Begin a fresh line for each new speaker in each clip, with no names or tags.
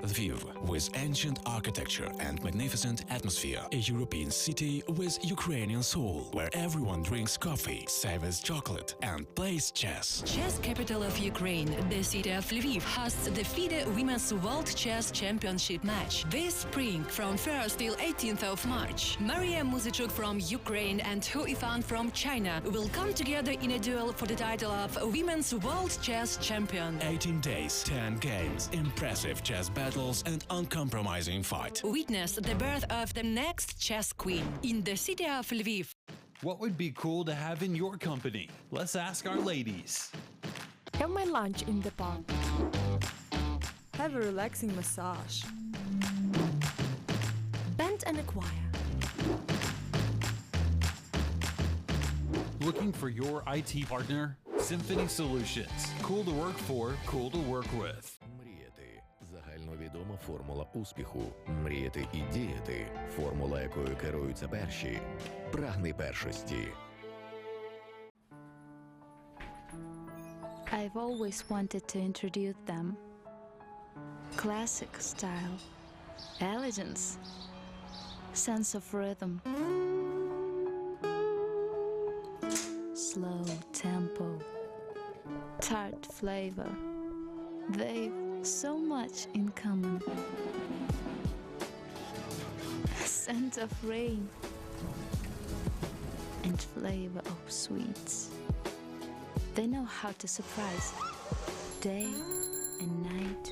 Lviv, with ancient architecture and magnificent atmosphere, a European city with Ukrainian soul, where everyone drinks coffee, savors chocolate, and plays chess.
Chess capital of Ukraine, the city of Lviv hosts the FIDE Women's World Chess Championship match this spring from 1st till 18th of March. Maria Muzichuk from Ukraine and Hu Ifan from China will come together in a duel for the title of Women's World Chess Champion.
18 days, 10 games, impressive chess battles and uncompromising fight.
Witness the birth of the next chess queen in the city of Lviv.
What would be cool to have in your company? Let's ask our ladies.
Have my lunch in the park. Have a relaxing massage. Band and a choir.
Looking for your IT partner? Symphony Solutions. Cool to work for, cool to work with.
Мріяти – загальновідома формула успіху. Мріяти і діяти – формула, якою керуються перші. Прагни першості.
I've always wanted to introduce them. Classic style, elegance, sense of rhythm, slow tempo, tart flavor. They've so much in common. Scent of rain and flavor of sweets. They know how to surprise day and night.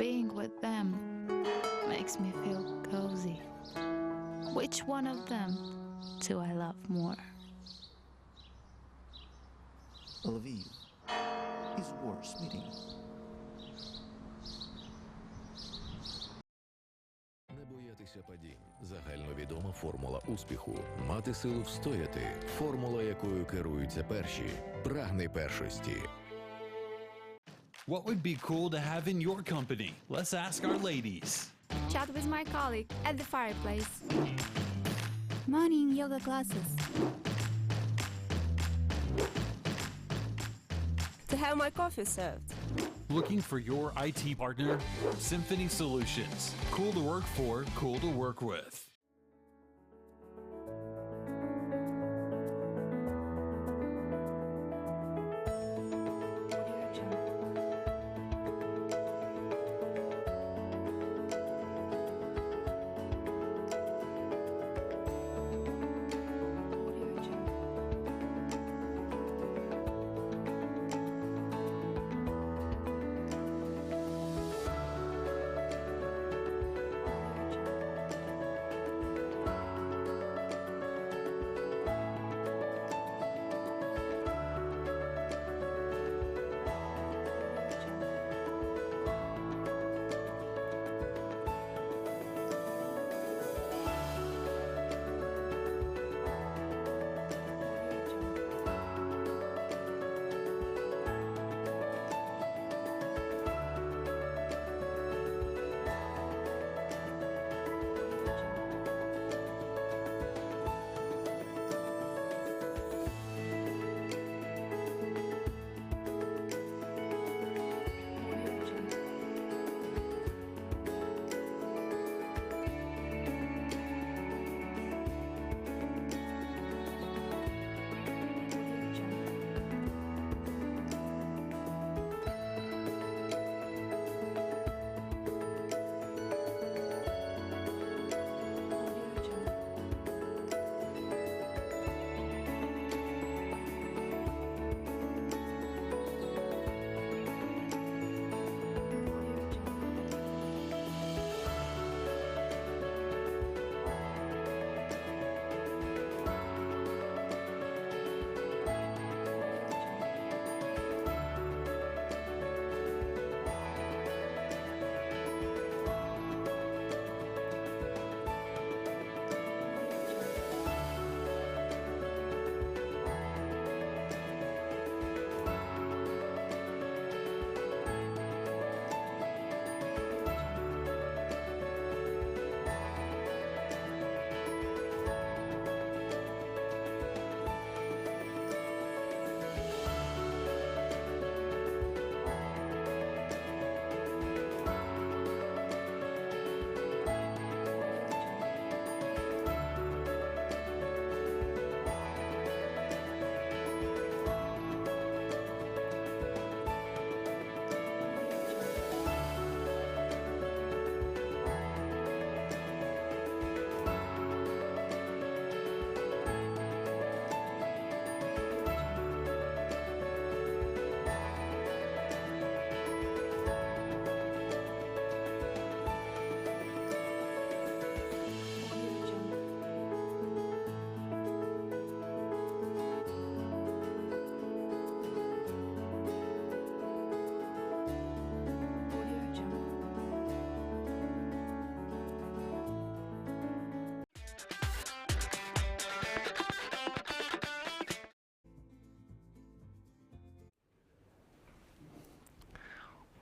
Being with them makes me feel cozy. Which one of them do I love more?
Lviv is worth meeting.
Не боятися падінь – загальновідома формула успіху. Мати силу встояти – формула, якою керуються перші. Прагни першості.
What would be cool to have in your company? Let's ask our ladies.
Chat with my colleague at the fireplace. Morning yoga classes.
To have my coffee served.
Looking for your IT partner? Symphony Solutions. Cool to work for, cool to work with.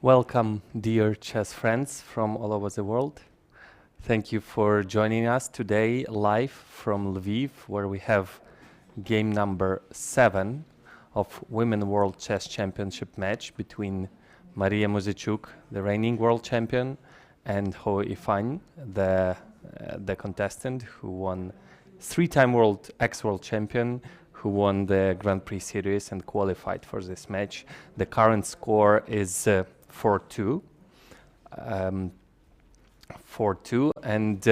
Welcome, dear chess friends from all over the world. Thank you for joining us today live from Lviv, where we have game number 7 of Women World Chess Championship match between Maria Muzyczuk, the reigning world champion, and Ho Ifan, the contestant who won 3-time ex-world champion, who won the Grand Prix series and qualified for this match. The current score is 4-2. 4-2, and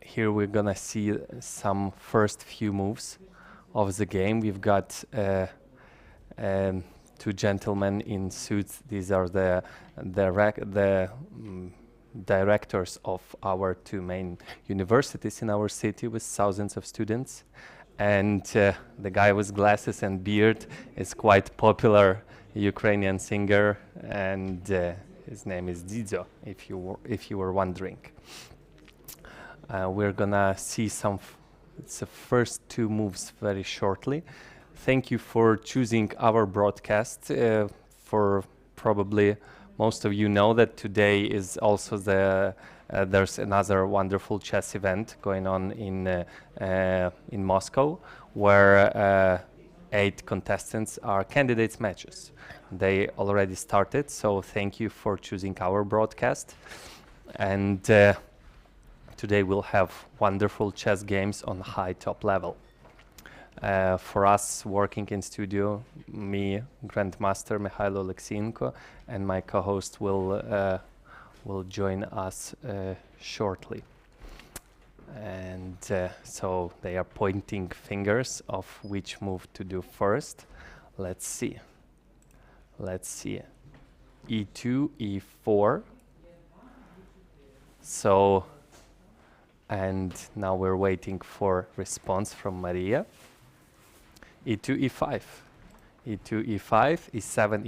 here we're gonna see some first few moves of the game. We've got two gentlemen in suits. These are the directors of our two main universities in our city with thousands of students. And the guy with glasses and beard is quite popular Ukrainian singer, and his name is Dido, if you were wondering. We're gonna see the first two moves very shortly. Thank you for choosing our broadcast. For probably most of you know that today is also there's another wonderful chess event going on in Moscow, where 8 contestants are candidates matches. They already started, so thank you for choosing our broadcast. And today we'll have wonderful chess games on high top level. For us working in studio, me, Grandmaster Mikhailo Alexienko, and my co-host will join us shortly. And so they are pointing fingers of which move to do first. Let's see. E2, E4. So, and now we're waiting for response from Maria. E2, E5. E2, E5, E7,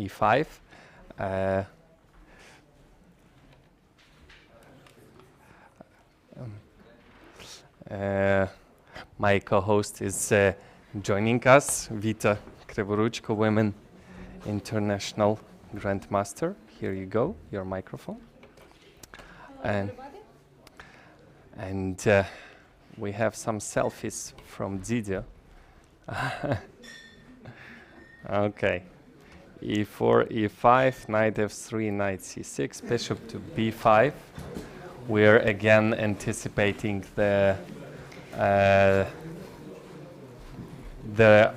E5. My co-host is joining us, Vita Krivoruchko, Women International Grandmaster. Here you go, your microphone. And we have some selfies from Didier. Okay. E4, E5, knight F3, knight C6, bishop to B5. We're again anticipating the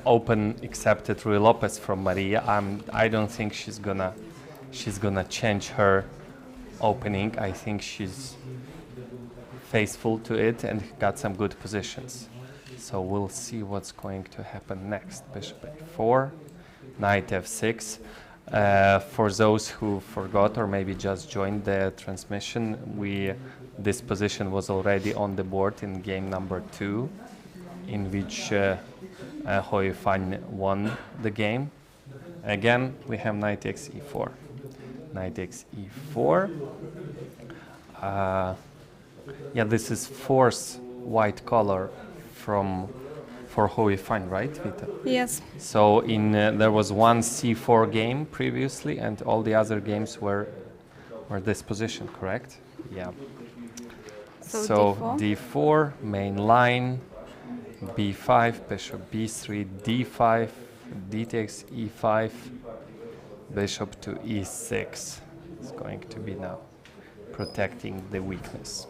open accepted Rui Lopez from Maria. I don't think she's gonna change her opening. I think she's faithful to it and got some good positions. So we'll see what's going to happen next. Bishop A4, knight F6. For those who forgot or maybe just joined the transmission, this position was already on the board in game number 2, in which Ho Ifan won the game. Again, we have knight x e4. Knight x e4. Yeah, this is fourth white color for Ho Ifan, right, Vita?
Yes.
So there was one c4 game previously, and all the other games were this position, correct? Yeah. So d4, main line, b5, bishop b3, d5, d takes e5, bishop to e6. It's going to be now protecting the weakness.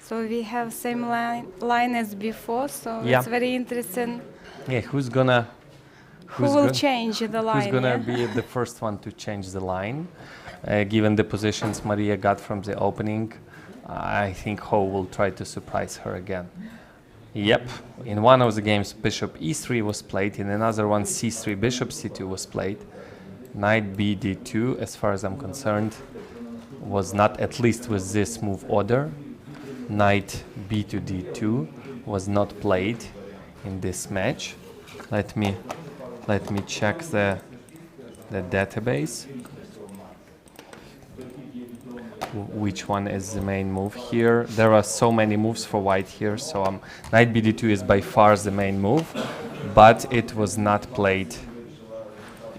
So we have same line as before, so
yeah.
It's very interesting.
Yeah, who will
change the line?
Who's gonna be the first one to change the line? Given the positions Maria got from the opening, I think Ho will try to surprise her again. Yep, in one of the games bishop e3 was played, in another one c3, bishop c2 was played. Knight b d2, as far as I'm concerned, was not, at least with this move order. Knight b to d2 was not played in this match. Let me check the database. Which one is the main move here? There are so many moves for white here, so knight b d2 is by far the main move, but it was not played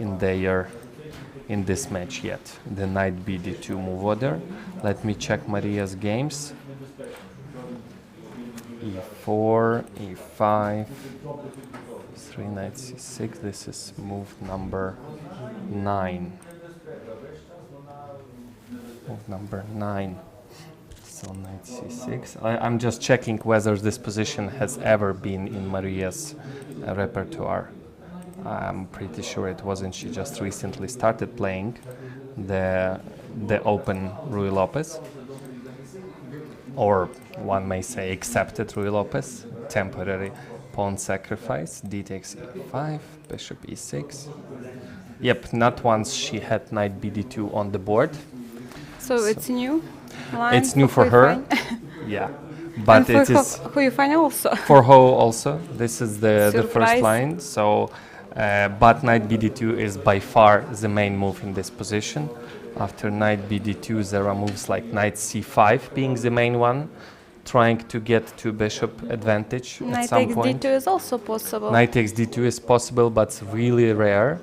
in their in this match yet. The knight bd2 move order. Let me check Maria's games. e4, e5, 3 knight c6. This is move number 9. Move number 9. So knight c6. I'm just checking whether this position has ever been in Maria's repertoire. I'm pretty sure it wasn't. She just recently started playing the open Ruy Lopez, or one may say accepted Ruy Lopez, temporary pawn sacrifice. D takes e5, bishop e6. Yep, not once she had knight bd2 on the board.
So it's new line.
It's new for her. Yeah, but
and
it
for
is
who you find also.
for Ho also. This is the first
Surprise.
line. So, but knight bd2 is by far the main move in this position. After knight bd2, there are moves like knight c5 being the main one, trying to get to bishop advantage at some
Knight
point.
d2 is also possible.
Knight takes d2 is possible, but it's really rare.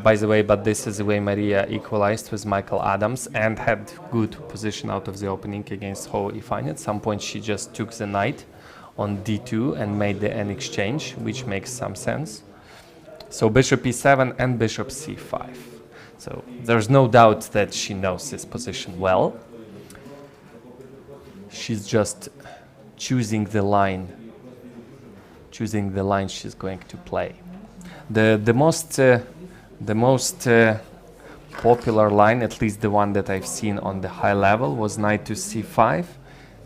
By the way, but this is the way Maria equalized with Michael Adams and had good position out of the opening against Ho Ifan. At some point she just took the knight on d2 and made the n exchange, which makes some sense. So bishop e7 and bishop c5. So there's no doubt that she knows this position well. She's just choosing the line she's going to play. The most popular line, at least the one that I've seen on the high level, was knight to c5,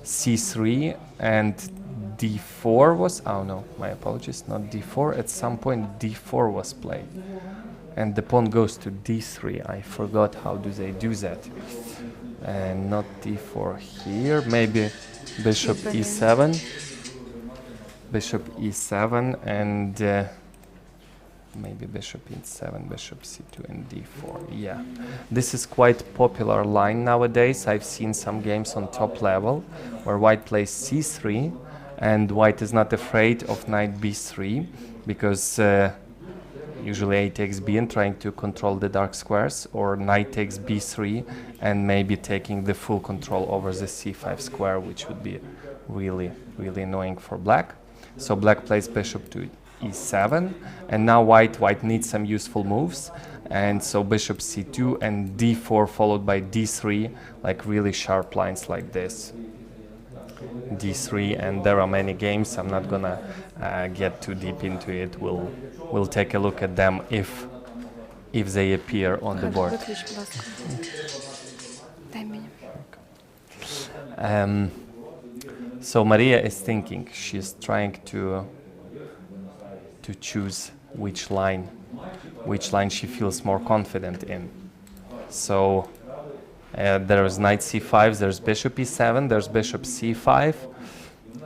c3, and d4 was, oh no, my apologies, not d4. At some point d4 was played. And the pawn goes to d3. I forgot how do they do that. And not d4 here. Maybe bishop e7. Bishop e7 and maybe bishop e7, bishop c2 and d4. Yeah, this is quite popular line nowadays. I've seen some games on top level where white plays c3 and white is not afraid of knight b3 because usually a takes b and trying to control the dark squares, or knight takes b3 and maybe taking the full control over the c5 square, which would be really annoying for black. So black plays bishop to e7, and now white needs some useful moves, and so bishop c2 and d4 followed by d3, like really sharp lines like this. d3, and there are many games. I'm not gonna get too deep into it. We'll take a look at them if they appear on the board. So Maria is thinking. She's trying to choose which line she feels more confident in. So there is knight c5, there's bishop e7, there's bishop c5,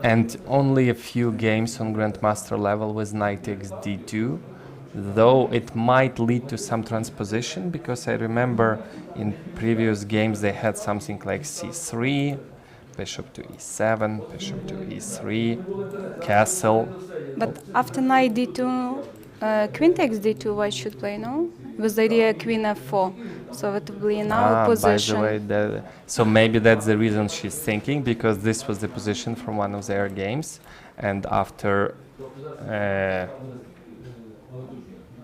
and only a few games on grandmaster level with knight takes d2, though it might lead to some transposition, because I remember in previous games they had something like c3, bishop to e7, bishop to e3, castle.
But after knight d2, queen takes d2, white should play, no? With the idea queen f4, so it will be in our position.
By the way, so maybe that's the reason she's thinking, because this was the position from one of their games, and after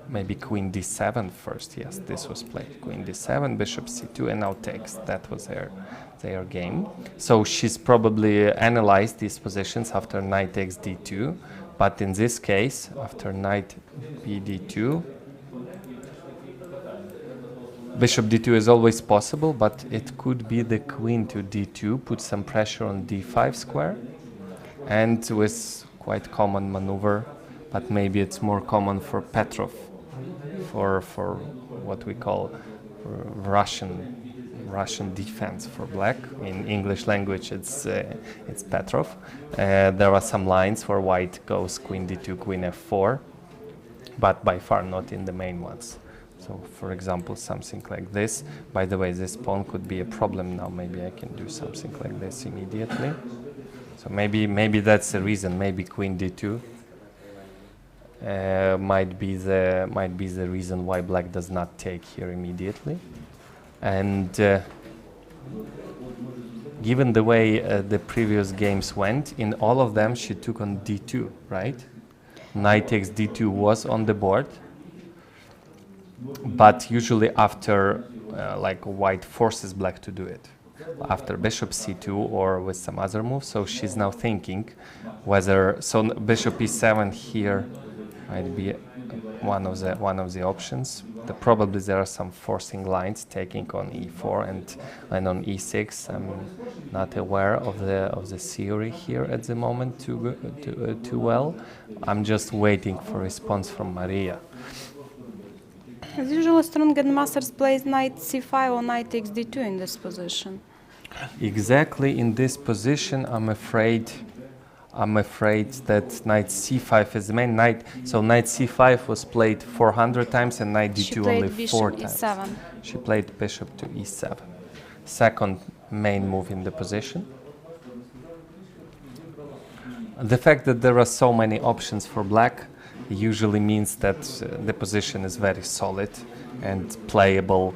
maybe queen d7 first, yes, this was played. Queen d7, bishop c2, and now takes. That was their game. So she's probably analyzed these positions after knight takes d2, but in this case, after knight bd2, bishop d2 is always possible, but it could be the queen to d2, put some pressure on d5 square, and with quite common maneuver, but maybe it's more common for Petrov, for what we call Russian defense for black. In English language, it's Petrov. There are some lines where white goes queen d2, queen f4, but by far not in the main ones. So, for example, something like this. By the way, this pawn could be a problem now. Maybe I can do something like this immediately. So maybe that's the reason. Maybe queen d2. might be the reason why black does not take here immediately. And given the way the previous games went, in all of them she took on d2, right? Knight takes d2 was on the board, but usually after like white forces black to do it, after bishop c2 or with some other move. So she's now thinking whether, so bishop e7 here might be one of the options. Probably there are some forcing lines taking on e4 and on e6. I'm not aware of the theory here at the moment too well. I'm just waiting for response from Maria.
As usual, strong grandmasters plays knight c5 or knight takes d2 in this position.
Exactly in this position, I'm afraid that knight c5 is the main knight. So knight c5 was played 400 times and knight d2 only 4 times.
E7.
She played bishop to e7. Second main move in the position. The fact that there are so many options for black usually means that the position is very solid and playable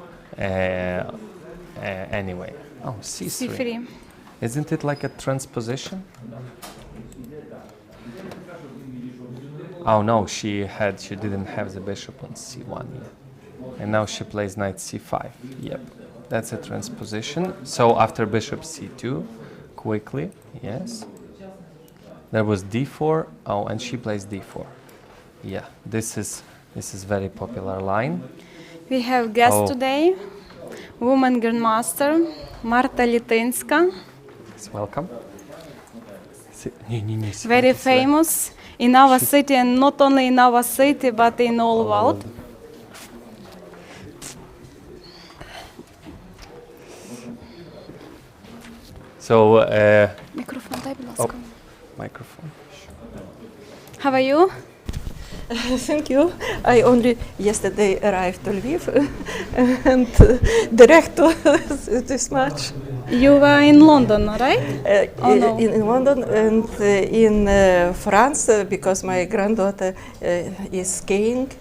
anyway. Oh, c3.
c3.
Isn't it like a transposition? Oh no, she didn't have the bishop on c1 yet. And now she plays knight c5. Yep, that's a transposition. So after bishop c2, quickly, yes. There was d4. Oh, and she plays d4. Yeah, this is very popular line.
We have guest today, woman grandmaster Marta Litinska.
Welcome.
Very famous in our city, and not only in our city, but in all world.
So,
Microphone, дай, будь ласка.
Microphone.
How are you? Thank you. I only yesterday arrived to Lviv and direct to this match.
You were in London, right?
No. In London and in France because my granddaughter is skiing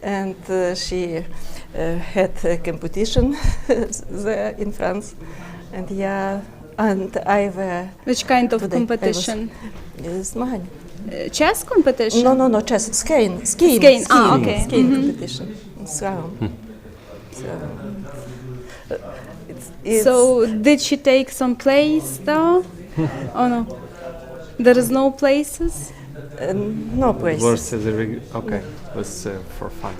and she had a competition there in France. And yeah, and I
Which kind of competition?
Змагання.
Chess competition?
No, chess. Skiing.
Ah, okay.
Skiing competition.
So did she take some place though? Oh no, there is no places.
No places.
Okay, it was for fun.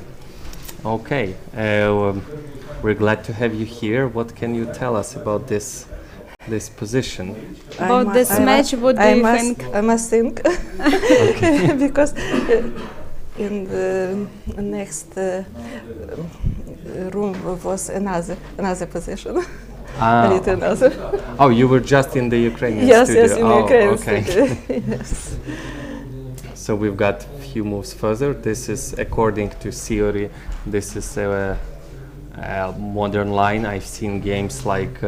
Okay, we're glad to have you here. What can you tell us about this position?
About this match, what do you think?
I must think because in the next room was another position. A little another.
Oh, you were just in the Ukrainian studio.
Yes, in the Ukrainian
okay.
studio. Yes.
So we've got a few moves further. This is according to theory. This is a modern line. I've seen games like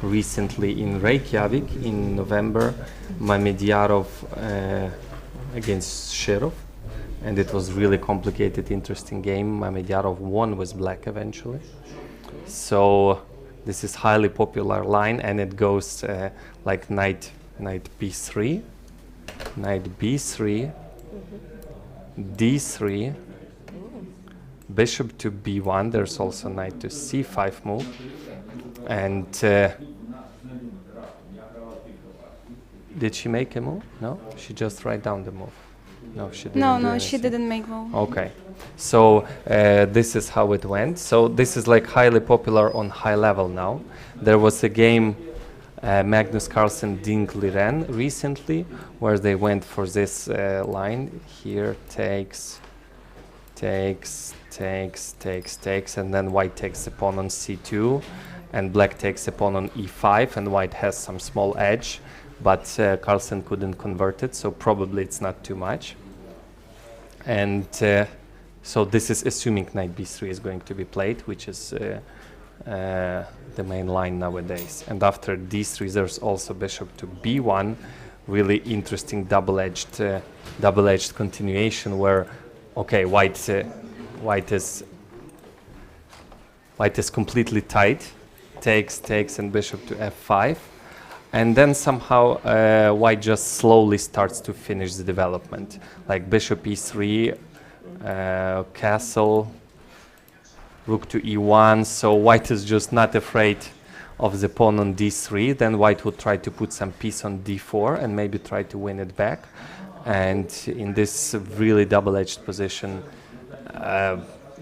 recently in Reykjavik in November, Mamedjarov against Shirov, and it was really complicated, interesting game. Mamedjarov won with black eventually. So this is highly popular line, and it goes like knight b3, knight b3, d3, bishop to b1. There's also knight to c5 move, and did she make a move? No, she just write down the move. No, she didn't.
No, she didn't make move.
Okay, so this is how it went. So this is like highly popular on high level now. There was a game, Magnus Carlsen Ding Liren recently, where they went for this line. Here takes, and then white takes the pawn on c2, and black takes the pawn on e5, and white has some small edge, but Carlsen couldn't convert it, so probably it's not too much. And so this is assuming knight b3 is going to be played, which is the main line nowadays. And after d3, there's also bishop to b1, really interesting double-edged continuation where Okay, white is completely tight. Takes, and bishop to f5. And then somehow white just slowly starts to finish the development. Like bishop e3, castle, rook to e1. So white is just not afraid of the pawn on d3. Then white would try to put some piece on d4 and maybe try to win it back. And in this really double-edged position,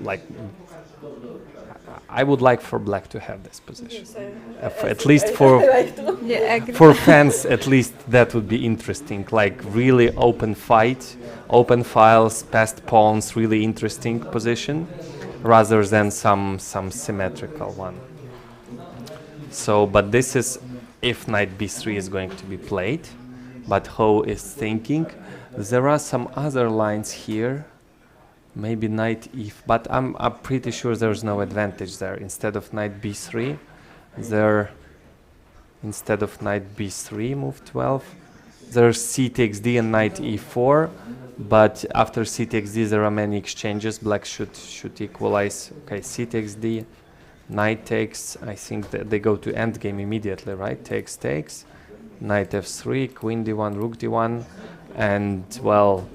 like I would like for black to have this position. At least for for fans, at least that would be interesting. Like really open fight, open files, passed pawns, really interesting position, rather than some symmetrical one. So, but this is if knight b3 is going to be played. But Ho is thinking there are some other lines here. Maybe knight but I'm pretty sure there's no advantage there. Instead of knight b3, instead of knight b3, move 12, there's c takes d and knight e4. But after c takes d, there are many exchanges. Black should equalize. Okay, c takes d, knight takes. I think that they go to endgame immediately, right? Takes, knight f3, queen d1, rook d1, and well,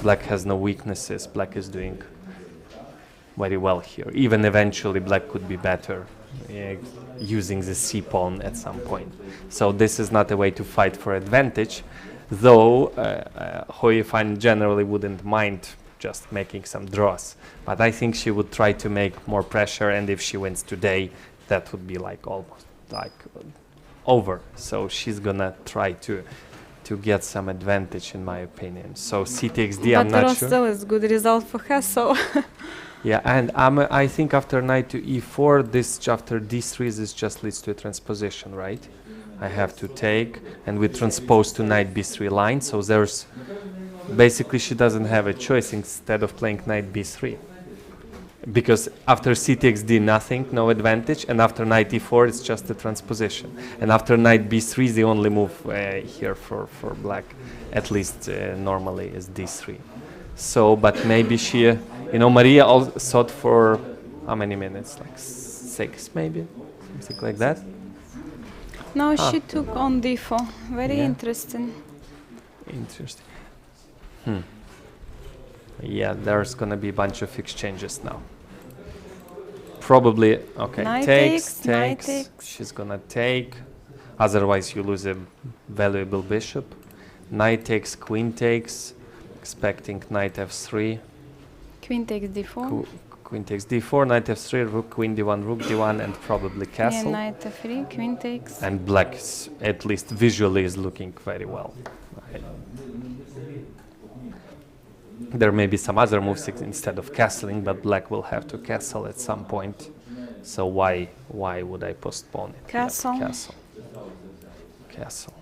black has no weaknesses. Black is doing very well here. Even eventually black could be better using the c pawn at some point. So this is not a way to fight for advantage, though Hoi Fan generally wouldn't mind just making some draws. But I think she would try to make more pressure, and if she wins today, that would be like almost like over. So she's gonna try to get some advantage, in my opinion. So c takes d, I'm not sure.
But still is good result for her, so...
Yeah, and I think after knight to e4, this after d3, this just leads to a transposition, right? I have to take, and we transpose to knight b3 line, so there's... Basically, she doesn't have a choice instead of playing knight b3. Because after c takes d, nothing, no advantage, and after knight e4, it's just a transposition. And after knight b3, the only move here for black, at least normally, is d3. So, but maybe she, you know, Maria thought for how many minutes? Like 6, maybe? Something like that?
No, she took on d4. Very interesting.
Interesting. Yeah, there's gonna be a bunch of exchanges now. Probably, okay,
Knight
takes. She's gonna take. Otherwise, you lose a valuable bishop. Knight takes, queen takes. Expecting knight f3.
Queen takes d4.
Queen takes d4, knight f3, rook, queen d1, rook d1, and probably castle.
Yeah, knight f3, queen takes.
And black, at least visually, is looking very well. Right. There may be some other moves instead of castling, but black will have to castle at some point. So why would I postpone it?
Castle.
Yep, castle.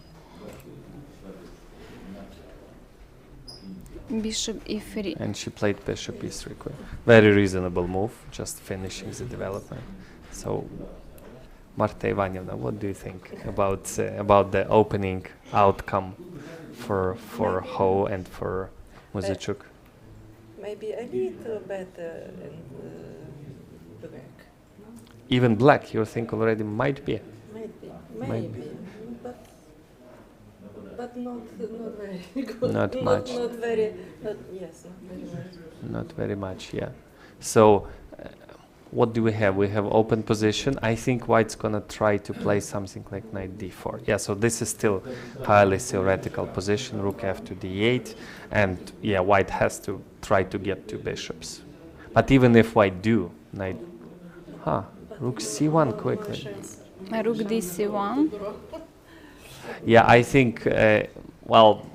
Bishop e3.
And she played bishop e3. Very reasonable move, just finishing the development. So, Marta Ivanivna, what do you think about the opening outcome for Ho and for Muzyczuk?
Maybe a little better in black.
Even black, you think already might be?
Maybe. But not very good.
Not much.
Not very much.
Not very much, yeah. So, what do we have? We have open position. I think white's gonna try to play something like knight d4. Yeah, so this is still highly theoretical position. Rook f to d8, and yeah, white has to try to get 2 bishops. But even if white do, knight, rook c1 quickly.
Rook dc1.
Yeah, I think, well,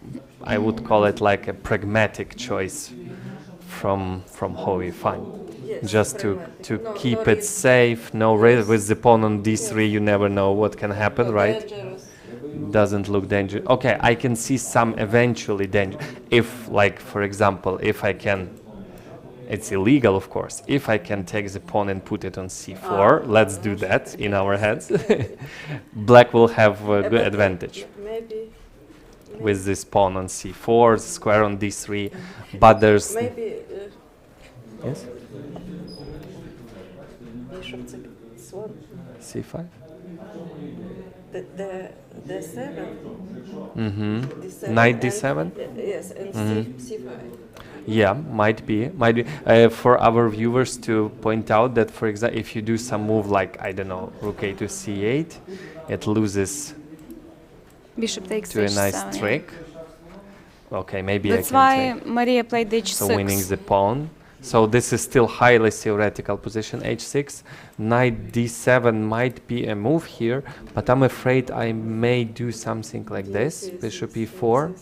I would call it like a pragmatic choice from Hoi Fan. Yes, just to keep it safe, no risk. With the pawn on d3, you never know what can happen, right? Dangerous. Doesn't look dangerous. Okay, I can see some eventually danger. If, like, for example, if I can, it's illegal, of course. If I can take the pawn and put it on c4, let's do that in our heads. Black will have a good advantage. with this pawn on c4, square on d3, but there's...
Maybe...
yes?
Bishop c1.
c5?
The 7.
Mm-hmm.
D7
Knight d7?
Yes, and c5.
Yeah, might be. For our viewers to point out that, for example, if you do some move like, I don't know, rook a to c8, it loses
Bishop takes
to a
h7,
nice trick. Okay, maybe
That's
I
why
can take.
Maria played h6.
So winning the pawn. So this is still highly theoretical position, h6. Knight d7 might be a move here, but I'm afraid I may do something like this. Bishop e4.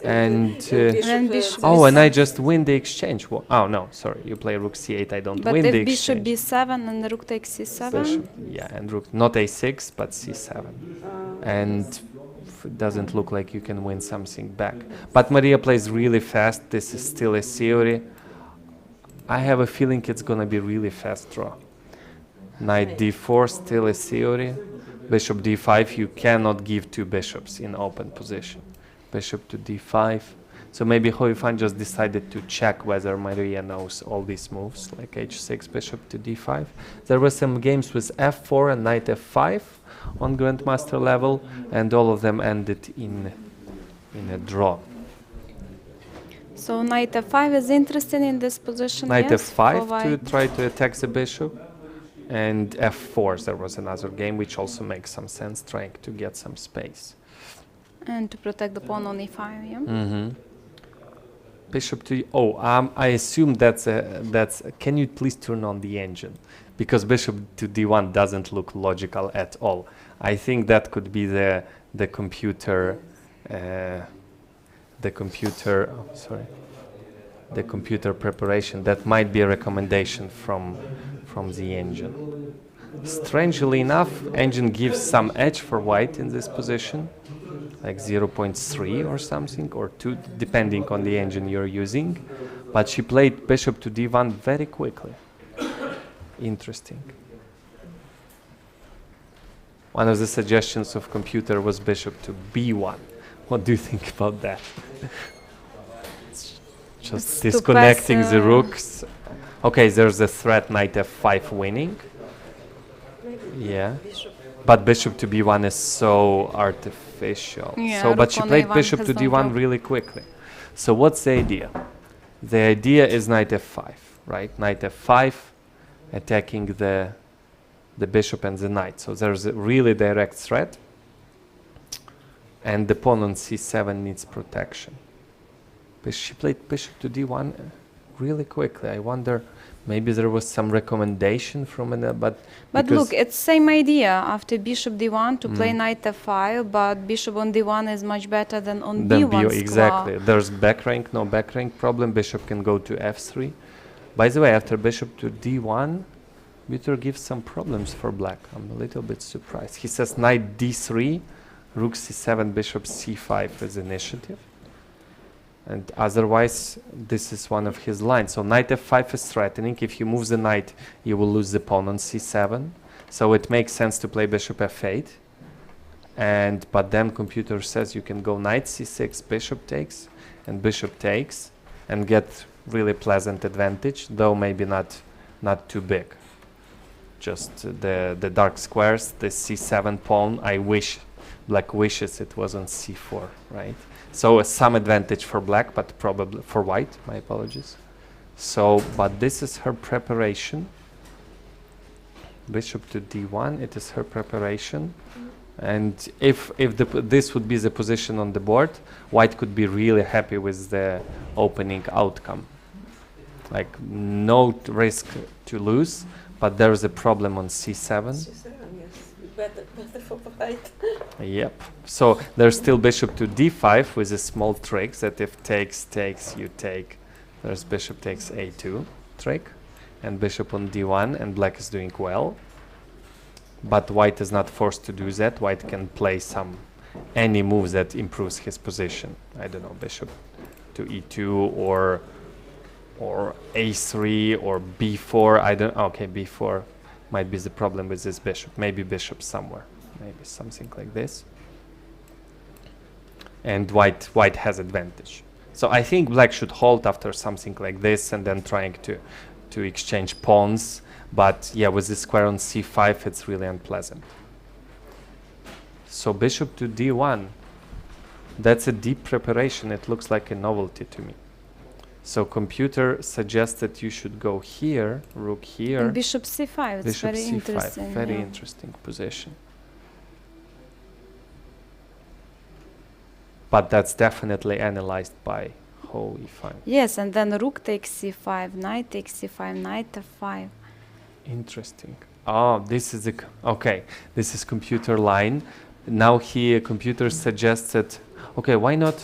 And
bishop
oh, and I just win the exchange. Oh no, sorry, you play rook c8. I don't win the
But if bishop
exchange.
b7 and rook takes c7,
Bishop, yeah, and rook not a6 but c7, and it doesn't look like you can win something back. But Maria plays really fast. This is still a theory. I have a feeling it's gonna be really fast draw. Knight d4 still a theory. Bishop d5. You cannot give two bishops in open position. Bishop to d5. So maybe Hoifan just decided to check whether Maria knows all these moves, like h6, bishop to d5. There were some games with f4 and knight f5 on grandmaster level, and all of them ended in a draw.
so knight f5 is interesting in this position.
Knight
yes,
f5
for
to
white.
try to attack the bishop, and f4 there was another game which also makes some sense, trying to get some space.
And to protect the pawn on e5, yeah?
Mm-hmm. Bishop to... I assume that's... Can you please turn on the engine? Because bishop to d1 doesn't look logical at all. I think that could be the computer... the computer preparation. That might be a recommendation from the engine. Strangely enough, engine gives some edge for white in this position, like 0.3 or something, or 2, depending on the engine you're using. But she played bishop to d1 very quickly. Interesting. One of the suggestions of computer was bishop to b1. What do you think about that? Just
It's
disconnecting the rooks. Okay, there's a threat knight f5 winning. Yeah. But bishop to b1 is so artificial.
Yeah,
So, but
rook
she
on
played
a1
bishop
has
to
no
d1
job.
really quickly. So what's the idea? The idea is knight f5, right? Knight f5 attacking the bishop and the knight. So there's a really direct threat. And the pawn on c7 needs protection. But she played bishop to d1 really quickly. I wonder, maybe there was some recommendation from an... But
look, it's same idea. After bishop d1 to play knight f5, but bishop on d1 is much better than on b1 square.
Exactly. There's back rank, no back rank problem. Bishop can go to f3. By the way, after bishop to d1, Buter gives some problems for black. I'm a little bit surprised. He says knight d3, rook c7, bishop c5 is initiative. And otherwise, this is one of his lines. So knight f5 is threatening. If you move the knight, you will lose the pawn on c7. So it makes sense to play bishop f8. But then computer says you can go knight c6, bishop takes, and bishop takes, and get really pleasant advantage, though maybe not too big. Just the dark squares, the c7 pawn. I wish, black wishes it was on c4, right? So some advantage for black, but probably for white, my apologies. So, but this is her preparation. Bishop to d1, it is her preparation. And if this would be the position on the board, white could be really happy with the opening outcome. Like no risk to lose, but there is a problem on c7.
C7, yes. Better for white.
Yep. So there's still bishop to d5 with a small trick that if takes, you take. There's bishop takes a2 trick, and bishop on d1, and black is doing well. But white is not forced to do that. White can play any move that improves his position. I don't know, bishop to e2 or a3 or b4. I don't. Okay, b4 might be the problem with this bishop. Maybe bishop somewhere. Maybe something like this. and white has advantage. So I think black should hold after something like this and then trying to exchange pawns. But yeah, with the square on c5, it's really unpleasant. So bishop to d1. That's a deep preparation. It looks like a novelty to me. So computer suggests that you should go here, rook here.
And bishop c5, it's
bishop
very
c5,
interesting.
very
yeah.
interesting position. But that's definitely analyzed by Ho e5.
Yes, and then rook takes c5, knight takes c5, knight f5.
Interesting. Oh, this is okay. This is computer line. Now here, computer suggested. Okay, why not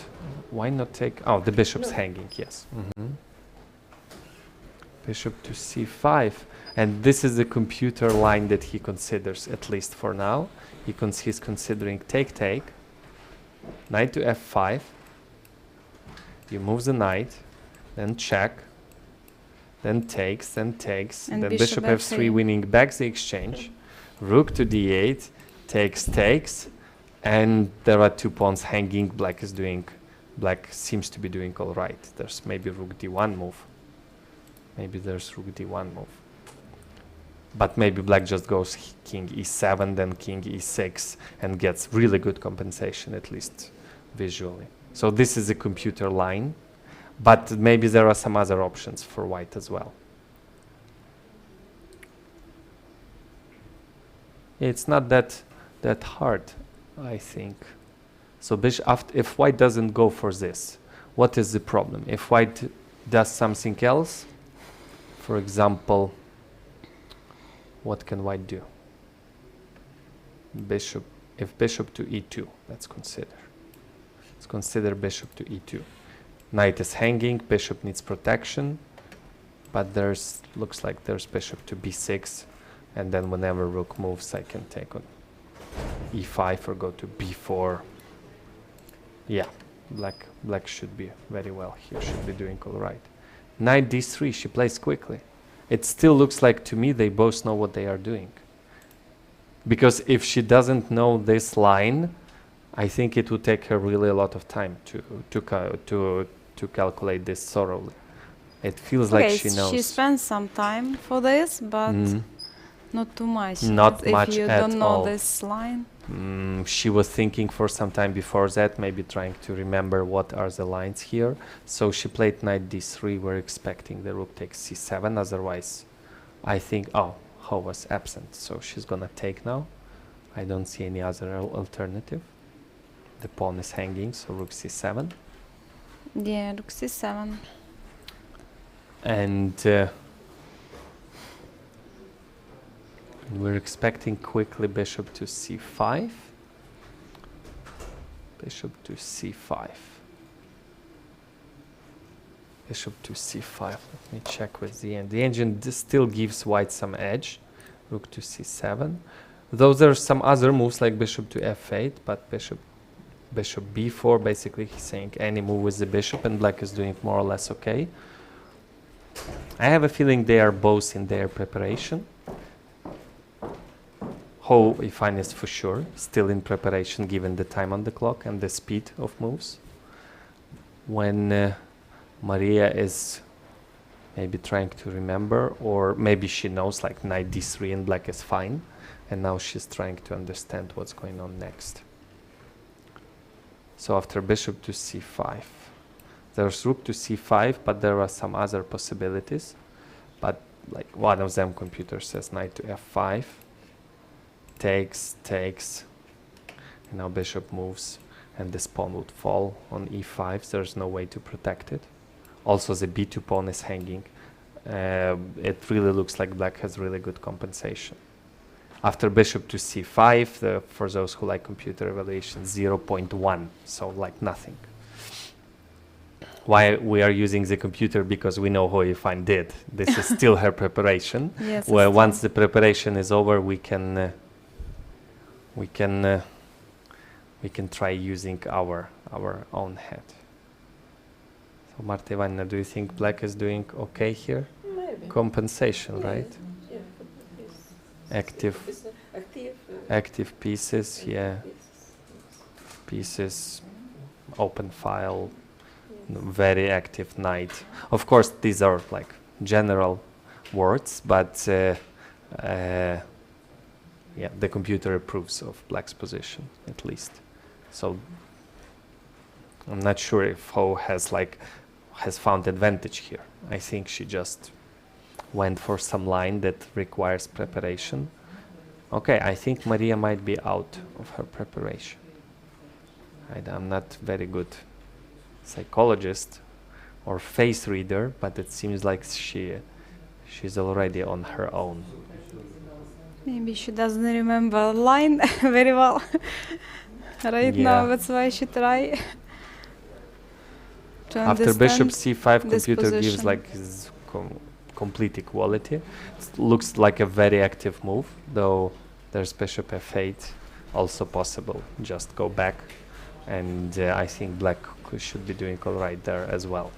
take? Oh, the bishop's hanging. Yes. Bishop to c5, and this is the computer line that he considers, at least for now. He's considering take. Knight to f5. You move the knight, then check, then takes, and then bishop f3, winning back the exchange. Rook to d8, takes, and there are 2 pawns hanging. Black seems to be doing all right. There's maybe rook d1 move. Maybe there's rook d1 move. But maybe black just goes king e7, then king e6, and gets really good compensation, at least visually. So this is a computer line, but maybe there are some other options for white as well. It's not that hard, I think. So if white doesn't go for this, what is the problem? If white does something else, for example, what can white do? If bishop to e2, let's consider bishop to e2. Knight is hanging, bishop needs protection, but looks like there's bishop to b6, and then whenever rook moves, I can take on e5 or go to b4. Yeah, black should be very well here, should be doing all right. Knight d3, she plays quickly. It still looks like to me they both know what they are doing. Because if she doesn't know this line, I think it would take her really a lot of time to calculate this thoroughly. It feels like she knows.
She spends some time for this, but not too much.
Not much
if you
at
don't know
all.
this line.
She was thinking for some time before that, maybe trying to remember what are the lines here. So she played knight d3. We're expecting the rook takes c7. Otherwise, I think, Ho was absent. So she's going to take now. I don't see any other alternative. The pawn is hanging, so rook c7.
Yeah, rook c7.
And we're expecting quickly bishop to c5. Bishop to c5. Bishop to c5. Let me check with the engine. The engine still gives white some edge. Rook to c7. Those are some other moves like bishop to f8, but bishop b4, basically he's saying any move with the bishop, and black is doing more or less okay. I have a feeling they are both in their preparation. Ho e5 is for sure still in preparation given the time on the clock and the speed of moves. When Maria is maybe trying to remember, or maybe she knows like knight d3 and black is fine, and now she's trying to understand what's going on next. So after bishop to c5, there's rook to c5, but there are some other possibilities. But like one of them, computer says knight to f5, takes, and now bishop moves, and this pawn would fall on e5. There's no way to protect it. Also, the b2 pawn is hanging. It really looks like black has really good compensation. After bishop to c5, for those who like computer evaluation, 0.1, so like nothing. Why we are using the computer? Because we know Ho e5 did. This is still her preparation.
Yes,
where once the preparation is over, we can try using our own head. So Marta Ivanina, do you think black is doing okay here?
Maybe.
Compensation, right?
Yeah.
Active pieces, yeah. Pieces. open file, very active knight. Of course, these are like general words, but yeah, the computer approves of black's position at least. So I'm not sure if Ho has found advantage here. I think she just went for some line that requires preparation. Okay, I think Maria might be out of her preparation. I'm not very good psychologist or face reader, but it seems like she's already on her own.
Maybe she doesn't remember line very well right now. That's why she try to
After bishop
understand
c5,
this
computer gives
position.
like his complete equality. It looks like a very active move, though there's bishop f8 also possible. Just go back, and I think black should be doing all right there as well.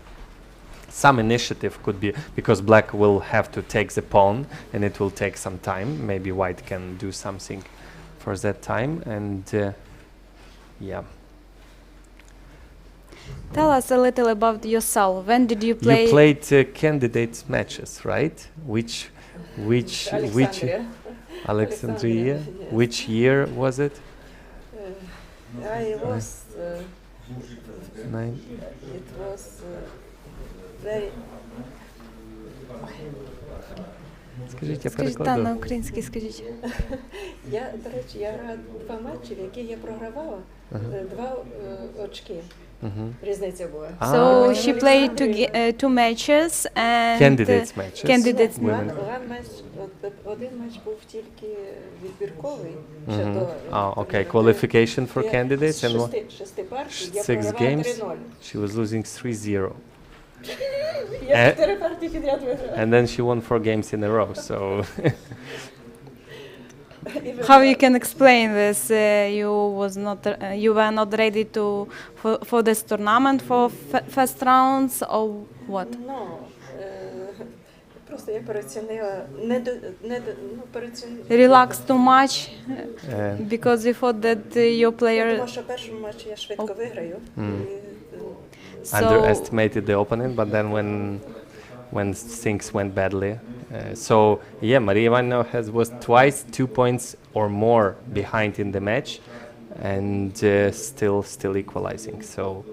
Some initiative could be, because black will have to take the pawn and it will take some time. Maybe white can do something for that time, and yeah.
Tell us a little about yourself. When did you play?
You played candidate matches, right? Which Alexandria?
Yes.
Which year was it?
I was.
Nine.
It was very.
Скажіть, я
Скажіть,
перекладу.
на український скажіть.
Я, до речі, я грала 2 матчі, в які я програвала 2 очки. Різниця була.
So she played two matches and
Candidates matches.
Candidates
Women.
Один матч був тільки відбірковий. Ще до,
Okay, qualification for
я
candidates
з
and
шести партій я
6
програвала
games.
3-0.
She was losing 3-0.
Я 4 партії підряд виграла.
And then she won 4 games in a row, so
how you can explain this? You were not ready for this tournament for first rounds or what?
No, просто я переоцінила, переоцінила.
Relax too much because you thought that your player.
Тому що в першому матчі я швидко виграю.
underestimated the opponent, but then when things went badly. So yeah, Maria Ivanova was twice 2 points or more behind in the match, and still equalizing. So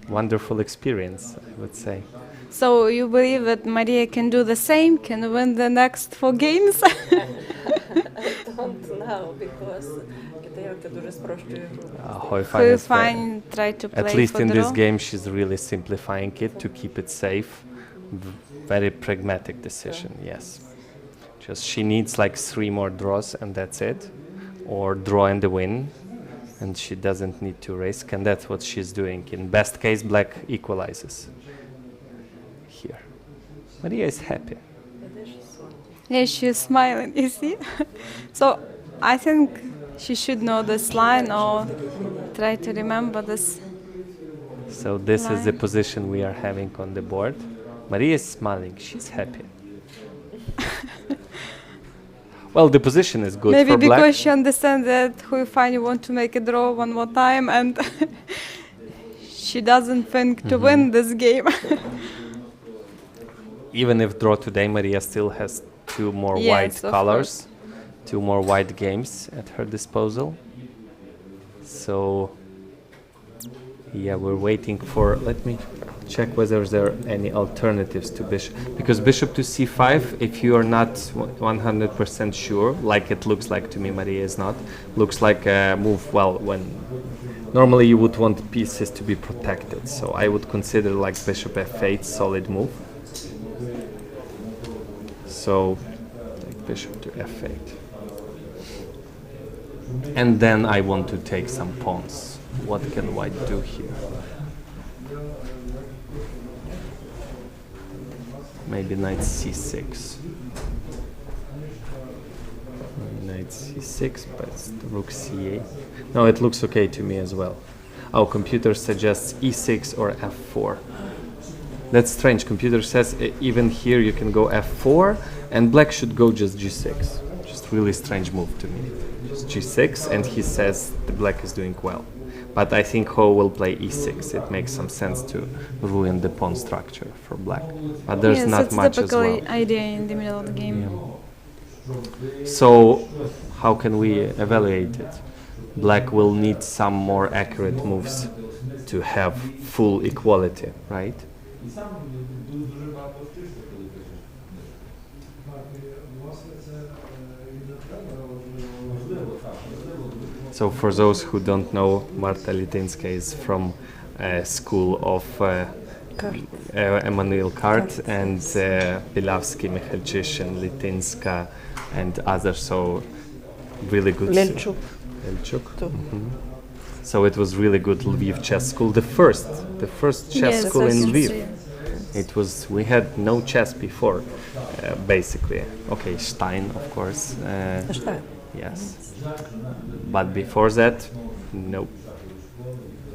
wonderful experience, I would say.
So you believe that Maria can do the same, can win the next 4 games?
I don't know, because китайка дуже спрощує гру.
Hoi
Fine, try to play
at least
for
in
draw.
this game, she's really simplifying it to keep it safe. Very pragmatic decision, yes. Just she needs like 3 more draws and that's it, or draw and the win, and she doesn't need to risk, and that's what she's doing. In best case, black equalizes here. Maria is happy.
Yeah, she's smiling, you see? So I think she should know this line or try to remember this.
So this is the position we are having on the board. Maria is smiling, she's happy. Well, the position is good
Maybe
for black.
because she understands that Hui Fan you want to make a draw one more time and she doesn't think to win this game.
Even if draw today, Maria still has 2 more
Yes,
white
of
colors,
course.
2 more white games at her disposal. So yeah, we're waiting for, let me check whether there are any alternatives to bishop, because bishop to c5, if you are not 100% sure, like it looks like to me, Maria is not, looks like a move, well, when normally you would want pieces to be protected, so I would consider like bishop f8 solid move. So like bishop to f8, and then I want to take some pawns. What can white do here? Maybe knight c6. Knight c6, but it's the rook c8. No, it looks okay to me as well. Oh, computer suggests e6 or f4. That's strange. Computer says even here you can go f4, and black should go just g6. Just really strange move to me. Just g6, and he says the black is doing well. But I think Ho will play e6. It makes some sense to ruin the pawn structure for black. But there's
yes,
not
it's
much as
typical
well.
idea in the middle of the game.
So how can we evaluate it? Black will need some more accurate moves to have full equality, right? So for those who don't know, Marta Litinska is from a school of Emanuel Kart and Pilavsky, Michalczyk, and Litinska and others, so really good.
Lelchuk.
So it was really good Lviv chess school, the first chess school in Lviv. It was, we had no chess before, basically. Okay, Stein, of course.
Stein.
Yes. But before that, no.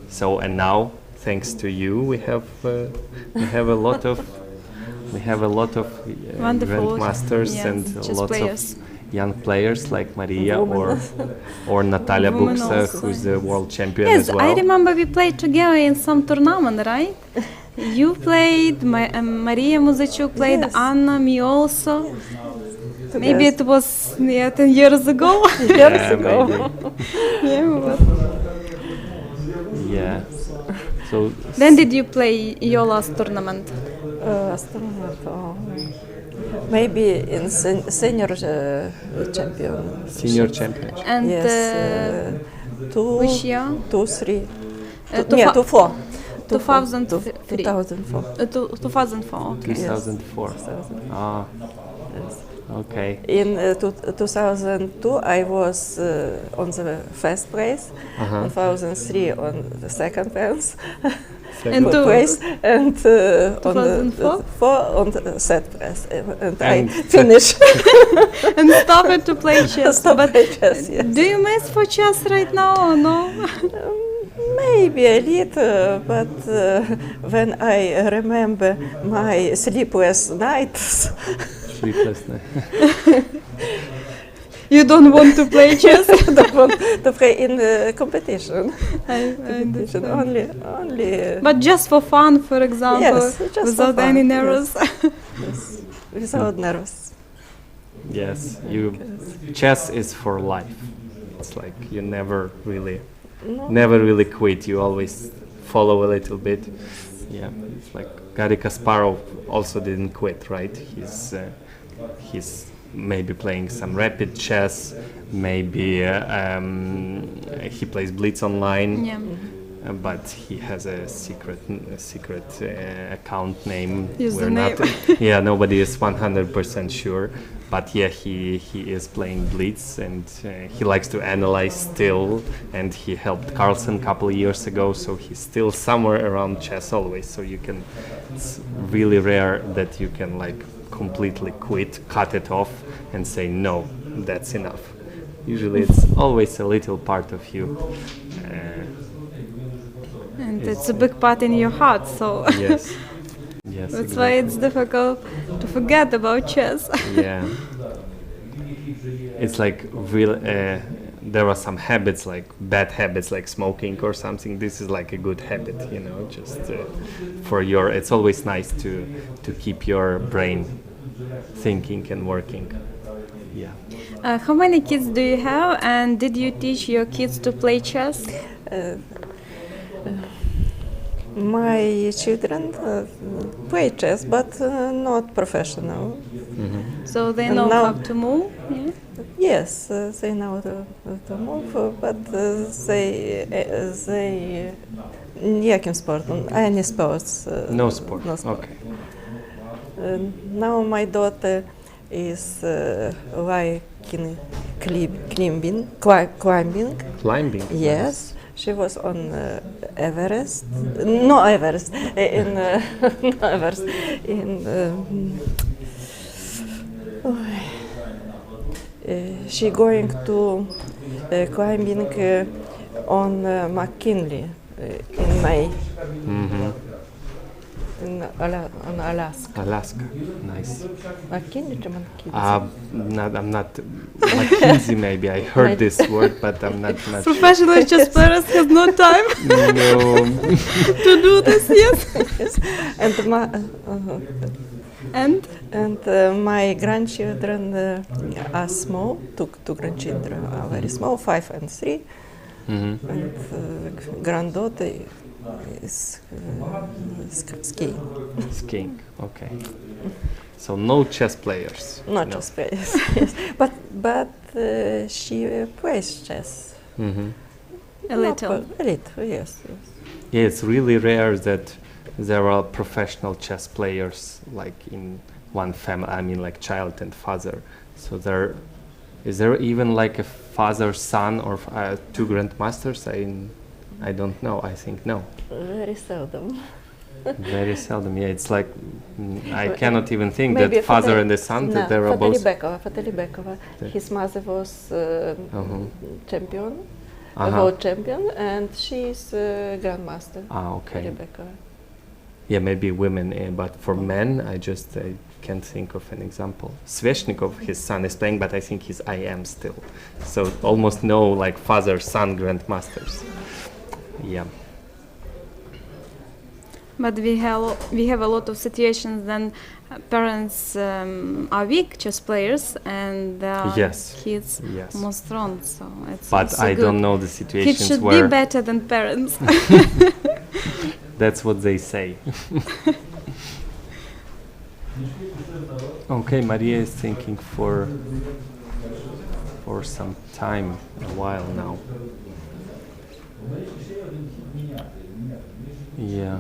So, and now, thanks to you, we have a lot of
Wonderful,
grandmasters
yes,
and lots
players.
of young players like Maria or Natalia
Women
Buksa,
also.
who's the world champion
Yes,
as well.
I remember we played together in some tournament, right? You played, Maria Muzachuk played,
Yes.
Anna, me also.
Yes.
Maybe it was 10 years ago.
Yeah, maybe.
Yeah, but
Yeah. So
when did you play your last tournament?
Maybe in senior champion.
senior championship?
And
Yes.
which year?
2-3.
two
Yeah,
fa-
2-4.
2003.
2004.
2004, okay.
2004. Ah, okay.
In 2002, I was on the first place. 2003 on the second place.
And
Place, and on
2004?
on the third place, and I
And
finished.
And started to play chess.
Stop
But
play chess, yes.
do you miss for chess right now or no?
Maybe a little, but when I remember my sleepless nights,
Sleepless night.
You don't want to play chess?
I don't want to play in the competition.
I
Competition
understand.
only.
But just for fun, for example,
Yes, just for
without
fun,
any
yes.
nerves.
Yes, without nerves.
Yes, chess is for life. It's like you never really quit. You always follow a little bit. Yeah, it's like Garry Kasparov also didn't quit, right? He's maybe playing some rapid chess. Maybe he plays Blitz online.
Yeah.
But he has a secret account name.
Username.
Yeah, nobody is 100% sure. But yeah, he is playing Blitz, and he likes to analyze still. And he helped Carlsen a couple of years ago, so he's still somewhere around chess always. So it's really rare that you can like completely quit, cut it off, and say no, that's enough. Usually, it's always a little part of you.
And it's a big part in your heart, so
Yes. Yes.
that's why it's difficult to forget about chess.
Yeah. It's like real. There are some habits, like bad habits, like smoking or something. This is like a good habit, just for your. It's always nice to keep your brain thinking and working. Yeah.
How many kids do you have, and did you teach your kids to play chess?
My children play chess, but not professional.
So they
And
know
now-
how to move? Yeah?
Yes, they know to move, but they ніяким спортом, any sports.
No sport.
No sport.
Okay.
Now my daughter is liking climbing.
Climbing.
Yes, she was on Everest. No, Everest. In no Everest. In she going to climbing on McKinley in May. on Alaska.
Alaska, nice. I'm not McKinsey maybe. I heard this word, but I'm not sure.
Professional chess players have no time
No.
to do this. Yes.
And my grandchildren are small. Two grandchildren are very small, 5 and 3.
Mm-hmm.
And granddaughter is skiing.
Skiing, okay. So no chess players.
Not chess players, yes. But she plays chess.
Mm-hmm.
A little.
A little, yes.
Yeah, it's really rare that there are professional chess players like in one family. I mean, like child and father. So is there even like a father, son, or two grandmasters? I don't know. I think no.
Very seldom.
Very seldom. Yeah, it's like I cannot even think
Maybe
that father and the son that they are both.
Fatelibekova. His mother was champion, world champion, and she's grandmaster.
Ah, okay.
Fatelibekova.
Yeah, maybe women, but for men, I can't think of an example. Sveshnikov, his son, is playing, but I think he's IM still. So almost no like father-son grandmasters. Yeah.
But we have a lot of situations then parents are weak chess players and kids more strong. So it's
but I
good.
Don't know the situations
kids should
where
be better than parents.
That's what they say. Okay, Maria is thinking for some time, a while now. Yeah.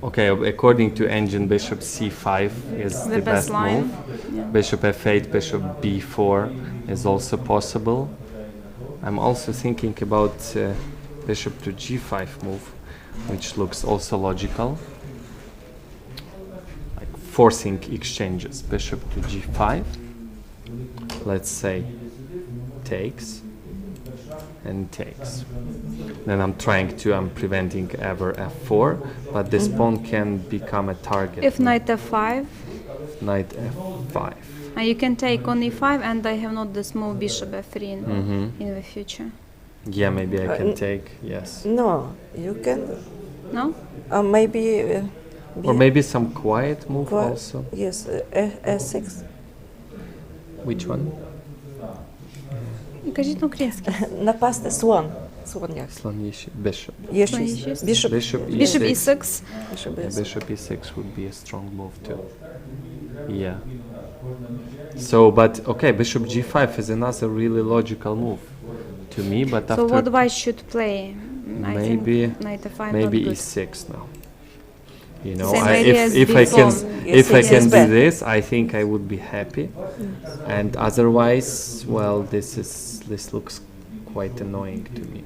Okay, according to engine, bishop c5 is the best
line.
move.
Yeah.
Bishop f8, bishop b4 is also possible. I'm also thinking about bishop to g5 move, which looks also logical. Like forcing exchanges. Bishop to g5. Let's say takes and takes. Then I'm preventing ever f4, but this pawn can become a target.
If knight f5?
Knight f5.
You can take on e5 and I have not this move bishop f3 in the future.
Yeah, maybe I can take, yes.
No, you can.
No?
Maybe.
Or maybe some quiet move also.
Yes, s6.
Which one?
Кажіть на українській.
Напасти слон. Слон як?
Slon bishop.
Bishop
e6.
Bishop e6 would be a strong move too. Yeah. So, but okay, bishop g5 is another really logical move to me, but after...
So what white should play?
Maybe,
I think knight f5
maybe
not good.
e6 now. You know,
if
I can do this, I think I would be happy. And otherwise, well, this looks quite annoying to me.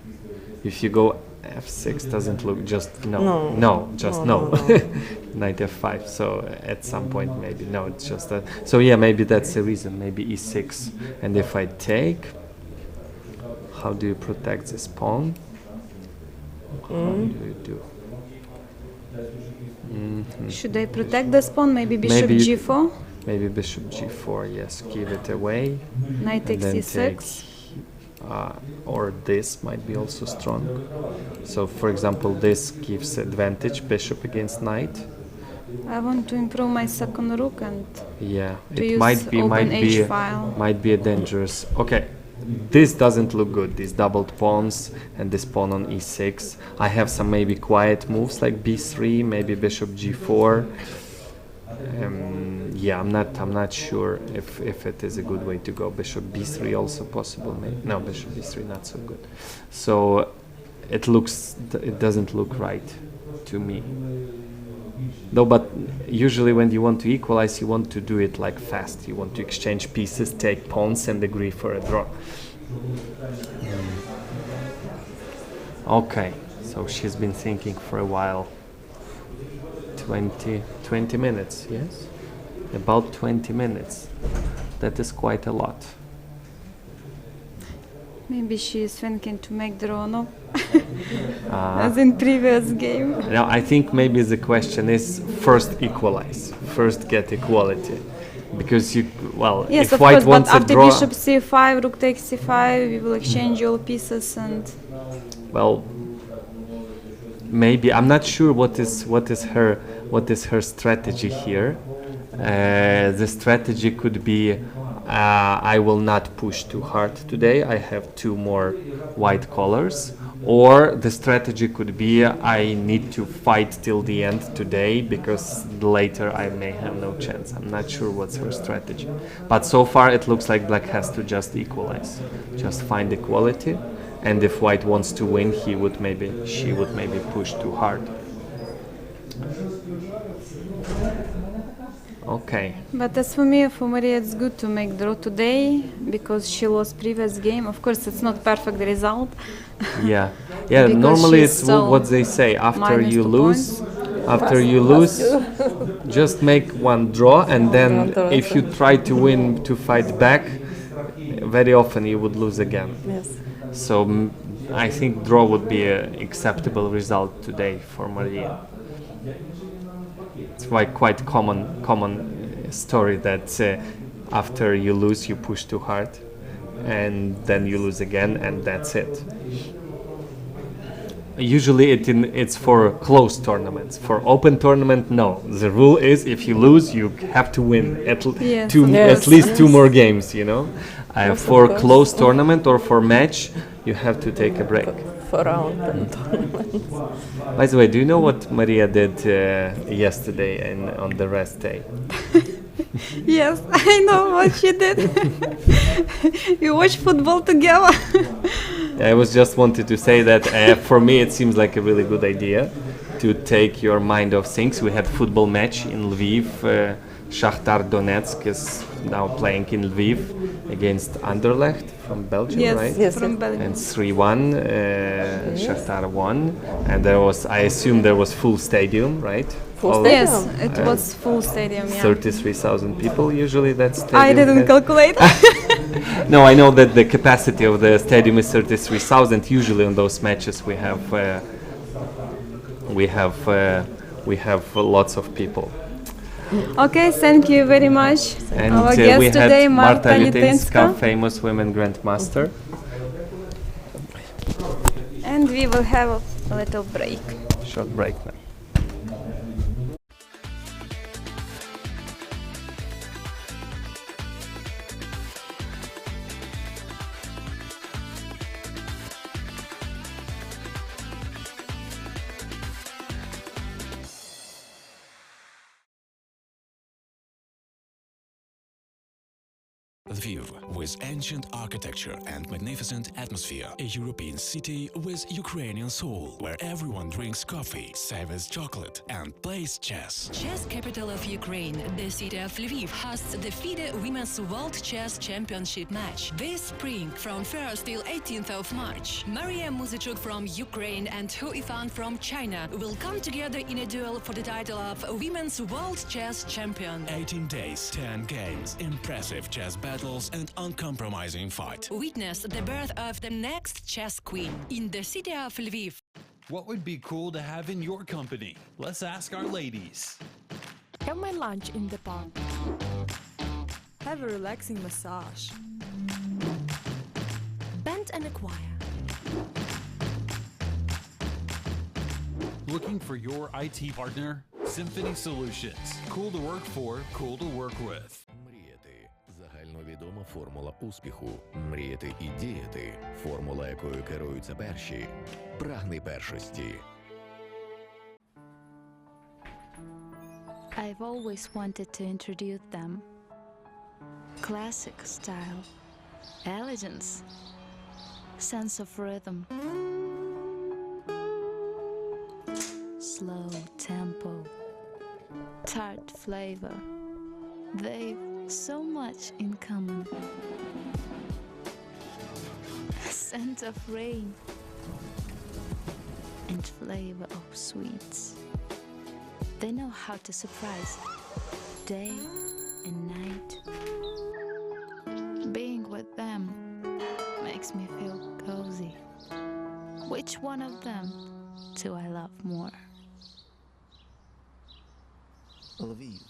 If you go f6, doesn't look just no. Knight f5. So at some point, maybe no. It's just that. So yeah, maybe that's the reason. Maybe e6. And if I take, how do you protect this pawn? How do you do?
Should I protect this pawn? Maybe bishop g4?
Maybe bishop g4, yes. Give it away.
Knight takes e6.
Or this might be also strong. So, for example, this gives advantage, bishop against knight.
I want to improve my second rook and
it might be a dangerous. Okay, this doesn't look good. These doubled pawns and this pawn on e6. I have some maybe quiet moves like b3, maybe bishop g4. I'm not sure if it is a good way to go. Bishop b3 also possible. Maybe. No, bishop b3 not so good. So it doesn't look right to me. No, but usually when you want to equalize, you want to do it like fast. You want to exchange pieces, take pawns, and agree for a draw. Okay, so she's been thinking for a while. 20 minutes, yes? About 20 minutes. That is quite a lot.
Maybe she is thinking to make draw, no? as in previous game.
Now I think maybe the question is first equalize, first get equality, because
Yes,
if
of
white
course, but
wants a
after
draw,
bishop c5, rook takes c5, we will exchange all pieces and...
well, maybe I'm not sure what is her strategy here. The strategy could be I will not push too hard today. I have two more white colors. Or the strategy could be I need to fight till the end today because later I may have no chance. I'm not sure what's her strategy. But so far it looks like black has to just equalize, just find equality. And if white wants to win, she would maybe push too hard. Okay.
But as for Maria, it's good to make draw today because she lost previous game. Of course, it's not perfect result.
Yeah. Normally it's what they say. After you lose, just make one draw, and then if you try to win to fight back, very often you would lose again.
Yes.
So I think draw would be an acceptable result today for Maria. It's quite common story that after you lose, you push too hard, and then you lose again, and that's it. Usually it's for close tournaments. For open tournament, no. The rule is if you lose, you have to win at least two more games, you know. For close tournament or for match, you have to take a break.
For round and tournament.
By the way, do you know what Maria did yesterday on the rest day?
Yes, I know what she did. We watched football together.
I was just wanted to say that for me it seems like a really good idea to take your mind off things. We had football match in Lviv. Shakhtar Donetsk is now playing in Lviv against Anderlecht from Belgium, right?
Yes, from Belgium.
And 3-1, Shakhtar won. And I assume there was full stadium, right?
Yes, it was full stadium, yeah.
33,000 people usually that stadium.
I didn't calculate.
No, I know that the capacity of the stadium is 33,000. Usually on those matches we have lots of people.
Okay, thank you very much.
And
our guest
we
today,
had Marta
Litinska,
famous women grandmaster.
And we will have a little break.
Short break now.
Lviv, with ancient architecture and magnificent atmosphere, a European city with Ukrainian soul, where everyone drinks coffee, savors chocolate, and plays chess.
Chess capital of Ukraine, the city of Lviv hosts the FIDE Women's World Chess Championship match this spring from 1st till 18th of March. Maria Muzichuk from Ukraine and Hu Ifan from China will come together in a duel for the title of Women's World Chess Champion.
18 days, 10 games, impressive chess battles, and uncompromising fight.
Witness the birth of the next chess queen in the city of Lviv.
What would be cool to have in your company? Let's ask our ladies.
Have my lunch in the park. Have a relaxing massage.
Band and acquire.
Looking for your IT partner? Symphony Solutions. Cool to work for, cool to work with.
Мріяти – загальновідома формула успіху. Мріяти і діяти – формула, якою керуються перші. Прагни першості.
I've always wanted to introduce them. Classic style, elegance, sense of rhythm, slow tempo, tart flavor. They've so much in common. Scent of rain and flavor of sweets. They know how to surprise day and night. Being with them makes me feel cozy. Which one of them do I love more?
Lviv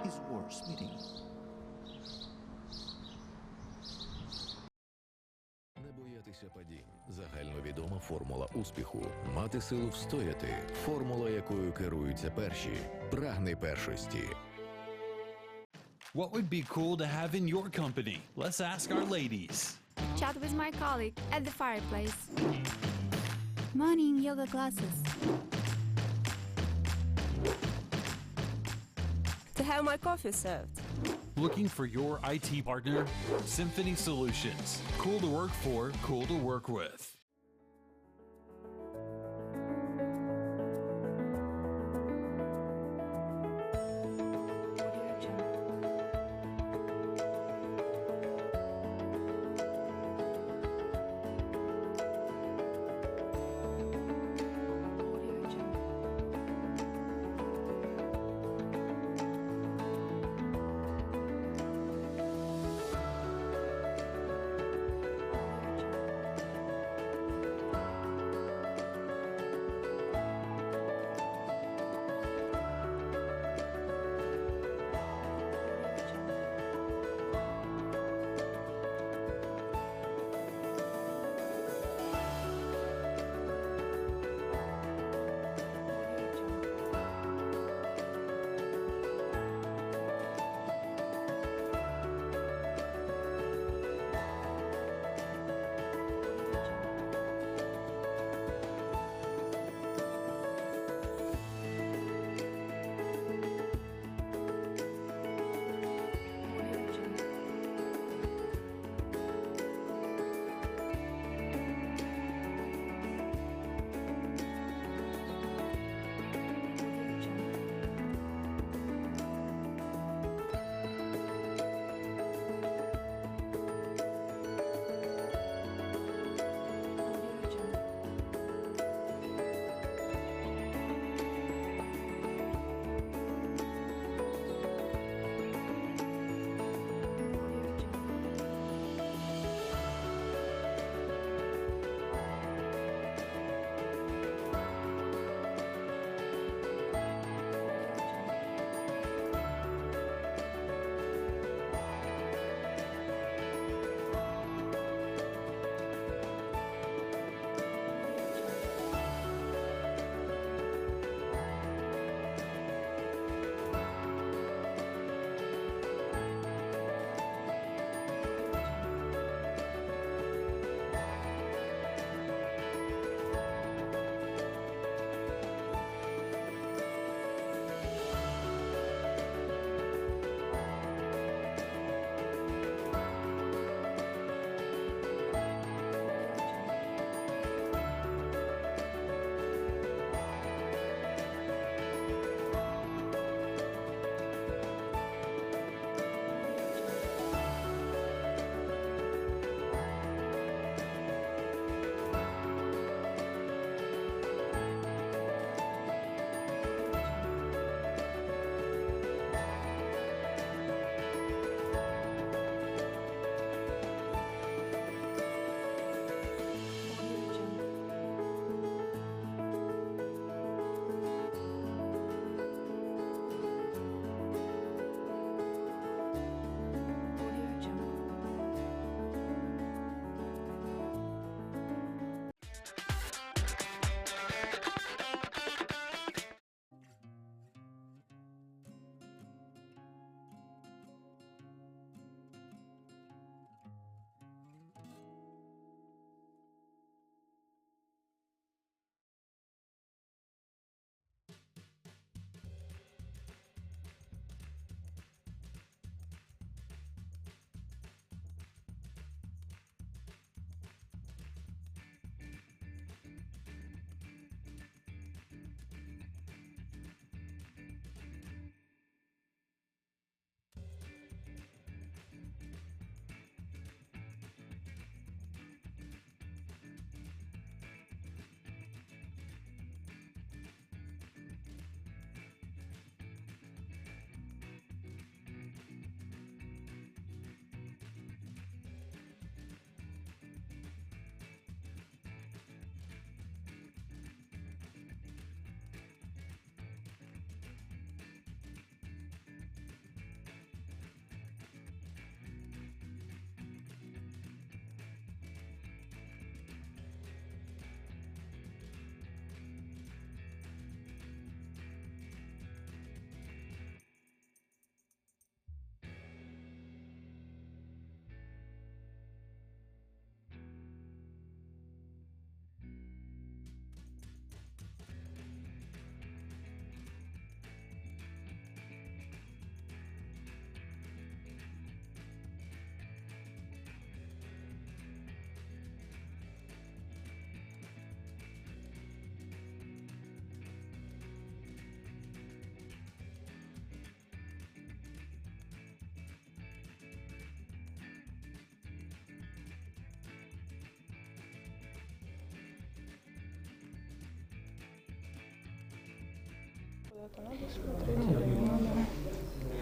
is worth meeting.
Не боятися падінь. Загальновідома формула успіху. Мати силу встояти. Формула, якою керуються перші. Прагни першості.
What would be cool to have in your company? Let's ask our ladies.
Chat with my colleague at the fireplace. Morning yoga classes.
To have my coffee served.
Looking for your IT partner? Symphony Solutions. Cool to work for, cool to work with.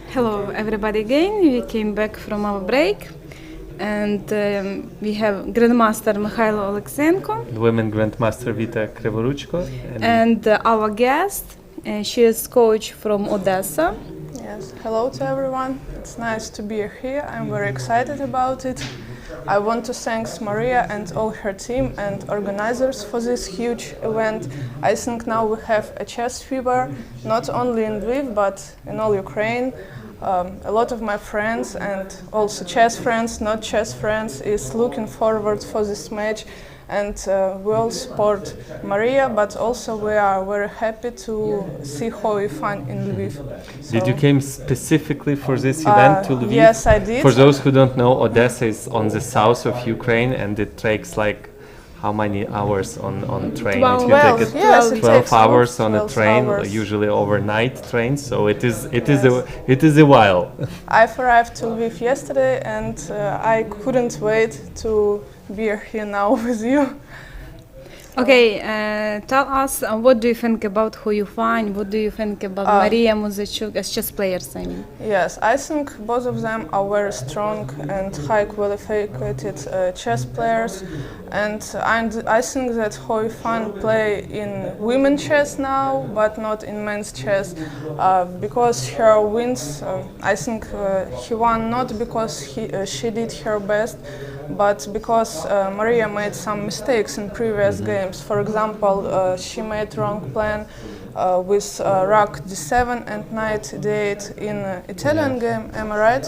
Hello, everybody again. We came back from our break, and we have Grandmaster Mikhailo Alexenko
Women Grandmaster Vita Krivoruchko.
and our guest. She is coach from Odessa.
Yes, hello to everyone. It's nice to be here. I'm very excited about it. I want to thank Maria and all her team and organizers for this huge event. I think now we have a chess fever, not only in Lviv, but in all Ukraine. A lot of my friends and also chess friends, not chess friends, is looking forward for this match. And we all support Maria, but also we are very happy to see Hoi Fan in Lviv.
Did you came specifically for this event to Lviv?
Yes, I did.
For those who don't know, Odessa is on the south of Ukraine, and it takes like how many hours on train?
12,
if you take it,
yes, it
12
takes
hours on a
12
train,
hours.
usually overnight train. So it is a while.
I've arrived to Lviv yesterday and I couldn't wait to be here now with you.
Okay, tell us what do you think about who you find? What do you think about Maria Muzachuk as chess players? I mean,
Yes, I think both of them are very strong and high qualified chess players, and I think that Hoi Fan play in women chess now, but not in men's chess, because her wins. I think he won not because she did her best, but because Maria made some mistakes in previous games. For example, she made wrong plan with rook d7 and knight d8 in Italian game. Am I right?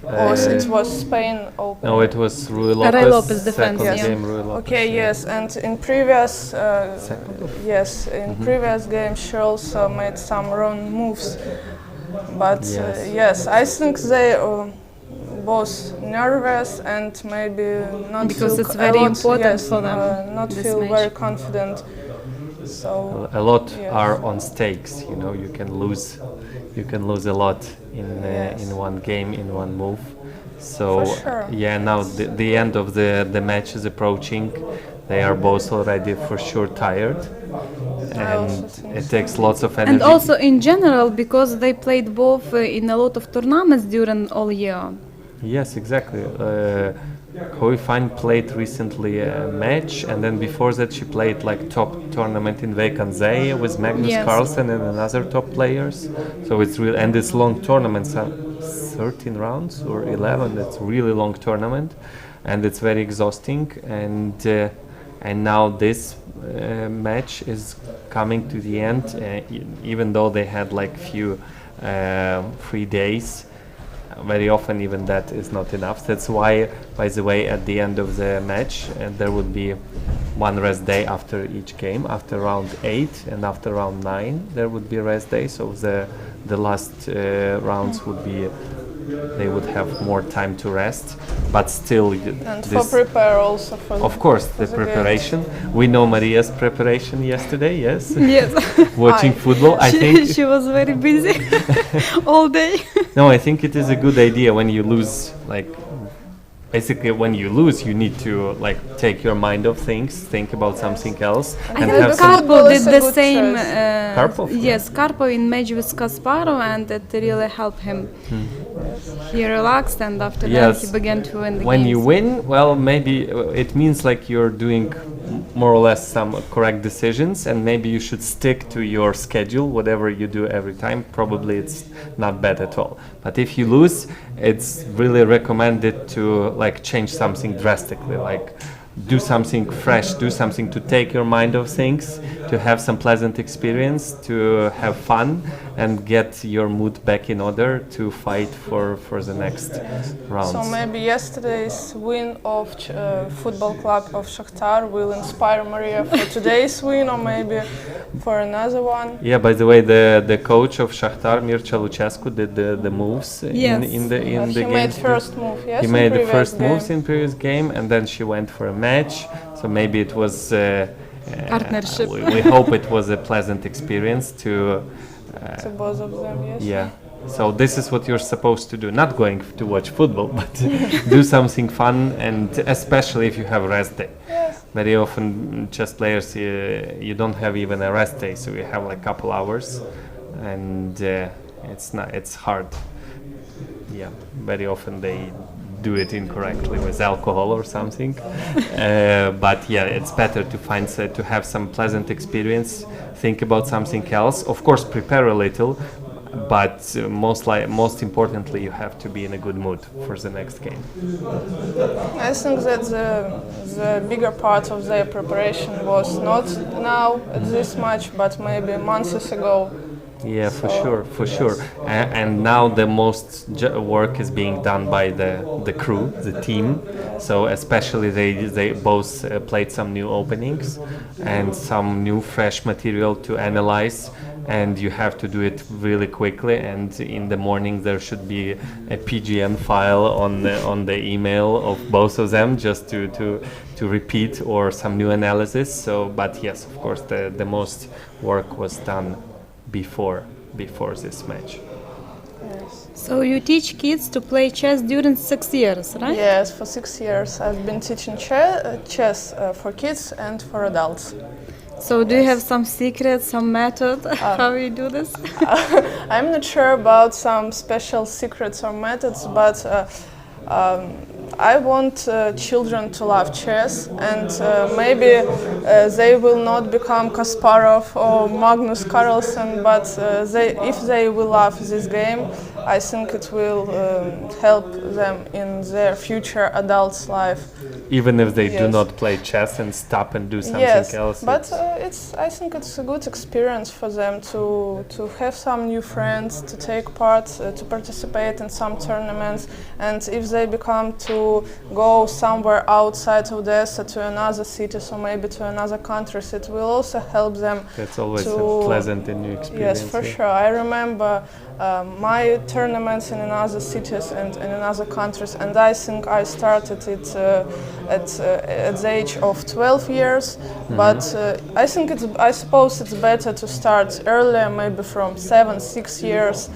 Or it was Spain Open?
No, it was Rui
Rui Lopez
Lopez
defense,
second
yeah.
game. Rui Lopez,
Okay,
yeah.
yes, and in previous
Second?
yes, in previous games she also made some wrong moves. But
Yes.
yes, I think they both nervous and maybe not
Because
feel
it's very important for them,
not
this
feel
match.
very confident. So
A lot
yes.
are on stakes. You know, you can lose a lot in one game, in one move. So
For sure.
yeah, now the end of the match is approaching. They are both already for sure tired,
I also
and
think
it
so.
takes lots of energy.
and also in general because they played both in a lot of tournaments during all year.
Yes, exactly. Hoi Fan played recently a match, and then before that she played like top tournament in Vekanzei with Magnus
Yes.
Carlsen and another top players. So it's real, and it's long tournaments, 13 rounds or 11. It's really long tournament, and it's very exhausting. And now this match is coming to the end, even though they had like few 3 days. Very often even that is not enough. That's why, by the way, at the end of the match there would be one rest day after each game. After round 8 and after round 9 there would be rest day, so the last rounds would be, they would have more time to rest, but still
and for prepare also for
of course
for
the
games.
preparation. We know Maria's preparation yesterday, yes.
Yes,
Watching football, I think.
she was very busy all day.
No, I think it is a good idea when you lose, like, basically when you lose, you need to like take your mind off things, think about something else,
I
and
think
have some.
Karpov did
is a
the
good
same.
choice.
Karpov?
Yes, Karpov in match with Kasparov, and it really helped him. He relaxed, and after that
Yes.
he began to win the
When
games.
you win, well, maybe it means like you're doing more or less some correct decisions, and maybe you should stick to your schedule, whatever you do every time. Probably it's not bad at all. But if you lose, it's really recommended to like change something drastically, like do something fresh, do something to take your mind off things, to have some pleasant experience, to have fun, and get your mood back in order to fight for the next rounds.
So maybe yesterday's win of football club of Shakhtar will inspire Maria for today's win, or maybe for another one.
Yeah, by the way, the coach of Shakhtar, Mircea Lucescu, did the moves
Yes.
in the
He
game.
made first move, yes.
He
in
made the
previous
first
game.
moves in previous game, and then she went for a match. So maybe it was
Partnership.
we hope it was a pleasant experience to.
To both of them, yes.
Yeah. So this is what you're supposed to do. Not going to watch football, but do something fun, and especially if you have rest day.
Yes.
Very often chess players, you don't have even a rest day, so you have like couple hours. and it's hard. Yeah, very often they do it incorrectly with alcohol or something. But yeah, it's better to find to have some pleasant experience. Think about something else. Of course, prepare a little, but most importantly, you have to be in a good mood for the next game.
I think that the bigger part of their preparation was not now at this match, but maybe months ago.
Yeah, for sure. And now the most work is being done by the crew, the team. So especially they both played some new openings and some new fresh material to analyze. And you have to do it really quickly. And in the morning there should be a PGN file on the email of both of them, just to repeat, or some new analysis. So, but yes, of course, the most work was done before this match.
Yes.
So you teach kids to play chess during 6 years, right?
Yes, for 6 years I've been teaching chess for kids and for adults.
So do you have some secrets, some method how you do this?
I'm not sure about some special secrets or methods, but I want children to love chess, and maybe they will not become Kasparov or Magnus Carlsen, but if they will love this game, I think it will help them in their future adult life.
Even if they do not play chess and stop and do something else.
But I think it's a good experience for them to have some new friends, to take part, to participate in some tournaments, and if they become to go somewhere outside of Odessa to another city, or maybe to another countries, it will also help them.
That's always a pleasant and new experience.
Yes, for sure. I remember my tournaments in other cities and in other countries, and I think I started it at the age of 12 years. But I think I suppose it's better to start earlier, maybe from 7-6 years,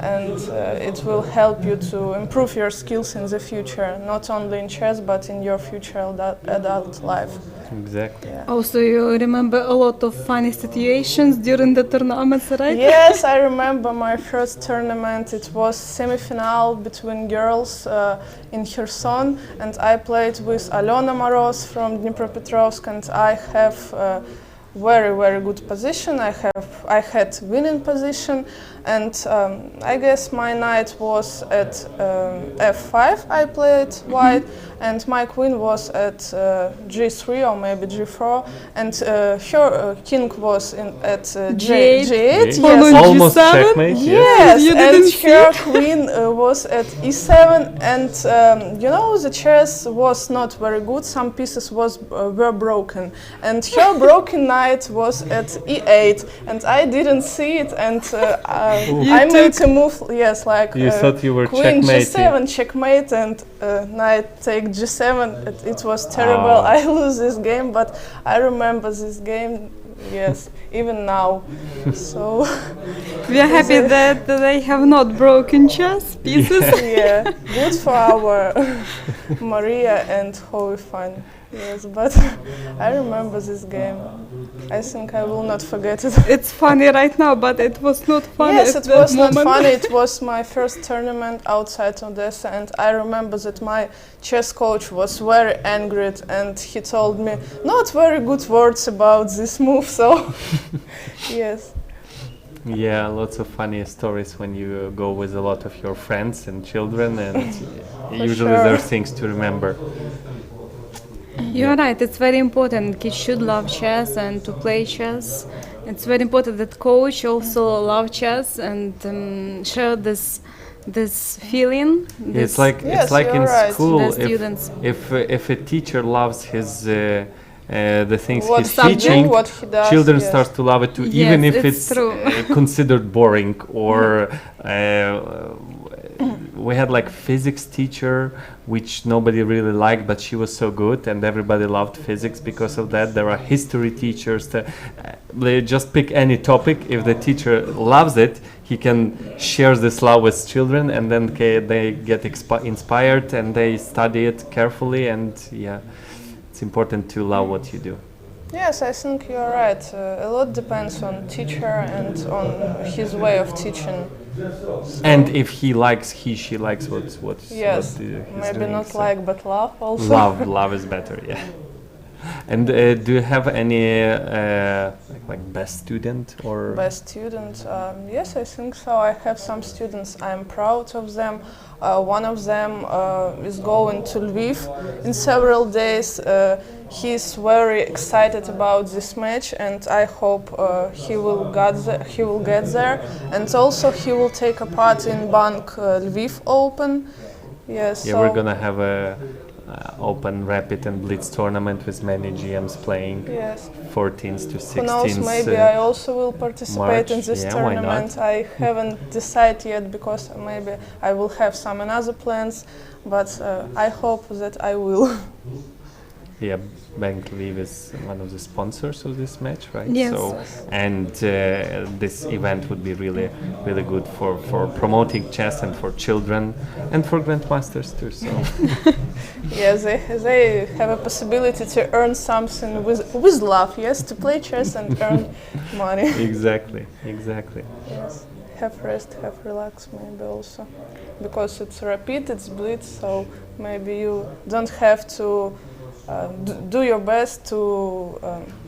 and it will help you to improve your skills in the future, not only in chess but in your future adult life.
Exactly.
Yeah.
Also, you remember a lot of funny situations during the tournaments, right?
Yes, I remember my first tournament. It was semi-final between girls in Kherson, and I played with Alena Moroz from Dnipropetrovsk, and I have very good position. I had winning position, and I guess my knight was at f5. I played white, and my queen was at g3 or maybe g4, and her king was at g8. Yes,
almost checkmate.
Yes, and her queen was at e7, and you know, the chess was not very good. Some pieces were broken, and her broken knight was at e8, and I didn't see it, and I made a move. Yes, like
you thought you were
queen
checkmating.
g7 checkmate, and knight take g7. It was terrible. I lose this game, but I remember this game. Yes, even now. So
we are happy that they have not broken chess pieces.
Yeah, good for our Maria and Holy Fun. Yes, but I remember this game. I think I will not forget it.
It's funny right now, but it was not funny.
Yes,
at
it was
that
not
moment.
funny. It was my first tournament outside Odessa, and I remember that my chess coach was very angry, and he told me not very good words about this move. So, yes.
Yeah, lots of funny stories when you go with a lot of your friends and children, and usually there are things to remember.
You're right, it's very important. Kids should love chess and to play chess. It's very important that coach also love chess and share this feeling.
It's like in school. If a teacher loves his the things he's teaching, children start to love it too, even if it's considered boring or. We had like physics teacher, which nobody really liked, but she was so good, and everybody loved physics because of that. There are history teachers that they just pick any topic. If the teacher loves it, he can share this love with children, and then they get inspired and they study it carefully. And yeah, it's important to love what you do.
Yes, I think you're right. A lot depends on teacher and on his way of teaching.
And if he she likes what
yes,
he's
maybe
doing,
not
so
like, but love also.
Love is better, yeah. And do you have any like best student or
best student? Yes, I think so. I have some students. I'm proud of them. One of them is going to Lviv in several days. He's very excited about this match, and I hope he will get there. And also, he will take a part in Bank Lviv Open. Yes.
Yeah,
so
we're gonna have a open rapid and blitz tournament with many GMs playing.
Yes.
14th to 16th.
Who knows? Maybe I also will participate
March.
in this
Yeah,
tournament. I haven't decided yet because maybe I will have some another plans, but I hope that I will.
Yeah, Bank Lviv is one of the sponsors of this match, right?
Yes.
So, and this event would be really good for promoting chess and for children and for grandmasters too. So.
Yeah, they have a possibility to earn something with love. Yes, to play chess and earn money.
Exactly.
Yes, have rest, have relax, maybe also, because it's rapid, it's blitz, so maybe you don't have to. Do your best to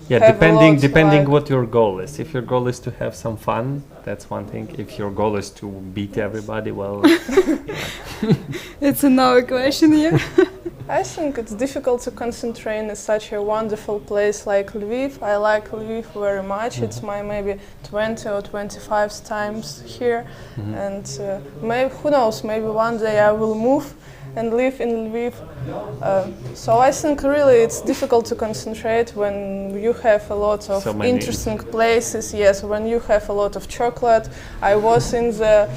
depending what your goal is. If your goal is to have some fun, that's one thing. If your goal is to beat everybody, well,
it's another question, yeah.
I think it's difficult to concentrate in such a wonderful place like Lviv. I like Lviv very much. It's my maybe 20 or 25 times here, and maybe who knows? Maybe one day I will move and live in Lviv. So I think really it's difficult to concentrate when you have a lot of interesting places. Yes, when you have a lot of chocolate. I was in the.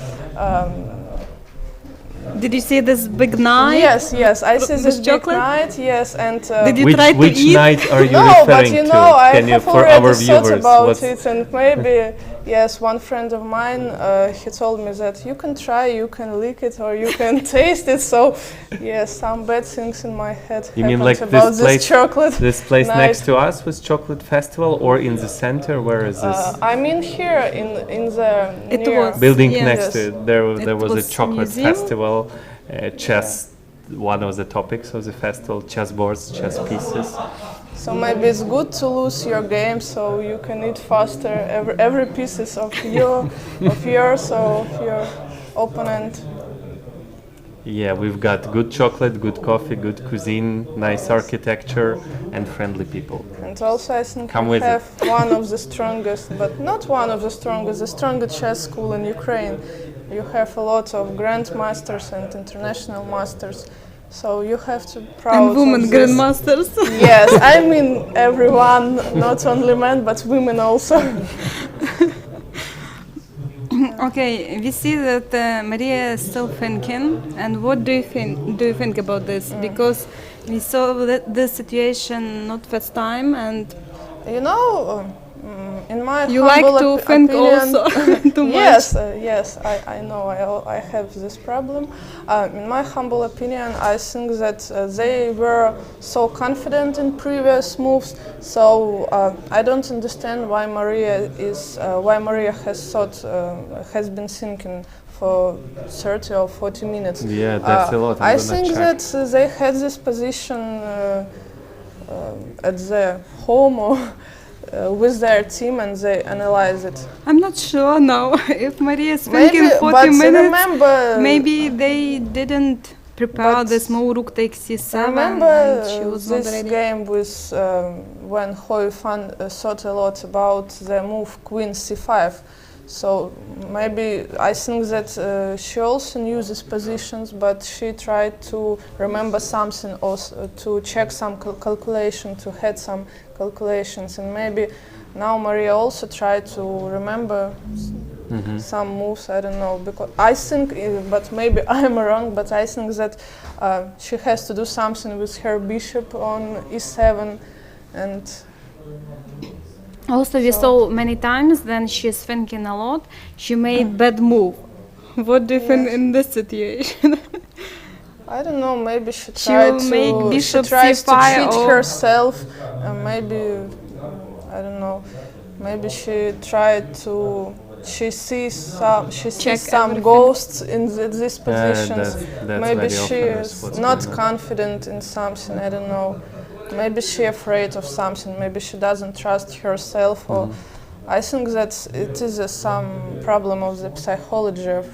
Did you see this big night?
Yes, I see this big night. Yes, and
did you try to
which
eat?
night are you
no,
referring
but you
to?
know, I
Can you,
have
for
already
our
thought
viewers,
about it, and maybe yes, one friend of mine, he told me that you can try, you can lick it, or you can taste it. So yes, some bad things in my head
you mean
happened
like
about
this
chocolate.
This place
night.
next to us was Chocolate Festival, or in the center? Where is this?
I mean here in the
building
yes.
next to it. There was a chocolate
museum?
festival, chess. One of the topics of the festival, chess boards, chess pieces.
So maybe it's good to lose your game so you can eat faster every pieces of yours or of your opponent.
Yeah, we've got good chocolate, good coffee, good cuisine, nice architecture, and friendly people.
And also I think
we
have one of the strongest, but not one of the strongest, the strongest chess school in Ukraine. You have a lot of grandmasters and international masters, so you have to proud
and women
of this.
grandmasters.
Yes, I mean everyone, not only men but women also.
Okay, we see that Maria is still thinking, and what do you think? Do you think about this? Because we saw this situation not first time, and
you know. In my
you like to think
opinion,
also too much.
Yes, I know I have this problem. In my humble opinion, I think that they were so confident in previous moves. So I don't understand why Maria has been thinking for 30 or 40 minutes.
Yeah, that's a lot.
I think that they had this position at their home. With their team and they analyze it.
I'm not sure now if Maria is thinking 40 minutes.
Remember,
maybe they didn't prepare this move rook takes c7.
Remember
and she was
this
not ready.
game with when Hoi Fan thought a lot about the move queen c5. So maybe I think that she also knew these positions, but she tried to remember something, also to check some calculation, to had some calculations, and maybe now Maria also tried to remember some moves. I don't know, because I think, but maybe I'm wrong, but I think that she has to do something with her bishop on e7, and.
Also, we saw many times then she's thinking a lot. She made bad move. What do you think in this situation?
I don't know. Maybe she tried to
make bishop
she tries
c5
to cheat herself. Maybe I don't know. Maybe she tried to. She sees some
Everything.
ghosts in these positions.
That's
Maybe
very
she
often
is
what's
not
going on.
confident in something. I don't know. Maybe she afraid of something. Maybe she doesn't trust herself. Or I think that it is some problem of the psychology of.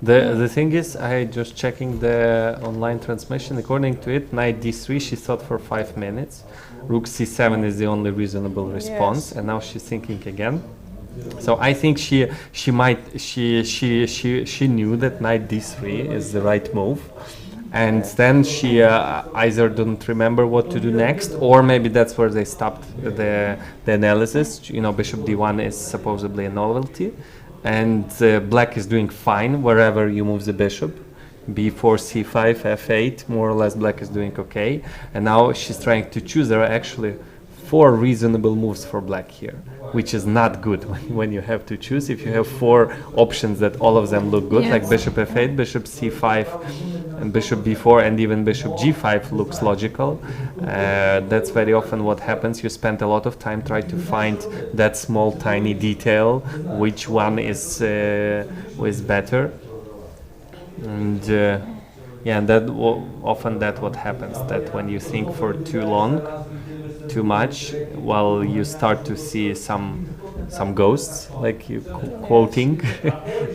The thing is, I just checking the online transmission. According to it, knight d3, she thought for 5 minutes. Rook c7 is the only reasonable response,
Yes.
and now she's thinking again. So I think she knew that knight d3 is the right move, and then she either didn't remember what to do next, or maybe that's where they stopped the analysis. You know, bishop d1 is supposedly a novelty, and black is doing fine wherever you move the bishop. b4, c5, f8, more or less black is doing okay. And now she's trying to choose. There are actually 4 reasonable moves for black here, which is not good when you have to choose. If you have 4 options that all of them look good, like bishop f8, bishop c5, and bishop b4, and even bishop g5 looks logical, that's very often what happens. You spend a lot of time trying to find that small tiny detail, which one is better. And yeah, and that often that's what happens, that when you think for too long, too much, well, you start to see some ghosts, like you quoting.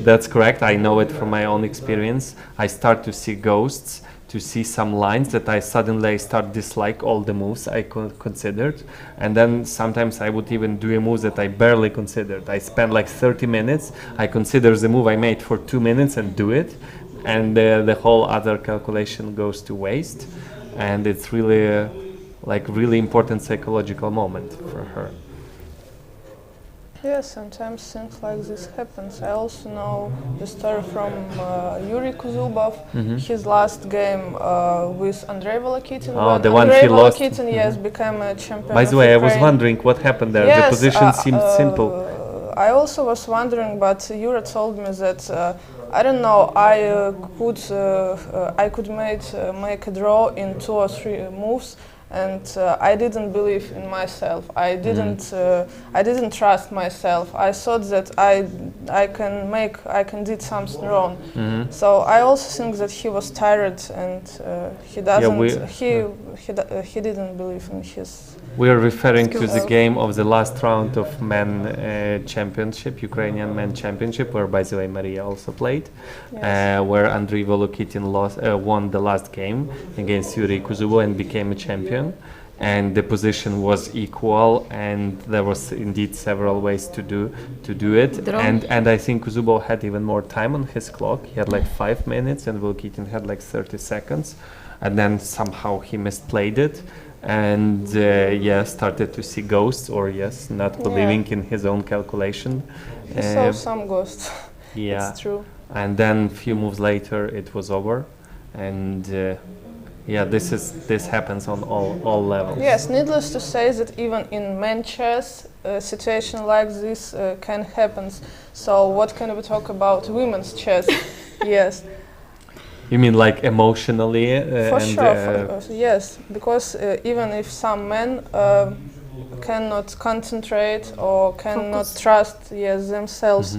That's correct. I know it from my own experience. I start to see ghosts, to see some lines that I suddenly start dislike all the moves I considered, and then sometimes I would even do a move that I barely considered. I spend like 30 minutes. I consider the move I made for 2 minutes and do it, and the whole other calculation goes to waste, and it's really really important psychological moment for her.
Yeah, sometimes things like this happens. I also know the story from Yuri Kuzubov, his last game with Andrei Volokitin.
Oh, the one he lost.
Andrei Volokitin, yes, became a champion.
By the way, I was wondering what happened there.
Yes,
the position seemed simple.
I also was wondering, but Yuri told me that I don't know. I could make a draw in 2 or 3 moves. And I didn't believe in myself. I didn't trust myself. I thought that I can do something wrong. So I also think that he was tired, and he didn't believe in his.
We are referring to the game of the last round of men championship, Ukrainian men championship, where, by the way, Maria also played, where Andrei Volokitin won the last game against Yuri Kuzubov and became a champion. And the position was equal, and there was indeed several ways to do it. And I think Kuzubov had even more time on his clock. He had like 5 minutes, and Volokitin had like 30 seconds, and then somehow he misplayed it. And started to see ghosts, or not believing in his own calculation.
He saw some ghosts.
Yeah,
it's true.
And then a few moves later, it was over, and this happens on all levels.
Yes, needless to say that even in men chess, a situation like this can happen. So what can we talk about women's chess? Yes.
You mean like emotionally?
For sure, yes. Because even if some men cannot concentrate or cannot trust themselves,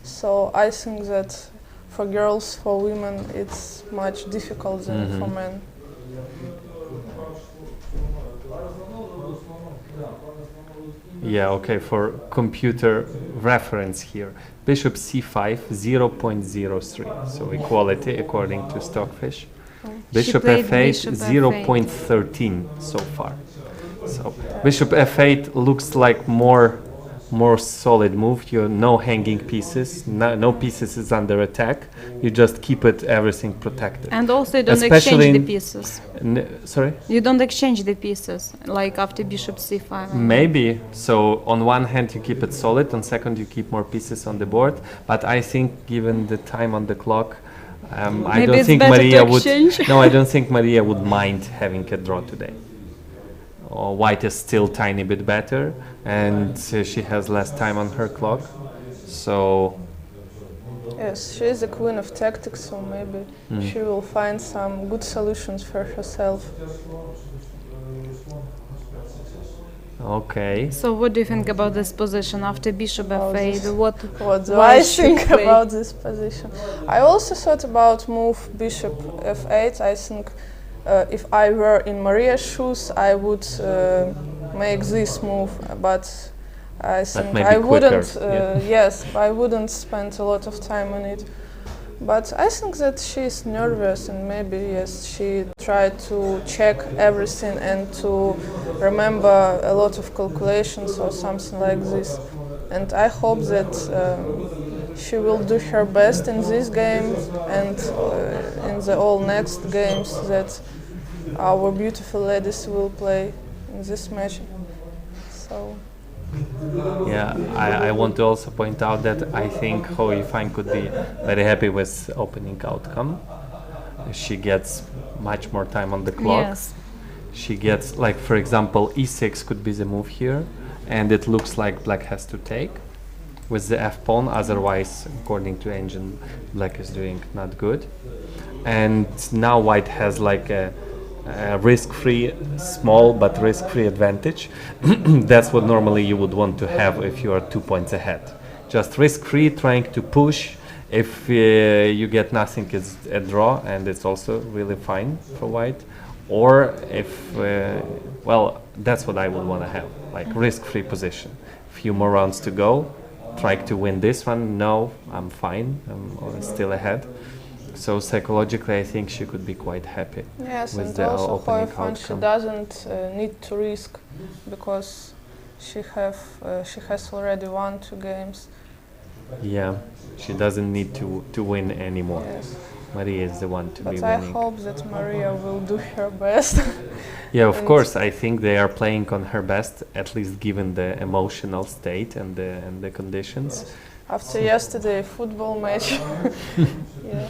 so I think that for girls, for women, it's much difficult than for men.
Yeah, okay, for computer reference here. Bishop c5, 0.03, so equality according to Stockfish. Bishop f8, 0.13 so far. So bishop f8 looks like more solid move. You no hanging pieces, no pieces is under attack. You just keep everything protected.
And also you don't exchange the pieces.
Sorry?
You don't exchange the pieces, like after bishop c5.
Maybe. So on one hand you keep it solid, on second you keep more pieces on the board. But I think given the time on the clock, I don't think Maria would. No, I don't think Maria would mind having a draw today. White is still tiny bit better, and she has less time on her clock. So
yes, she is the queen of tactics, so maybe she will find some good solutions for herself.
Okay.
So what do you think about this position after bishop f8?
What do
why
I
should
think
play?
about this position? I also thought about move bishop f8. I think if I were in Maria's shoes, I would make this move, but I think I wouldn't. Yes, I wouldn't spend a lot of time on it. But I think that she's nervous, and maybe yes, she tried to check everything and to remember a lot of calculations or something like this. And I hope that she will do her best in this game and in the all next games that our beautiful ladies will play in this match. So.
Yeah, I want to also point out that I think Hoi Fine could be very happy with opening outcome. She gets much more time on the clock.
Yes.
She gets, like, for example, e6 could be the move here, and it looks like black has to take with the f pawn. Otherwise, according to engine, black is doing not good. And now white has like a risk-free, small but risk-free advantage. That's what normally you would want to have if you are 2 points ahead. Just risk-free, trying to push. If you get nothing, it's a draw, and it's also really fine for white. Or if, well, that's what I would want to have, like risk-free position. Few more rounds to go. Try to win this one. No, I'm fine. I'm still ahead. So psychologically, I think she could be quite happy.
Yes,
with
and
the
also
opening
Hoi she
outcome.
doesn't need to risk because she has already won 2 games.
Yeah, she doesn't need to win anymore.
Yes.
Maria is the one to be
But I
winning.
hope that Maria will do her best.
Yeah, of course. I think they are playing on her best, at least given the emotional state and the conditions.
Yes. After yesterday football match. Yeah.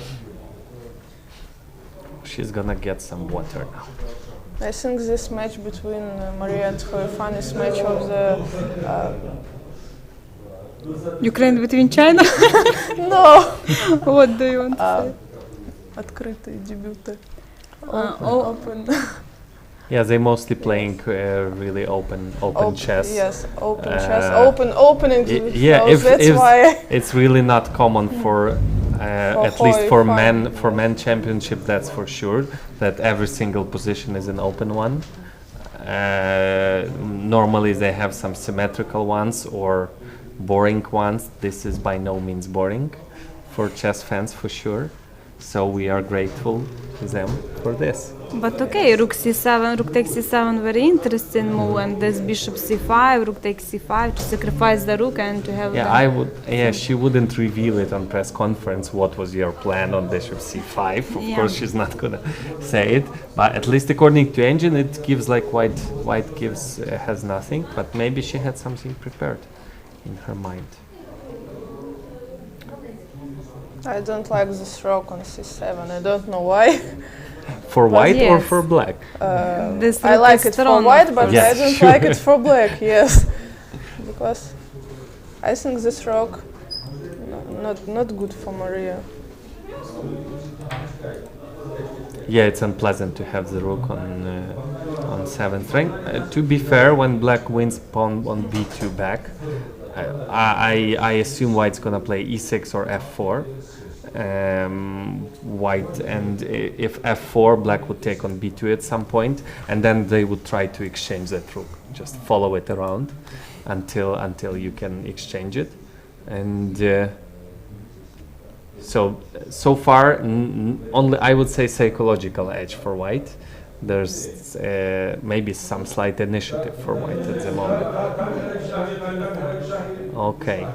She's gonna get some water now.
I think this match between Maria and Hoi Fan is match of the
Ukraine between China?
No.
What do you want to say?
Открытые дебюты.
Oh.
Open.
Yeah, they mostly playing really open chess.
Yes, open chess, opening.
Yeah,
so that's why
it's really not common for at least
Hoi
for men championship. That's for sure. That every single position is an open one. Normally they have some symmetrical ones or boring ones. This is by no means boring for chess fans for sure. So we are grateful to them for this.
But okay, rook c7, rook takes c7, very interesting move, and this bishop c5, rook takes c5 to sacrifice the rook and to have.
Yeah, I would. Yeah, she wouldn't reveal it on press conference. What was your plan on bishop c5? Of course, she's not gonna say it. But at least according to engine, it gives like white gives has nothing. But maybe she had something prepared in her mind.
I don't like this rook on c7. I don't know why.
For white or for black?
I like it for white, but I don't like it for black. Yes, because I think this rook not good for Maria.
Yeah, it's unpleasant to have the rook on 7th rank. To be fair, when black wins pawn on b2 back, I assume white's gonna play e6 or f4. White, and if f4, black would take on b2 at some point, and then they would try to exchange that rook. Just follow it around until you can exchange it. And so far, only I would say psychological edge for white. There's maybe some slight initiative for white at the moment. Okay.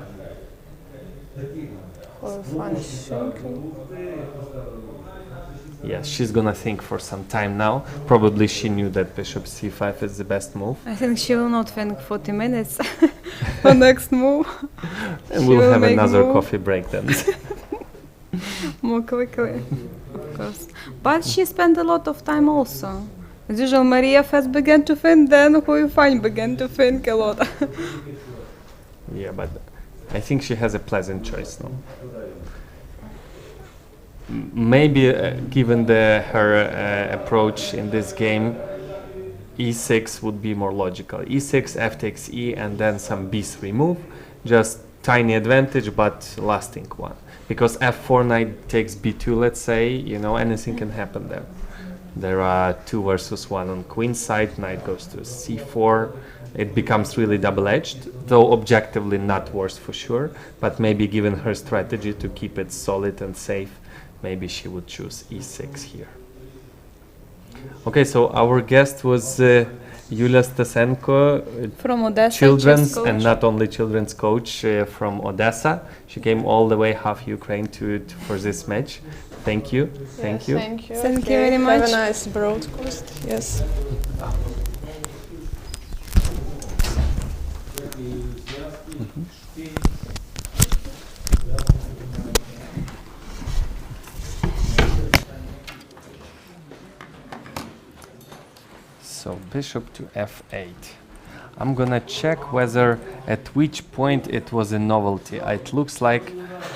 Yes, she's gonna think for some time now. Probably she knew that bishop c5 is the best move.
I think she will not think 40 minutes for next move.
And
She
we'll
will
have
make
another
move
coffee break then.
more quickly, of course. But she spent a lot of time also. As usual, Maria first began to think, then Hoi Fan began to think a lot.
Yeah, but I think she has a pleasant choice now. Maybe given her approach in this game, e6 would be more logical. e6, f takes e, and then some b3 move. Just tiny advantage, but lasting one. Because f4, knight takes b2, let's say, you know, anything can happen there. There are 2 versus 1 on queen side, knight goes to c4. It becomes really double-edged, though objectively not worse for sure, but maybe given her strategy to keep it solid and safe, maybe she would choose e6 here. Okay, so our guest was Yulia Stasenko,
from Odessa,
children's and not only children's coach from Odessa. She came all the way half Ukraine for this match. Thank you. Thank you.
Thank you.
Thank you very much.
Have a nice broadcast. Yes.
So bishop to f8. I'm gonna check whether at which point it was a novelty. It looks like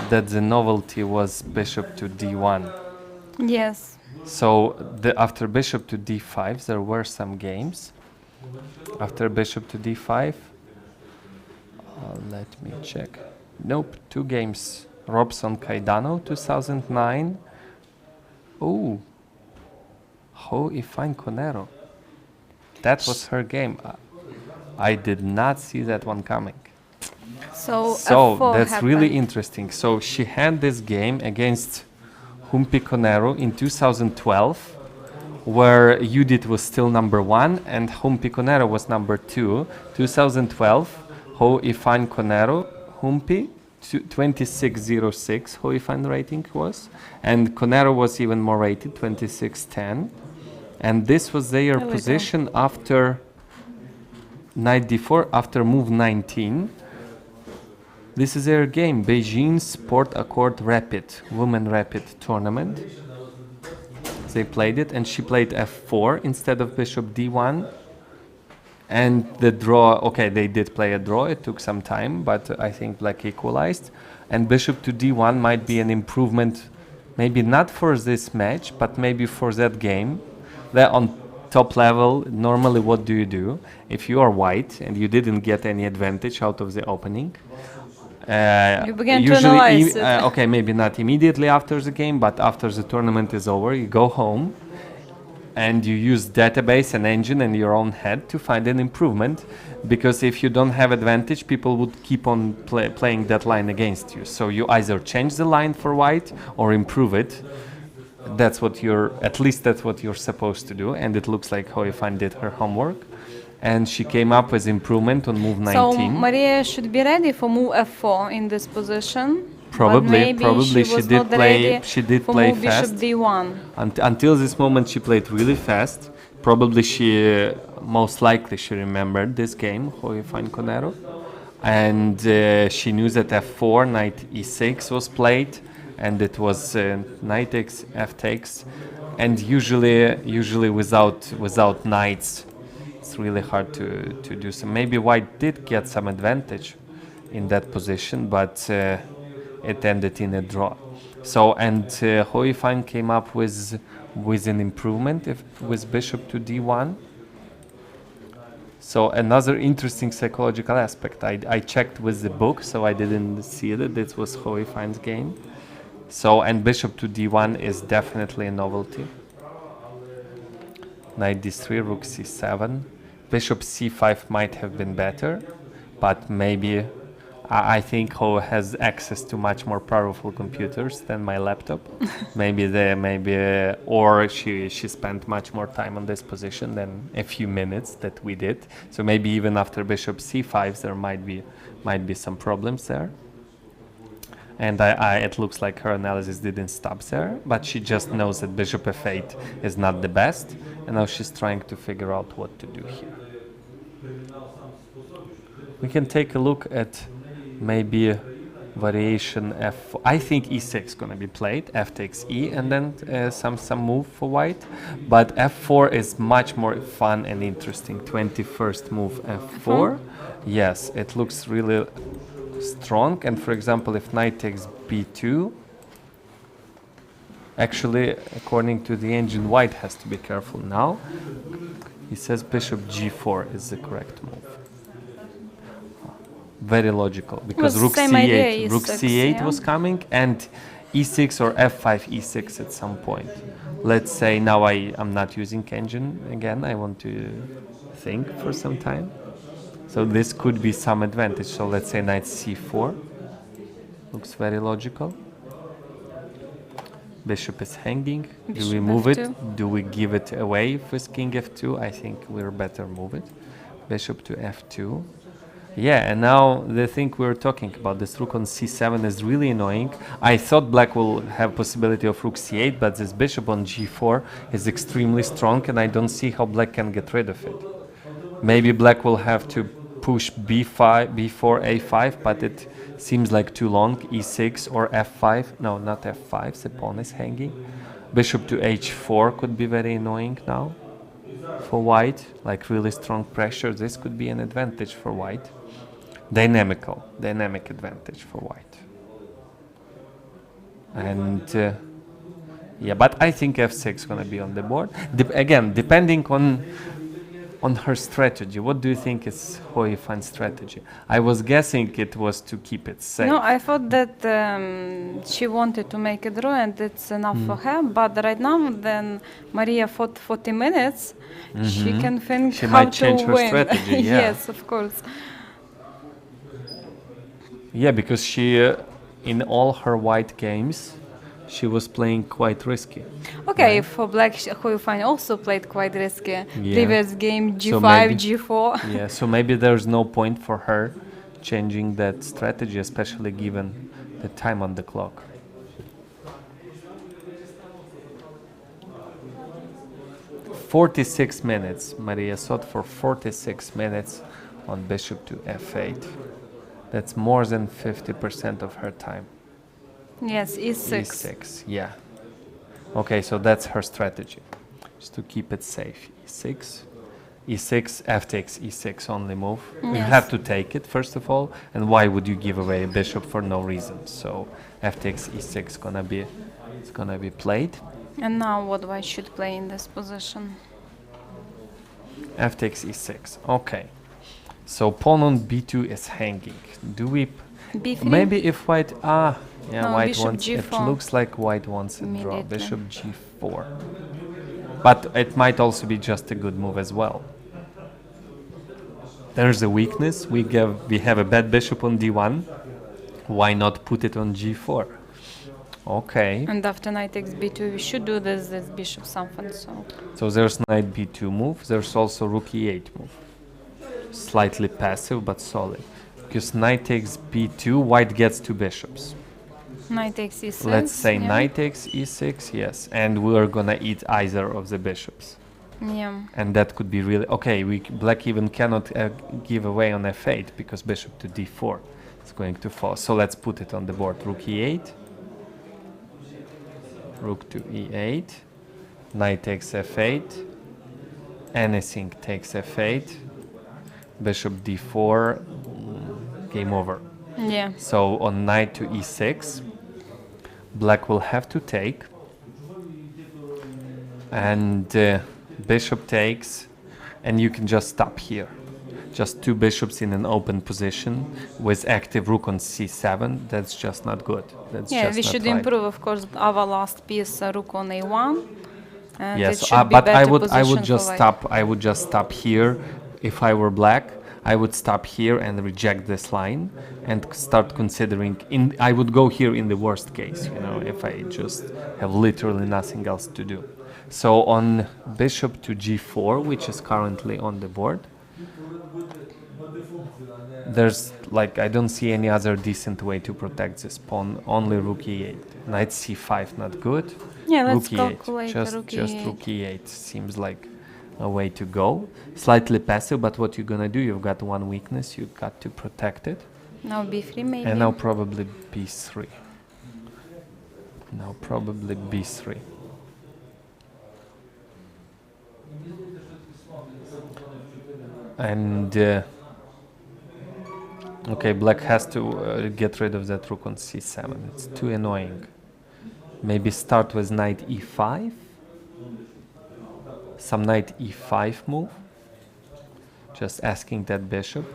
that the novelty was bishop to d1.
Yes.
So after bishop to d5 there were some games. After bishop to d5, let me check. Nope, 2 games. Robson Caidano, 2009. Oh, Ho Ifan Conero. That was her game. I did not see that one coming.
So
that's
happened.
really interesting. So she had this game against Humpi Conero in 2012, where Judith was still number 1 and Humpi Conero was number 2. 2012, Ho Ifan Conero, Humpi, 2606 Ho Ifan rating was, and Conero was even more rated, 2610. And this was their position after knight d4, after move 19. This is their game, Beijing Sport Accord Rapid, Women Rapid Tournament. They played it, and she played f4 instead of bishop d1. And the draw, okay, they did play a draw, it took some time, but I think black equalized. And bishop to d1 might be an improvement, maybe not for this match, but maybe for that game. They're on top level. Normally, what do you do? If you are white and you didn't get any advantage out of the opening,
you begin to analyze it.
Okay, maybe not immediately after the game, but after the tournament is over, you go home and you use database and engine and your own head to find an improvement, because if you don't have advantage, people would keep on playing that line against you. So you either change the line for white or improve it. That's what at least that's what you're supposed to do, and it looks like Ho Ifan did her homework, and she came up with improvement on move 19.
So Maria should be ready for move f4 in this position.
Probably she did play
move
fast.
Bishop d1.
Until this moment she played really fast. Probably most likely she remembered this game, Ho Ifan Conero, and she knew that f4, knight e6 was played, and it was knight takes, f takes, and usually without knights, it's really hard to do so. Maybe white did get some advantage in that position, but it ended in a draw. So and Ho Ifan came up with an improvement with bishop to d1. So another interesting psychological aspect. I checked with the book, so I didn't see that this was Ho Ifan's game. So, and bishop to d1 is definitely a novelty. Knight d3, rook c7. Bishop c5 might have been better, but maybe I think Ho has access to much more powerful computers than my laptop. Or she spent much more time on this position than a few minutes that we did. So maybe even after bishop c5 there might be some problems there. And it looks like her analysis didn't stop there, but she just knows that bishop f8 is not the best, and now she's trying to figure out what to do here. We can take a look at maybe variation f. I think e6 is going to be played, f takes e, and then some move for white. But f4 is much more fun and interesting. 21st move f4. Yes, it looks really strong. And for example, if knight takes b2, actually, according to the engine, white has to be careful now. He says bishop g4 is the correct move. Very logical, because
Was
rook
same
c8,
idea,
rook
e6,
c8
yeah.
was coming, and e6 or f5 e6 at some point. Let's say now I'm not using engine again, I want to think for some time. So this could be some advantage. So let's say knight c4. Looks very logical. Bishop is hanging. Do we
Bishop
move it?
f2.
Do we give it away with king f2? I think we're better move it. Bishop to f2. Yeah, and now the thing we're talking about, this rook on c7 is really annoying. I thought black will have possibility of rook c8, but this bishop on g4 is extremely strong, and I don't see how black can get rid of it. Maybe black will have to push b5, b4, a5, but it seems like too long. e6 or f5. No, not f5. The pawn is hanging. Bishop to h4 could be very annoying now for white. Like really strong pressure. This could be an advantage for white. Dynamic advantage for white. And yeah, but I think f6 gonna be on the board. Again, depending on her strategy. What do you think is Hoi Fan's strategy? I was guessing it was to keep it safe.
No, I thought that she wanted to make a draw and it's enough for her. But right now, then Maria fought 40 minutes. She can think
She
how
might change
to
her
win.
strategy, yeah.
Yes, of course.
Yeah, because she, in all her white games, she was playing quite risky.
Okay,
right?
for black, Hoi Fan also played quite risky.
Yeah.
Previous game,
So
g5,
maybe-
g4.
Yeah, so maybe there's no point for her changing that strategy, especially given the time on the clock. "46 minutes." Maria sought for 46 minutes on bishop to f8. That's more than 50% of her time.
Yes, e6.
e6, yeah. Okay, so that's her strategy, just to keep it safe. e6, e6, f takes e6 only move. You
Yes.
have to take it first of all, and why would you give away a bishop for no reason? So f takes e6 it's gonna be played.
And now what white should play in this position?
F takes e6. Okay. So pawn on b2 is hanging. Do we?
b3?
Maybe if white yeah,
No,
white
bishop
wants. It
g4.
looks like white wants a draw.
Immediately.
Bishop g4. But it might also be just a good move as well. There's a weakness. We have a bad bishop on d1. Why not put it on g4? Okay.
And after knight takes b2, we should do this bishop something.
So there's knight b2 move. There's also rook e8 move. Slightly passive but solid. Because knight takes b2, white gets two bishops.
Knight takes e6.
Let's say
yeah.
knight takes e6, yes. And we're gonna eat either of the bishops.
Yeah.
And that could be really... Okay, black even cannot give away on f8 because bishop to d4 is going to fall. So let's put it on the board. Rook e8. Rook to e8. Knight takes f8. Anything takes f8. Bishop d4. Game over.
Yeah.
So on knight to e6, black will have to take. And bishop takes. And you can just stop here. Just two bishops in an open position with active rook on c7. That's just not good. That's
Yeah,
just
we
not
should
right.
improve, of course, our last piece, rook on a1. And
Yes,
it should be
but I
better
would
position
just
for white.
stop. I would just stop here. If I were black, I would stop here and reject this line and start considering. I would go here in the worst case, if I just have literally nothing else to do. So on bishop to g4, which is currently on the board, there's I don't see any other decent way to protect this pawn. Only rook e8. Knight c5 not good.
Yeah, let's
rook e8.
calculate
Just
rook e8.
rook e8 seems like a way to go. Slightly passive, but what you're gonna do? You've got one weakness. You've got to protect it.
Now b3 maybe.
And now probably b3. Now probably b3. And okay, black has to get rid of that rook on c7. It's too annoying. Maybe start with knight e5. Some knight e5 move. just asking that bishop.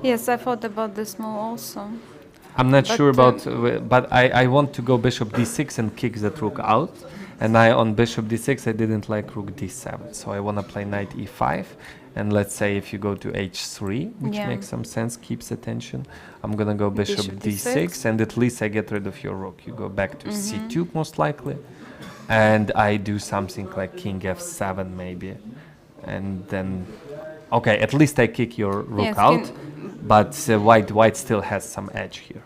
Yes, I thought about this move also.
I'm not
But,
sure about, but I want to go bishop d6 and kick that rook out. And on bishop d6, I didn't like rook d7. So I want to play knight e5. And let's say if you go to h3, which makes some sense, keeps attention. I'm going to go bishop d6, and at least I get rid of your rook. You go back to c2 most likely. And I do something like king f7 maybe. And then, okay, at least I kick your rook out. But white still has some edge here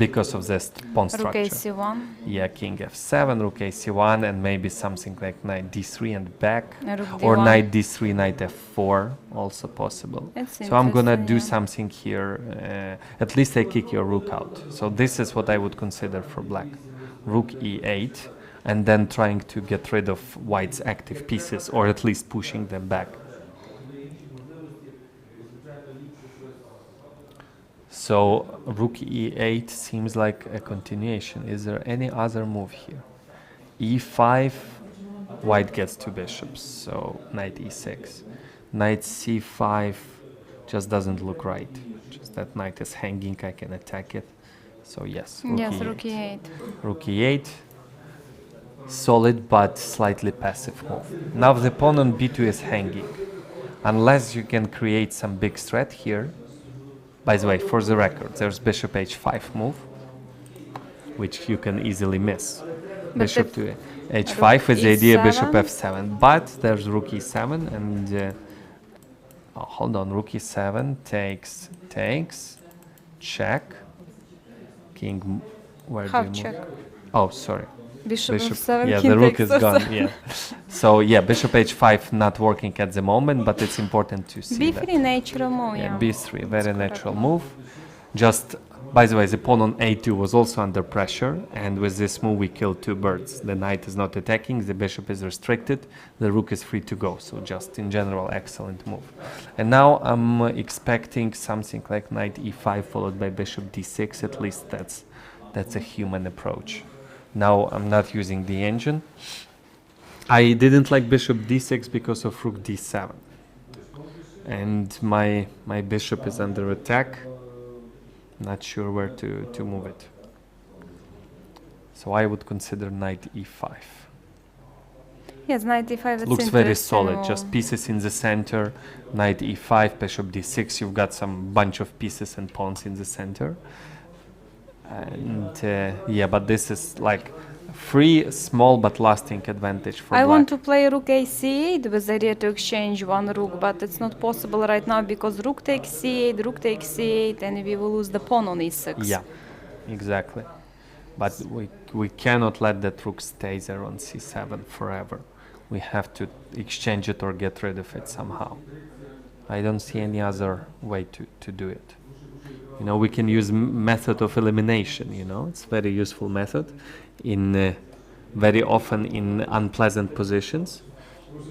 because of this pawn structure.
Rook ac1.
Yeah, king f7, rook ac1, and maybe something like knight d3 and back,
or
knight d3, knight f4, also possible. So I'm gonna do something here. At least I kick your rook out. So this is what I would consider for black. Rook e8, and then trying to get rid of white's active pieces, or at least pushing them back. So rook e8 seems like a continuation. Is there any other move here? e5, white gets two bishops, so knight e6. Knight c5 just doesn't look right. Just that knight is hanging, I can attack it. So yes, rook e8. Rook e8. Solid but slightly passive move. Now the pawn on b2 is hanging. Unless you can create some big threat here. By the way, for the record, there's bishop h5 move, which you can easily miss. Bishop to h5 is the idea, bishop f7. But there's rook e7 and... hold on, rook e7 takes, check. King, where do you
check.
move? Oh, sorry.
Bishop f7,
yeah, the rook is gone, yeah. So yeah, bishop h5 not working at the moment, but it's important to see
b3
that.
natural move,
yeah. b3, very natural move. Just, by the way, the pawn on a2 was also under pressure, and with this move we killed two birds. The knight is not attacking, the bishop is restricted, the rook is free to go, so just in general, excellent move. And now I'm expecting something like knight e5 followed by bishop d6, at least that's a human approach. Now I'm not using the engine. I didn't like bishop d6 because of rook d7. And my bishop is under attack. Not sure where to move it. So I would consider knight e5.
Yes, knight e5
looks very solid, just pieces in the center. Knight e5, bishop d6, you've got some bunch of pieces and pawns in the center. And yeah, but this is like free, small but lasting advantage for black.
I want to play rook ac8 with the idea to exchange one rook, but it's not possible right now because rook takes c8, rook takes c8, and we will lose the pawn on e6.
Yeah, exactly. But we cannot let that rook stay there on c7 forever. We have to exchange it or get rid of it somehow. I don't see any other way to do it. You know, we can use method of elimination, you know, it's a very useful method in very often in unpleasant positions,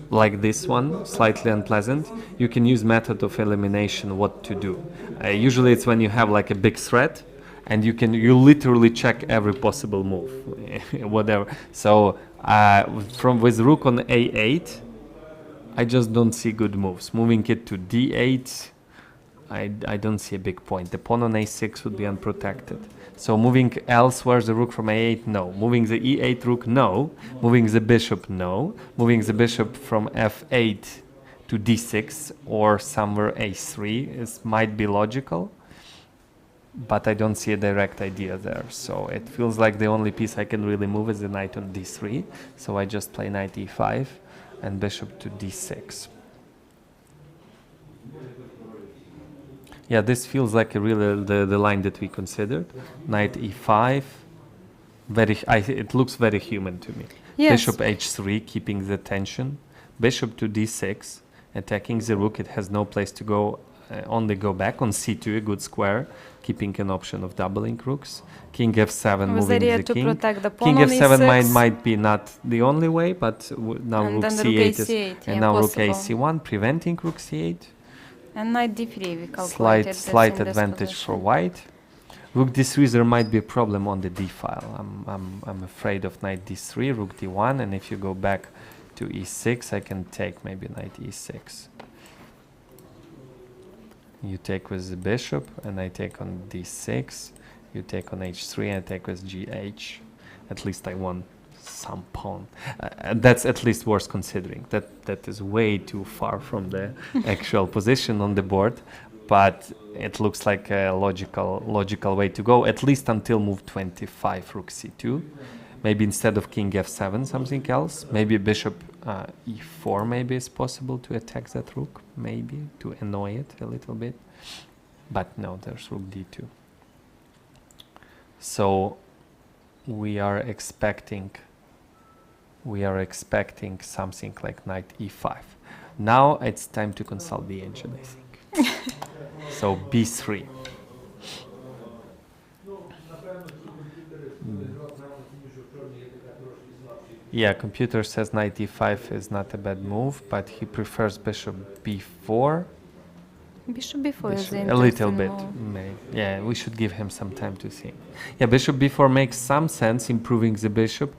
like this one, slightly unpleasant. You can use method of elimination, what to do. Usually it's when you have like a big threat and you literally check every possible move, whatever. So with rook on a8, I just don't see good moves. Moving it to d8, I don't see a big point. The pawn on a6 would be unprotected. So moving elsewhere the rook from a8, no. Moving the e8 rook, no. Moving the bishop, no. Moving the bishop from f8 to d6 or somewhere a3 might be logical. But I don't see a direct idea there. So it feels like the only piece I can really move is the knight on d3. So I just play knight e5 and bishop to d6. Yeah, this feels like a really the line that we considered. Knight e5, it looks very human to me.
Yes.
Bishop h3, keeping the tension. Bishop to d6, attacking the rook. It has no place to go, only go back. On c2, a good square, keeping an option of doubling rooks. King f7, moving the king.
Protect the pawn
King
on
f7
e6.
might be not the only way, but now
And
rook
then
c8
rook a8,
and
yeah,
now
possible.
rook ac1, preventing rook c8.
And knight d3, we calculated
Slight advantage for white. Rook d3, there might be a problem on the d file. I'm afraid of knight d3, rook d1, and if you go back to e6, I can take maybe knight e6. You take with the bishop, and I take on d6. You take on h3, and I take with gh. At least I won some pawn. That's at least worth considering. That is way too far from the actual position on the board, but it looks like a logical way to go, at least until move 25, rook c2. Maybe instead of king f7, something else. Maybe bishop e4 maybe is possible to attack that rook, maybe, to annoy it a little bit. But no, there's rook d2. So we are expecting something like knight e5. Now it's time to consult the engine, I think. So b3. Yeah, computer says knight e5 is not a bad move, but he prefers bishop b4.
Bishop b4 is
a little bit. Yeah, we should give him some time to think. Yeah, bishop b4 makes some sense, improving the bishop,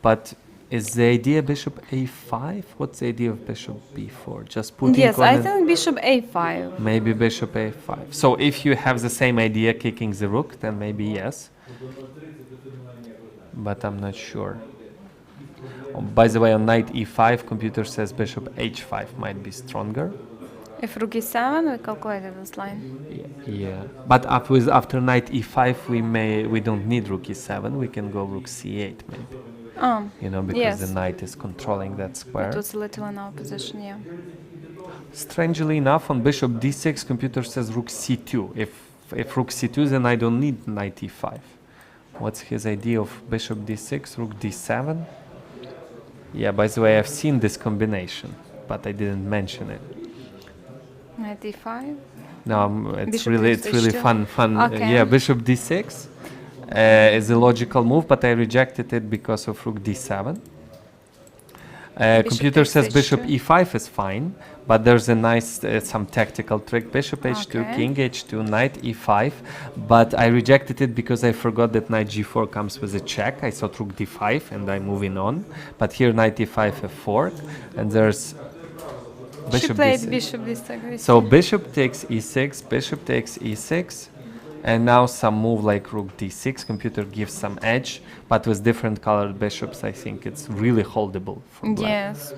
but is the idea bishop a5? What's the idea of bishop b4? Just putting
yes, I think bishop a5.
Maybe bishop a5. So if you have the same idea, kicking the rook, then maybe yes. But I'm not sure. Oh, by the way, on knight e5, computer says bishop h5 might be stronger.
If rook e7, we calculated this line.
Yeah, but after knight e5, we don't need rook e7. We can go rook c8 maybe. You know, because the knight is controlling that square.
It was a little in our position, yeah.
Strangely enough, on bishop d6, computer says rook c2. If rook c2, then I don't need knight e5. What's his idea of bishop d6, rook d7? Yeah, by the way, I've seen this combination, but I didn't mention it.
Knight e5?
No, it's
bishop
really fun.
Okay.
Yeah, bishop d6 is a logical move, but I rejected it because of rook d7. Computer says bishop e5 is fine, but there's a nice some tactical trick: bishop h2, king h2, knight e5. But I rejected it because I forgot that knight g4 comes with a check. I thought rook d5, and I'm moving on. But here knight e5 f4, and there's bishop
played
d6.
bishop d6.
So bishop takes e6, bishop takes e6, and now some move like rook d6. Computer gives some edge, but with different colored bishops, I think it's really holdable for black.
Yes,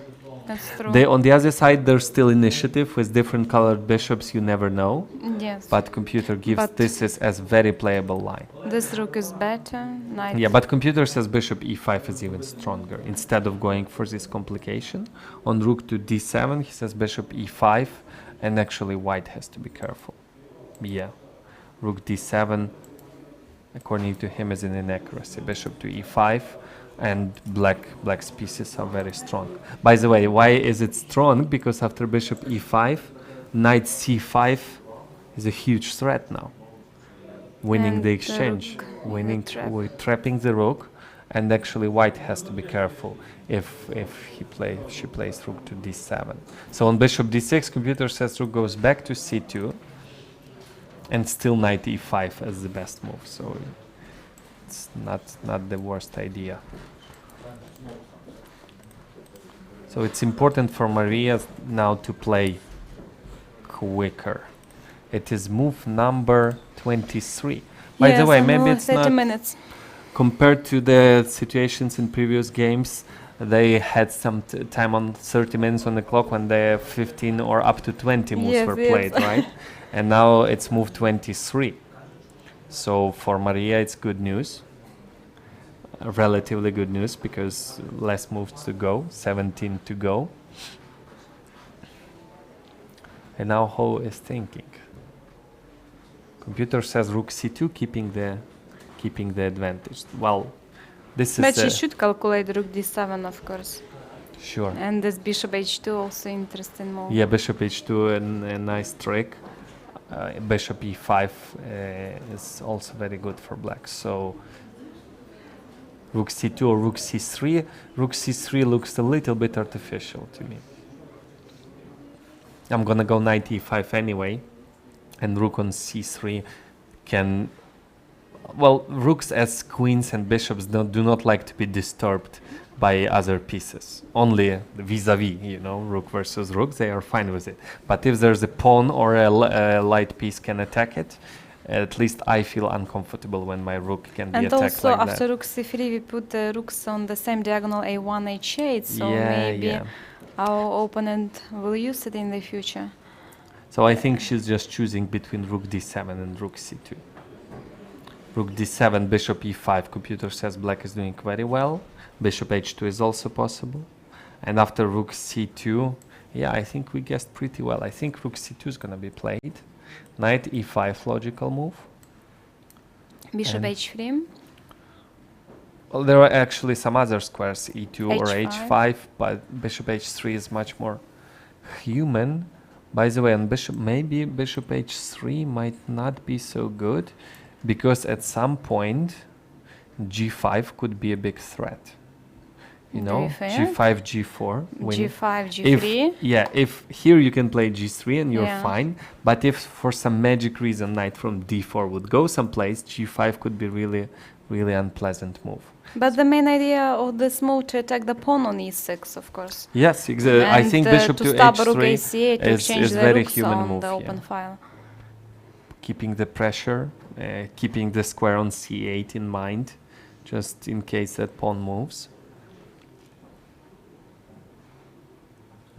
that's true.
On the other side, there's still initiative with different colored bishops. You never know.
Yes.
But computer gives this as very playable line.
This rook is better. Knight.
Yeah, but computer says bishop e5 is even stronger. Instead of going for this complication, on rook to d7, he says bishop e5, and actually white has to be careful. Yeah, rook d7, according to him, is an inaccuracy. Bishop to e5, and black's pieces are very strong. By the way, why is it strong? Because after bishop e5, knight c5 is a huge threat now. Winning
And
the exchange, winning, trapping the rook, and actually white has to be careful if she plays rook to d7. So on bishop d6, computer says rook goes back to c2, and still knight e5 as the best move. So it's not the worst idea. So it's important for Maria now to play quicker. It is move number 23. By the way, maybe it's
30
not
minutes.
compared to the situations in previous games. They had some time on 30 minutes on the clock when the 15 or up to 20 moves were played, right? And now it's move 23. So for Maria, it's good news. Relatively good news because less moves to go, 17 to go. And now Ho is thinking. Computer says rook c2, keeping the advantage. Well, this
but
is.
She should calculate rook d7, of course.
Sure.
And this bishop h2 also interesting move.
Yeah, bishop h2 and a nice trick. Bishop e5 is also very good for black. So rook c2 or rook c3. Rook c3 looks a little bit artificial to me. I'm gonna go knight e5 anyway, and rook on c3 can Well, rooks as queens and bishops do not like to be disturbed by other pieces. Only vis-a-vis, you know, rook versus rook, they are fine with it. But if there's a pawn or a light piece can attack it, at least I feel uncomfortable when my rook can be
And
attacked
also
like
after
that.
rook c3 we put the rooks on the same diagonal a1, h8, so
Yeah,
maybe
yeah.
our opponent will use it in the future.
So I think she's just choosing between rook d7 and rook c2. Rook d7, bishop e5, computer says black is doing very well. Bishop h2 is also possible. And after rook c2, yeah, I think we guessed pretty well. I think rook c2 is going to be played. Knight e5, logical move.
Bishop
And
h3.
well, there are actually some other squares, e2 or
H5.
h5, but bishop h3 is much more human. By the way, on bishop, maybe bishop h3 might not be so good, because at some point g5 could be a big threat. You know, g5, g4.
G5, g3.
If here you can play g3 and you're
Yeah.
fine, but if for some magic reason knight from d4 would go someplace, g5 could be really, really unpleasant move.
But the main idea of this move to attack the pawn on e6, of course.
Yes, exactly. I think bishop to
stop rook
h3
a8 to exchange
is
the
very
rooks
human
on
move.
the
Yeah.
open file.
Keeping the pressure, keeping the square on c8 in mind, just in case that pawn moves.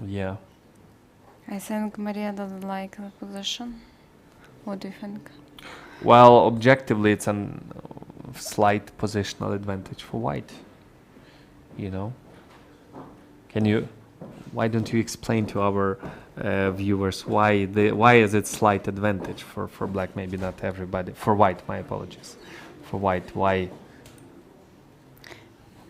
Yeah.
I think Maria doesn't like the position. What do you think?
Well, objectively, it's a slight positional advantage for white. You know, why don't you explain to our viewers why is it slight advantage for black? Maybe not everybody. For white, my apologies. For white, why?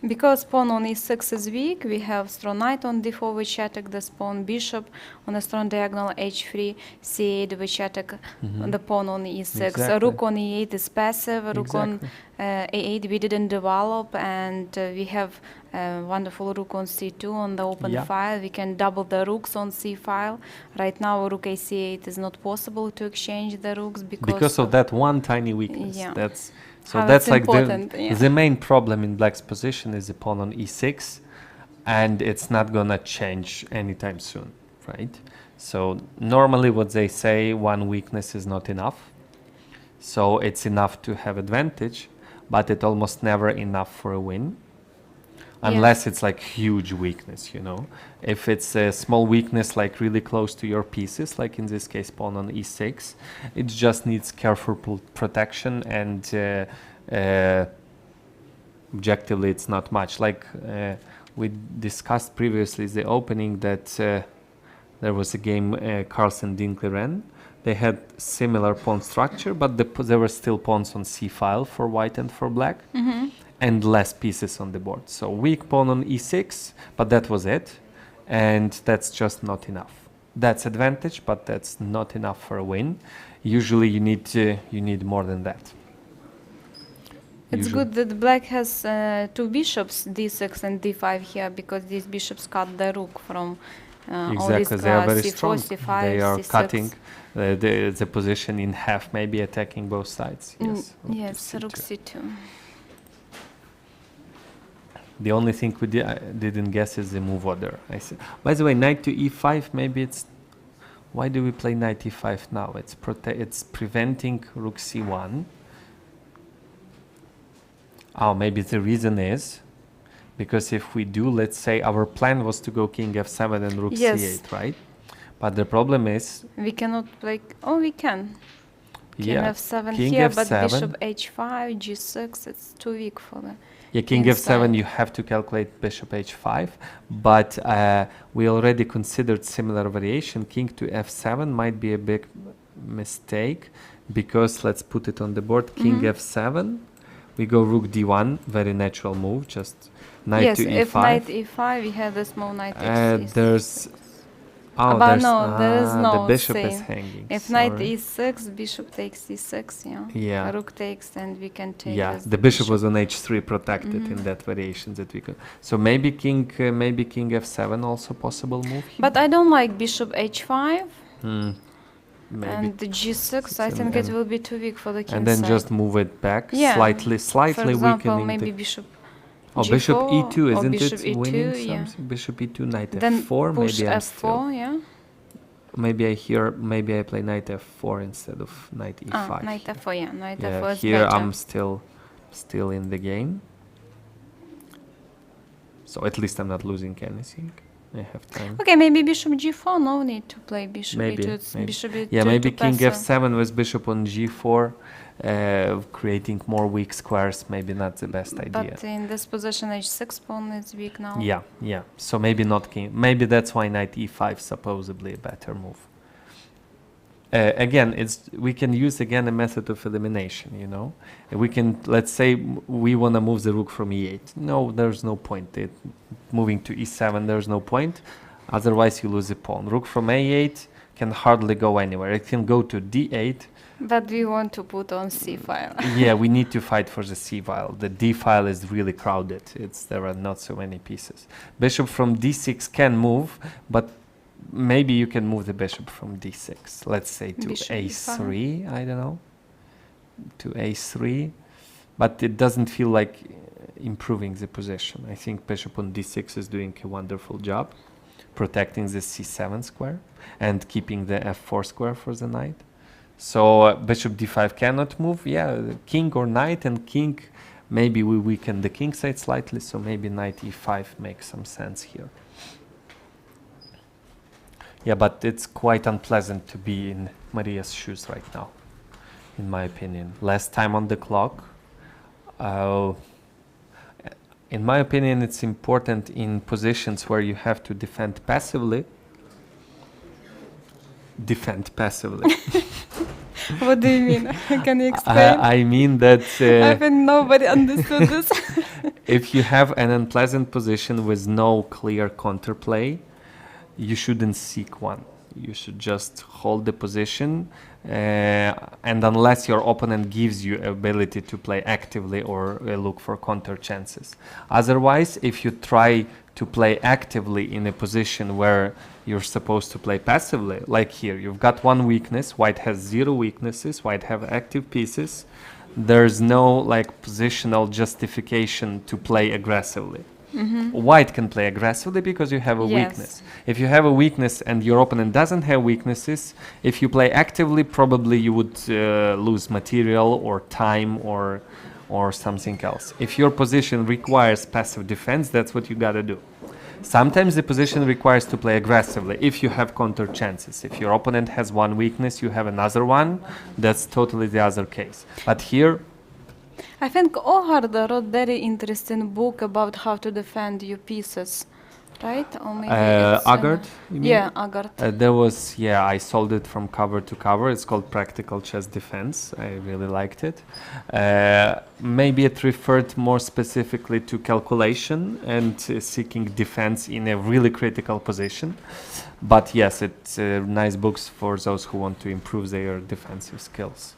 Because pawn on e6 is weak, we have strong knight on d4 which attack this pawn, bishop on a strong diagonal h3, c8 which attack the pawn on e6.
Exactly.
Rook on e8 is passive, rook on a8 we didn't develop, and we have wonderful rook on c2 on the open file. We can double the rooks on c file. Right now rook a c8 is not possible to exchange the rooks because
of that one tiny weakness.
Yeah.
That's like
yeah.
the main problem in black's position is the pawn on e6, and it's not gonna change anytime soon, right? So normally what they say, one weakness is not enough. So it's enough to have advantage, but it's almost never enough for a win. Unless it's like huge weakness, you know. If it's a small weakness, like really close to your pieces, like in this case pawn on e6, it just needs careful protection, and objectively it's not much. Like we discussed previously, the opening that there was a game Carlsen Dinkleren. They had similar pawn structure, but there were still pawns on c file for white and for black. And less pieces on the board. So weak pawn on e6, but that was it. And that's just not enough. That's advantage, but that's not enough for a win. Usually you need more than that.
It's good that black has two bishops, d6 and d5 here, because these bishops cut the rook from all these
Exactly, they are very
c4,
strong.
c5,
They are
c6.
cutting the position in half, maybe attacking both sides. Yes,
Yes, rook c2.
The only thing we didn't guess is the move order. I see. By the way, knight to e5, maybe it's... Why do we play knight e5 now? It's preventing rook c1. Oh, maybe the reason is because if we do, let's say our plan was to go king f7 and rook c8, right? But the problem is...
We cannot play... Oh, we can. King f7
king
here,
f7.
but bishop h5, g6, it's too weak for the...
Yeah, king f7, you have to calculate bishop h5, but we already considered similar variation. King to f7 might be a big mistake, because let's put it on the board. King f7, we go rook d1, very natural move, just knight to e5.
Yes, if knight e5, we have the small knight h6.
There's...
but no, there is no
the bishop
same.
is hanging.
If knight e6, bishop takes e6,
yeah.
Rook takes, and we can take.
Yeah, the bishop was on h3 protected in that variation that we could. So maybe king f7 also possible move. Here?
But I don't like bishop h5.
maybe.
And the g6, I think it will be too weak for the king
and then
side.
just move it back,
Yeah.
slightly
For example,
weakening
maybe
the...
bishop
Oh, bishop
g4
e2,
or
isn't
bishop
it winning
e2, yeah.
something? Bishop e2, knight
Then
f4,
push
maybe I'm
f4,
still...
yeah.
Maybe I play knight f4 instead of knight e5.
Knight f4, yeah, knight
Yeah,
f4 is
here
better.
I'm still in the game. So at least I'm not losing anything. I have time.
Okay, maybe bishop g4, no need to play bishop
Maybe,
e2, it's
maybe.
bishop e2
Yeah, maybe
to
king
pass
f7 with bishop on g4, creating more weak squares, maybe not the best idea.
But in this position h6 pawn is weak now.
Yeah. So maybe not king. Maybe that's why knight e5 supposedly a better move. Again, we can use again a method of elimination, you know. We can, let's say we want to move the rook from e8. No, there's no point. Moving to e7, there's no point. Otherwise, you lose a pawn. Rook from a8 can hardly go anywhere. It can go to d8.
But we want to put on c file.
Yeah, we need to fight for the c file. The d file is really crowded. There are not so many pieces. Bishop from d6 can move, but maybe you can move the bishop from d6. Let's say to
Bishop
a3, I don't know. To a3. But it doesn't feel like improving the position. I think bishop on d6 is doing a wonderful job, protecting the c7 square and keeping the f4 square for the knight. So bishop d5 cannot move. Yeah, king or knight, and king, maybe we weaken the king side slightly, so maybe knight e5 makes some sense here. Yeah, but it's quite unpleasant to be in Maria's shoes right now, in my opinion. Less time on the clock. In my opinion, it's important in positions where you have to defend passively.
What do you mean? Can you explain?
I mean that...
I think nobody understood this.
If you have an unpleasant position with no clear counterplay, you shouldn't seek one. You should just hold the position, and unless your opponent gives you ability to play actively or look for counter chances. Otherwise, if you try to play actively in a position where you're supposed to play passively, like here, you've got one weakness, white has 0 weaknesses, white have active pieces, there's no like positional justification to play aggressively. White can play aggressively because you have a weakness. If you have a weakness and your opponent doesn't have weaknesses, if you play actively, probably you would lose material or time or something else. If your position requires passive defense, that's what you gotta do. Sometimes the position requires to play aggressively if you have counter chances. If your opponent has one weakness, you have another one, that's totally the other case. But here,
I think Ohard wrote very interesting book about how to defend your pieces, right? Or maybe
Agard, you mean?
Yeah, Agard.
There was, I sold it from cover to cover. It's called Practical Chess Defense. I really liked it. Maybe it referred more specifically to calculation and seeking defense in a really critical position. But yes, it's nice books for those who want to improve their defensive skills.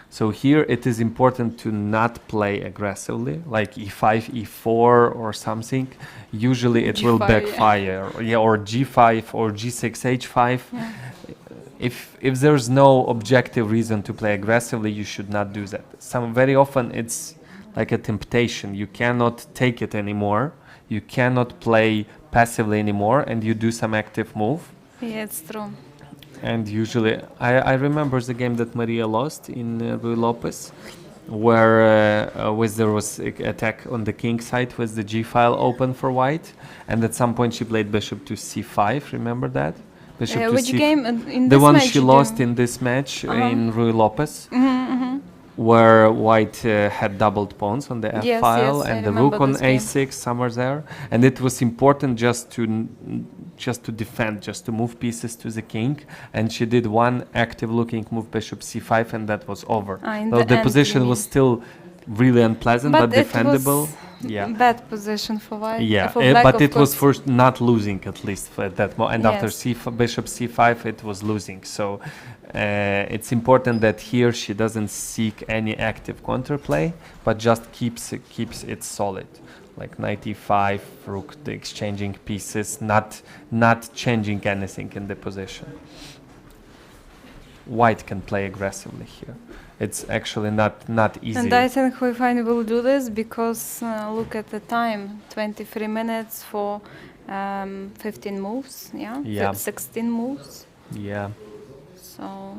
So here it is important to not play aggressively, like e5, e4 or something. Usually it will backfire, or g5 or g6, h5.
Yeah.
If there's no objective reason to play aggressively, you should not do that. Very often it's like a temptation. You cannot take it anymore. You cannot play passively anymore, and you do some active move.
Yeah, it's true.
And usually, I remember the game that Maria lost in Ruy Lopez, where there was attack on the king side with the g file open for white, and at some point she played bishop to c5. Remember that? Bishop to
which game in
the
this
one
match
she lost in this match in Ruy Lopez, where white had doubled pawns on the f file and the rook on a6 somewhere there, and it was important just to defend, just to move pieces to the king, and she did one active looking move, bishop c5, and that was over. So the position was still really unpleasant but defendable.
Bad position for white.
Yeah,
for black,
but it was for not losing at least at that moment. And after bishop c5, it was losing. So it's important that here she doesn't seek any active counterplay, but just keeps it solid. Like knight e5, rook exchanging pieces, not changing anything in the position. white can play aggressively here. It's actually not easy.
And I think Hoi Fan will do this because look at the time, 23 minutes for 15 moves, yeah? 16 moves.
Yeah.
So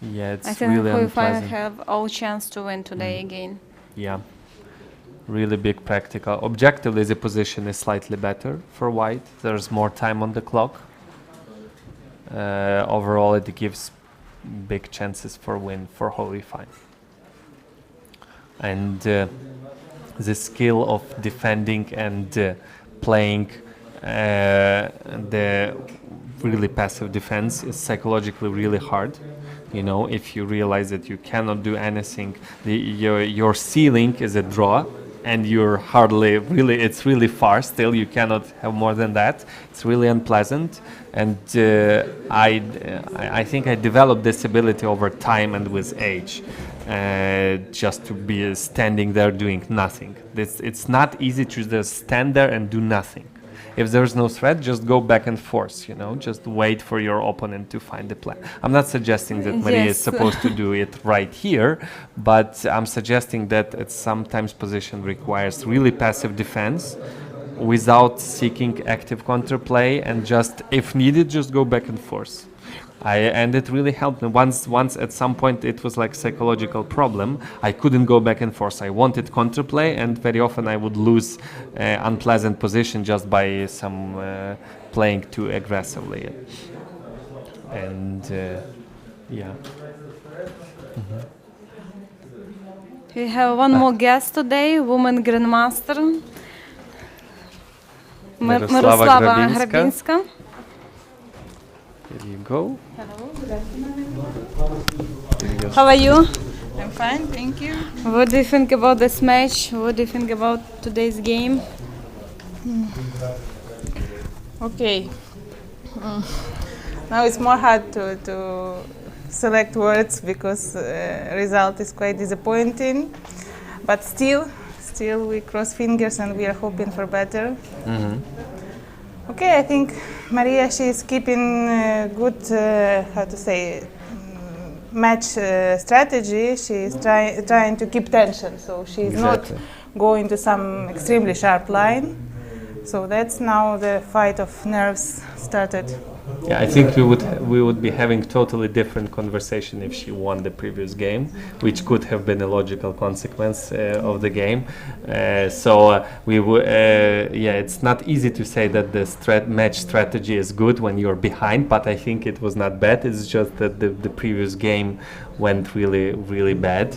yeah, it's
I think
really
Hoi Fan
unpleasant.
have all chance to win today again.
Yeah, really big practical. Objectively, the position is slightly better for white. There's more time on the clock. Overall, it gives big chances for win for Hoi Fan. And the skill of defending and playing the really passive defense is psychologically really hard. You know, if you realize that you cannot do anything, your ceiling is a draw, and you're hardly really, it's really far still, you cannot have more than that. It's really unpleasant, and I think I developed this ability over time and with age, just to be standing there doing nothing. It's not easy to just stand there and do nothing. If there's no threat, just go back and forth, you know, just wait for your opponent to find the plan. I'm not suggesting that Maria is supposed to do it right here, but I'm suggesting that at sometimes position requires really passive defense without seeking active counterplay, and just, if needed, just go back and forth. And it really helped me. Once at some point it was like psychological problem. I couldn't go back and forth. I wanted counterplay, and very often I would lose unpleasant position just by some playing too aggressively. And yeah.
We have one more guest today, woman grandmaster, Miroslava Grabinska.
Here you go.
Hello, good afternoon.
How are you?
I'm fine, thank you.
What do you think about this match? What do you think about today's game?
Okay. Now it's more hard to select words because result is quite disappointing. But still we cross fingers and we are hoping for better. Okay, I think Maria, she is keeping good, match strategy. She is trying to keep tension, so she is not going to some extremely sharp line. So that's now the fight of nerves started.
Yeah, I think we would be having totally different conversation if she won the previous game, which could have been a logical consequence of the game. We would, it's not easy to say that the match strategy is good when you're behind, but I think it was not bad. It's just that the previous game went really, really bad.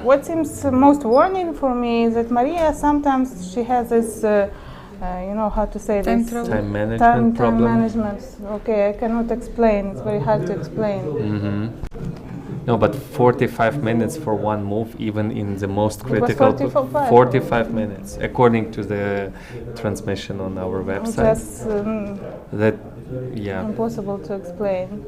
What seems most warning for me is that Maria sometimes she has this.
Time management problem.
Time management. Okay, I cannot explain. It's very hard to explain.
No, but 45 minutes for one move, even in the most critical. 45 minutes, according to the transmission on our website.
Impossible to explain.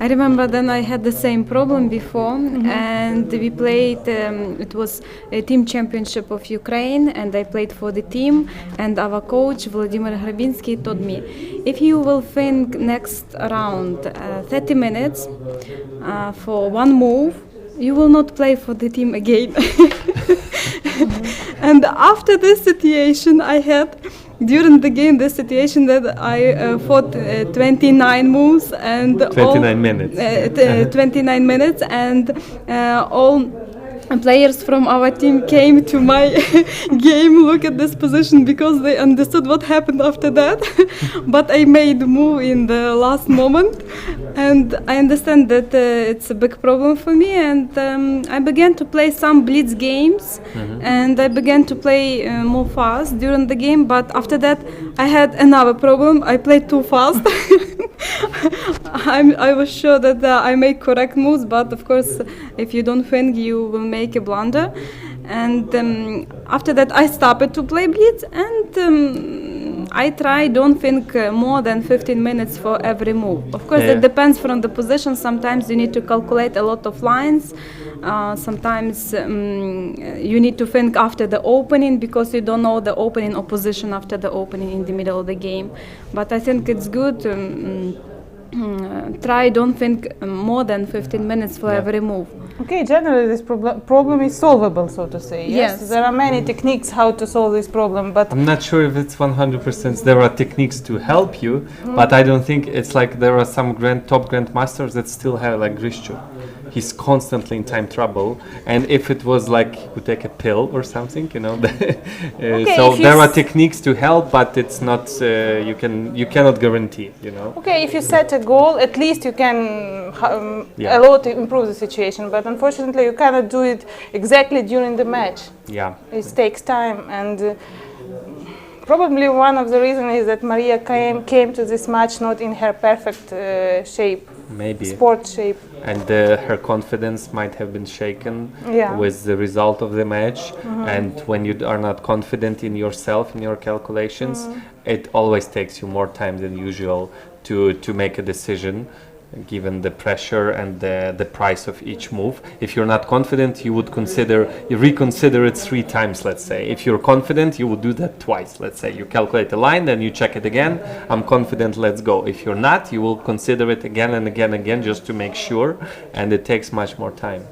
I remember then I had the same problem before, and we played, it was a team championship of Ukraine, and I played for the team, and our coach Vladimir Grabinsky told me, if you will think next round 30 minutes for one move, you will not play for the team again. And after this situation I had, during the game, the situation that I fought 29 moves and
29 minutes.
29 minutes, and all players from our team came to my game, look at this position, because they understood what happened after that. But I made the move in the last moment, and I understand that it's a big problem for me, and I began to play some blitz games, and I began to play more fast during the game, but after that I had another problem. I played too fast. I was sure that I make correct moves, but of course if you don't think, you will make a blunder. And after that I stopped to play blitz, and I don't think more than 15 minutes for every move. Of course,
Yeah.
it depends from the position. Sometimes you need to calculate a lot of lines. Sometimes you need to think after the opening because you don't know the opening or position after the opening in the middle of the game. But I think it's good. Don't think more than 15 minutes for every move.
Okay, generally this problem is solvable, so to say.
Yes.
There are many techniques how to solve this problem, but
I'm not sure if it's 100%. There are techniques to help you, but I don't think it's like there are some top grandmasters that still have like Grishchu. He's constantly in time trouble, and if it was like he would take a pill or something, you know. So there are techniques to help, but it's not you cannot guarantee, you know.
okay, if you set a goal, at least you can a lot to improve the situation. But unfortunately, you cannot do it exactly during the match.
Yeah,
it takes time, and probably one of the reasons is that Maria came to this match not in her perfect shape,
maybe
sport shape.
And her confidence might have been shaken
Yeah.
with the result of the match. And when you are not confident in yourself, in your calculations, it always takes you more time than usual to make a decision, given the pressure and the price of each move. If you're not confident, you would reconsider it 3 times, let's say. If you're confident, you would do that twice, let's say. You calculate the line, then you check it again. I'm confident, let's go. If you're not, you will consider it again and again and again just to make sure, and it takes much more time.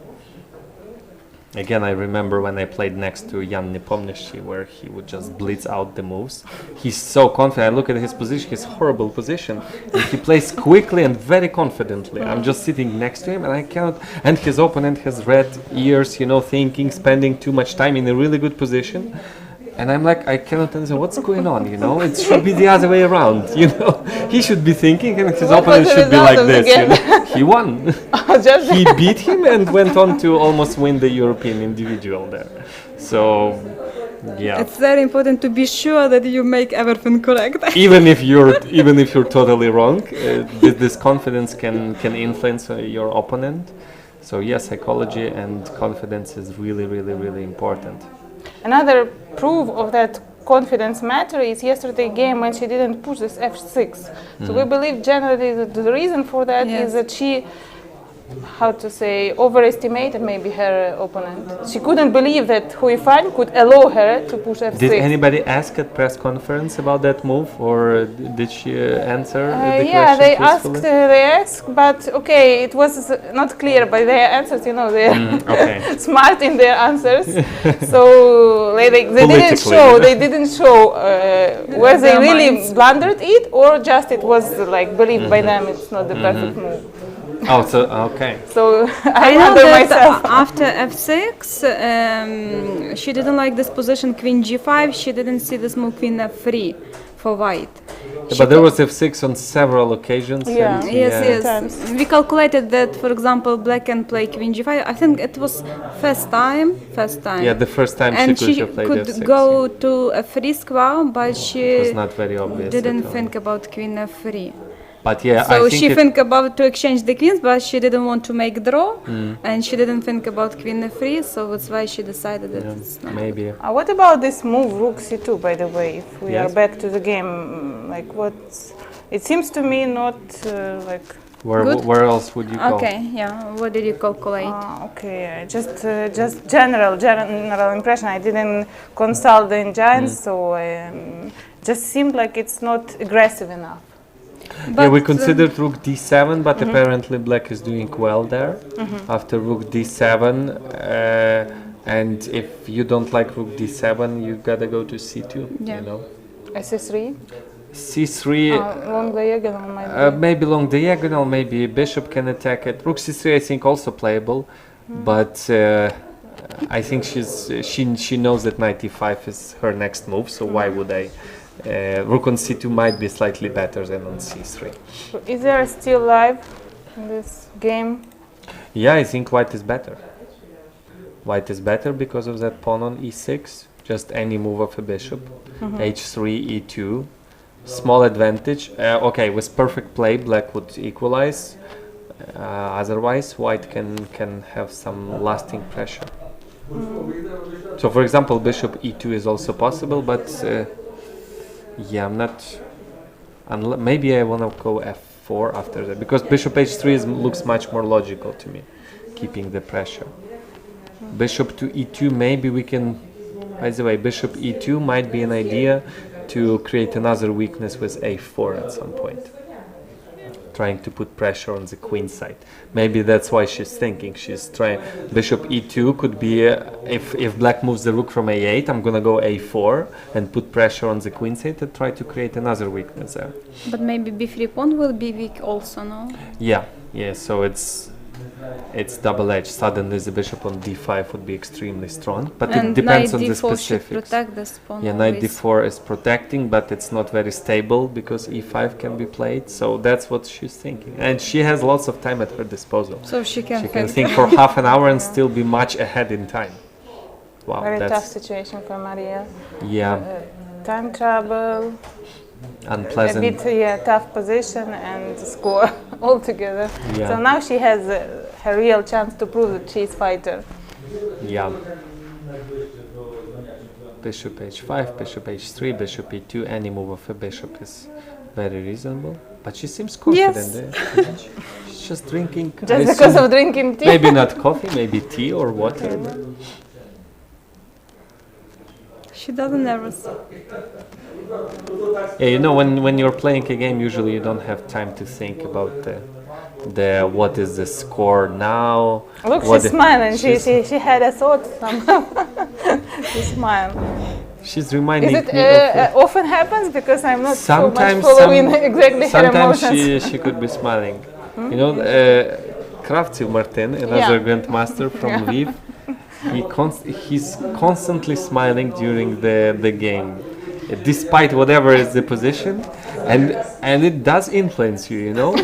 Again, I remember when I played next to Jan Nepomniachtchi, where he would just blitz out the moves. He's so confident. I look at his position, his horrible position, and he plays quickly and very confidently. I'm just sitting next to him, and I cannot. And his opponent has red ears, you know, thinking, spending too much time in a really good position. And I'm like, I cannot understand what's going on, you know? It should be the other way around, you know? He should be thinking, and his opponent should be like this, you know? He won. He beat him and went on to almost win the European individual there. So, yeah.
It's very important to be sure that you make everything correct.
even if you're totally wrong, this confidence can influence your opponent. So, yes, psychology and confidence is really, really, really important.
Another proof of that confidence matter is yesterday game when she didn't push this f6. So we believe generally that the reason for that is that she, how to say, overestimated maybe her opponent. She couldn't believe that Hui Fan could allow her to push f6.
Did anybody ask at press conference about that move, or did she answer the
yeah,
question?
They asked, but okay, it was not clear by their answers. You know, they're smart in their answers, so they didn't show where they really blundered it, or just it was like believed by them it's not the perfect move.
Oh, so okay.
So
I know that
myself.
after f6, she didn't like this position queen g5. She didn't see this move queen f3 for white.
But there was f6 on several occasions.
Yeah.
Yes. We calculated that, for example, black can play queen g5. I think it was first time.
Yeah, the first time
and
she could
f6, go to a3 square, but she
was not very obvious
didn't think about queen f3.
But yeah,
so
I think
she think about to exchange the queens, but she didn't want to make draw, and she didn't think about queen f3. So that's why she decided that it's not
maybe.
What about this move rook c2? By the way, if we are back to the game, like what? It seems to me not like.
Where else would you go?
Okay, yeah. What did you calculate?
Okay, just general impression. I didn't consult the engines, so just seemed like it's not aggressive enough.
But
yeah, we considered rook d7, but apparently black is doing well there. After rook d7, and if you don't like rook d7, you gotta go to c2. You know.
c3.
c3.
Long diagonal might be.
Maybe long diagonal. Maybe bishop can attack it. Rook c3, I think, also playable, but I think she knows that knight e5 is her next move. So why would I? Rook on c2 might be slightly better than on c3.
Is there still live in this game?
Yeah, I think white is better. White is better because of that pawn on e6. Just any move of a bishop. h3, e2. Small advantage. Okay, with perfect play, black would equalize. Otherwise, white can have some lasting pressure. So, for example, bishop e2 is also possible, but Yeah, I'm not. Maybe I want to go f4 after that because bishop h3 looks much more logical to me, keeping the pressure. Bishop to e2, maybe we can. By the way, bishop e2 might be an idea to create another weakness with a4 at some point. Trying to put pressure on the queen side. Maybe that's why she's thinking. She's trying. Bishop e2 could be if black moves the rook from a8, I'm gonna go a4 and put pressure on the queen side and try to create another weakness there.
But maybe b3 pawn will be weak also, no?
Yeah. So it's double-edged. Suddenly the bishop on d5 would be extremely strong, but
and
it depends on
knight
the
d4 should
specifics.
protect this pawn.
Yeah, knight
always.
d4 is protecting, but it's not very stable because e5 can be played. So that's what she's thinking, and she has lots of time at her disposal.
So she can
think for half an hour and still be much ahead in time. Wow,
Very
that's
tough situation for Maria.
Yeah.
Time trouble.
Unpleasant.
A bit tough position and score altogether.
Yeah.
So now she has her real chance to prove that she's fighter.
Yeah. Bishop h5, bishop h3, bishop e2. Any move of a bishop is very reasonable. But she seems confident.
Yes.
She's just drinking.
Just because of drinking tea.
Maybe not coffee, maybe tea or water.
She doesn't nervous.
Yeah, you know, when you're playing a game, usually you don't have time to think about the what is the score now.
Look, she's smiling. She had a thought somehow. She smiled.
She's reminding
Is it
me
often happens because I'm not
sometimes
so much following exactly her emotions.
Sometimes she could be smiling. You know, Kravtsev Martin, another grandmaster from Lviv, he's constantly smiling during the game, despite whatever is the position, and it does influence you, you know.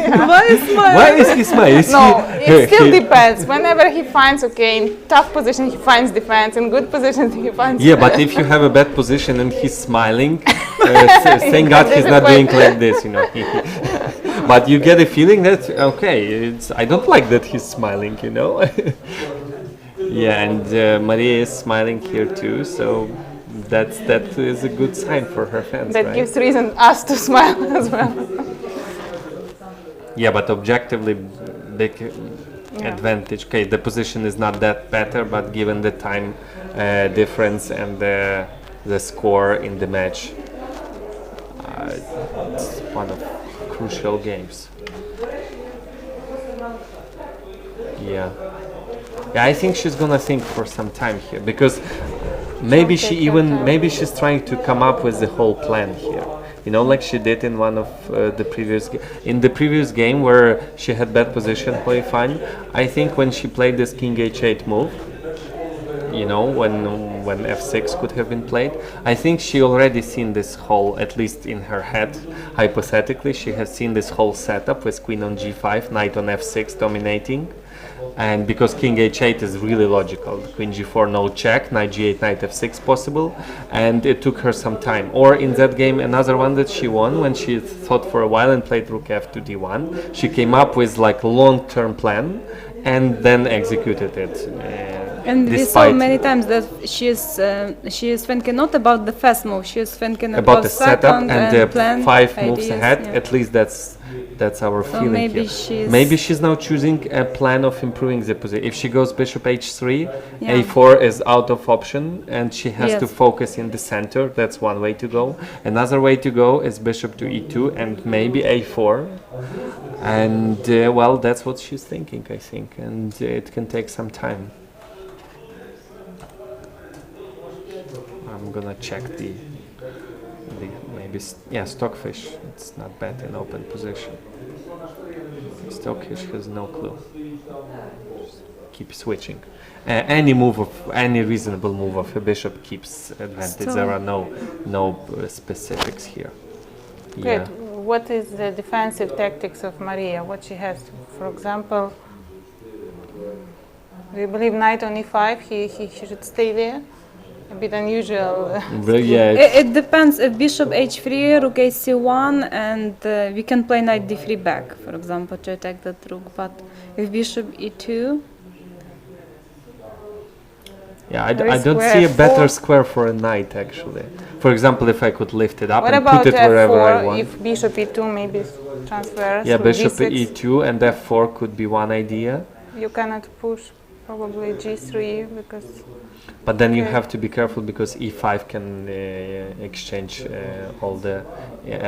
Why is he smiling?
No, it still depends. Whenever he finds, in tough position he finds defense, in good position he finds.
Yeah, but if you have a bad position and he's smiling, thank God he's not doing like this, you know. But you get a feeling that I don't like that he's smiling, you know. Yeah, and Maria is smiling here too, so that is a good sign for her fans.
That
right?
gives reason us to smile as well.
Yeah, but objectively, big advantage. Okay, the position is not that better, but given the time difference and the score in the match, it's one of crucial games. Yeah, I think she's gonna think for some time here because maybe she's trying to come up with the whole plan here. You know, like she did in one of the previous game where she had bad position play fine. I think when she played this king h8 move, you know, when f6 could have been played, I think she already seen this whole, at least in her head, hypothetically, she has seen this whole setup with queen on g5, knight on f6 dominating. And because king h8 is really logical, queen g4 no check, knight g8, knight f6 possible, and it took her some time. Or in that game, another one that she won when she thought for a while and played rook f to d1, she came up with like long-term plan and then executed it.
And we saw many times that she is thinking not about the fast move, she is thinking about
the setup and the
plan
5
ideas,
moves ahead.
yeah.
At least that's our feeling
maybe
here. Maybe she's now choosing a plan of improving the position. If she goes bishop h3,
Yeah.
a4 is out of option and she has
Yes.
to focus in the center. That's one way to go. Another way to go is bishop to e2 and maybe a4. And well, that's what she's thinking, I think, and it can take some time. I'm gonna check the maybe Stockfish. It's not bad in open position. Stockfish has no clue. Just keep switching. Any reasonable move of a bishop keeps advantage. There are no specifics here.
Great. What is the defensive tactics of Maria? What she has, for example, do you believe knight on e5? He should stay there. A bit unusual.
It depends. If bishop h3, rook ac1, and we can play knight d3 back, for example, to attack that rook. But if bishop e2,
Yeah, I
There is
don't
square
see a better
F4.
square for a knight actually. For example, if I could lift it up
What
and
about
put it wherever I
F4
want.
if bishop E2 maybe transfers
Yeah,
through
bishop
D6?
E2 and F4 could be one idea.
You cannot push probably G3 because...
But then you
Okay.
have to be careful because E5 can exchange all the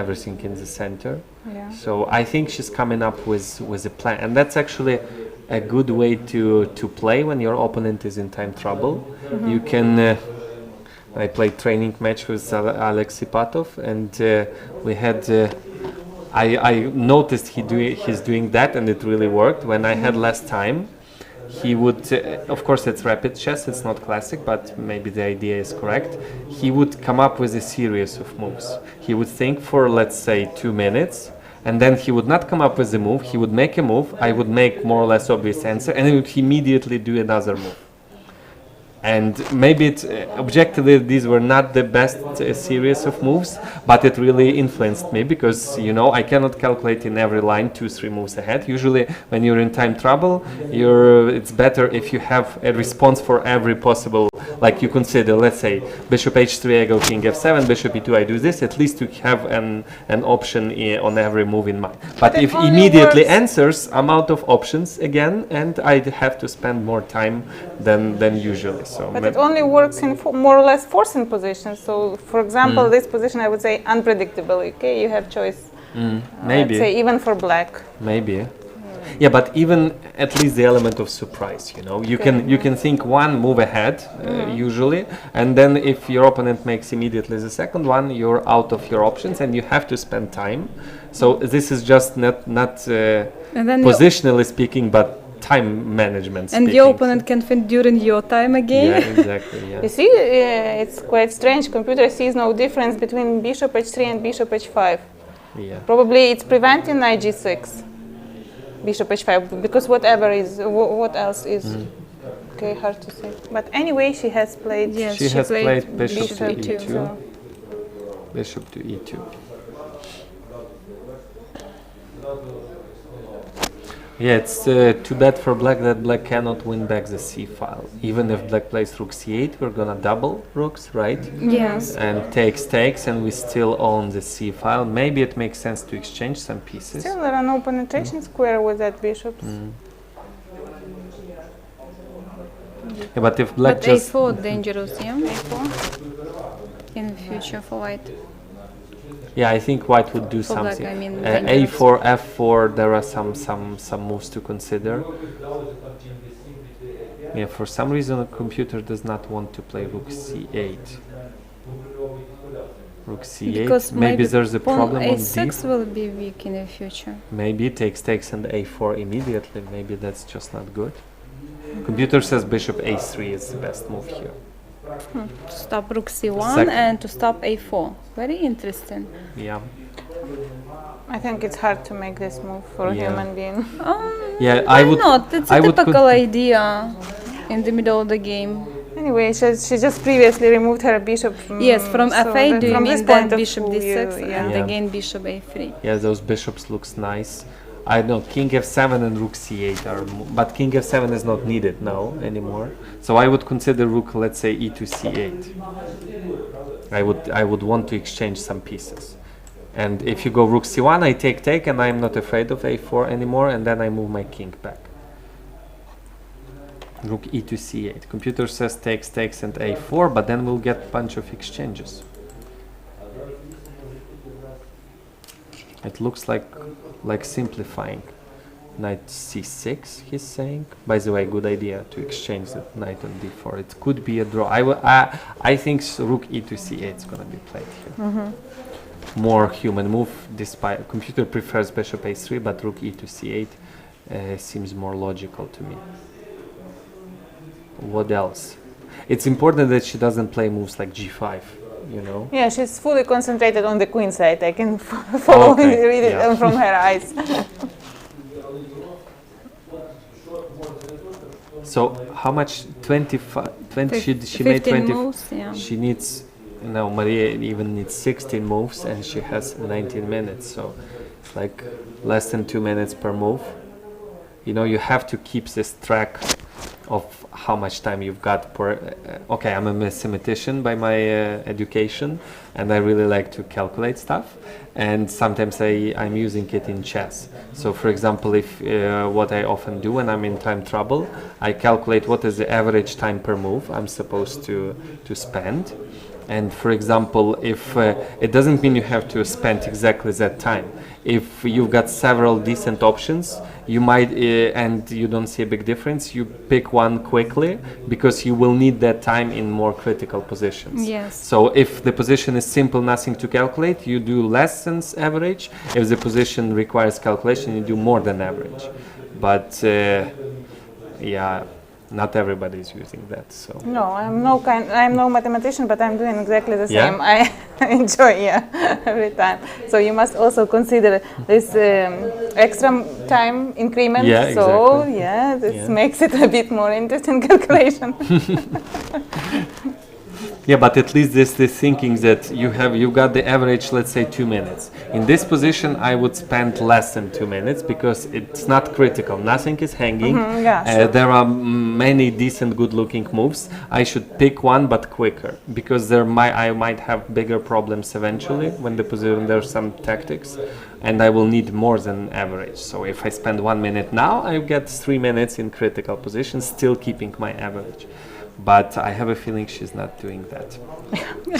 everything in the center.
Yeah.
So I think she's coming up with a plan, and that's actually a good way to play when your opponent is in time trouble.
Mhm.
You can. I played training match with Alex Ipatov, and we had. I noticed he's doing that, and it really worked. When I had less time, he would, of course it's rapid chess, it's not classic, but maybe the idea is correct. He would come up with a series of moves. He would think for, let's say, 2 minutes, and then he would not come up with a move, he would make a move, I would make more or less obvious answer, and he would immediately do another move. And maybe objectively these were not the best series of moves, but it really influenced me because, you know, I cannot calculate in every line 2-3 moves ahead. Usually when you're in time trouble, it's better if you have a response for every possible, like you consider, let's say, bishop h3 I go king f7, bishop e2 I do this, at least to have an option on every move in mind. But if immediately answers, I'm out of options again, and I have to spend more time than usually. So
But it only works in more or less forcing positions. So, for example, this position I would say unpredictable. Okay, you have choice.
Maybe.
I'd say even for black.
Maybe. Yeah, but even at least the element of surprise, you know, you can think one move ahead usually, and then if your opponent makes immediately the second one, you're out of your options and you have to spend time. So this is just not positionally speaking, but time management
and
speaking.
your opponent can think during your time again.
Yeah, exactly. Yeah.
You see, it's quite strange. Computer sees no difference between bishop h3 and bishop h5.
Yeah.
Probably it's preventing knight g6, bishop h5, because whatever is, what else is? Okay, hard to say. But anyway, she has played.
Yes,
she has played bishop to
e2.
e2.
So.
Bishop to e2. Yeah, it's too bad for black that black cannot win back the c file. Even if black plays rook c8, we're gonna double rooks, right?
Yes.
And takes, and we still own the c file. Maybe it makes sense to exchange some pieces.
Still, there are no penetration square with that bishops.
Yeah, but if black
But
just
a4 dangerous, yeah? A4 in the future for white.
yeah, I think white would do
For black,
something.
I mean,
A4, F4. There are some moves to consider. Yeah, for some reason the computer does not want to play rook c8. Rook c8.
Because
maybe there's a
pawn
problem on
a6
d.
will be weak in the future.
Maybe takes and a4 immediately. Maybe that's just not good. Computer says bishop a3 is the best move here.
To stop rook c1 and to stop a4. Very interesting.
Yeah.
I think it's hard to make this move for a human being.
Yeah,
Why not? It's a typical idea in the middle of the game.
Anyway, she just previously removed her bishop.
Yes, from f8 do you
from
mean
this
then
point of
bishop
view,
d6 and
Yeah.
again bishop a3.
Yeah, those bishops looks nice. I know king f7 and rook c8 are, but king f7 is not needed now anymore. So I would consider rook, let's say e to c8. I would want to exchange some pieces. And if you go rook c1, I take, and I'm not afraid of a4 anymore, and then I move my king back. Rook e to c8. Computer says takes, and a4, but then we'll get a bunch of exchanges. It looks like simplifying. Knight c6, he's saying. By the way, good idea to exchange the knight on d4. It could be a draw. I think rook e to c8 is going to be played here. More human move, despite computer prefers bishop a3, but rook e to c8 seems more logical to me. What else? It's important that she doesn't play moves like g5. You know?
Yeah, she's fully concentrated on the queen side. I can follow
Okay,
read it
yeah.
from her eyes.
So how much? 25, 20. She made
15
20.
moves, yeah.
She needs. No, Maria even needs 16 moves, and she has 19 minutes. So, like less than 2 minutes per move. You know, you have to keep this track of how much time you've got per. Okay, I'm a mathematician by my education, and I really like to calculate stuff. And sometimes I'm using it in chess. So, for example, if what I often do when I'm in time trouble, I calculate what is the average time per move I'm supposed to spend. And for example, if it doesn't mean you have to spend exactly that time. If you've got several decent options, you might, and you don't see a big difference, you pick one quickly because you will need that time in more critical positions.
Yes.
So if the position is simple, nothing to calculate, you do less than average. If the position requires calculation, you do more than average. But yeah. Not everybody is using that, so.
No, I'm no mathematician, but I'm doing exactly the
Yeah?
same. I enjoy, every time. So you must also consider this extra time increment.
Yeah,
so
exactly.
this makes it a bit more interesting calculation.
Yeah, but at least this thinking that you've got the average, let's say 2 minutes. In this position, I would spend less than 2 minutes because it's not critical. Nothing is hanging.
Sure.
There are many decent, good-looking moves. I should pick one, but quicker, because I might have bigger problems eventually when there's some tactics, and I will need more than average. So if I spend 1 minute now, I get 3 minutes in critical positions, still keeping my average. But I have a feeling she's not doing that.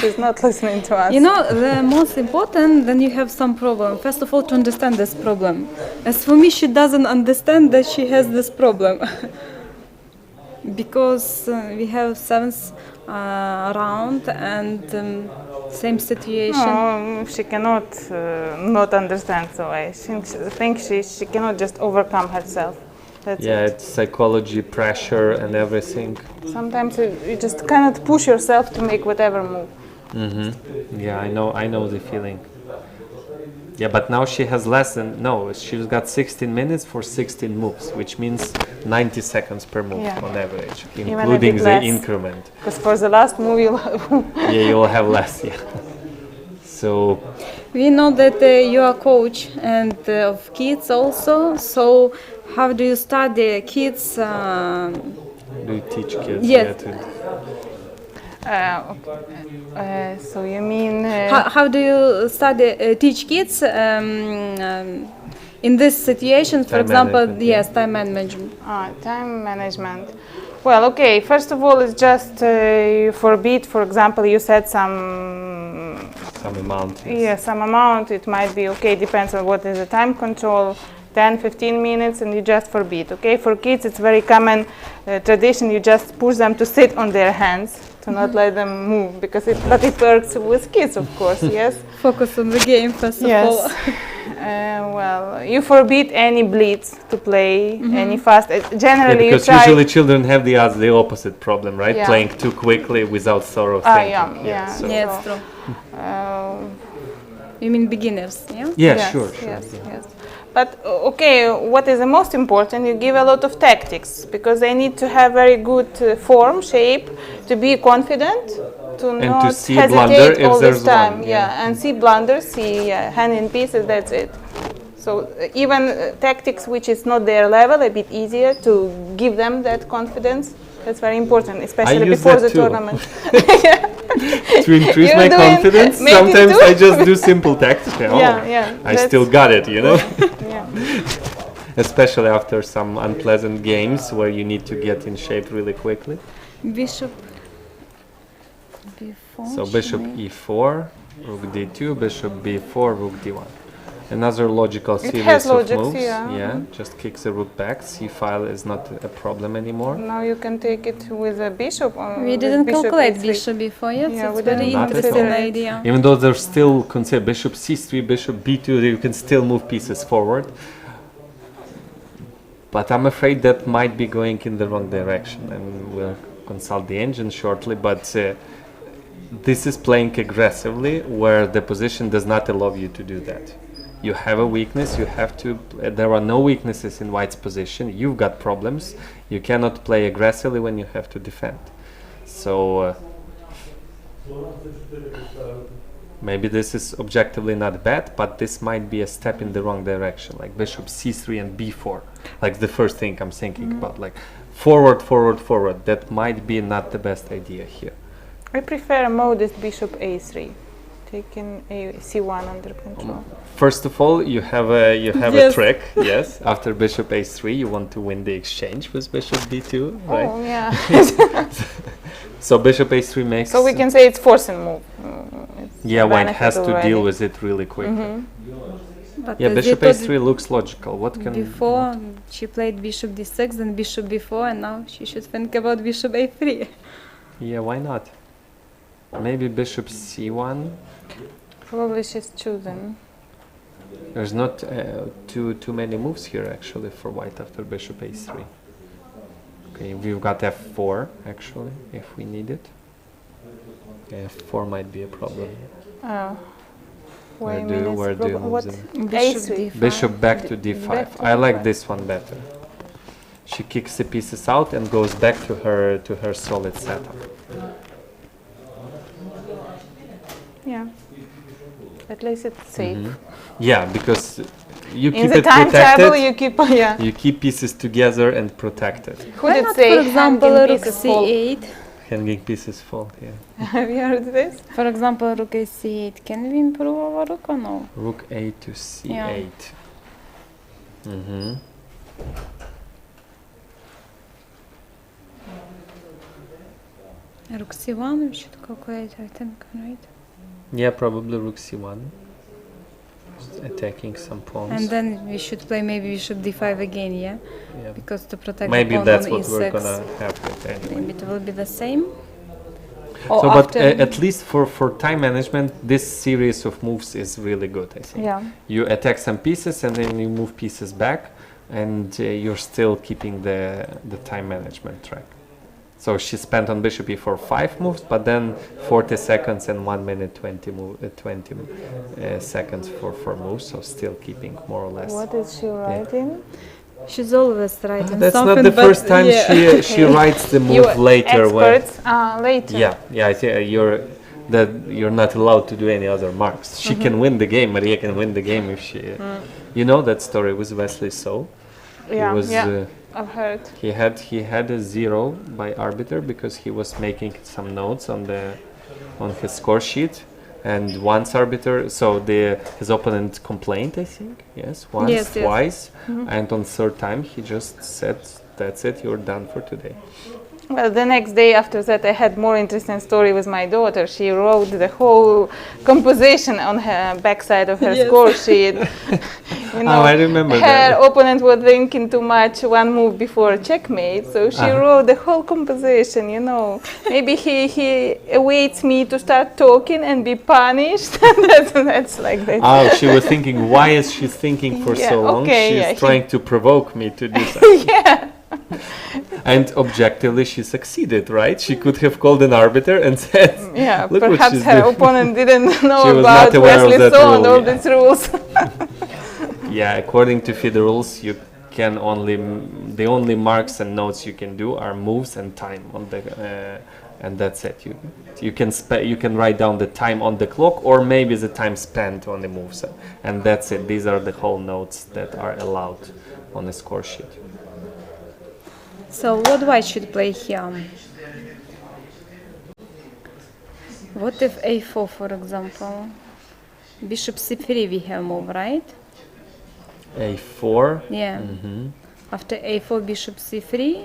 She's not listening to us.
You know, the most important, then you have some problem. First of all, to understand this problem. As for me, she doesn't understand that she has this problem. Because we have 7th round and same situation.
No, she cannot not understand. So I think she cannot just overcome herself. That's it.
It's psychology, pressure, and everything.
Sometimes you just cannot push yourself to make whatever move.
Yeah, I know the feeling. Yeah, but now she has she's got 16 minutes for 16 moves, which means 90 seconds per move on average, including the increment.
Because for the last move you'll have
you'll have less, So
we know that you are coach and of kids also, so how do you study kids?
Do you teach kids?
Yes.
So you mean...
How do you teach kids in this situation, for example, time management?
Time management. Well, okay, first of all, it's just you forbid, for example, you said some
amount.
Yeah, some amount. It might be, okay, depends on what is the time control, 10, 15 minutes, and you just forbid, okay? For kids, it's very common tradition, you just push them to sit on their hands, to not let them move, because it works with kids, of course, yes?
Focus on the game, first of all.
Well, you forbid any blitz to play, any fast. Generally,
because usually children have the opposite problem, right?
Yeah.
Playing too quickly without thorough thinking.
Yeah,
it's true. You mean beginners, yeah?
Yeah, sure.
Yes. But okay, what is the most important? You give a lot of tactics because they need to have very good form, shape, to be confident, to
and
not
to see
hesitate all this time.
One,
and see blunders, see hand in pieces. That's it. So even tactics which is not their level, a bit easier to give them that confidence. That's very important, especially before the tournament.
To increase my confidence, sometimes I just do simple tactics. I still got it, Especially after some unpleasant games where you need to get in shape really quickly.
Bishop b4.
So bishop e4, rook d2, bishop b4, rook d1. Another logical series of moves. Just kicks the rook back. C file is not a problem anymore.
Now you can take it with a bishop.
We didn't calculate bishop before yet. It's very interesting idea.
Even though there's still consider bishop c3, bishop b2, you can still move pieces forward. But I'm afraid that might be going in the wrong direction, and we'll consult the engine shortly. But this is playing aggressively, where the position does not allow you to do that. You have a weakness, you have to, there are no weaknesses in white's position, you've got problems, you cannot play aggressively when you have to defend. So maybe this is objectively not bad, but this might be a step in the wrong direction, like bishop c3 and b4, like the first thing I'm thinking about, like forward, forward, forward. That might be not the best idea here.
I prefer a modest bishop a3, taking a c1 under control.
First of all, you have a
Yes.
trick. Yes, after bishop a3, you want to win the exchange with bishop d2, right?
Oh, yeah.
So bishop a3 makes.
So we can say it's forcing move.
Yeah, white has to deal with it really quickly.
But
Yeah,
as
bishop
you told
a3 looks logical. What can
before she played bishop d6, then bishop b4, and now she should think about bishop a3.
Yeah, why not? Maybe bishop c1.
Probably she's choosing.
There's not too many moves here actually for white after bishop a3. Okay, we've got f4 actually if we need it. F4 might be a problem.
Wait a
Where
minute,
do you move
what?
them?
A3.
Bishop back to d5.
Back to
I like
d5.
this one better. She kicks the pieces out and goes back to her solid setup.
Yeah. At least it's safe.
Yeah, because you
In
keep
the
it
time
protected.
table, you keep
You keep pieces together and protected.
Who
Why
did
not,
say
for example,
hanging
rook
pieces fall?
c8?
Hanging pieces fall. Yeah.
Have you heard this?
For example, rook a8. Can we improve our rook or no?
Rook a to c8.
Yeah. Rook c1, we should calculate, I think, right?
Yeah, probably rook c1. Just attacking some pawns.
And then we should play maybe bishop d5 again, yeah?
Yeah.
Because to protect
Maybe
the pawn
that's
on
what
e6.
we're gonna have with anyway.
Maybe it will be the same. Or
So, but
after
at least for time management, this series of moves is really good, I think.
Yeah.
You attack some pieces and then you move pieces back, and you're still keeping the time management track. So she spent on bishop e4 5 moves, but then 40 seconds and 1 minute 20 seconds for moves, so still keeping more or less.
What is she writing?
she's always writing
That's
something.
not the
but
first time
yeah.
she writes the move
You
later.
experts later.
Yeah, I think you're not allowed to do any other marks. She can win the game. Maria can win the game if she. You know that story with Wesley So.
Yeah,
He was,
I've heard.
He had a 0 by arbiter because he was making some notes on his score sheet, and once arbiter, so his opponent complained, I think, once,
Yes.
twice, and on third time he just said, "That's it, you're done for today."
Well, the next day after that, I had more interesting story with my daughter. She wrote the whole composition on her backside of her score sheet. You know,
I remember
her
that.
opponent was thinking too much one move before checkmate, so she wrote the whole composition. You know, maybe he awaits me to start talking and be punished. that's like that.
Oh, she was thinking, why is she thinking for so long? She's trying to provoke me to do something.
Yeah.
And objectively, she succeeded, right? She could have called an arbiter and said,
Yeah,
"Look what
perhaps
she's
her
doing."
opponent didn't know
She was
about
not aware of
Wesley
that
So and
rule,
all
yeah.
these rules.
Yeah, according to FIDE rules, you can the only marks and notes you can do are moves and time on the, and that's it. You can write down the time on the clock or maybe the time spent on the moves, and that's it. These are the whole notes that are allowed on the score sheet.
So what white should play here? What if a4, for example? Bishop c3 we have move, right?
A4.
Yeah. After a4, bishop c3.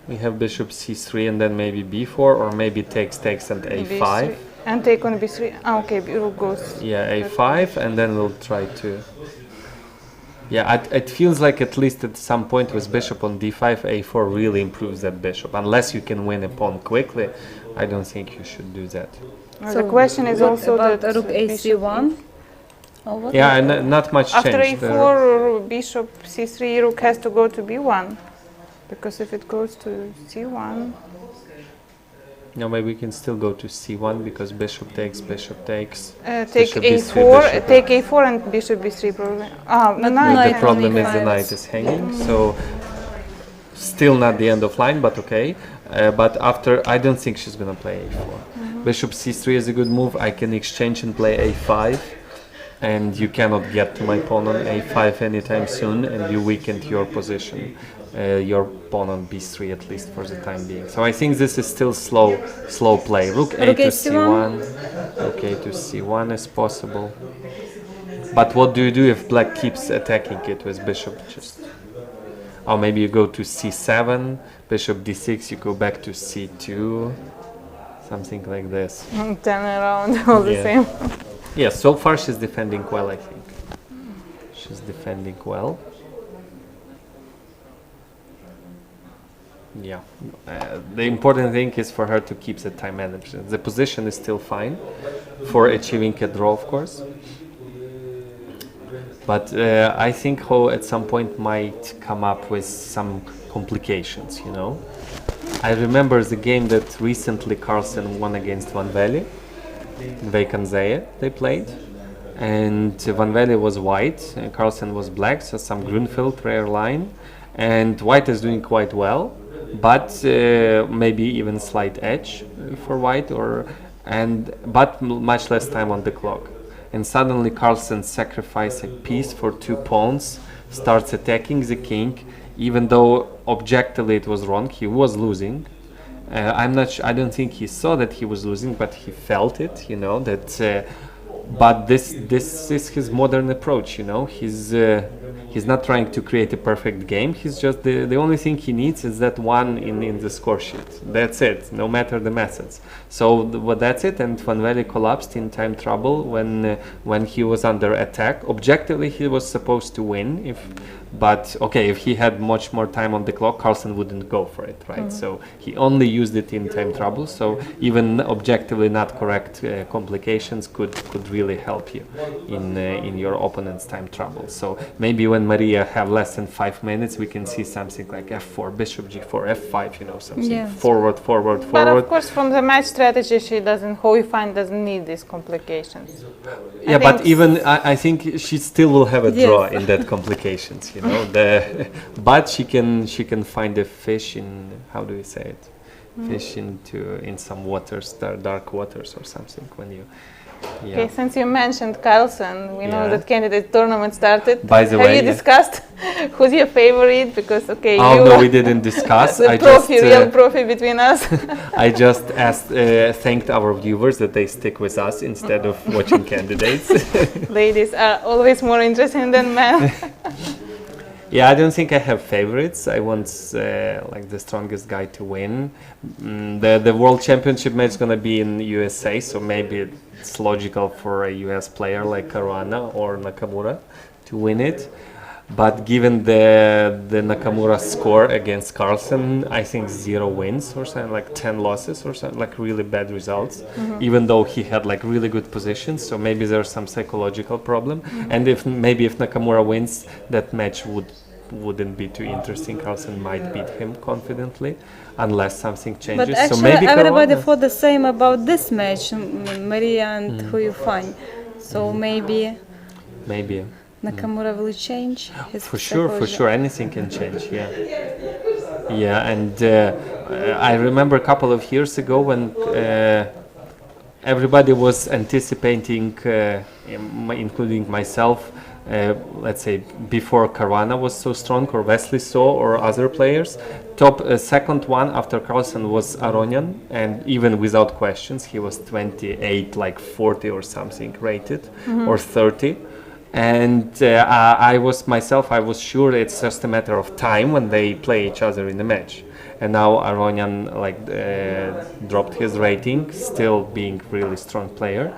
We have bishop c3 and then maybe b4, or maybe takes and a5.
B3. And take on b3. Okay, rook goes.
Yeah, a5, and then we'll try to. Yeah, it feels like at least at some point with bishop on d5, a4 really improves that bishop. Unless you can win a pawn quickly, I don't think you should do that.
So the question is
what
also
about
that
rook a1?
Yeah, and not much
after
change.
a4, bishop c3, rook has to go to b1. Because if it goes to c1...
No, maybe we can still go to c1 because bishop takes.
Take
bishop b3,
a4,
bishop
take a4 and bishop b3 probably.
The problem is the knight is hanging, so still not the end of line, but okay. But after, I don't think she's gonna play a4. Bishop c3 is a good move. I can exchange and play a5, and you cannot get to my pawn on a5 anytime soon, and you weakened your position your pawn on b3 at least for the time being. So I think this is still slow play. Rook a to c1. Rook a to c1 is possible. But what do you do if black keeps attacking it with bishop? Just, or maybe you go to c7, bishop d6, you go back to c2, something like this.
Turn around, all the same.
Yeah, so far she's defending well, I think. She's defending well. Yeah, the important thing is for her to keep the time management. The position is still fine for achieving a draw, of course. But I think Ho at some point might come up with some complications, you know. I remember the game that recently Carlsen won against Van Velle in Vacanzee they played. And Van Velle was white, and Carlsen was black, so some Grunfeld rare line. And white is doing quite well, but maybe even slight edge for white, but much less time on the clock. And suddenly Carlsen sacrifices a piece for 2 pawns, starts attacking the king, even though objectively it was wrong, he was losing. I don't think he saw that he was losing, but he felt it, you know, that. But this is his modern approach, you know. He's not trying to create a perfect game. He's just the only thing he needs is that one in the score sheet. That's it, no matter the methods. So that's it. And Van Velle collapsed in time trouble when he was under attack. Objectively, he was supposed to win. But okay, if he had much more time on the clock, Carlsen wouldn't go for it, right? So he only used it in time trouble. So even objectively not correct complications could really help you in your opponent's time trouble. So maybe when Maria have less than 5 minutes, we can see something like f4, bishop g4, f5, you know, something forward.
But of course, from the match strategy, Hoi Fan doesn't need these complications.
Yeah, but even I think she still will have a draw in that complications, you know. But she can find a fish in, how do you say it? Fish in some waters, dark waters or something when you. Yeah.
Okay, since you mentioned Carlsen, we know that candidate tournament started.
By the way,
have you discussed who's your favorite? Because
no, we didn't discuss.
Real profi between us.
I just thanked our viewers that they stick with us instead of watching candidates.
Ladies are always more interesting than men.
Yeah, I don't think I have favorites. I want like the strongest guy to win. The World Championship match is gonna be in USA, so maybe it's logical for a US player like Caruana or Nakamura to win it. But given the Nakamura score against Carlsen, I think 0 wins or something, like 10 losses or something, like really bad results, even though he had like really good positions. So maybe there's some psychological problem. And if Nakamura wins, that match wouldn't be too interesting. Carlsen might beat him confidently, unless something changes.
But actually,
so maybe
everybody thought the same about this match, Maria and Hoi Fan. So maybe Nakamura will change his
for sure, anything can change. And I remember a couple of years ago when everybody was anticipating, including myself, let's say before Caruana was so strong, or Wesley So, or other players. Second one after Carlsen was Aronian, and even without questions, he was 28, like 40 or something rated, or 30. And I was sure it's just a matter of time when they play each other in the match. And now Aronian dropped his rating, still being really strong player.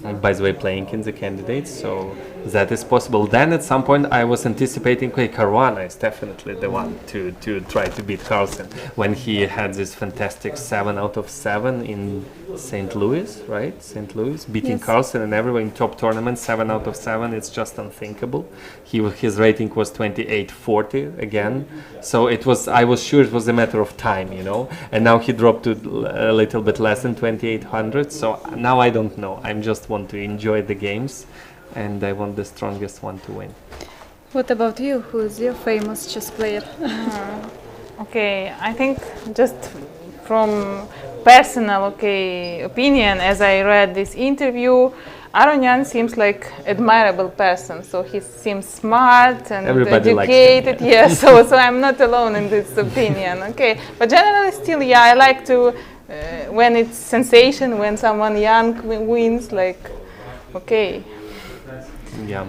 And by the way, playing in the candidates, so that is possible. Then at some point I was anticipating, Caruana is definitely the one to try to beat Carlsen when he had this fantastic 7 out of 7 in St. Louis, right? St. Louis, beating Carlsen and everyone in top tournaments, 7 out of 7, it's just unthinkable. His rating was 2840 again, so I was sure it was a matter of time, you know, and now he dropped to a little bit less than 2800, so now I don't know. I just want to enjoy the games, and I want the strongest one to win.
What about you? Who is your famous chess player?
Okay, I think just from personal opinion, as I read this interview, Aronyan seems like admirable person, so he seems smart and
Everybody
educated.
likes him, yeah.
Yeah, so I'm not alone in this opinion. Okay, but generally, still, yeah, I like to when it's sensation, when someone young wins, like, okay.
Yeah.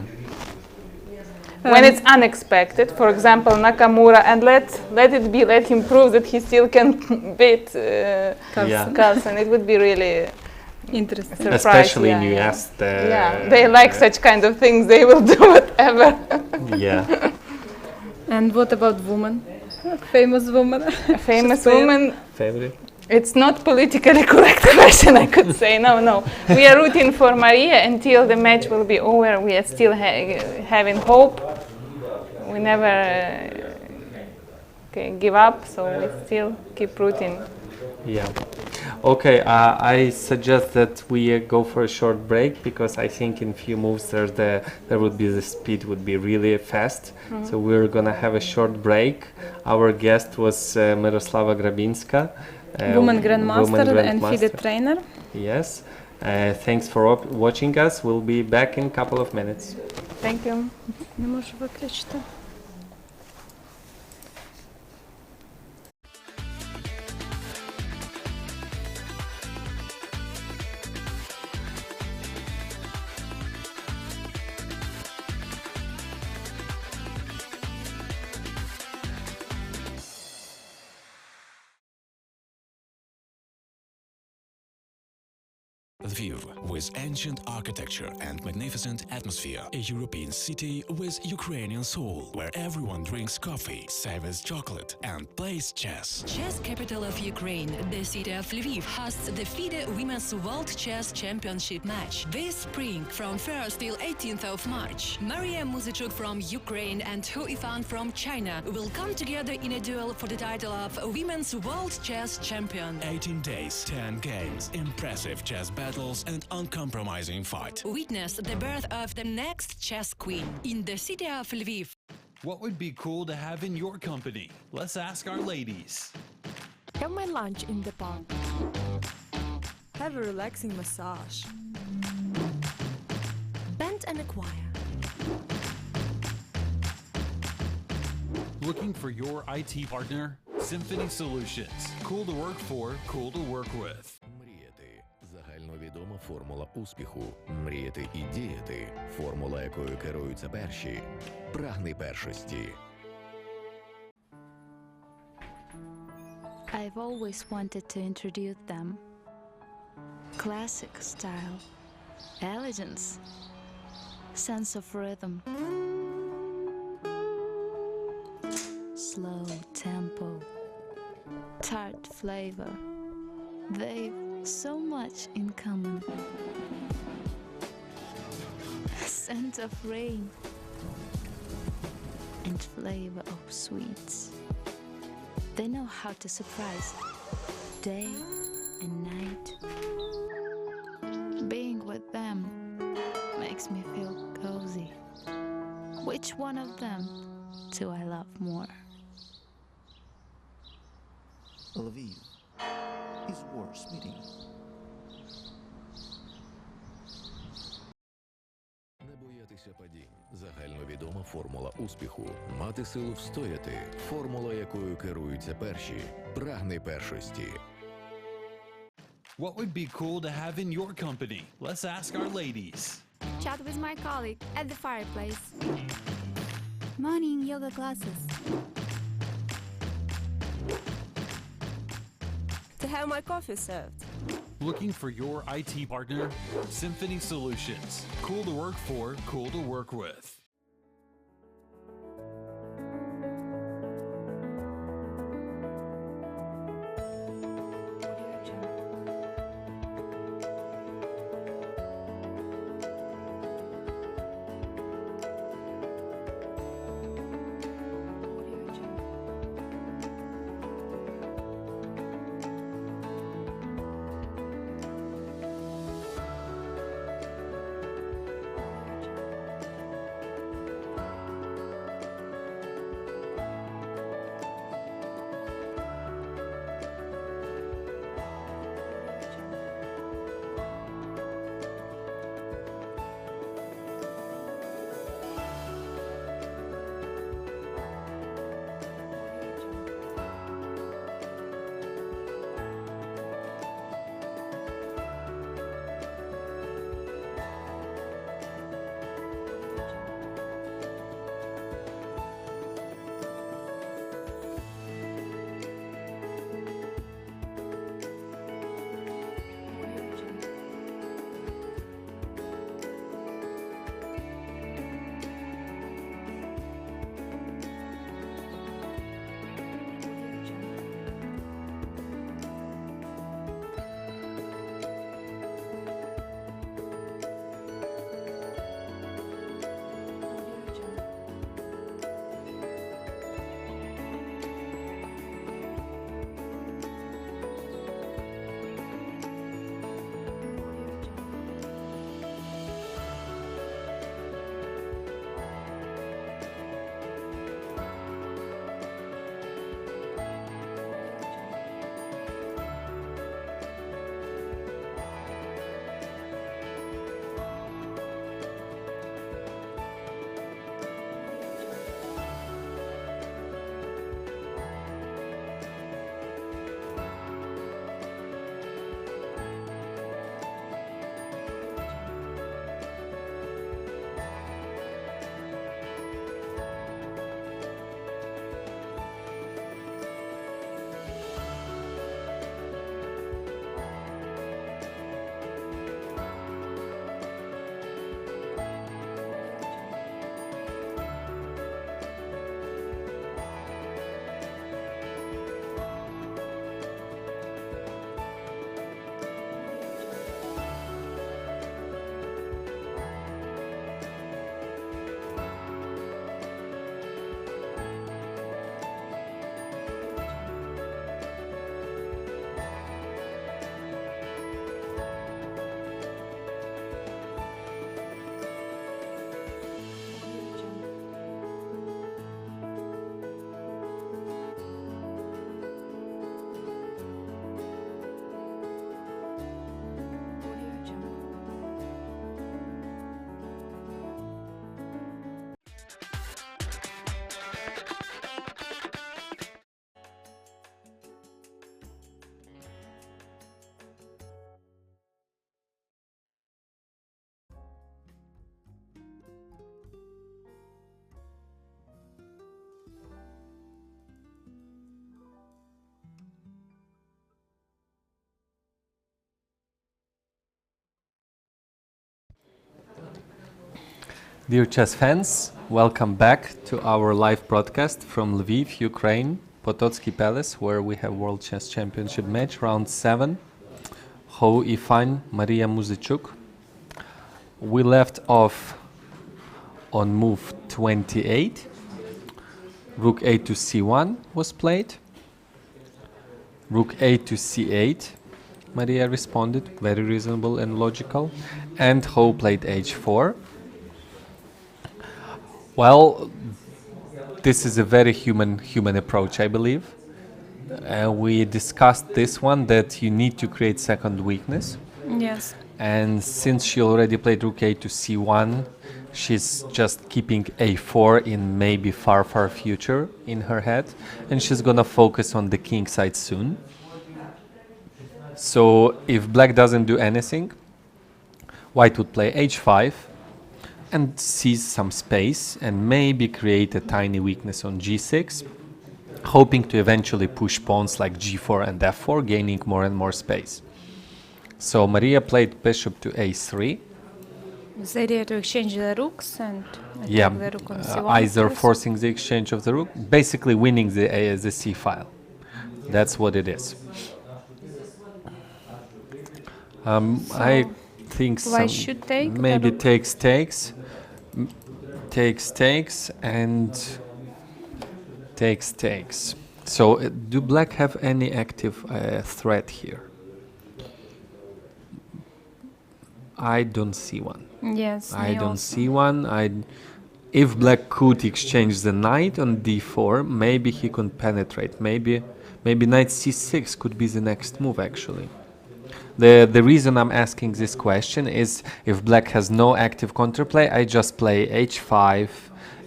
When it's unexpected, for example, Nakamura, and let him prove that he still can beat Carlsen. It would be really
interesting,
surprise,
especially
yeah,
in
yeah.
US.
Yeah, they like such kind of things. They will do whatever.
Yeah.
And what about women? Famous woman.
Famous woman.
Favorite?
It's not politically correct question, I could say. No. We are rooting for Maria until the match will be over. We are still having hope. We never give up, so we still keep rooting.
Yeah. Okay, I suggest that we go for a short break, because I think in few moves there would be the speed would be really fast.
Mhm.
So we're gonna have a short break. Our guest was Miroslava Grabinska,
woman grandmaster and
grandmaster.
FIDE trainer.
Yes. Thanks for watching us. We'll be back in a couple of minutes.
Thank you.
Не можу виключити.
Lviv, with ancient architecture and magnificent atmosphere, a European city with Ukrainian soul, where everyone drinks coffee, savors chocolate, and plays chess.
Chess capital of Ukraine, the city of Lviv hosts the FIDE Women's World Chess Championship match this spring from 1st till 18th of March. Maria Muzichuk from Ukraine and Hu Ifan from China will come together in a duel for the title of Women's World Chess Champion.
18 days, 10 games, impressive chess battles and uncompromising fight.
Witness the birth of the next chess queen in the city of Lviv.
What would be cool to have in your company? Let's ask our ladies.
Have my lunch in the park. Have a relaxing massage.
Band and acquire.
Looking for your IT partner? Symphony Solutions. Cool to work for, cool to work with.
Загальновідома формула успіху. Мріяти і діяти. Формула, якою керуються перші. Прагни першості.
I've always wanted to introduce them. Classic style, elegance, sense of rhythm, slow tempo, tart flavor. They've so much in common. Scent of rain and flavor of sweets. They know how to surprise day and night. Being with them makes me feel cozy. Which one of them do I love more?
Lviv is worth meeting.
Не боятися падінь. Загальновідома формула успіху. Мати силу встояти. Формула, якою керуються перші. Прагни першості.
What would be cool to have in your company? Let's ask our ladies.
Chat with my colleague at the fireplace. Morning yoga classes.
To have my coffee served.
Looking for your IT partner? Symphony Solutions. Cool to work for, cool to work with.
Dear chess fans, welcome back to our live broadcast from Lviv, Ukraine, Potocki Palace, where we have World Chess Championship match, round 7. Ho Ifan, Maria Muzyczuk. We left off on move 28. Rook a to c1 was played. Rook a to c8. Maria responded, very reasonable and logical. And Ho played h4. Well, this is a very human approach, I believe. We discussed this one, that you need to create second weakness.
Yes.
And since she already played rook a to c1, she's just keeping a4 in maybe far future in her head. And she's gonna focus on the king side soon. So if black doesn't do anything, white would play h5 and seize some space and maybe create a tiny weakness on g6, hoping to eventually push pawns like g4 and f4, gaining more and more space. So Maria played bishop to a3.
The idea to exchange the rooks and
Yeah,
the rook on c1.
either forcing the exchange of the rook, basically winning the c file. That's what it is. I think
Why should take
maybe takes and takes. So do black have any active threat here? I don't see one.
Yes,
I don't see one. If black could exchange the knight on d4, maybe he could penetrate. Maybe knight c6 could be the next move actually. The reason I'm asking this question is if black has no active counterplay, I just play h5,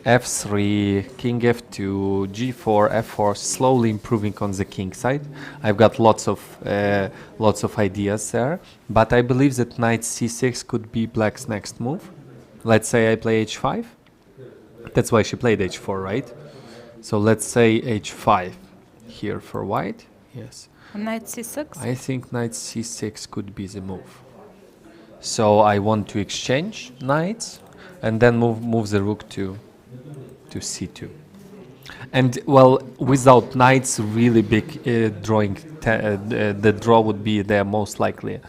f3, king f2, g4, f4, slowly improving on the king side. I've got lots of ideas there, but I believe that knight c6 could be black's next move. Let's say I play h5. That's why she played h4, right? So let's say h5 here for white. Yes.
Knight c6?
I think knight c6 could be the move. So I want to exchange knights and then move the rook to c2. And well, without knights, really big drawing, the draw would be the most likely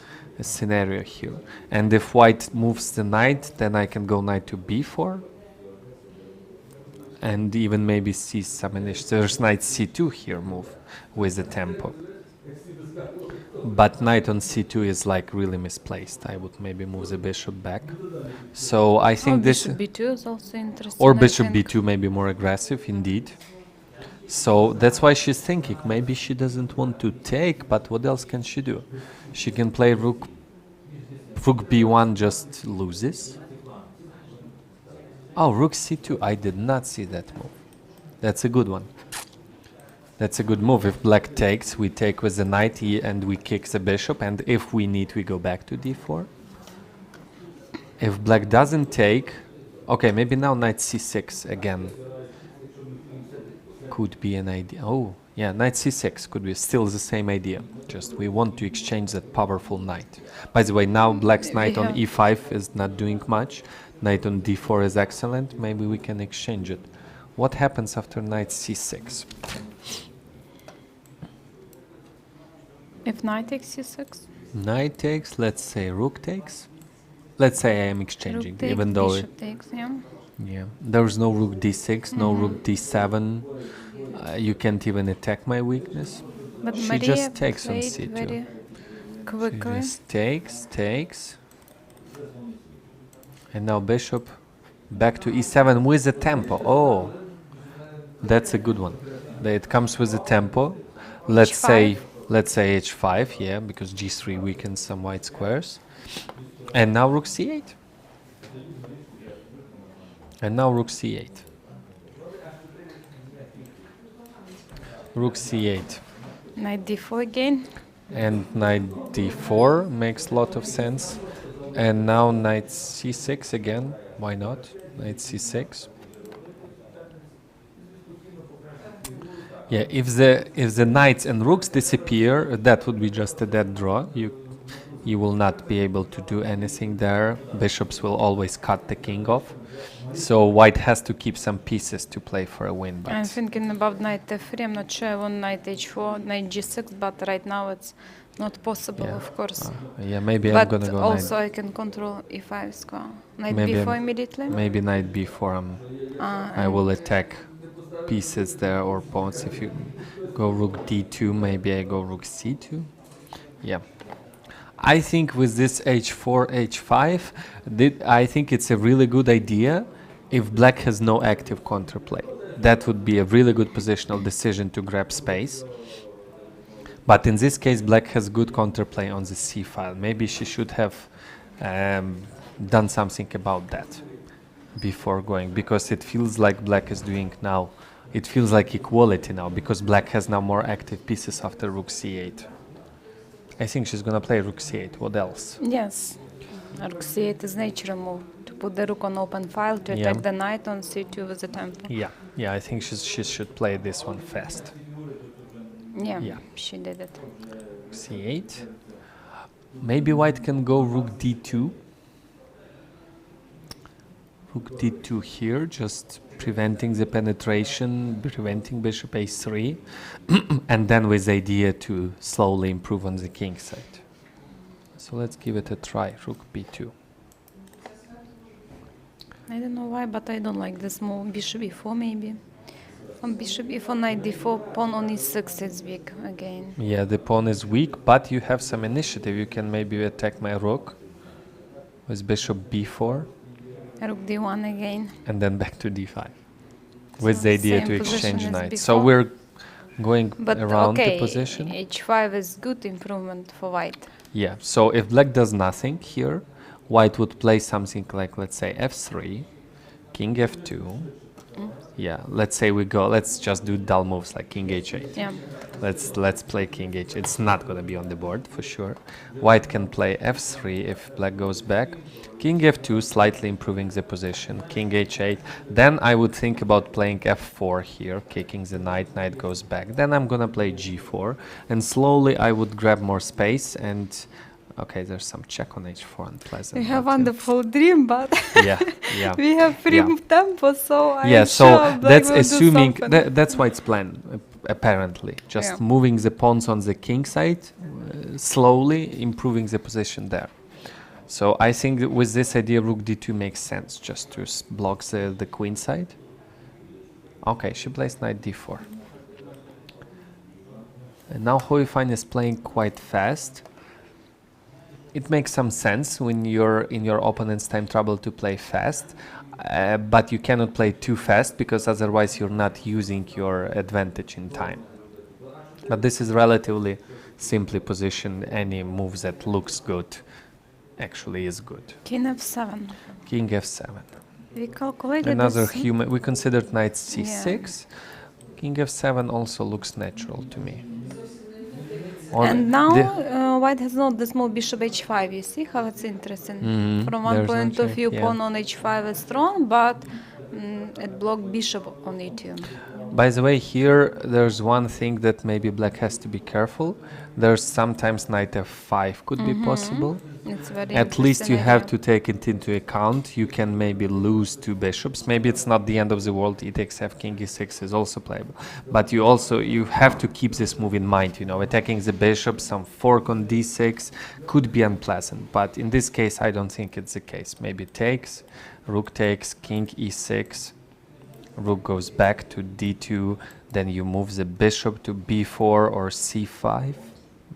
scenario here. And if white moves the knight, then I can go knight to b4. And even maybe see some initiative. There's knight c2 here move with the tempo. But knight on c2 is like really misplaced. I would maybe move the bishop back. So I think this...
Bishop b2 is also interesting.
Or bishop b2 may be more aggressive, indeed. So that's why she's thinking. Maybe she doesn't want to take, but what else can she do? She can play rook b1 just loses. Oh, rook c2. I did not see that move. That's a good one. That's a good move. If black takes, we take with the knight and we kick the bishop. And if we need, we go back to d4. If black doesn't take... Okay, maybe now knight c6 again. Could be an idea. Oh, yeah, knight c6 could be still the same idea. Just we want to exchange that powerful knight. By the way, now black's knight on e5 is not doing much. Knight on d4 is excellent. Maybe we can exchange it. What happens after knight c6?
If knight takes c6?
Knight takes, let's say rook takes. Let's say I am exchanging,
Rook takes,
even though...
bishop takes, yeah.
Yeah, there's no rook d6, no rook d7. You can't even attack my weakness.
But
She
Maria
just takes on
played
c2.
very quickly.
She just takes. And now bishop back to e7 with the tempo. Oh, that's a good one. It comes with the tempo. Let's say h5, yeah, because g3 weakens some white squares. And now rook c8. And now rook c8. Rook c8.
Knight d4 again.
And knight d4 makes a lot of sense. And now knight c6 again. Why not? Knight c6. Yeah, if the knights and rooks disappear, that would be just a dead draw. You will not be able to do anything there. Bishops will always cut the king off. So white has to keep some pieces to play for a win.
I'm
But
thinking about knight f3. I'm not sure I want knight h4, knight g6, but right now it's not possible,
yeah,
of course.
yeah, maybe I'm
But
gonna go
also
knight.
I can control e5 square. Knight
Maybe
b4
I'm-
immediately.
Maybe knight b4. I
and
will attack pieces there or pawns. If you go rook d2, maybe I go rook c2. Yeah. I think with this h4, h5, I think it's a really good idea if black has no active counterplay. That would be a really good positional decision to grab space. But in this case, black has good counterplay on the c file. Maybe she should have done something about that before going, because it feels like black is doing now. It feels like equality now, because black has now more active pieces after rook c8. I think she's gonna play rook c8. What else?
yes, rook c8 is natural move to put the rook on open file to
Yeah.
attack the knight on c2 with the tempo.
Yeah, yeah. I think she should play this one fast.
Yeah,
Yeah.
she did it.
c8. Maybe white can go rook d2. Rook d2 here, just preventing the penetration, preventing bishop a3, and then with the idea to slowly improve on the king side. So let's give it a try, rook b2.
I don't know why, but I don't like this move. Bishop e4 maybe. On bishop e4, knight d4, pawn on e6 is weak again.
Yeah, the pawn is weak, but you have some initiative. You can maybe attack my rook with bishop b4.
Rook d1 again.
And then back to d5 with the idea
same
to
position
exchange
as
knights. So
before.
we're going
But
around
okay,
the position.
h5 is good improvement for white.
Yeah, so if black does nothing here, white would play something like, let's say, f3, king f2. Yeah, let's say let's just do dull moves like king h8.
Yeah.
Let's play king h8. It's not going to be on the board for sure. White can play f3 if black goes back. King f2, slightly improving the position. King h8. Then I would think about playing f4 here, kicking the knight. Knight goes back. Then I'm going to play g4. And slowly I would grab more space and... Okay, there's some check on h4 unpleasant.
We have
but,
wonderful dream, but
yeah, yeah.
we have free
Yeah.
tempo, so I'm
Yeah, so
sure black
that's
will do
assuming
something.
that's White's plan, apparently. Just
Yeah.
moving the pawns on the king side, slowly improving the position there. So I think that with this idea, rook d2 makes sense, just to block the queen side. Okay, she plays knight d4. And now Hoifine is playing quite fast. It makes some sense when you're in your opponent's time trouble to play fast, but you cannot play too fast because otherwise you're not using your advantage in time. But this is relatively simply positioned. Any moves that looks good actually is good.
King f7.
King f7.
We calculated
Another
this.
human. We considered knight c6. King f7 also looks natural to me.
And now white has not this move bishop h5. You see how it's interesting. From one
There's no
point of
check,
view,
yeah.
pawn on h5 is strong, but it blocked bishop on e2.
By the way, here there's one thing that maybe black has to be careful. There's sometimes knight f5 could be possible.
It's very
At least you
interesting
have
idea.
to take it into account. You can maybe lose two bishops. Maybe it's not the end of the world. E takes f, king e6 is also playable. But you have to keep this move in mind. You know, attacking the bishop, some fork on d6 could be unpleasant. But in this case, I don't think it's the case. Maybe takes, rook takes, king e6. Rook goes back to d2, then you move the bishop to b4 or c5.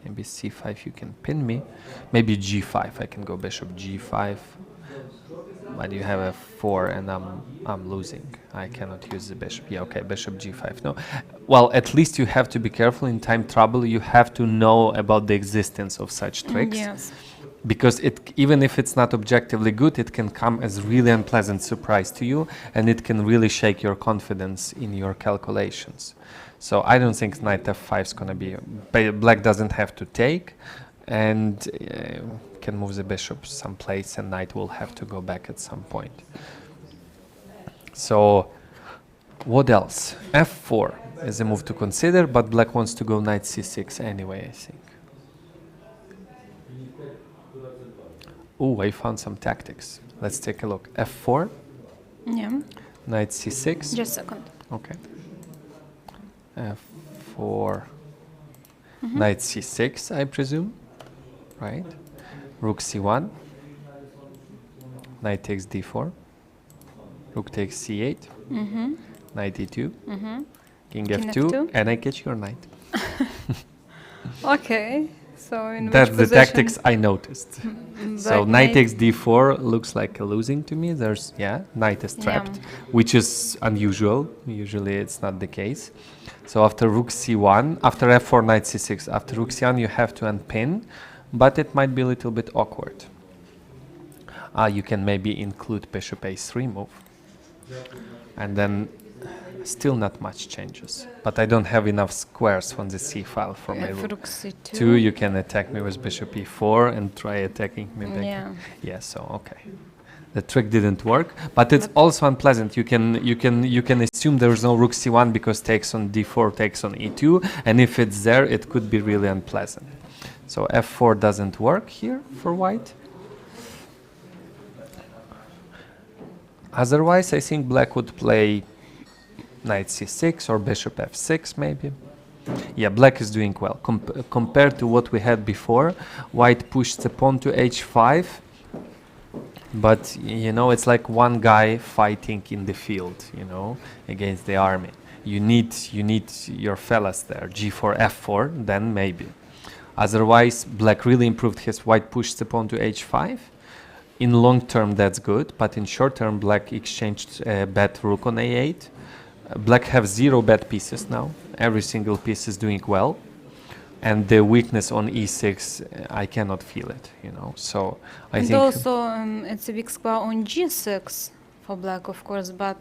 Maybe c5 you can pin me. Maybe g5, I can go bishop g5. But you have f4 and I'm losing. I cannot use the bishop. Yeah, okay, bishop g5. No. Well, at least you have to be careful in time trouble. You have to know about the existence of such tricks.
Yes.
Because even if it's not objectively good, it can come as really unpleasant surprise to you, and it can really shake your confidence in your calculations. So I don't think knight f5 is going to be... Black doesn't have to take, and can move the bishop someplace, and knight will have to go back at some point. So what else? f4 is a move to consider, but black wants to go knight c6 anyway, I think. Oh, I found some tactics. Let's take a look. F4.
Yeah.
Knight C6.
Just a second.
Okay. F4. Knight C6, I presume. Right. Rook C1. Knight takes D4. Rook takes C8. Knight E2. King F2. And I catch your knight.
Okay. So in
That's
which
the
position?
tactics I noticed. So knight takes d4 looks like a losing to me. There's, knight is trapped, which is unusual. Usually it's not the case. So after rook c1, after f4, knight c6, after rook c1 you have to unpin, but it might be a little bit awkward. You can maybe include bishop a3 move. And then still not much changes, but I don't have enough squares on the c file for my rook. C2, you can attack me with bishop e4 and try attacking me back. Yeah, so okay. The trick didn't work, but it's also unpleasant. You can assume there's no rook c1 because takes on d4, takes on e2, and if it's there, it could be really unpleasant. So f4 doesn't work here for white. Otherwise, I think black would play knight c6 or bishop f6 maybe. Yeah, black is doing well. Compared to what we had before, white pushed the pawn to h5, but you know, it's like one guy fighting in the field, you know, against the army. You need your fellas there, g4, f4, then maybe. Otherwise, black really improved his white pushed the pawn to h5. In long term, that's good, but in short term, black exchanged bad rook on a8. Black have 0 bad pieces now. Every single piece is doing well. And the weakness on e6, I cannot feel it, you know. So I think...
And also, it's a big square on g6 for black, of course, but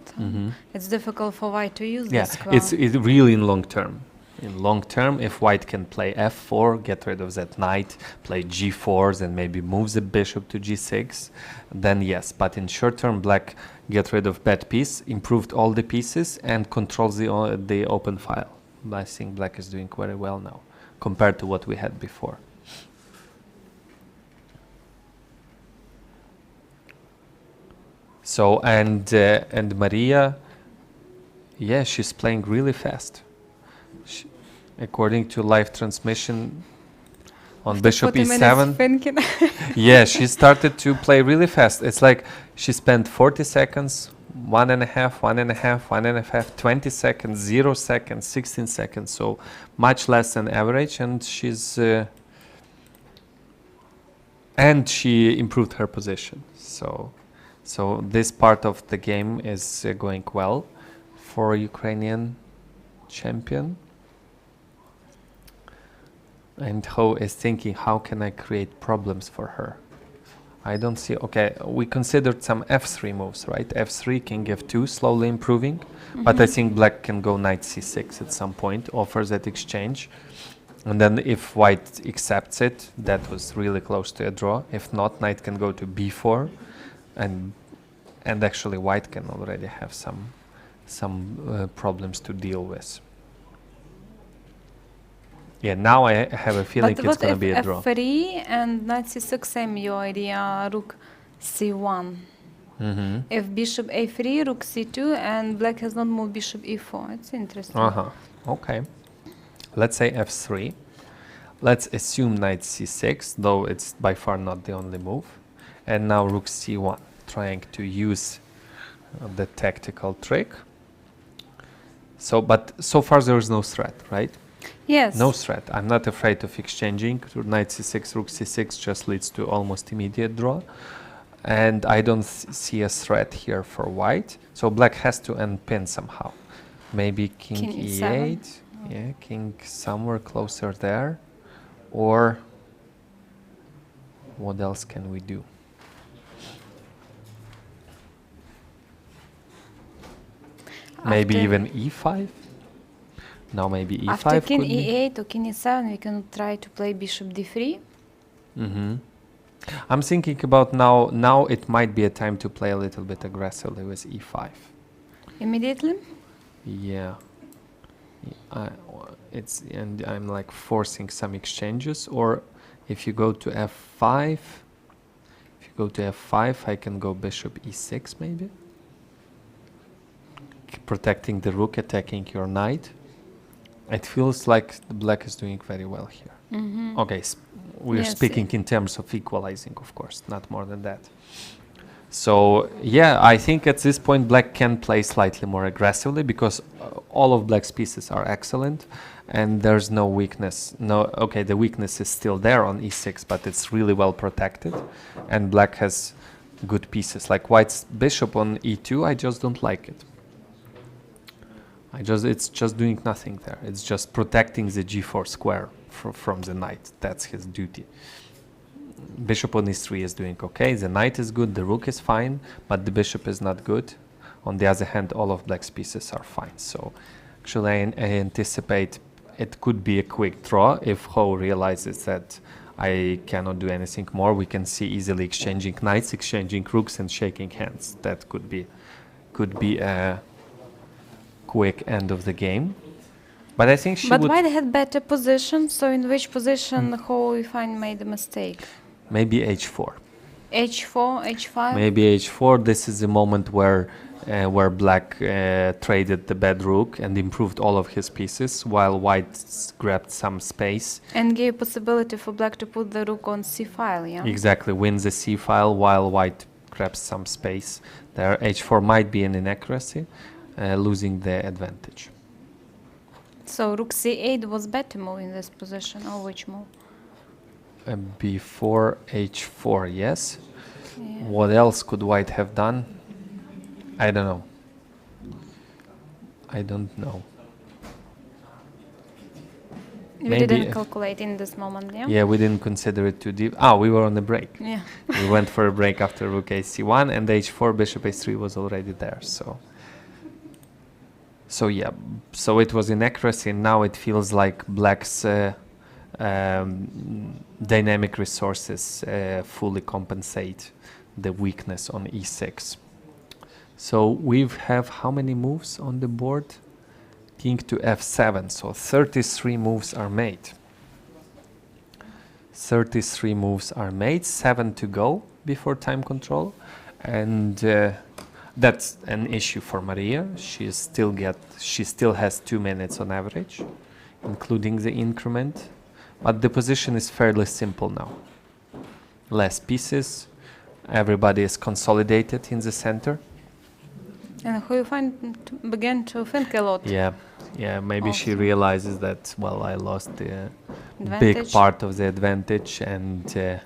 it's difficult for white to use this square.
It's really in long term. In long term, if white can play f4, get rid of that knight, play g4s and maybe move the bishop to g6, then yes. But in short term, black get rid of bad piece, improved all the pieces and controls the open file. I think black is doing very well now compared to what we had before. So and Maria, yeah, she's playing really fast. According to live transmission on bishop e7, yeah, she started to play really fast. It's like she spent 40 seconds, 1.5, 1.5, 1.5, 20 seconds, 0 seconds, 16 seconds, so much less than average, and she improved her position. So this part of the game is going well for Ukrainian champion. And Ho is thinking, how can I create problems for her? I don't see... Okay, we considered some f3 moves, right? f3, king f2, slowly improving. But I think black can go knight c6 at some point, offers that exchange. And then if white accepts it, that was really close to a draw. If not, knight can go to b4. And actually white can already have some problems to deal with. Yeah, now I have a feeling it's going to be a draw.
F3 and knight c6, same your idea, rook c1. If bishop a3, rook c2, and black has not moved bishop e4. It's interesting.
Okay. Let's say f3. Let's assume knight c6, though it's by far not the only move. And now rook c1, trying to use the tactical trick. But so far there is no threat, right?
Yes.
No threat. I'm not afraid of exchanging. Knight c6, rook c6 just leads to almost immediate draw. And I don't see a threat here for white. So black has to unpin somehow. Maybe king e8. Yeah, king somewhere closer there. Or what else can we do? Maybe even e5? Now maybe e5.
After king e8 or king e7, we can try to play bishop d3.
I'm thinking about now it might be a time to play a little bit aggressively with e5.
Immediately?
Yeah. And I'm like forcing some exchanges, or if you go to f5, go to f5, I can go bishop e6 maybe. Protecting the rook, attacking your knight. It feels like the black is doing very well here. Okay, we're speaking in terms of equalizing, of course, not more than that. So yeah, I think at this point black can play slightly more aggressively because all of black's pieces are excellent and there's no weakness. Okay, the weakness is still there on e6, but it's really well protected and black has good pieces. Like white's bishop on e2, I just don't like it. It's just doing nothing there. It's just protecting the g4 square from the knight. That's his duty. Bishop on e3 is doing okay. The knight is good, the rook is fine, but the bishop is not good. On the other hand, all of black's pieces are fine. So actually I anticipate it could be a quick draw if Ho realizes that I cannot do anything more. We can see easily exchanging knights, exchanging rooks and shaking hands. That could be a quick end of the game. But I think
But white had better position, so in which position Ho we find made a mistake?
Maybe h4.
H4, H5?
Maybe h4. This is the moment where black traded the bad rook and improved all of his pieces, while white grabbed some space.
And gave possibility for black to put the rook on c file, yeah?
Exactly, wins the c file while white grabs some space. There, h4 might be an inaccuracy, losing the advantage.
So rook c8 was better move in this position, or which move?
Before h4, yes.
Yeah.
What else could white have done? I don't know. I don't know.
We
Maybe
didn't calculate in this moment, yeah?
Yeah, we didn't consider it too deep. Ah, we were on the break.
Yeah.
We went for a break after rook ac1 and h4, bishop h3 was already there. So yeah, so it was inaccuracy and now it feels like black's dynamic resources fully compensate the weakness on e6. So we have how many moves on the board? King to f7, so 33 moves are made. 33 moves are made, 7 to go before time control, and that's an issue for Maria. She still has 2 minutes on average, including the increment, but the position is fairly simple now. Less pieces, everybody is consolidated in the center.
And who you find began to think a lot.
Yeah, maybe she realizes that, well, I lost the
Advantage.
big part of the advantage, and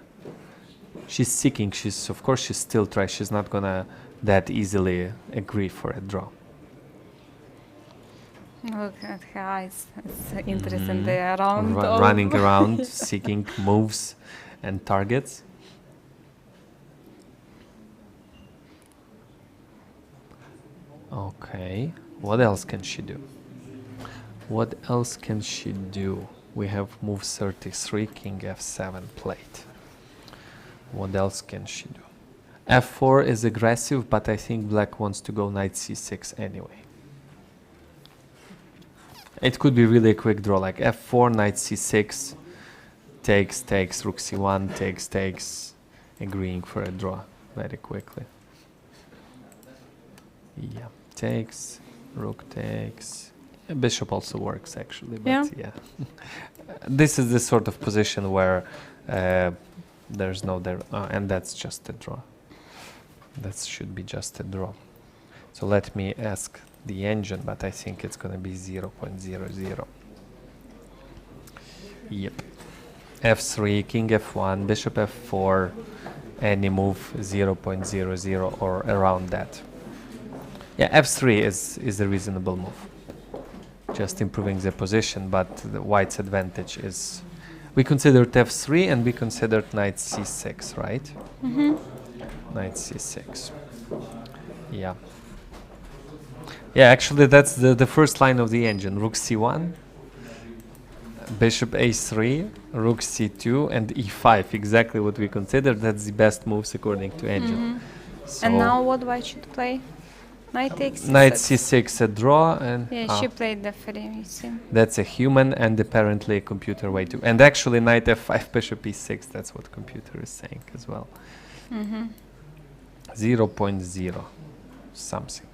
she's seeking. Of course, she's still trying. She's not gonna that easily agree for a draw.
Look at her eyes. It's interesting. They are around.
Running around, seeking moves and targets. Okay, what else can she do? What else can she do? We have move 33, king f7 plate. What else can she do? f4 is aggressive, but I think black wants to go knight c6 anyway. It could be really a quick draw, like f4, knight c6, takes, rook c1, takes, agreeing for a draw very quickly. Yeah, takes, rook takes. Bishop also works actually, but yeah. This is the sort of position where there's no there, and that's just a draw. That should be just a draw. So let me ask the engine, but I think it's going to be 0.00. Yep. f3, king f1, bishop f4, any move 0.00 or around that. Yeah, f3 is a reasonable move. Just improving the position, but the white's advantage is... We considered f3 and we considered knight c6, right?
Mm-hmm.
Knight c6. Yeah. Yeah, actually that's the first line of the engine. Rook c1, bishop a3, rook c2, and e5. Exactly what we considered. That's the best moves according to engine.
Mm-hmm.
So
and now what white should play? Knight takes c6.
Knight c6 a draw, and
she played the f3, you see.
That's a human and apparently a computer way too. And actually knight f5, bishop e6, that's what computer is saying as well. 0.0 something.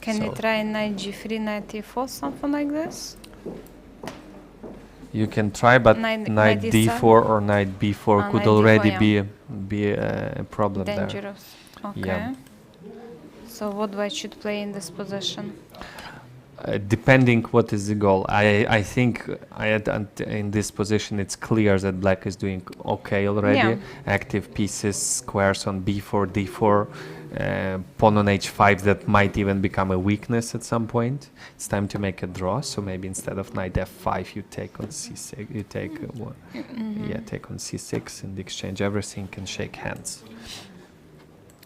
Can you
So
try knight g3, knight e4, something like this?
you can try, but
Knight
knight
d7?
d4 or knight b4 could
knight d4,
already
yeah.
be a problem
Dangerous.
there.
Okay.
Yeah.
So what white should play in this position?
Depending what is the goal. I think in this position it's clear that black is doing okay already.
Yeah.
Active pieces, squares on b4, d4, pawn on h5 that might even become a weakness at some point. It's time to make a draw. So maybe instead of knight f5, you take on c6. You take take on c6 and exchange everything and shake hands.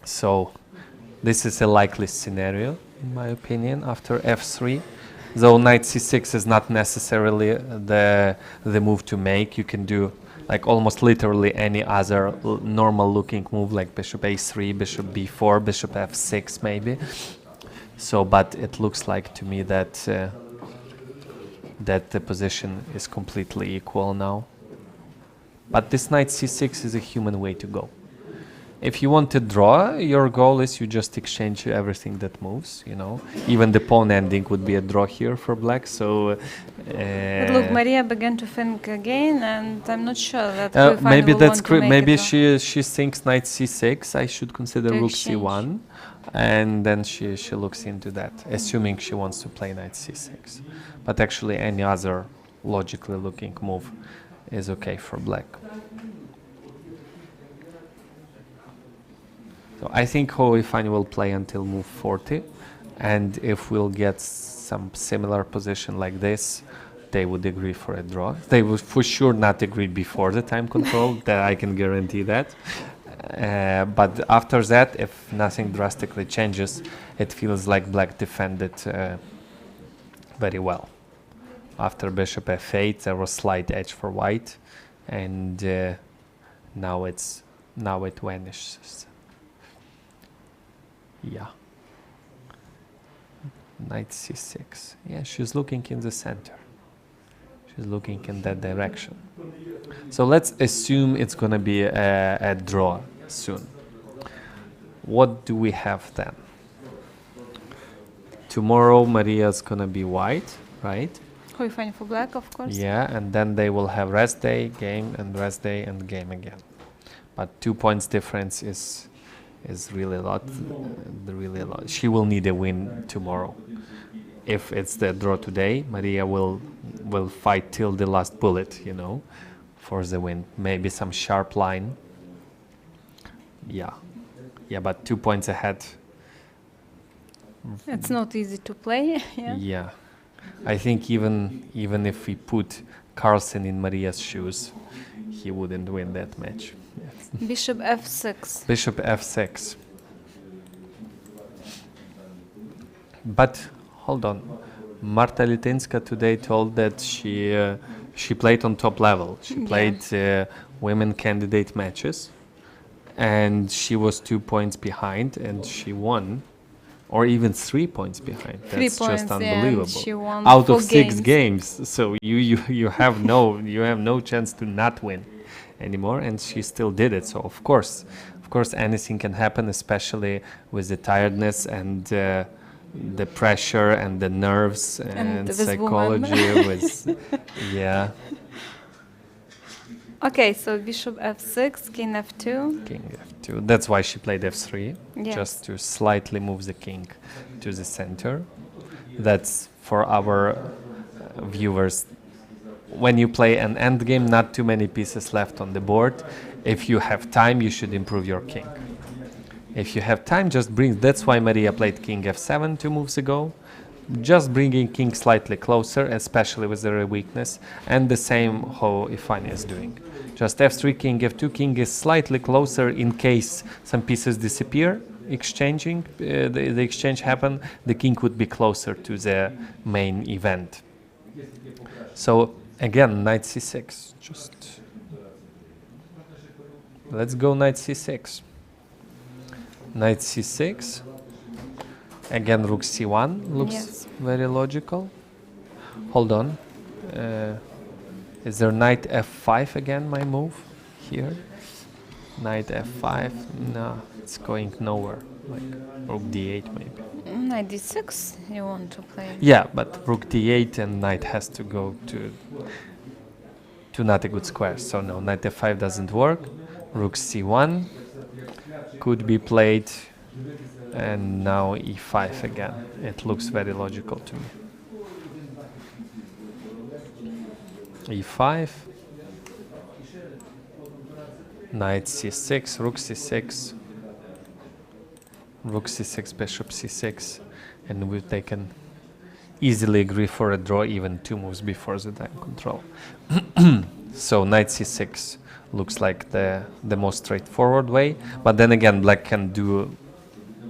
So this is a likely scenario, in my opinion, after f3. Though knight c6 is not necessarily the move to make. You can do like almost literally any other normal looking move, like bishop a3, bishop b4, bishop f6 maybe. So, but it looks like to me that that the position is completely equal now. But this knight c6 is a human way to go. If you want to draw, your goal is you just exchange everything that moves, you know. Even the pawn ending would be a draw here for black, so...
But look, Maria began to think again, and I'm not sure that
maybe
will
that's
want to make
maybe
a draw.
she thinks knight c6, I should consider
To
rook
exchange.
c1, and then she looks into that, assuming she wants to play knight c6. But actually any other logically looking move is okay for black. So I think Hoifani will play until move 40, and if we'll get some similar position like this, they would agree for a draw. They would for sure not agree before the time control, that I can guarantee that. But after that, if nothing drastically changes, it feels like black defended very well. After bishop f8, there was slight edge for white, and now it vanishes. Yeah. Knight c6. Yeah, she's looking in the center. She's looking in that direction. So let's assume it's going to be a draw soon. What do we have then? Tomorrow Maria's going to be white, right?
Hoifani for black, of course.
Yeah, and then they will have rest day, game, and rest day, and game again. But 2 points difference is really a lot. Really a lot. She will need a win tomorrow. If it's the draw today, Maria will fight till the last bullet, you know, for the win. Maybe some sharp line. Yeah, but 2 points ahead.
It's not easy to play.
Yeah, I think even if we put Carlsen in Maria's shoes, he wouldn't win that match. Yes.
Bishop f6.
Bishop f6. But hold on, Marta Litinska today told that she played on top level. She played women candidate matches, and she was 2 points behind, and she won. Or even 3 points behind. That's just unbelievable.
She won
out of 6 games. So you have no chance to not win anymore, and she still did it. So of course anything can happen, especially with the tiredness and the pressure and the nerves and psychology with
Okay, so bishop f6, king f2.
King f2. That's why she played f3,
yes.
Just to slightly move the king to the center. That's for our viewers. When you play an endgame, not too many pieces left on the board. If you have time, you should improve your king. If you have time, just bring. That's why Maria played king f7 2 moves ago. Just bringing king slightly closer, especially with the weakness, and the same how Ifani is doing. Just f3, king f2, king is slightly closer in case some pieces disappear, exchanging, the exchange happen, the king would be closer to the main event. So again, knight c6, just let's go knight c6. Knight c6. Again, rook c1 looks very logical. Hold on. Is there knight f5 again, my move here? Knight f5. No, it's going nowhere. Like rook d8 maybe.
Knight d6 you want to play?
Yeah, but rook d8 and knight has to go to not a good square. So no, knight f5 doesn't work. Rook c1 could be played, and now e5 again. It looks very logical to me. e5, knight c6, rook c6, rook c6, bishop c6, and they can easily agree for a draw even 2 moves before the time control. So knight c6 looks like the most straightforward way, but then again black can do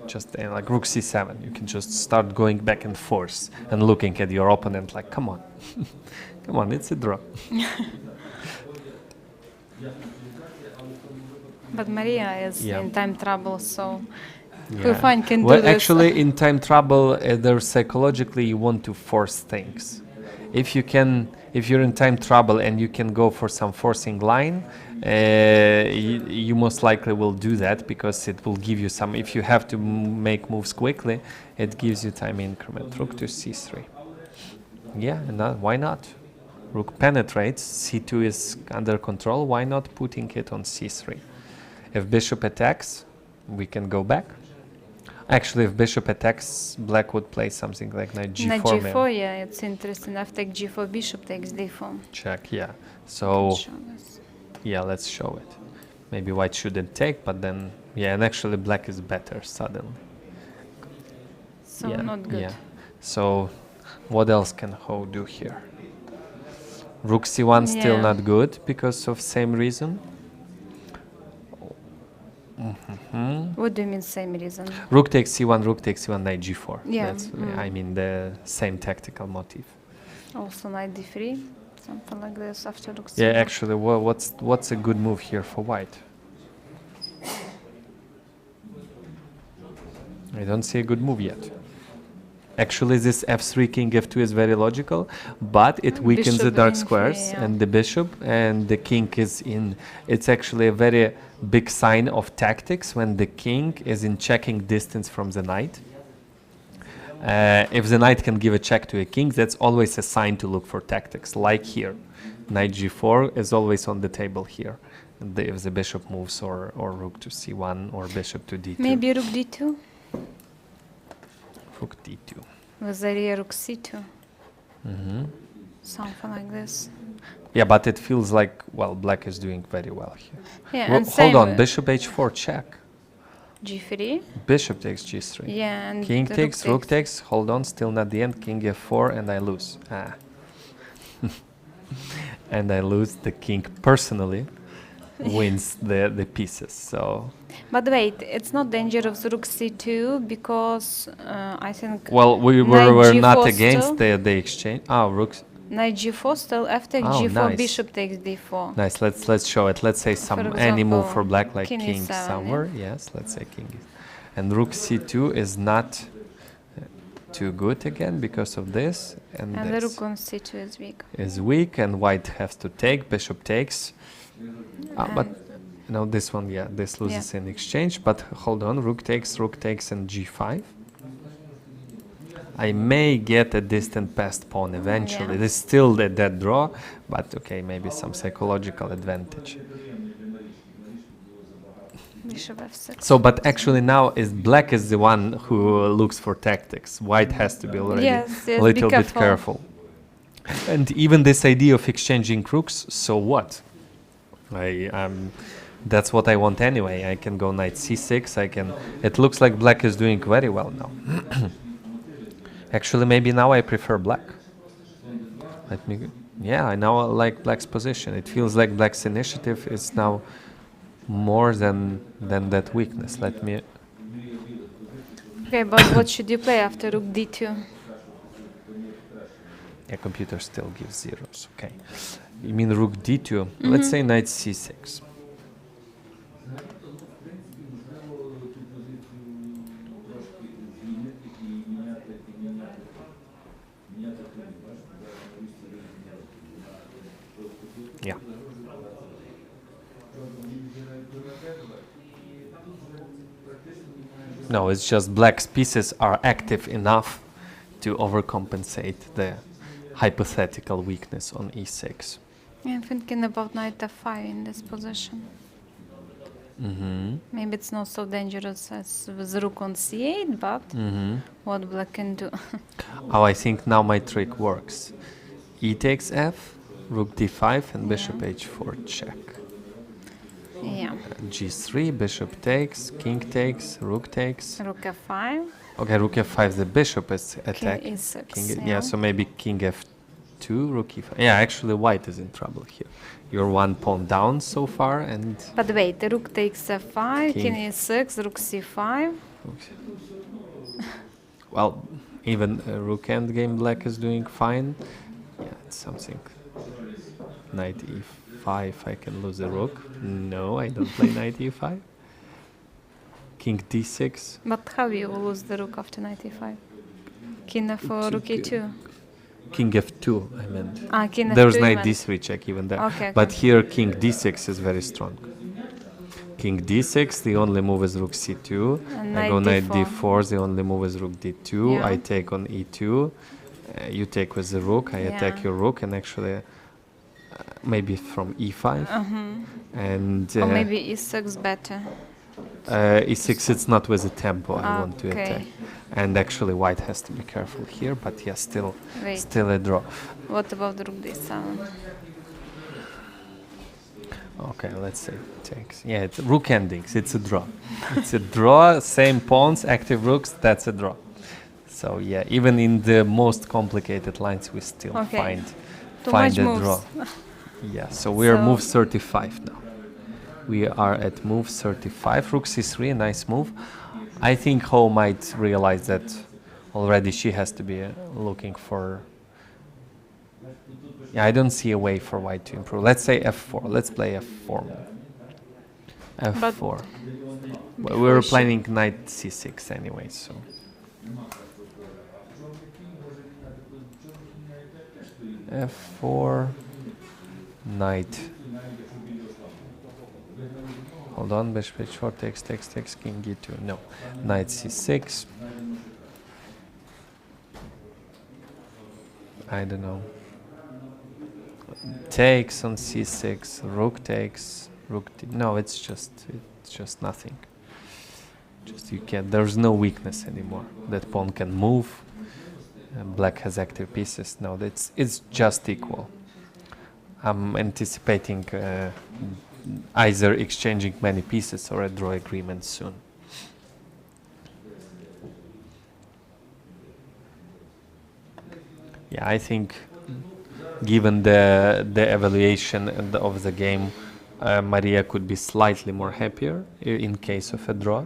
just like rook c7. You can just start going back and forth and looking at your opponent like, come on, come on, it's a draw.
But Maria is
Yeah.
in time trouble, so
Yeah.
who fine can
Well,
do this.
actually, in time trouble, there psychologically you want to force things. If you're in time trouble and you can go for some forcing line, you most likely will do that because it will give you some. If you have to make moves quickly, it gives you time increment. Rook to c3. Yeah, and why not? Rook penetrates. c2 is under control. Why not putting it on c3? If bishop attacks, we can go back. Actually, if bishop attacks, black would play something like knight g4.
Knight g4, yeah, it's interesting. After g4, bishop takes d4.
Check, yeah. So, yeah, let's show it. Maybe white shouldn't take, but then, yeah, and actually black is better suddenly.
So
yeah,
not good.
Yeah. So, what else can Ho do here? Rook c1 still
Yeah.
not good because of same reason.
What do you mean same reason?
Rook takes c1, rook takes c1, knight g4.
Yeah.
That's, I mean, the same tactical motif.
Also knight d3, something like this after rook c1.
Yeah, actually, what's a good move here for white? I don't see a good move yet. Actually, this f3 king f2 is very logical, but it weakens the
Bishop
dark
in
squares
three, yeah.
and the bishop, and the king is in. It's actually a very big sign of tactics when the king is in checking distance from the knight. If the knight can give a check to a king, that's always a sign to look for tactics, like here. Knight g4 is always on the table here. If the bishop moves, or rook to c1, or bishop to d2.
Maybe rook d2
Rook d2.
with the rear rook c2.
Mm-hmm.
Something like this.
Yeah, but it feels like, well, black is doing very well here.
Yeah,
Well,
and
hold
same
on,
with
bishop h4 check.
g3.
Bishop takes g3.
Yeah, and
King
the
takes, rook takes. Hold on, still not the end. King f4, and I lose. Ah. And I lose. The king personally wins the pieces. So.
But wait, it's not danger of the rook c2 because I think.
Well, we
knight
were
g4
not
still.
against the exchange. Oh, rooks.
Knight g4 still after
Oh,
g4
nice.
bishop takes d4.
Nice. Let's show it. Let's say any move
example,
for black, like
king
king
e7,
somewhere. Yes, let's say king. And rook c2 is not too good again because of this. And
the
this
rook on c2 is weak.
is weak, and white has to take. Bishop takes. But no, this one, yeah, this loses in exchange. But hold on, rook takes, and g5. I may get a distant passed pawn eventually.
Yeah.
This is still a dead draw, but okay, maybe some psychological advantage.
Bishop f6.
So, but actually now is black is the one who looks for tactics. White has to be already
Yes,
a little
be
bit careful. And even this idea of exchanging crooks, so what? That's what I want anyway. I can go knight c6. It looks like black is doing very well now. Actually, maybe now I prefer black. I now like black's position. It feels like black's initiative is now more than that weakness.
Okay, but what should you play after rook d2?
Yeah, computer still gives zeros. Okay. You mean rook d2? Let's say knight c6. Yeah. No, it's just black's pieces are active enough to overcompensate the hypothetical weakness on e6.
I'm thinking about knight f5 in this position. Maybe it's not so dangerous as with rook on c8, but what black can do.
Oh, I think now my trick works. E takes f, rook d5, and bishop h4 check.
Yeah.
G3, bishop takes, king takes, rook takes.
Rook f5.
Okay, rook f5, the bishop is attacked.
King e6.
King, yeah, so maybe king f2, rook e5. Yeah, actually white is in trouble here. You're one pawn down so far, and...
But wait, the rook takes f5, king e6, rook c5.
Well, even rook endgame black is doing fine. Yeah, it's something. Knight e5, I can lose the rook. No, I don't play knight e5. King d6.
But how you lose the rook after knight e5? King f4, rook e2.
King f2, I meant.
King
There's
f2
knight d3 check even there.
Okay,
but here king d6 is very strong. King d6, the only move is rook c2.
And
I go knight d4, the only move is rook d2.
Yeah.
I take on e2. You take with the rook, I attack your rook, and actually maybe from e5. And
or maybe e6 better.
e6, it's not with the tempo I want to
Okay.
attack. And actually white has to be careful here, but yeah, still a draw.
What about the rook d7?
Okay, let's say takes. Yeah, it's rook endings, it's a draw. It's a draw, same pawns, active rooks, that's a draw. So yeah, even in the most complicated lines we still find a draw. Yeah, so we are move 35 now. We are at move 35, rook c3, a nice move. I think Ho might realize that already she has to be looking for... Yeah, I don't see a way for white to improve. Let's say f4. Let's play f4. f4. Well, we were planning knight c6 anyway, so... f4, knight. Hold on, bishop h4 takes, king e2. No, knight c6. I don't know. Takes on c6, rook takes, rook no, it's just nothing. Just you can't. There's no weakness anymore. That pawn can move. Black has active pieces. No, it's just equal. I'm anticipating either exchanging many pieces or a draw agreement soon. Yeah, I think given the evaluation of the game, Maria could be slightly more happier in case of a draw.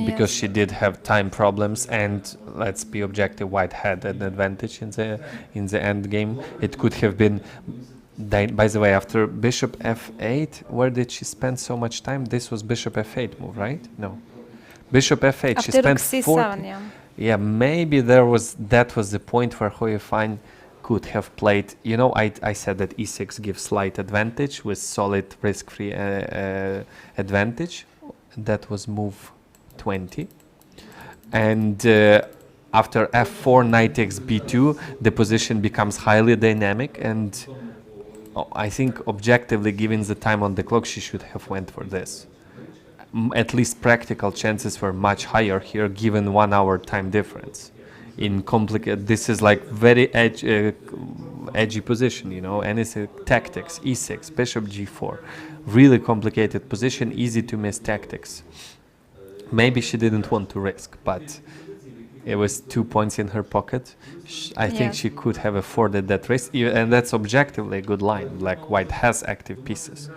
Because she did have time problems, and let's be objective, white had an advantage in the end game. It could have been, by the way, after bishop f8, where did she spend so much time? This was bishop f8 move, right? No, bishop f8.
After
she spent
c7,
40. Yeah, maybe that was the point where Hoyefine could have played. You know, I said that e6 gives slight advantage with solid risk-free advantage. That was move 20, and after f4 knight takes b2, the position becomes highly dynamic, and I think objectively, given the time on the clock, she should have went for this. At least practical chances were much higher here, given 1 hour time difference. In complicated, this is like very edgy position, you know, and it's tactics, e6, bishop g4, really complicated position, easy to miss tactics. Maybe she didn't want to risk, but it was 2 points in her pocket. I think she could have afforded that risk, and that's objectively a good line. Like white has active pieces,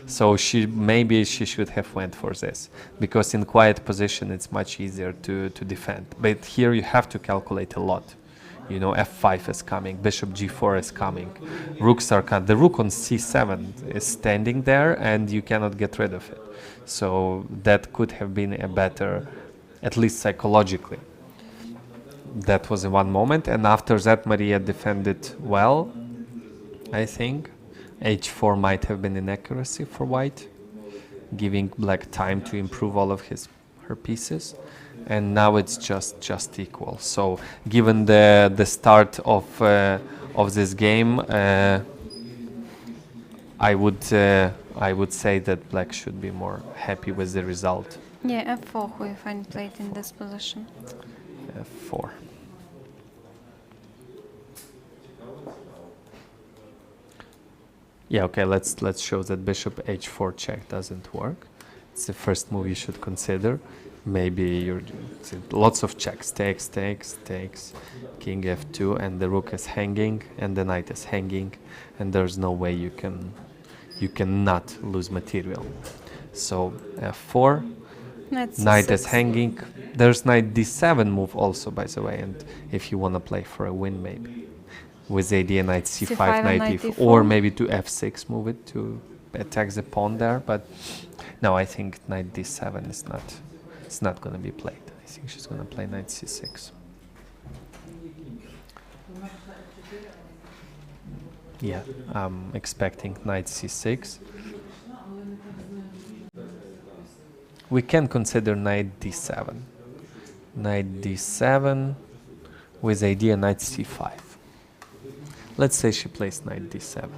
so maybe she should have went for this, because in quiet position it's much easier to defend. But here you have to calculate a lot. You know, f5 is coming, bishop g4 is coming, rooks are cut. The rook on c7 is standing there, and you cannot get rid of it. So that could have been a better, at least psychologically. That was in one moment, and after that Maria defended well, I think. h4 might have been inaccuracy for white, giving black time to improve all of her pieces. and now it's just equal. So given the start of this game, I would say that black should be more happy with the result.
Yeah, f4 who you find played in this position.
F4. Yeah, okay, let's show that bishop h4 check doesn't work. It's the first move you should consider. Maybe you're lots of checks, takes, king f2, and the rook is hanging, and the knight is hanging, and there's no way you cannot lose material. So f4, knight is hanging. There's knight d7 move also, by the way, and if you want to play for a win, maybe with the idea knight c5, knight e4, or maybe to f6 move it to attack the pawn there. But no, I think knight d7 is not. It's not going to be played. I think she's going to play knight c6. Yeah, I'm expecting knight c6. We can consider knight d7. Knight d7 with idea knight c5. Let's say she plays knight d7,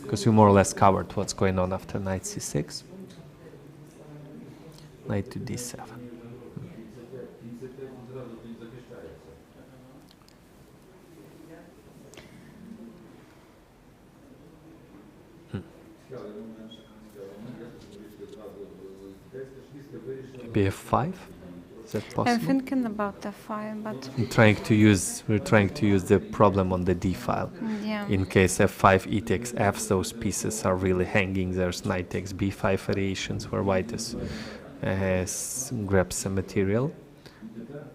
because we more or less covered what's going on after knight c6. Knight to d7. Bf5? Is that possible?
I'm thinking about f5, but
we're trying to use the problem on the d file.
Yeah.
In case f5, e takes f, those pieces are really hanging. There's knight takes b5 variations where white grabs some material.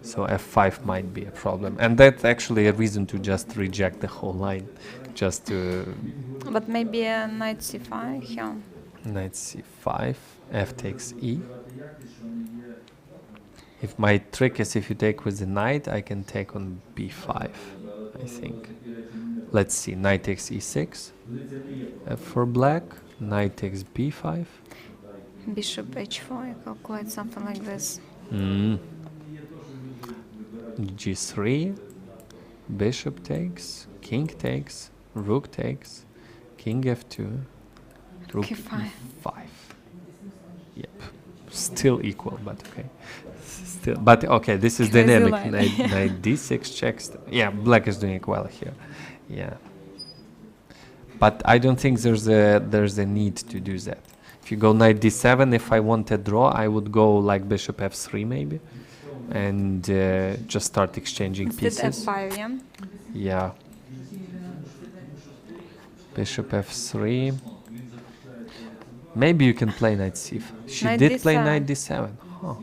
So f5 might be a problem, and that's actually a reason to just reject the whole line, just to.
But maybe a knight c5 here.
Knight c5, f takes e. If my trick is if you take with the knight, I can take on b5, I think. Let's see, knight takes e6, f for black, knight takes b5.
Bishop h4, I calculate something like this.
g3, bishop takes, king takes, rook takes, king f2, rook e5. Yep, still equal, but okay. But okay, this is dynamic. Knight d6 checks. Yeah, black is doing well here. Yeah, but I don't think there's a need to do that. If you go knight d7, if I want a draw, I would go like bishop f3 maybe, and just start exchanging pieces.
f5, yeah.
Yeah. Bishop f3. Maybe you can play knight c5. She did play knight d7. Huh.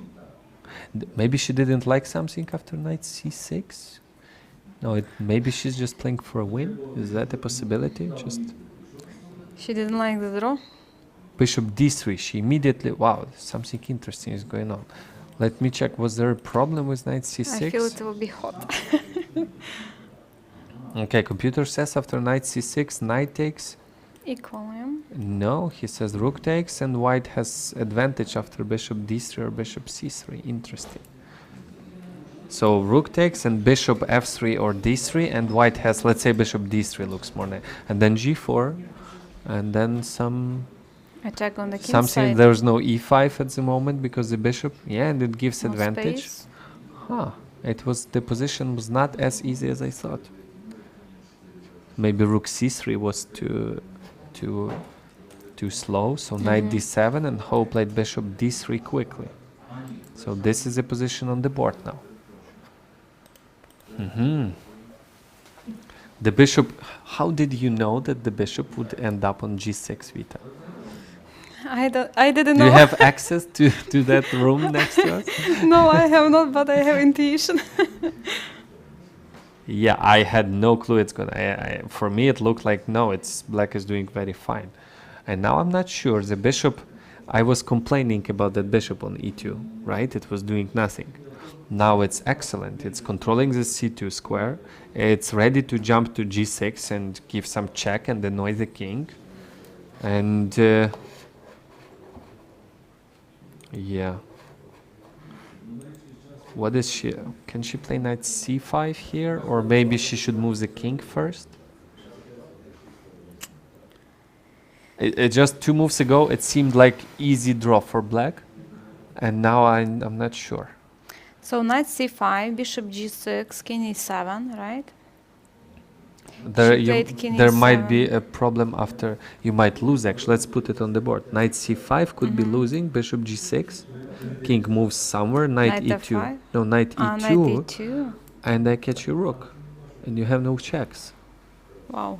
Maybe she didn't like something after knight c6. No, maybe she's just playing for a win. Is that a possibility? Just.
She didn't like the draw.
Bishop d3. She immediately. Wow, something interesting is going on. Let me check. Was there a problem with knight c6?
I feel it will be hot.
Okay, computer says after knight c6, knight takes.
Equal, yeah?
No, he says rook takes, and white has advantage after bishop d3 or bishop c3. Interesting. So rook takes and bishop f3 or d3, and white has, let's say, bishop d3 looks more nice, and then g4, and then some
attack on the king
something.
side.
There's no e5 at the moment because the bishop, yeah, and it gives
No
advantage.
space.
Huh? The position was not as easy as I thought. Maybe rook c3 was too slow, so knight d7, and Ho played bishop d3 quickly. So this is a position on the board now. The bishop, how did you know that the bishop would end up on g6, Vita?
I didn't know.
Do you have access to that room next to us?
No, I have not, but I have intuition.
Yeah, I had no clue it's gonna. For me, it looked like no, black is doing very fine, and now I'm not sure. The bishop, I was complaining about that bishop on e2, right? It was doing nothing. Now it's excellent. It's controlling the c2 square. It's ready to jump to g6 and give some check and annoy the king, and yeah. What is she? Can she play knight c5 here, or maybe she should move the king first? It just 2 moves ago it seemed like easy draw for black, and now I'm not sure.
So knight c5, bishop g6, king e7, right?
There might be a problem after. You might lose actually. Let's put it on the board. Knight c5 could be losing. Bishop g6. King moves somewhere. Knight e2.
f5?
No, knight e2.
Knight e2.
And I catch your rook. And you have no checks.
Wow.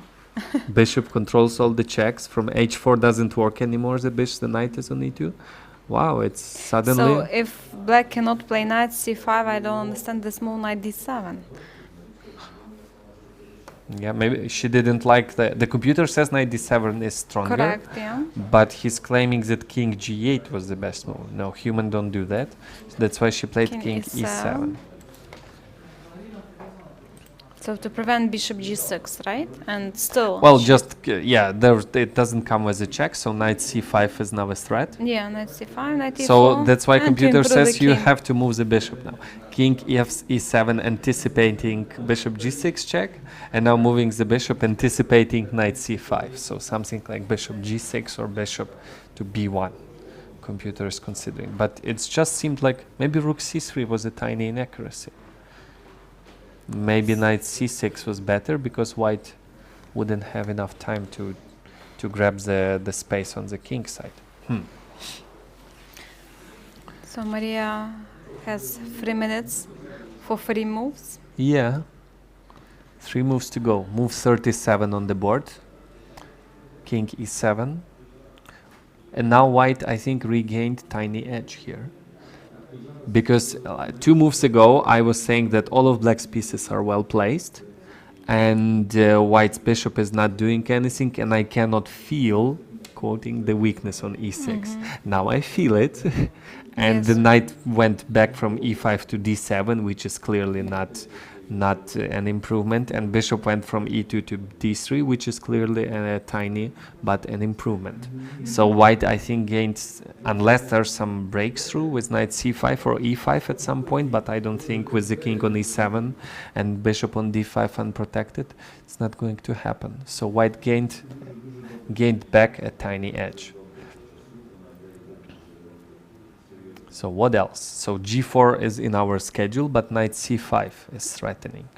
Bishop controls all the checks. From h4 doesn't work anymore. The knight is on e2. Wow, it's suddenly...
So if black cannot play knight c5, I don't understand this move knight d7.
Yeah, maybe she didn't like the computer says knight d7 is stronger.
Correct, yeah.
But he's claiming that king g8 was the best move. No, human don't do that. So that's why she played king e7.
So to prevent bishop g6, right? And still...
Well, just, yeah, it doesn't come as a check, so knight c5 is now a threat.
Yeah, knight c5, knight e4.
So that's why computer says you have to move the bishop now. King e7 anticipating bishop g6 check, and now moving the bishop anticipating knight c5. So something like bishop g6 or bishop to b1. Computer is considering. But it just seemed like maybe rook c3 was a tiny inaccuracy. Maybe knight c6 was better because white wouldn't have enough time to grab the space on the king side.
So Maria has 3 minutes for 3 moves.
Yeah. 3 moves to go. Move 37 on the board. King e7. And now white, I think, regained tiny edge here. Because 2 moves ago, I was saying that all of black's pieces are well placed, and white's bishop is not doing anything, and I cannot feel, quoting, the weakness on e6. Now I feel it, and the knight went back from e5 to d7, which is clearly not an improvement, and bishop went from e2 to d3, which is clearly a tiny but an improvement. So white, I think, gains, unless there's some breakthrough with knight c5 or e5 at some point, but I don't think with the king on e7 and bishop on d5 unprotected, it's not going to happen. So white gained back a tiny edge. So what else? So g4 is in our schedule, but knight c5 is threatening.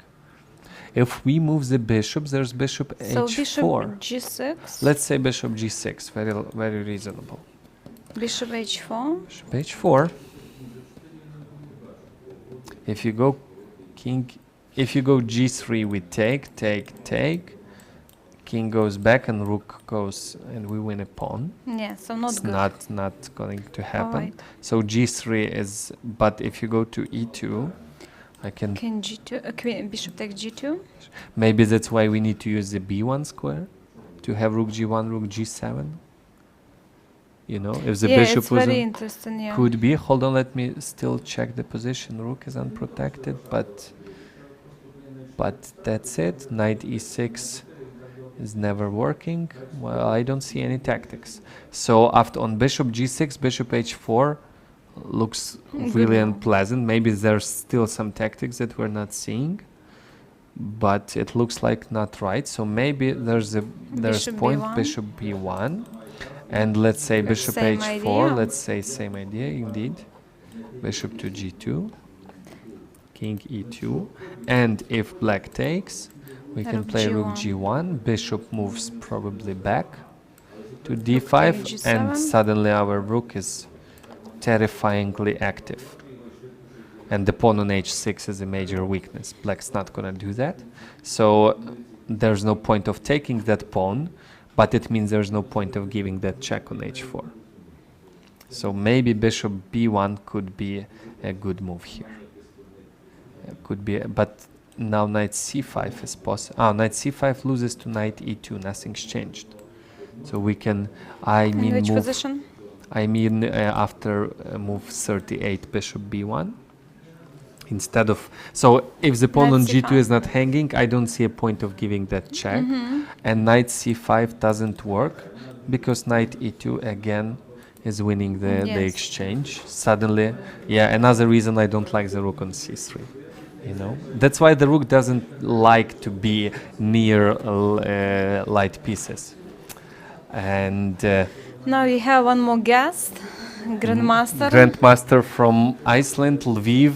If we move the bishops, there's bishop
so
h4.
Bishop g6.
Let's say bishop g6, very reasonable.
Bishop h4.
Bishop h4. If you go g3, we take. King goes back and rook goes, and we win a pawn.
Yeah, so not
it's
good.
Not going to happen.
Right.
So g3 is, but if you go to e2, I can...
King g2, bishop takes g2.
Maybe that's why we need to use the b1 square, to have rook g1, rook g7. You know, if the bishop
it's
was...
very interesting, yeah.
Could be. Hold on, let me still check the position. Rook is unprotected, but that's it. Knight e6 is never working. Well, I don't see any tactics. So after on bishop g6, bishop h4 looks really unpleasant. Maybe there's still some tactics that we're not seeing, but it looks like not right. So maybe there's point
b1.
Bishop b1, and let's say bishop
Same
h4.
idea.
Let's say same idea indeed. Bishop to g2, king e2, and if black takes, we can play rook g1, bishop moves probably back to d5, and suddenly our rook is terrifyingly active. And the pawn on h6 is a major weakness. Black's not gonna do that. So there's no point of taking that pawn, but it means there's no point of giving that check on h4. So maybe bishop b1 could be a good move here. It could be, but now knight c5 is possible. Knight c5 loses to knight e2. Nothing's changed. So we can,
In which position?
After move 38, bishop b1. Instead of, so if the pawn on g2 is not hanging, I don't see a point of giving that check. And knight c5 doesn't work because knight e2 again is winning the
Yes.
exchange. Suddenly, yeah, another reason I don't like the rook on c3. You know, that's why the rook doesn't like to be near light pieces. And
Now we have one more guest, Grandmaster.
Grandmaster from Iceland, Lviv,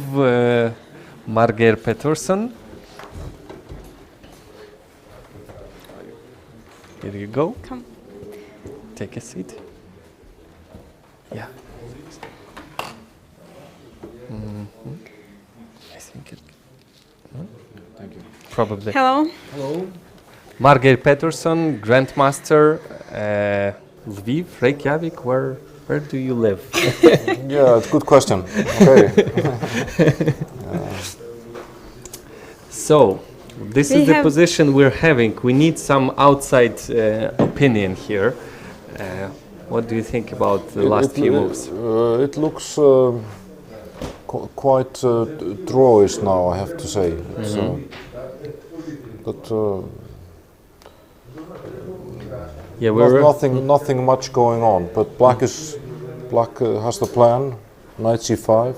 Margeir Pettersson. Here you go.
Come.
Take a seat. Yeah. I think it.
Thank you.
Probably.
Hello.
Hello.
Margeir Pettersson, Grandmaster, Lviv, Reykjavik. Where do you live?
Yeah, it's a good question. Okay.
So, this is the position we're having. We need some outside opinion here. What do you think about the last few moves?
It looks quite drawish now, I have to say. But
yeah, we're
nothing much going on. But black has the plan, knight c5.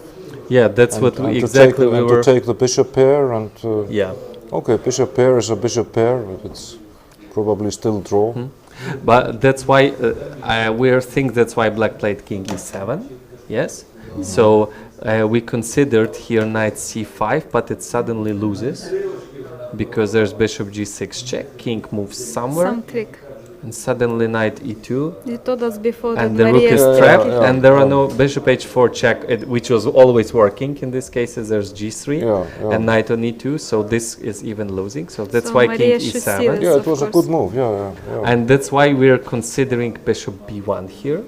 Yeah, that's what we exactly we were.
To take the bishop pair and.
Yeah.
Okay, bishop pair is a bishop pair, but it's probably still draw.
But that's why we think that's why black played king e7. Yes. So we considered here knight c5, but it suddenly loses because there's bishop g6 check, king moves somewhere.
Some trick.
And suddenly knight e2.
You told us before
and
that
the rook is
Maria
trapped, and there are no bishop h4 check, which was always working. In this case, there's g3 and knight on e2, so this is even losing. So that's why
Maria
king
should
e7.
Yeah, it was a good move.
And that's why we're considering bishop b1 here.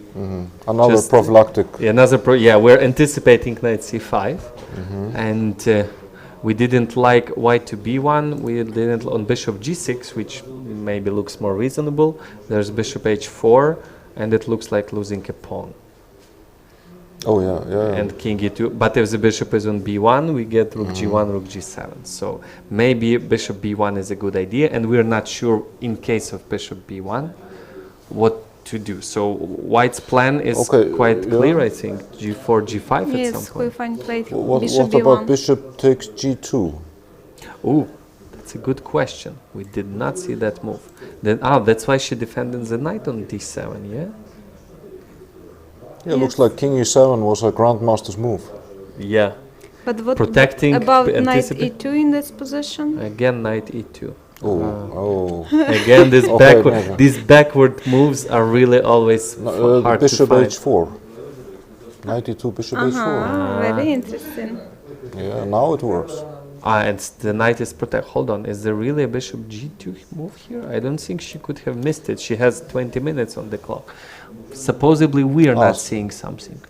Another prophylactic.
We're anticipating knight c5, and we didn't like white to b1. We didn't on bishop g6, which maybe looks more reasonable. There's bishop h4, and it looks like losing a pawn.
Oh yeah.
And king e2. But if the bishop is on b1, we get rook g1, rook g7. So maybe bishop b1 is a good idea, and we're not sure in case of bishop b1 what to do. So white's plan is quite clear, I think. g4, g5 at some point.
Yes, played
what
bishop
about
b1.
bishop takes g2?
Oh, that's a good question. We did not see that move. Then, that's why she defended the knight on d7, yeah?
Yeah, it looks like king e7 was a grandmaster's move.
Yeah.
But what
protecting
about knight e2 in this position?
Again, knight e2.
Again,
these backward moves are really always hard
bishop
to find.
h4. Knight e2, bishop h4.
Very interesting.
Yeah, now it works.
And the knight is protected. Hold on, is there really a bishop g2 move here? I don't think she could have missed it. She has 20 minutes on the clock. Supposedly, we are not seeing something.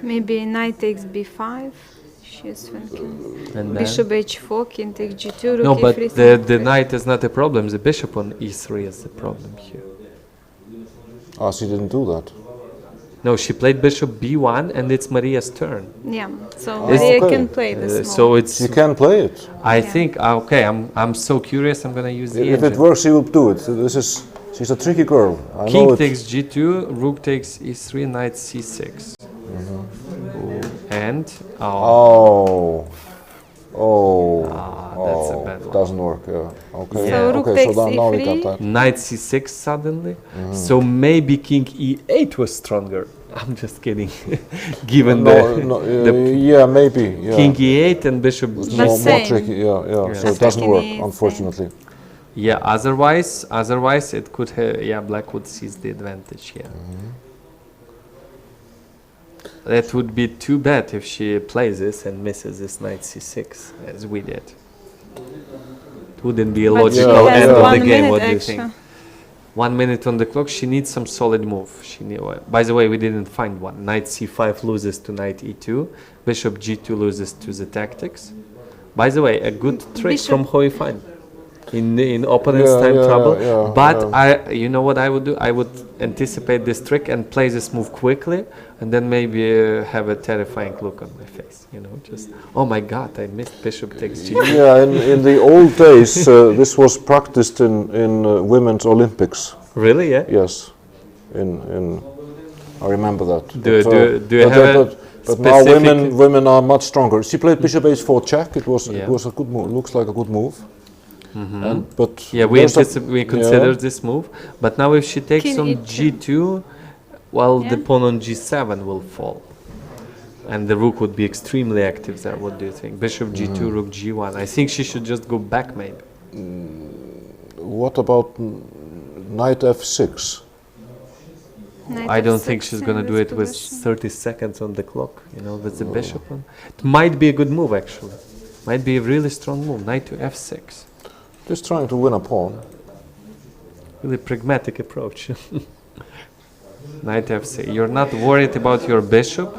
Maybe knight takes b5. She's thinking.
And
bishop h4, king takes g2, rook
no, but
e3.
the knight is not a problem. The bishop on e3 is the problem here.
She didn't do that.
No, she played bishop b1, and it's Maria's turn.
Yeah, so Maria can play this.
So it's
you can play it.
I think okay. I'm so curious. I'm gonna use the
If
engine.
it works, she will do it. She's a tricky girl.
King takes g2, rook takes e3, knight c6, and that's a bad one.
Doesn't work. Yeah. Okay.
So rook takes
now we got
e3.
that.
Knight c6 suddenly. So maybe king e8 was stronger. I'm just kidding. Given
yeah, maybe. Yeah.
King e8 and bishop
it's more tricky. Yeah. So it doesn't work, unfortunately.
Yeah. Otherwise, it could have. Black would seize the advantage here. That would be too bad if she plays this and misses this knight c6, as we did. It wouldn't be a logical end of the game. What do you think? 1 minute on the clock. She needs some solid move. By the way, we didn't find one. Knight c5 loses to knight e2. Bishop g2 loses to the tactics. By the way, a good trick from Hoi Fan. In opponent's time trouble. You know what I would do? I would anticipate this trick and play this move quickly, and then maybe have a terrifying look on my face. Just oh my God, I missed bishop takes g2.
Yeah, in the old days, this was practiced in women's Olympics.
Really? Yeah.
Yes. in I remember that.
Do you have a
but now women are much stronger. She played bishop h4 check. It was a good move. Looks like a good move. But
yeah, we considered this move. But now if she takes on g2, well, the pawn on g7 will fall, and the rook would be extremely active there. What do you think? Bishop g2, rook g1. I think she should just go back, maybe.
What about knight f6?
I don't think she's going to do it with 30 seconds on the clock, you know, with the bishop on. It might be a good move, actually. Might be a really strong move, knight to f6.
Just trying to win a pawn.
Really pragmatic approach. Knight f6. You're not worried about your bishop?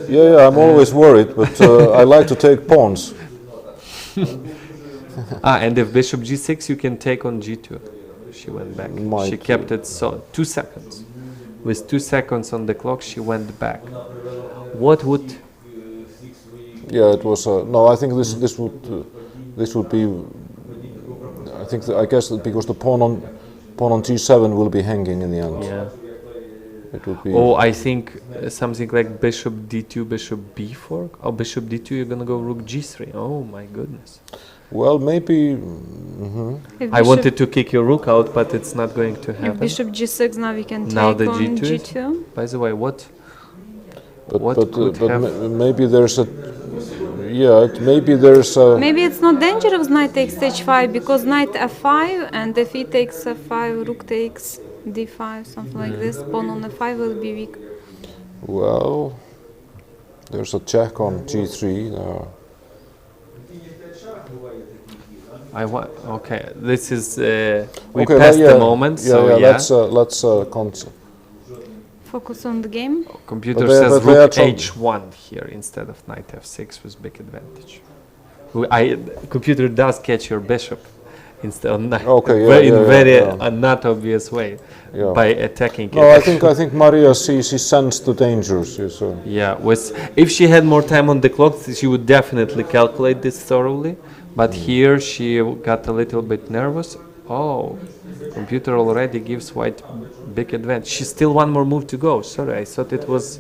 Yeah, I'm always worried, but I like to take pawns.
And if bishop g6, you can take on g2. She went back. She kept it 2 seconds. With 2 seconds on the clock, she went back. What would?
Yeah, it was. No, I think this would be. I guess that because the pawn on g7 will be hanging in the end.
Yeah.
It would be.
Oh, I think something like bishop d2, bishop b4. Oh, bishop d2, you're gonna go rook g3. Oh my goodness.
Well, maybe.
I wanted to kick your rook out, but it's not going to happen.
If bishop g6, now we can take
now the
on
g2. By the way, what?
Maybe there's a. Yeah, maybe there's a.
Maybe it's not dangerous knight takes h5 because knight f5, and if he takes f5, rook takes d5, something like this. Pawn on f5 will be weak.
Well, there's a check on g3 there.
Okay, this is we passed the moment.
Let's
focus on the game.
Computer says rook h1 here instead of knight f6 with big advantage. Computer does catch your bishop instead of knight in not obvious way by attacking.
No, I think Maria she sensed the dangers.
Yeah, if she had more time on the clock, she would definitely calculate this thoroughly. But here she got a little bit nervous. Oh, computer already gives white big advantage. She's still one more move to go. Sorry, I thought it was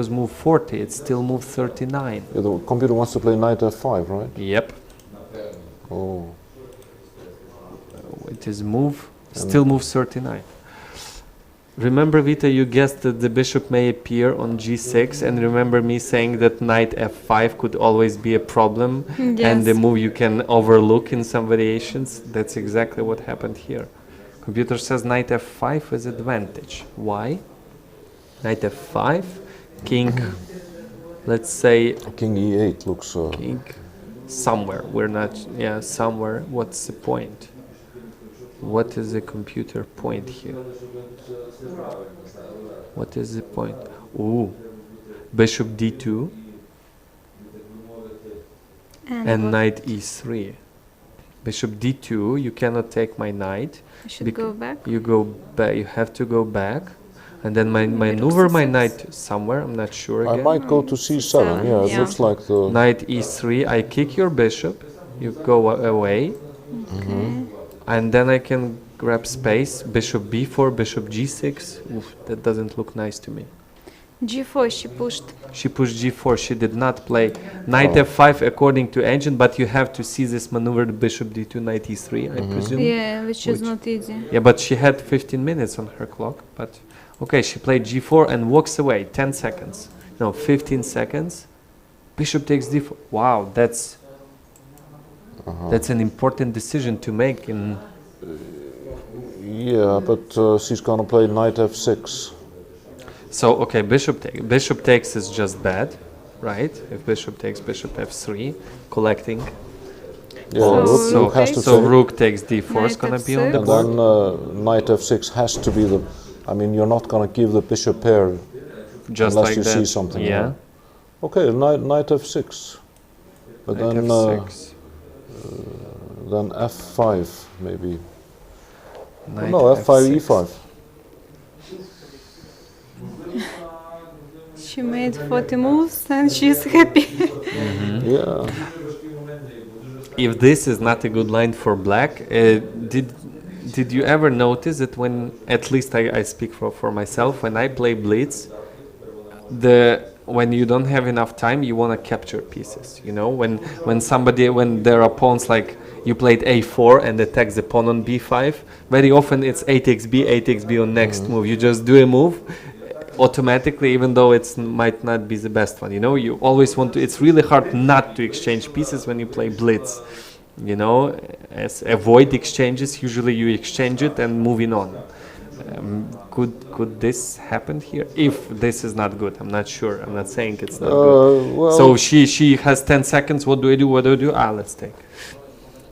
move 40. It's still move 39.
Yeah, the computer wants to play knight f5, right?
Yep.
Oh.
It is still move 39. Remember, Vita, you guessed that the bishop may appear on g6, and remember me saying that knight f5 could always be a problem, and the move you can overlook in some variations. That's exactly what happened here. Computer says knight f5 is advantage. Why? Knight f5, king, let's say...
King e8 looks...
King somewhere. We're not... Yeah, somewhere. What's the point? What is the computer point here? What is the point? Ooh, bishop d2 and knight e3. Bishop d2, you cannot take my knight.
I should go back.
You go back. You have to go back, and then maneuver my knight somewhere. I'm not sure. Again.
I might go to c7. Yeah, it looks like the
knight e3. I kick your bishop. You go away.
Okay.
And then I can grab space, bishop b4, bishop g6. Oof, that doesn't look nice to me.
g4 she pushed.
She pushed g4. She did not play knight f5 according to engine, but you have to see this maneuver, the bishop d2, knight e3, I presume.
Yeah, which is not easy.
Yeah, but she had 15 minutes on her clock. But okay, she played g4 and walks away. 10 seconds. No, 15 seconds. Bishop takes d4. Wow, that's an important decision to make in...
Yeah, but she's gonna play knight f6.
So, okay, bishop takes is just bad, right? If bishop takes, bishop f3, collecting.
Yeah, rook has to
so rook takes d4 is gonna be on the board.
And then knight f6 has to be the... I mean, you're not gonna give the bishop pair
just
unless
like
you
that.
see something.
Yeah.
Right? Okay, knight f6. But
knight
then...
f6.
Then f5 maybe.
Knight
no, f5,
f6.
e5.
She made 40 moves and she's happy.
Yeah.
If this is not a good line for black, did you ever notice that when, at least I speak for myself, when I play blitz, when you don't have enough time, you want to capture pieces. You know, when their opponents, like you played a4 and attacks the pawn on b5, very often it's a takes b on next move. You just do a move automatically, even though it might not be the best one. You know, you always want to. It's really hard not to exchange pieces when you play blitz. You know, as avoid exchanges. Usually you exchange it and moving on. Could this happen here? If this is not good, I'm not sure. I'm not saying it's not good.
Well,
so she has 10 seconds. What do I do? What do I do? Let's take.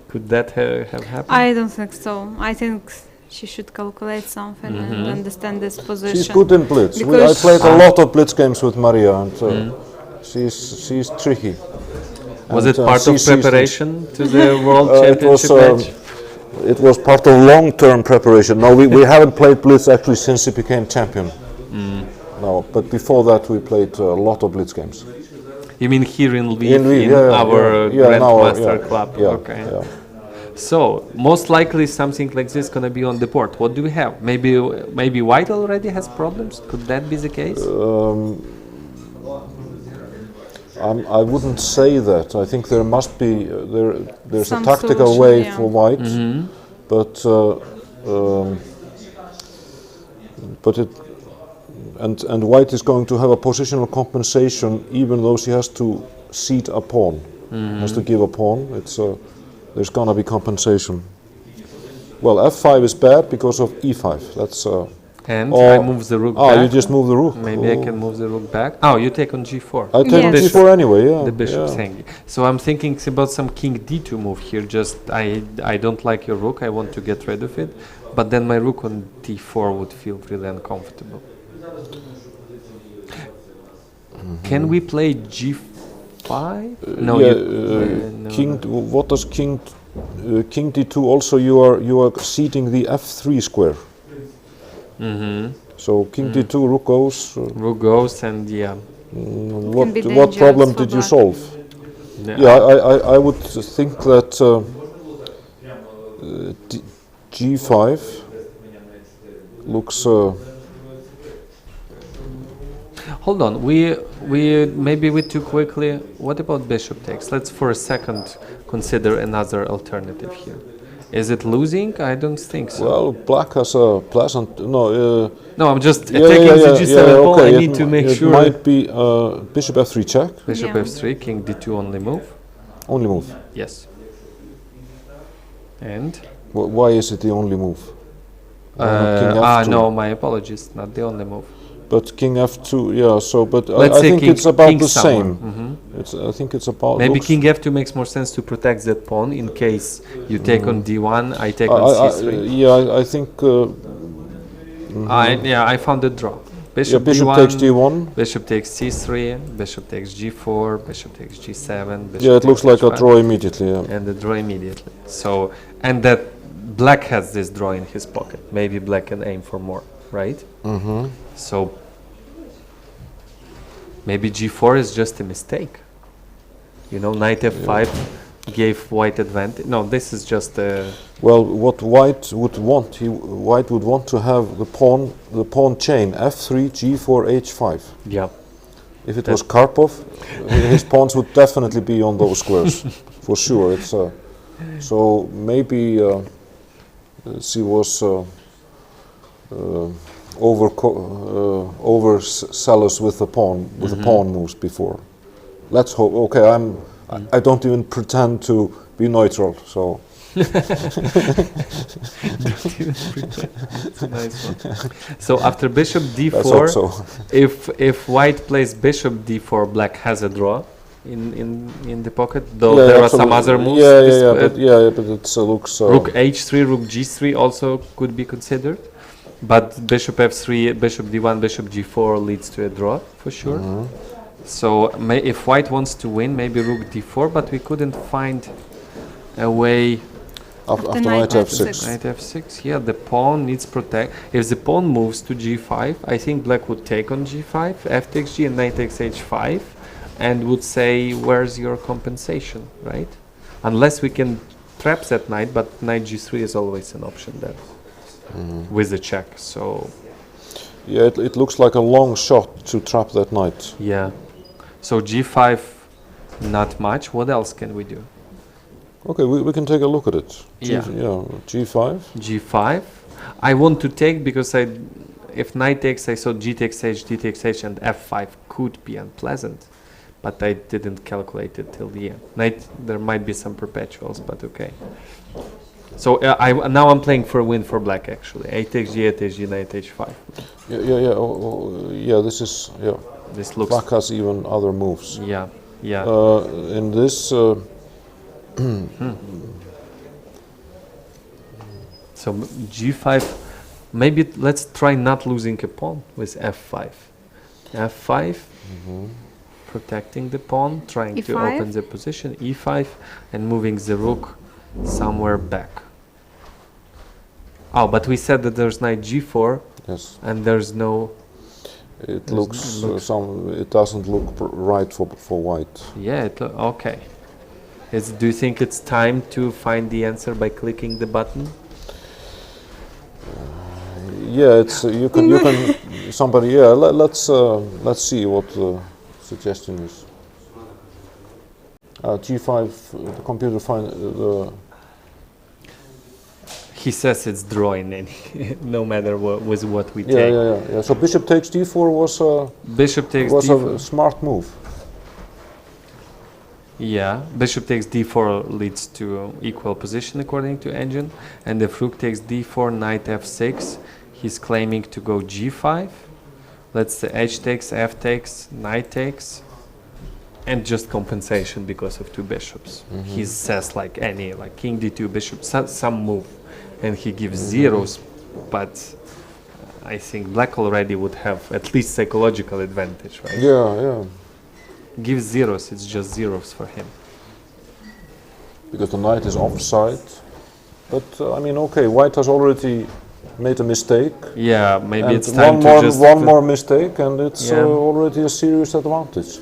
Could that have happened?
I don't think so. I think she should calculate something and understand this position.
She's good in blitz. I played a lot of blitz games with Maria, and she's tricky.
Was it part of preparation to the World Championship match?
It was part of long-term preparation. No, we haven't played blitz actually since he became champion. No, but before that we played a lot of blitz games.
You mean here in Lviv, our Grandmaster club? Okay. Yeah. So most likely something like this gonna be on the board. What do we have? Maybe White already has problems. Could that be the case?
I wouldn't say that. I think there must be there's a tactical way for White, but White is going to have a positional compensation, even though she has to cede a pawn, has to give a pawn. There's gonna be compensation. Well, f5 is bad because of e5. That's.
And I move the rook back.
You just move the rook.
Maybe I can move the rook back. You take on g4.
I take on g4 anyway, yeah.
The bishop's hanging. So I'm thinking about some king d2 move here. Just I don't like your rook. I want to get rid of it. But then my rook on d4 would feel really uncomfortable. Can we play g5? No.
King. What does king d2? Also, you are ceding the f3 square. So king d2, rook goes.
Rook goes, and
what problem did you solve? I would think that g5 looks.
Hold on, we too quickly. What about bishop takes? Let's for a second consider another alternative here. Is it losing? I don't think so.
Well, black has a pleasant. No,
I'm just attacking the g7 pawn. I need to make sure.
It might be bishop f3 check.
Bishop f3, king d2 only move.
Only move?
Yes. And?
Why is it the only move?
No, my apologies. Not the only move.
But king f2, so, but I think it's about the same. I think it's about...
Maybe king f2 makes more sense to protect that pawn in case you take on d1, I take on c3.
I think...
I found a draw. Bishop
d1, takes d1.
Bishop takes c3, bishop takes g4, bishop takes g7. Bishop
it looks like a draw immediately.
And a draw immediately. So, and that black has this draw in his pocket. Maybe black can aim for more, right? So maybe g4 is just a mistake. You know, knight f5 gave white advantage. No, this is just a...
Well, what white would want, white would want to have the pawn chain f3, g4, h5.
Yeah.
If it was Karpov, his pawns would definitely be on those squares, for sure. It's so maybe she was overzealous with the pawn, with the pawn moves before. Let's hope. Okay, I don't even pretend to be neutral. So.
Don't even pretend. That's a nice one. So after bishop d4, if white plays bishop d4, black has a draw in the pocket. Though there are some other moves.
But it looks.
Rook h3, rook g3 also could be considered. But bishop f3, bishop d1, bishop g4 leads to a draw for sure. So if white wants to win, maybe rook d4, but we couldn't find a way.
After knight f6.
Knight f6, the pawn needs protect. If the pawn moves to g5, I think black would take on g5, f takes g, and knight takes h5, and would say, where's your compensation, right? Unless we can traps at knight, but knight g3 is always an option there with a check. So
yeah, it looks like a long shot to trap that knight.
yeah, so g5, not much. What else can we do?
Okay, we can take a look at it.
Yeah.
G5.
G5. I want to take because if knight takes, I saw g takes h, d takes h, and f5 could be unpleasant, but I didn't calculate it till the end. Knight, there might be some perpetuals, but okay. So now I'm playing for a win for black actually. A takes g, a takes g, knight h5.
Yeah. This is
This looks.
Black has even other moves.
Yeah.
In this.
So g5, maybe let's try not losing a pawn with f5. f5, protecting the pawn, trying to
E5?
open the position, e5, and moving the rook somewhere back. Oh, but we said that there's knight g4,
yes,
and there's no.
It looks it doesn't look right for white.
Yeah. Okay. Do you think it's time to find the answer by clicking the button?
Yeah, it's you can somebody. Yeah, let's see what the suggestion is. G5, the computer find the.
He says it's drawing no matter what we take.
Yeah. So bishop takes d4 was a smart move.
Yeah, bishop takes d4 leads to equal position according to engine, and if rook takes d4, knight f6, he's claiming to go g5. Let's say h takes, f takes, knight takes, and just compensation because of two bishops. He says like king d2, bishop, some move, and he gives zeros, but I think black already would have at least psychological advantage, right?
Yeah.
Gives zeros, it's just zeros for him.
Because the knight is offside. But I mean, okay, white has already made a mistake.
Yeah, maybe
and
it's time to just...
one more mistake and it's already a serious advantage.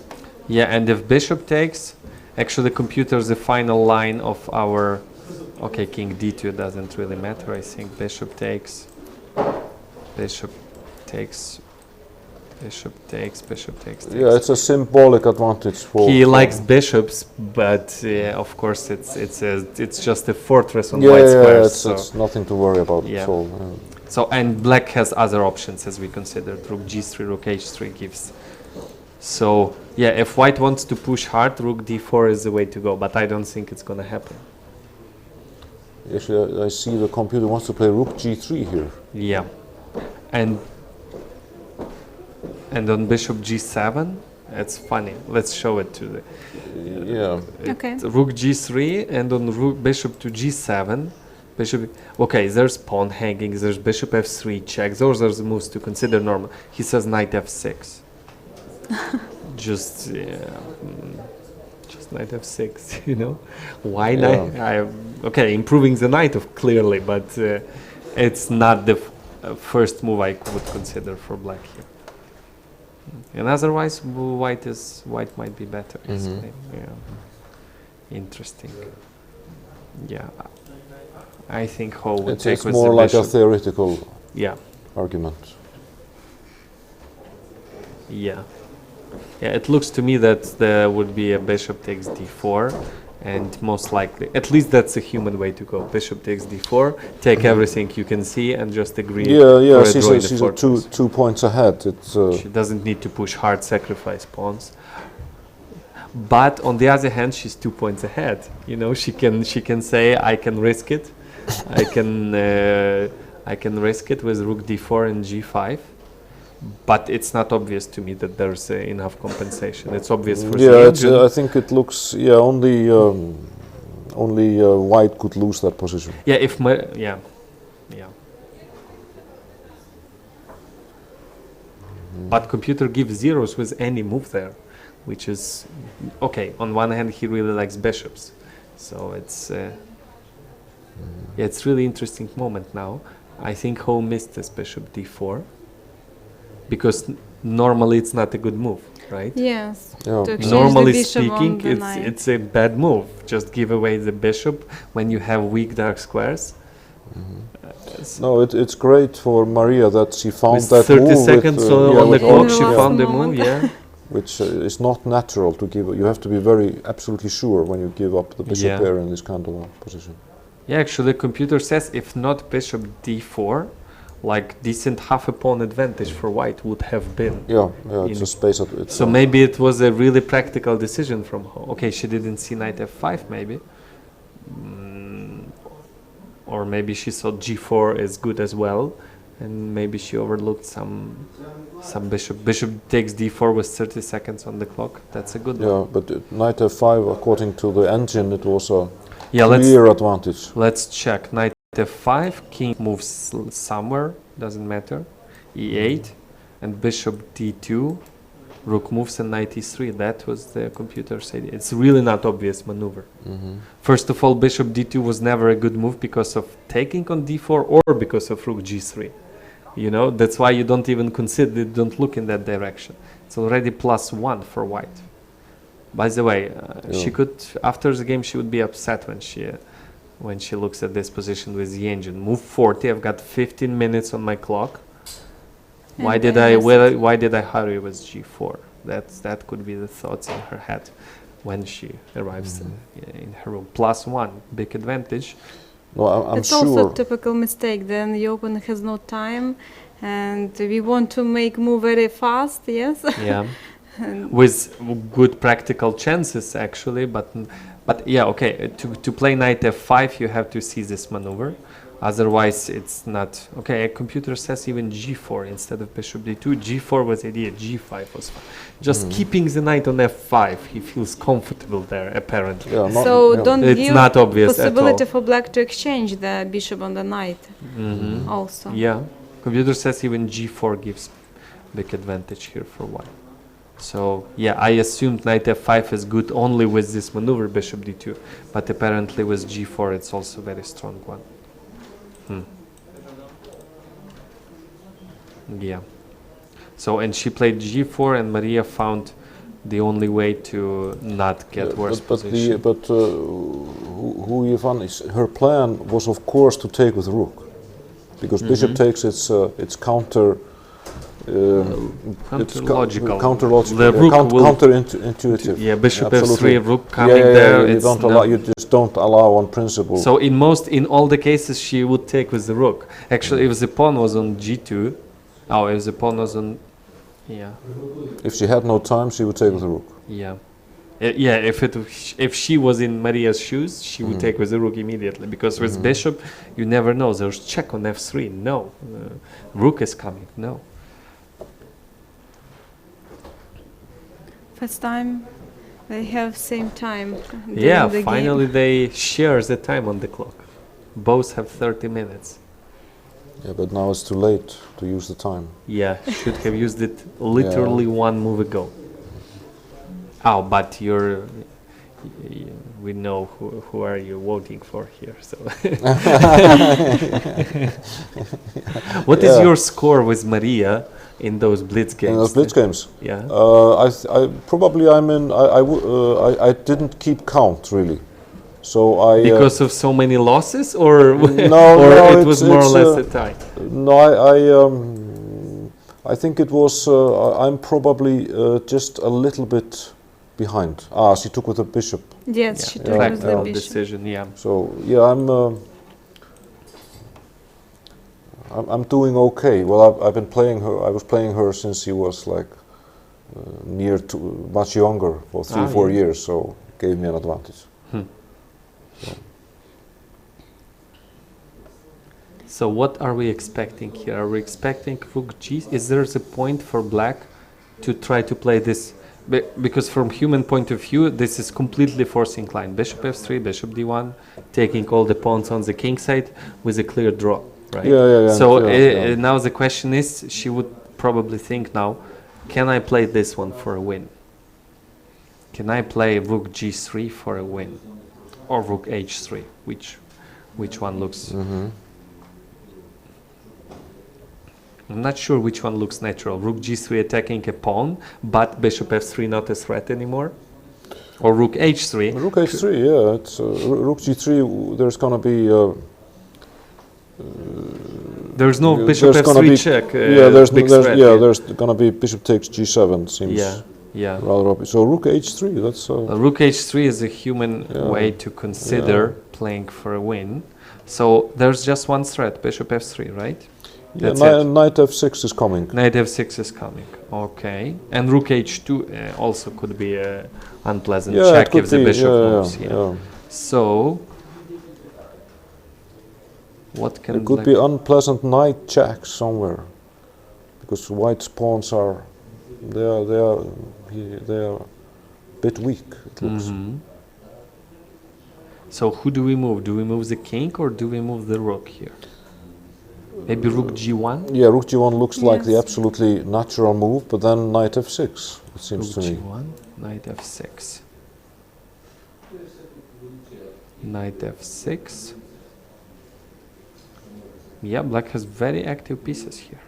Yeah, and if bishop takes, actually computer's the final line of our... Okay, king d2 doesn't really matter, I think. Bishop takes, bishop takes, bishop takes, bishop takes.
Yeah, it's a symbolic advantage for.
He likes bishops, but of course it's just a fortress on white squares.
Yeah, it's nothing to worry about.
Yeah.
So,
so and black has other options as we considered. Rook g3, rook h3 gives. So yeah, if white wants to push hard, rook d4 is the way to go. But I don't think it's gonna happen.
Actually, I see the computer wants to play rook g3 here.
Yeah, and on bishop g7, it's funny. Let's show it to the.
Okay.
Rook g3 and on bishop to g7. Bishop. Okay, there's pawn hanging. There's bishop f3 check. Those are the moves to consider normal. He says knight f6. Just knight f6. You know, why knight? Okay, improving the knight clearly, but it's not the first move I would consider for black here. And otherwise, white might be better. Yeah, interesting. Yeah, I think Ho would take with the bishop.
It's more like a theoretical argument.
Yeah, it looks to me that there would be a bishop takes d4, and most likely, at least that's a human way to go. Bishop takes d4, take everything you can see, and just agree.
Yeah. She's 2 points ahead.
She doesn't need to push hard, sacrifice pawns. But on the other hand, she's 2 points ahead. You know, she can say, I can risk it. I can risk it with rook d4 and g5. But it's not obvious to me that there's enough compensation. It's obvious for the engine.
I think it looks. Yeah, only white could lose that position.
Yeah, But computer gives zeros with any move there, which is okay. On one hand, he really likes bishops, so it's it's really interesting moment now. I think Ho missed this bishop d4. Because normally it's not a good move.
right?
Yes.
Yeah.
To exchange
Normally
the bishop on
speaking,
the knight.
it's a bad move. Just give away the bishop when you have weak dark squares.
No, it's great for Maria that she found
With
that
30
move
seconds
with,
on the
with
clock,
rook,
she found the move, yeah.
Which is not natural to give. You have to be very absolutely sure when you give up the bishop
Yeah.
pair in this kind of a position.
Yeah, actually, the computer says if not bishop d4, like decent half a pawn advantage for white would have been.
Yeah, yeah, it's a space.
So maybe it was a really practical decision from her. Okay, she didn't see knight f5, maybe. Or maybe she saw g4 is good as well, and maybe she overlooked some bishop. Bishop takes d4 with 30 seconds on the clock. That's a good one.
Yeah, but knight f5, according to the engine, it was a
Yeah,
clear advantage.
Let's check. Knight f5, king moves somewhere, doesn't matter. e8, and bishop d2, rook moves, and knight e3. That was the computer said. It's really not obvious maneuver. First of all, bishop d2 was never a good move because of taking on d4 or because of rook g3. You know, that's why you don't even consider it, don't look in that direction. It's already +1 for white. By the way, she could, after the game, she would be upset when she looks at this position with the engine. Move 40, I've got 15 minutes on my clock. Why did I hurry with g4? That could be the thoughts in her head when she arrives in her room. +1, big advantage.
No, I'm
it's
sure.
Also a typical mistake. Then the opponent has no time, and we want to make move very fast. Yes.
Yeah. With good practical chances actually, but yeah, okay. To play knight f5, you have to see this maneuver. Otherwise, it's not okay. A computer says even g4 instead of bishop d2. G4 was idea. G5 was fine. Just keeping the knight on f5. He feels comfortable there, apparently.
Yeah,
so don't
it's
give
not obvious
possibility
at all.
for black to exchange the bishop on the knight. Also.
Yeah, computer says even g4 gives big advantage here for white. So yeah, I assumed knight f5 is good only with this maneuver bishop d2, but apparently with g4 it's also a very strong one. Yeah. So and she played g4, and Maria found the only way to not get worse position.
Who Ivan is, her plan was of course to take with rook, because bishop takes its counter.
Counter-logical.
Counterintuitive.
Yeah, bishop
Absolutely.
f3, rook coming there.
You don't allow. You just don't allow on principle.
So in all the cases, she would take with the rook. Actually, if the pawn was on g2, if the pawn was on, yeah.
If she had no time, she would take with the rook.
Yeah. Yeah, if she was in Maria's shoes, she would take with the rook immediately, because with bishop, you never know. There's check on f3. No, rook is coming. No.
First time they have same time.
Yeah,
the
finally
game.
they share the time on the clock. Both have 30 minutes.
Yeah, but now it's too late to use the time.
Yeah, should have used it literally one move ago. Oh, but we know who are you voting for here. So, what is your score with Maria in those blitz games?
In those blitz games,
yeah.
I didn't keep count really. So
because of so many losses, or
no,
it was more or less a tie.
No, I think it was. I'm probably just a little bit behind. She took with the bishop.
Yes, she took with the bishop.
Decision. Yeah.
So yeah, I'm doing okay. Well, I've been playing her. I was playing her since she was like much younger, for 3-4 years. So it gave me an advantage.
So what are we expecting here? Are we expecting rook g? Is there a point for black to try to play this? Because from human point of view, this is completely forcing line. Bishop f3, bishop d1, taking all the pawns on the king side with a clear draw, right?
Yeah.
So now the question is, she would probably think now, can I play this one for a win? Can I play rook g3 for a win? Or rook h3, which one looks... I'm not sure which one looks natural. Rook g3 attacking a pawn, but bishop f3 not a threat anymore. Or rook h3.
Rook h3, yeah. It's rook g3. There's gonna be.
There's no bishop
there's
f3 check.
There's gonna be bishop takes g7. Seems.
Yeah.
Rather obvious. So rook h3. That's.
Rook h3 is a human way to consider playing for a win. So there's just one threat, bishop f3, right?
Yeah, knight f6 is coming.
Knight f6 is coming. Okay, and rook h2 also could be a unpleasant check if the bishop moves. So what can
it could be unpleasant knight check somewhere, because white's pawns are they are a bit weak. It looks.
So who do we move? Do we move the king or do we move the rook here? Maybe rook g1?
Yeah, rook g1 looks like the absolutely natural move, but then knight f6, it seems to me.
Rook g1, knight f6. Knight f6. Yeah, black has very active pieces here.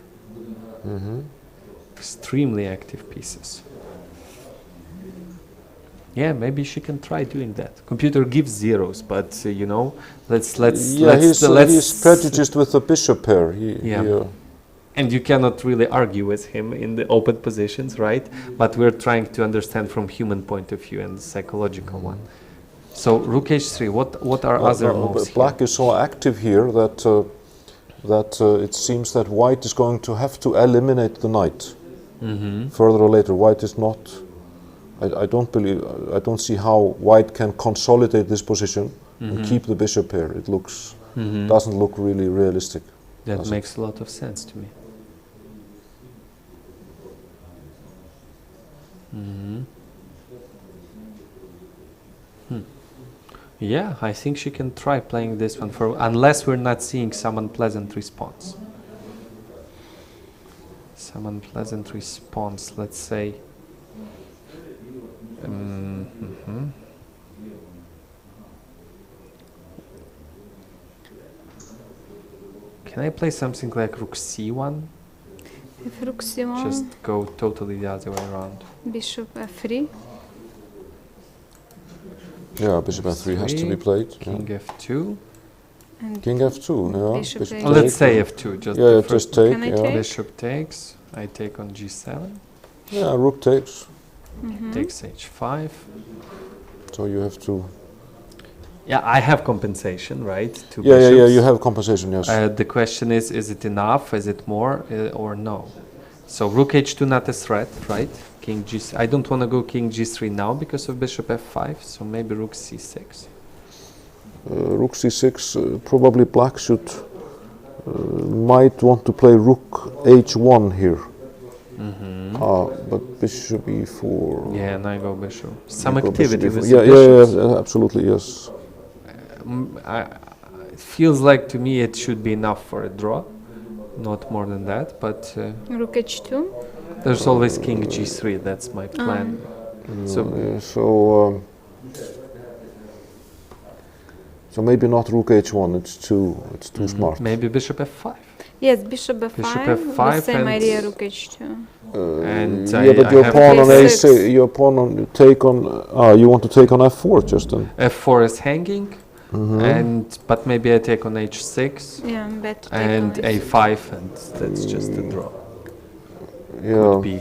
Extremely active pieces. Yeah, maybe she can try doing that. Computer gives zeros, but you know, let's
he's prejudiced with the bishop pair.
And you cannot really argue with him in the open positions, right? But we're trying to understand from human point of view and the psychological one. So rook h3. What are other moves?
Black is so active here that it seems that white is going to have to eliminate the knight. Further or later, white is not. I don't see how white can consolidate this position and keep the bishop here. It looks doesn't look really realistic.
That makes a lot of sense to me. Yeah, I think she can try playing this one unless we're not seeing some unpleasant response. Some unpleasant response, let's say. Can I play something like rook c1?
If rook c1,
just go totally the other way around.
Bishop f3.
Yeah, bishop f3 has to be played.
King f2.
And
King f2, yeah.
Bishop
let's say f2.
Just take.
Can I take?
Bishop takes. I take on g7.
Yeah, rook takes.
Takes h5.
So you have to.
Yeah, I have compensation, right?
Yeah, you have compensation, yes.
The question is it enough? Is it more or no? So rook h2 not a threat, right? King g. I don't want to go king g3 now because of bishop f5. So maybe rook c6.
Rook c6. Probably black should might want to play rook h1 here. But bishop e4.
Yeah, and I go bishop. Some activity with
yeah, absolutely, yes.
It feels like to me it should be enough for a draw, not more than that. But
rook h2.
There's always king g3. That's my plan.
So maybe not rook h1. It's too smart.
Maybe bishop f5.
Yes, bishop f5.
Bishop f5.
The same idea, rook h2.
And
but your pawn on a6. Your pawn on take on. You want to take on f4 just then.
F4 is hanging, but maybe I take on h6.
Yeah, better.
And a5, and that's just a draw.
Yeah.
Could be.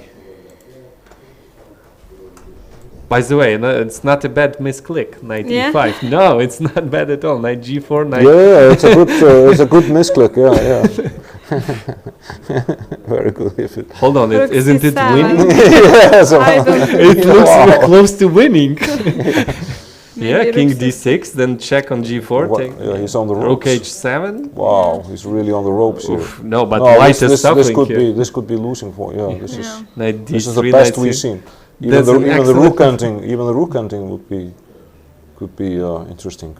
By the way, no, it's not a bad misclick. Knight e5. No, it's not bad at all. Knight g4. Knight.
Yeah, it's a good. It's a good misclick. Yeah. Very good.
Hold on, isn't it winning?
Yes,
it looks close to winning. Yeah, king d6, then check on g4.
Yeah, he's on the ropes.
Rook h7.
Wow, he's really on the ropes here.
No, but white is suffering here.
This could be losing for. Yeah, this is.
Knight d3,
this is the best we've seen. Even the rook hunting could be interesting.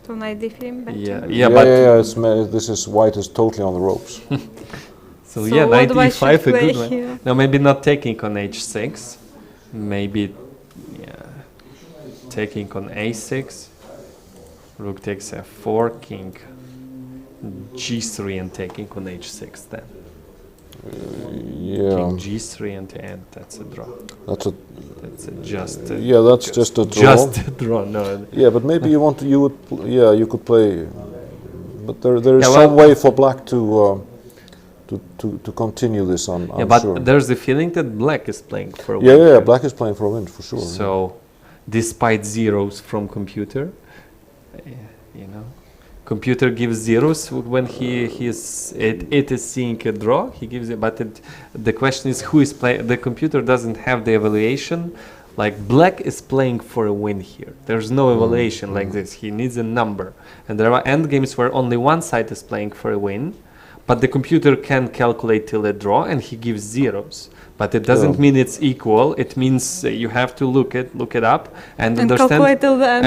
So knight d3
better.
This is white is totally on the ropes.
So yeah, knight e5 a good one. Here? No, maybe not taking on h6. Maybe taking on a6. Rook takes f4, king g3 and taking on h6 then.
Yeah.
King G3 and that's a draw.
That's a.
That's a just.
Yeah, that's just a draw.
Just a draw. No.
Yeah, but maybe you could play. But there is
Yeah,
some way for black to continue this. I'm
but
sure.
there's the feeling that black is playing for a win.
Yeah, black is playing for a win for sure.
So, despite zeros from computer, computer gives zeros when it is seeing a draw. He gives it, but the question is who is playing. The computer doesn't have the evaluation. Like black is playing for a win here. There's no evaluation like this. He needs a number, and there are end games where only one side is playing for a win, but the computer can calculate till a draw, and he gives zeros. But it doesn't mean it's equal. It means you have to look it up and understand
calculate till the end.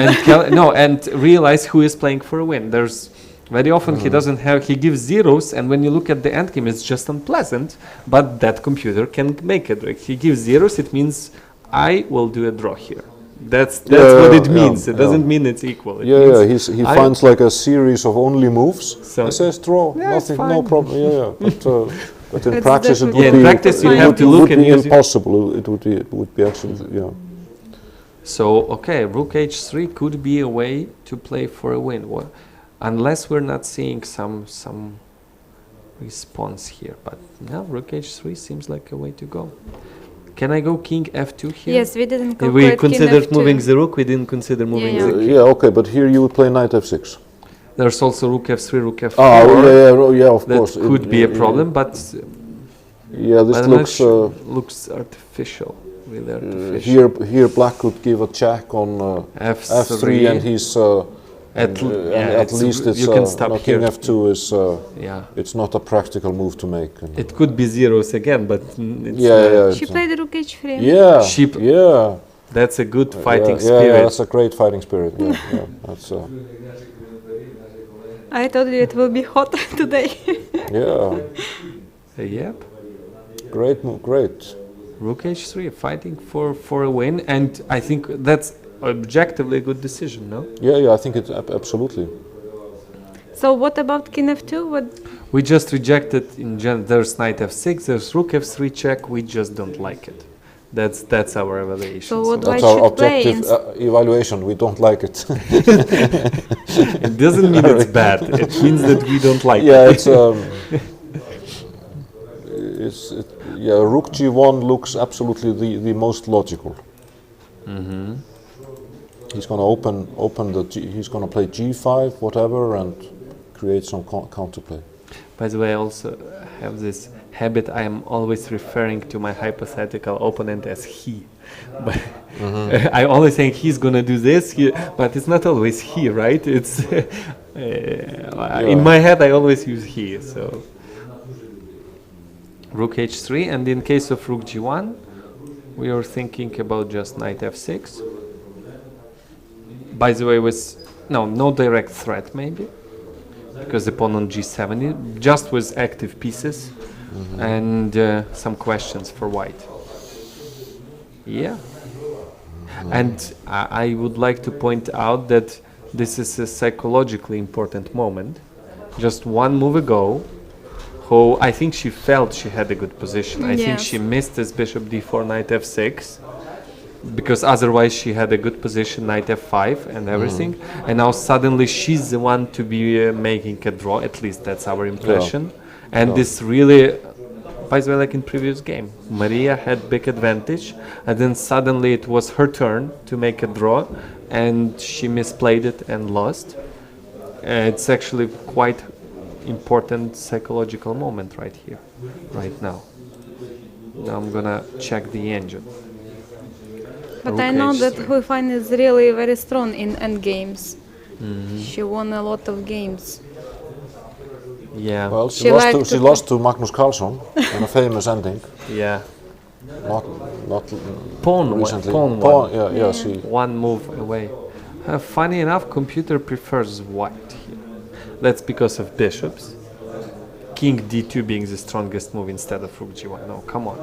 and realize who is playing for a win. There's very often he gives zeros, and when you look at the end game, it's just unpleasant. But that computer can make it. Like he gives zeros, it means I will do a draw here. That's what it means. It doesn't mean it's equal.
He finds like a series of only moves. So he says draw, nothing, no problem. But in practice, it would be impossible. It would be actually,
So okay, Rook H3 could be a way to play for a win, unless we're not seeing some response here. But now Rook H3 seems like a way to go. Can I go King F2 here?
Yes, we didn't calculate.
We considered moving the Rook. We didn't consider moving the King.
Okay, but here you would play Knight F6.
There's also Rook F3, Rook F4.
Of course.
That could be a problem, but
this
looks artificial, really artificial.
Here, black could give a check on F3, and he's at least it's
you can stop
King
here.
F2 is it's not a practical move to make.
It could be zeros again, but it's
she played Rook H3.
Yeah.
That's a good fighting spirit.
Yeah, that's a great fighting spirit. That's.
I told you it will be hot today.
Yep.
Great move, great.
Rook H3, fighting for a win, and I think that's objectively a good decision, no?
Yeah, I think it's absolutely.
So what about King F2?
We just rejected in general. There's Knight F6, there's Rook F3 check. We just don't like it. That's our evaluation.
So what
that's our objective evaluation. We don't like it.
It doesn't mean it's bad. It means that we don't like it.
Rook G1 looks absolutely the most logical. He's going to open the he's going to play G5, whatever, and create some counterplay.
By the way, I also have this habit. I am always referring to my hypothetical opponent as he. But I always think he's going to do this, but it's not always he, right? It's in my head I always use he. So Rook H3, and in case of Rook G1, we are thinking about just Knight F6. By the way, with no direct threat maybe, because the pawn on G7 just with active pieces, and some questions for white. And I would like to point out that this is a psychologically important moment. Just one move ago, I think she felt she had a good position. I think she missed this bishop d4, knight f6, because otherwise she had a good position, knight f5 and everything. And now suddenly she's the one to be making a draw, at least that's our impression. And this really, by the way, like in previous game, Maria had big advantage, and then suddenly it was her turn to make a draw, and she misplayed it and lost. It's actually quite important psychological moment right here, right now. Now I'm gonna check the engine.
But Rook I know that Hui Fan is really very strong in end games. She won a lot of games.
Yeah.
Well, she lost to Magnus Carlsen in a famous ending.
Yeah.
Not
pawn
recently.
Pawn
one. She
one move away. Funny enough, computer prefers white here. That's because of bishops. King d2 being the strongest move instead of rook g1. No, come on.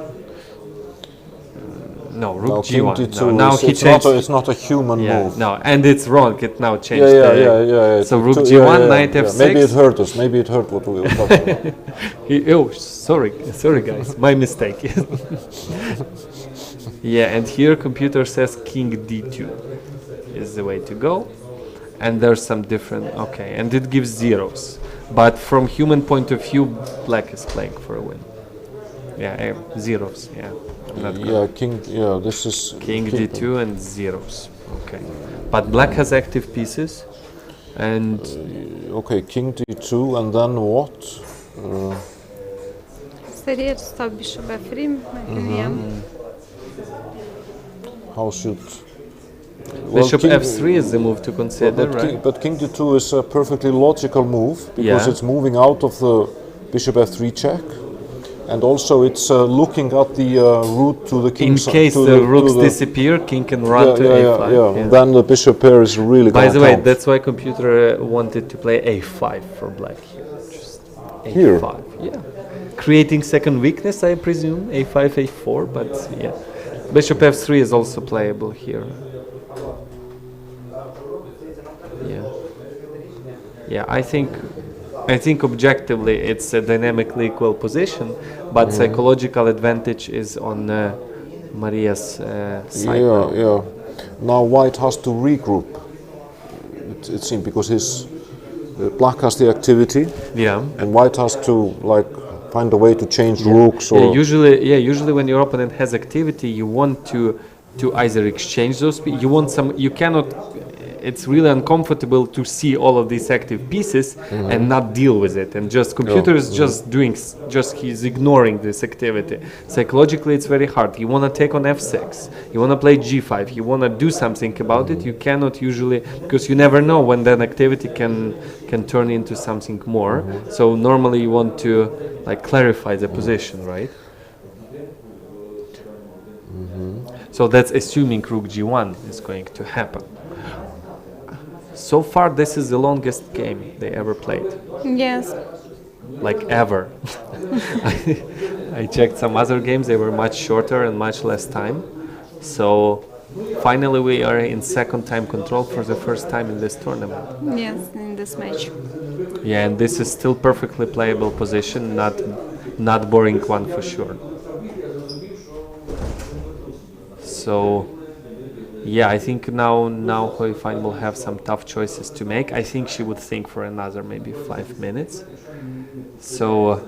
No, rook
King
g1.
d2
No, now
is,
he
it's,
changed.
it's not a human move.
No, and it's wrong. It now changed.
Yeah.
So rook g1, knight f6.
Maybe it hurt us. Maybe it hurt what we were talking about.
Oh, sorry guys, my mistake. Yeah, and here computer says king d2 is the way to go, and there's some different. Okay, and it gives zeros, but from human point of view, black is playing for a win. Yeah, zeros. Yeah.
This is
king d2 and zeros. Okay, but black has active pieces, and
okay, king d2, and then what?
Seria to stop bishop f3,
How should
bishop f3 is the move to consider, right?
But king d2 is a perfectly logical move because it's moving out of the bishop f3 check. And also, it's looking at the route to the king.
In case the rooks disappear, king can run to a5.
Yeah. Then the bishop pair is really.
By the way, that's why computer wanted to play a5 for black here. Just a5, yeah. Creating second weakness, I presume. a5, a4, but yeah. Bishop f3 is also playable here. Yeah, I think objectively it's a dynamically equal position, but psychological advantage is on Maria's side.
Yeah. Now white has to regroup. It seems because black has the activity.
Yeah.
And white has to find a way to change rooks. Or
usually when your opponent has activity, you want to either exchange those. You want some. You cannot. It's really uncomfortable to see all of these active pieces and not deal with it, and just computer is he's ignoring this activity. Psychologically, it's very hard. You want to take on f6, you want to play g5, you want to do something about it. You cannot usually, because you never know when that activity can turn into something more. So normally you want to clarify the position, right? So that's assuming rook g1 is going to happen. So far, this is the longest game they ever played.
Yes.
Ever. I checked some other games, they were much shorter and much less time. So finally we are in second time control for the first time in this tournament.
Yes, in this match.
Yeah, and this is still perfectly playable position, not boring one for sure. So yeah, I think now Hoi Fan will have some tough choices to make. I think she would think for another maybe 5 minutes. So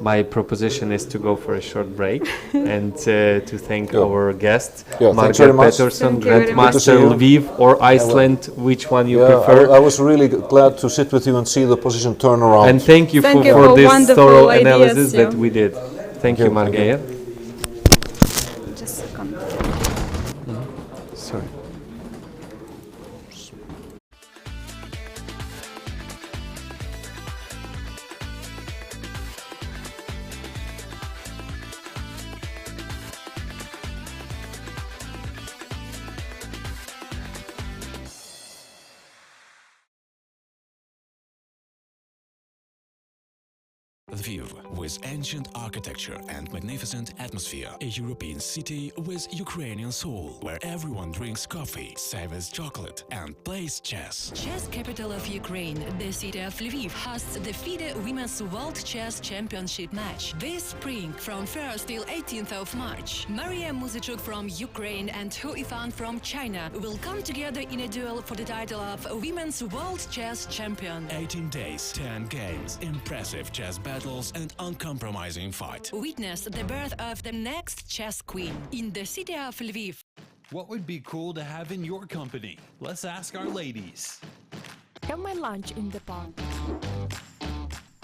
my proposition is to go for a short break and to thank our guest, Margaret Peterson, Grandmaster Lviv or Iceland, which one you prefer.
I was really glad to sit with you and see the position turn around.
And thank you for this thorough analysis that we did. Thank you, Margaret.
Just a second.
Sorry.
Lviv, with ancient architecture and magnificent atmosphere, a European city with Ukrainian soul, where everyone drinks coffee, savors chocolate, and plays chess.
Chess capital of Ukraine, the city of Lviv, hosts the FIDE Women's World Chess Championship match this spring from 1st till 18th of March. Maria Muzichuk from Ukraine and Hu Ifan from China will come together in a duel for the title of Women's World Chess Champion.
18 days, 10 games, impressive chess battles and uncompromising fight.
Witness the birth of the next chess queen in the city of Lviv.
What would be cool to have in your company? Let's ask our ladies.
Have my lunch in the park.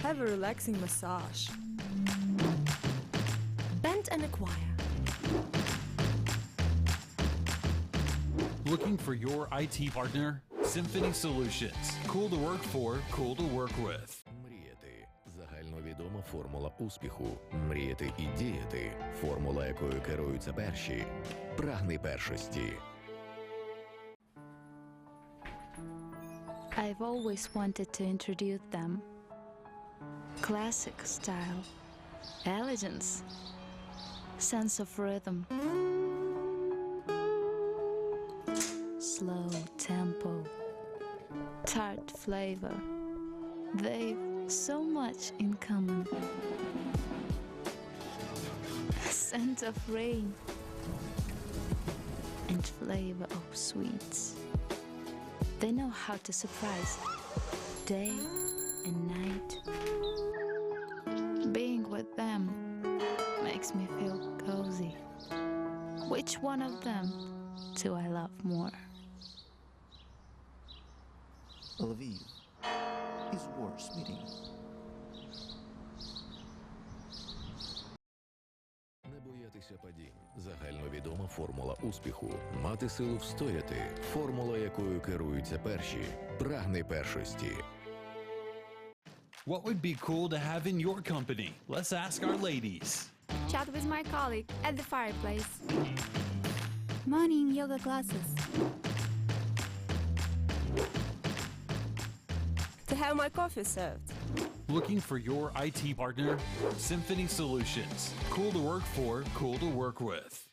Have a relaxing massage.
Band and acquire.
Looking for your IT partner? Symphony Solutions. Cool to work for, cool to work with.
Загальновідома формула успіху. Мріяти і діяти. Формула, якою керуються перші. Прагни першості.
I've always wanted to introduce them. Classic style, elegance, sense of rhythm. slow tempo, tart flavor. They've so much in common. Scent of rain and flavor of sweets. They know how to surprise day and night. Being with them makes me feel cozy. Which one of them do I love more?
Lviv is worth meeting.
Не боятися падінь. Загальновідома формула успіху. Мати силу встояти. Формула, якою керуються перші. Прагни першості.
What would be cool to have in your company? Let's ask our ladies.
Chat with my colleague at the fireplace. Morning yoga classes.
To have my coffee served.
Looking for your IT partner? Symphony Solutions. Cool to work for, cool to work with.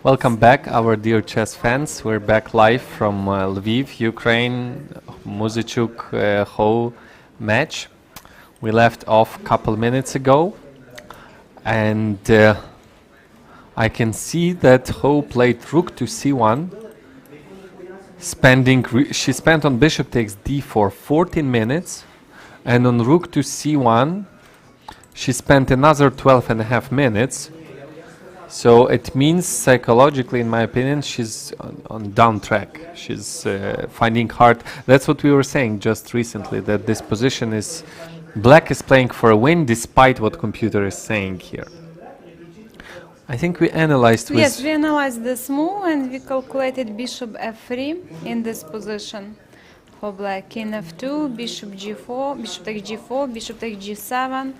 Welcome back, our dear chess fans. We're back live from Lviv, Ukraine, Muzyczuk Ho match. We left off a couple minutes ago, and I can see that Ho played rook to c1, she spent on bishop takes d4 14 minutes, and on rook to c1 she spent another 12.5 minutes. So it means psychologically, in my opinion, she's on down track. She's finding hard. That's what we were saying just recently, that this position is black is playing for a win despite what computer is saying here. I think we analyzed with...
Yes, we analyzed this move and we calculated bishop f3 in this position for black. King f2, bishop g4, bishop takes g4, bishop takes g7,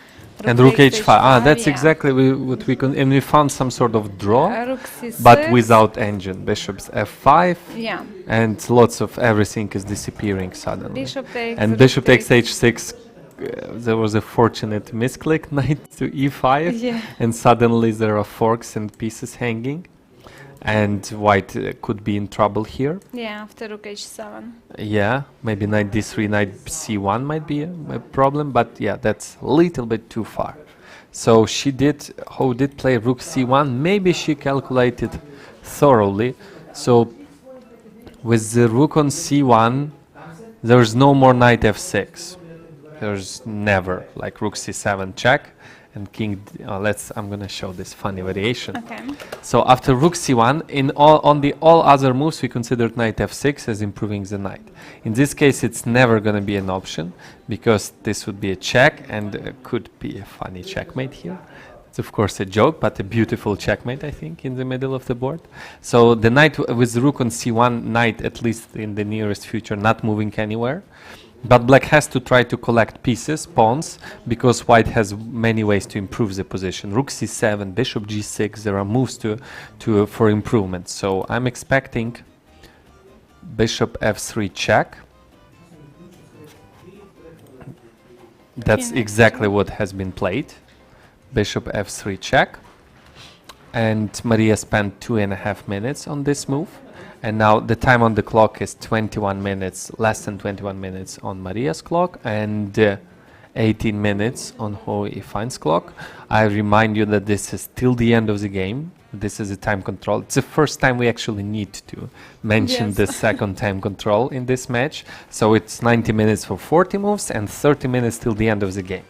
and rook h5. That's exactly what we and we found some sort of draw,
rook c6,
but without engine. Bishops f5,
yeah,
and lots of everything is disappearing suddenly.
Bishop takes,
and bishop takes h6. There was a fortunate misclick, knight to e5,
yeah,
and suddenly there are forks and pieces hanging, and white could be in trouble here.
Yeah, after rook h7.
Yeah, maybe knight d3, knight c1 might be a problem, but yeah, that's a little bit too far. So she did, Ho did play rook c1. Maybe she calculated thoroughly. So with the rook on c1, there's no more knight f6. There's never like rook c7 check and king. I'm gonna show this funny variation.
Okay.
So after rook c1, on the all other moves we considered knight f6 as improving the knight. In this case, it's never gonna be an option because this would be a check and could be a funny checkmate here. It's of course a joke, but a beautiful checkmate, I think, in the middle of the board. So the knight with the rook on c1, knight at least in the nearest future not moving anywhere. But black has to try to collect pieces, pawns, because white has many ways to improve the position. Rook c7, bishop g6, there are moves for improvement. So I'm expecting bishop f3 check. That's exactly what has been played. Bishop f3 check. And Maria spent 2.5 minutes on this move. And now the time on the clock is 21 minutes, less than 21 minutes on Maria's clock, and 18 minutes on Ho Ifan's clock. I remind you that this is till the end of the game. This is a time control. It's the first time we actually need to mention the second time control in this match. So it's 90 minutes for 40 moves and 30 minutes till the end of the game.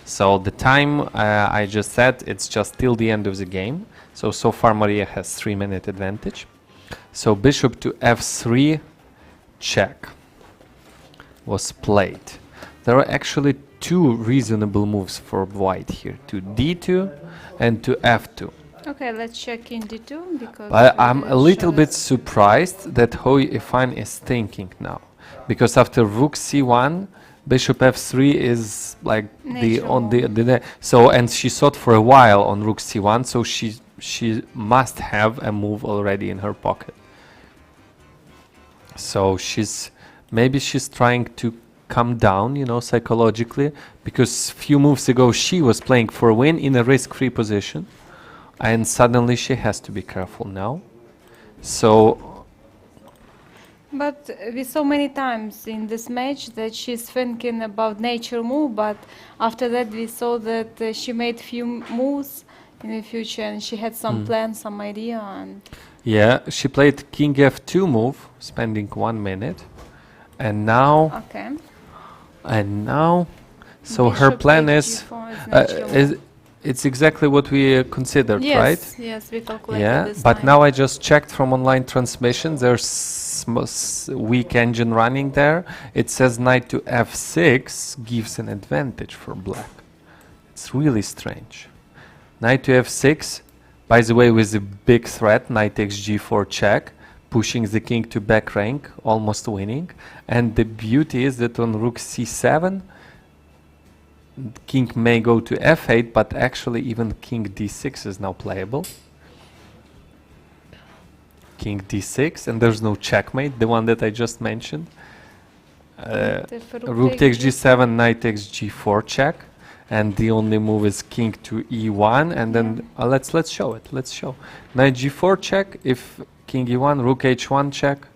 So the time I just said, it's just till the end of the game. So far Maria has 3-minute advantage. So bishop to f3 check was played. There are actually two reasonable moves for white here, to d2 and to f2.
Okay, let's check in d2 because
I'm a little bit surprised that Ho Ifan is thinking now, because after rook c1, bishop f3 is like and she thought for a while on rook c1, so she must have a move already in her pocket. So maybe she's trying to come down, psychologically, because few moves ago she was playing for a win in a risk-free position, and suddenly she has to be careful now. So,
but we saw many times in this match that she's thinking about nature move, but after that we saw that she made few moves in the future and she had some plan, some idea. And
yeah, she played king f2 move, spending 1 minute, and now so her plan is it's exactly what we considered, right?
Yes, we calculated this
but
time.
now I just checked from online transmission, there's weak engine running there. It says knight to f6 gives an advantage for black. It's really strange. Knight to f6, by the way, with a big threat, knight takes g4 check, pushing the king to back rank, almost winning. And the beauty is that on rook c7, king may go to f8, but actually even king d6 is now playable. King d6, and there's no checkmate, the one that I just mentioned. Rook takes g7, knight takes g4 check.
and the only move is king to e1, and then let's show it. Let's show knight g4 check. If king e1, rook h1 check,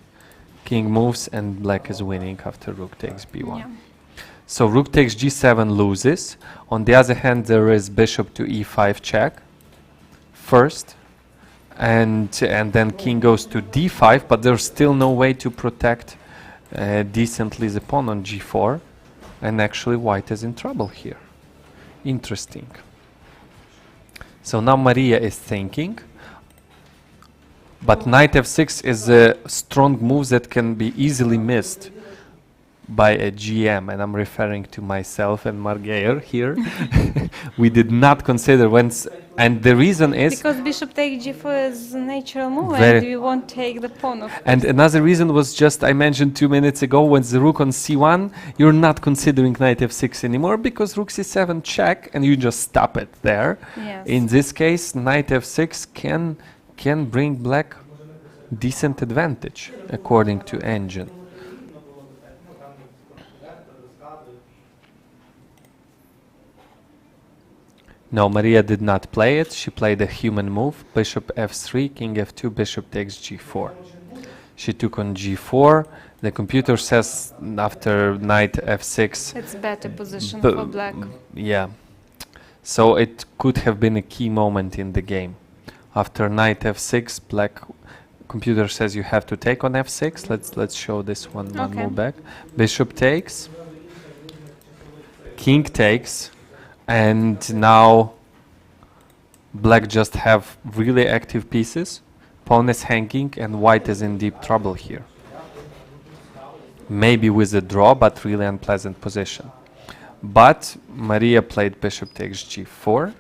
king moves, and black is winning after rook takes b1.
Yeah.
So rook takes g7 loses. On the other hand, there is bishop to e5 check first, and then king goes to d5, but there's still no way to protect decently the pawn on g4, and actually white is in trouble here. Interesting. So now Maria is thinking, but knight f6 is a strong move that can be easily missed by a GM, and I'm referring to myself and Margeir here. We did not consider and the reason is
because bishop take g4 is a natural move,
Very-
and we won't take the pawn. Of
and another reason was just I mentioned 2 minutes ago, when the rook on c1, you're not considering knight f6 anymore because rook c7 check and you just stop it there.
Yes.
In this case, knight f6 can bring black decent advantage according to engine. No, Maria did not play it. She played a human move, bishop f3, king f2, bishop takes g4. She took on g4. The computer says after knight f6...
It's better position for black.
Yeah. So it could have been a key moment in the game. After knight f6, black computer says you have to take on f6. Let's show this one move back. Bishop takes. King takes. And now black just have really active pieces. Pawn is hanging and white is in deep trouble here. Maybe with a draw, but really unpleasant position. But Maria played bishop takes g4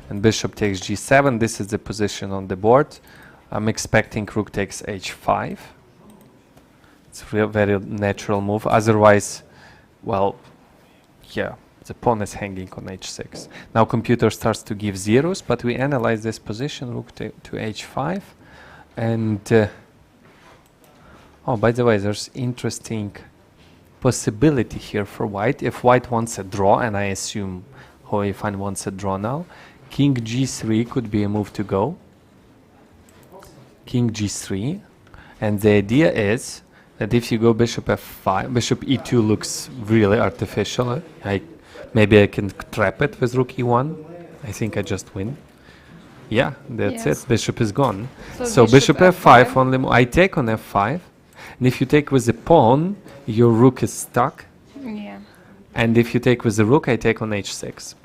and bishop takes g7. This is the position on the board. I'm expecting rook takes h5. It's a very natural move. Otherwise, well, yeah. The pawn is hanging on h6. Now computer starts to give zeros, but we analyze this position, rook to h5. And, oh, by the way, there's interesting possibility here for white. If white wants a draw, and I assume Hoifan wants a draw now, king g3 could be a move to go. King g3. And the idea is that if you go bishop f5, bishop e2 looks really artificial. Maybe I can trap it with rook e1. I think I just win. Yeah, that's it. Bishop is gone. So bishop f5 only. I take on f5. And if you take with the pawn, your rook is stuck.
Yeah.
And if you take with the rook, I take on h6.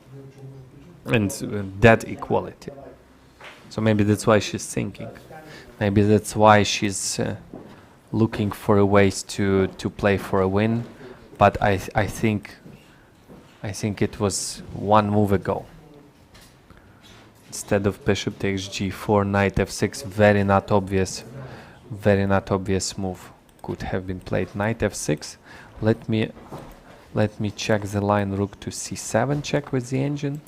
And that equality. So maybe that's why she's thinking. Maybe that's why she's looking for ways to play for a win. But I think it was one move ago. Instead of bishop takes g4, knight f6, very not obvious move could have been played. Knight f6. Let me check the line. Rook to c7 check with the engine.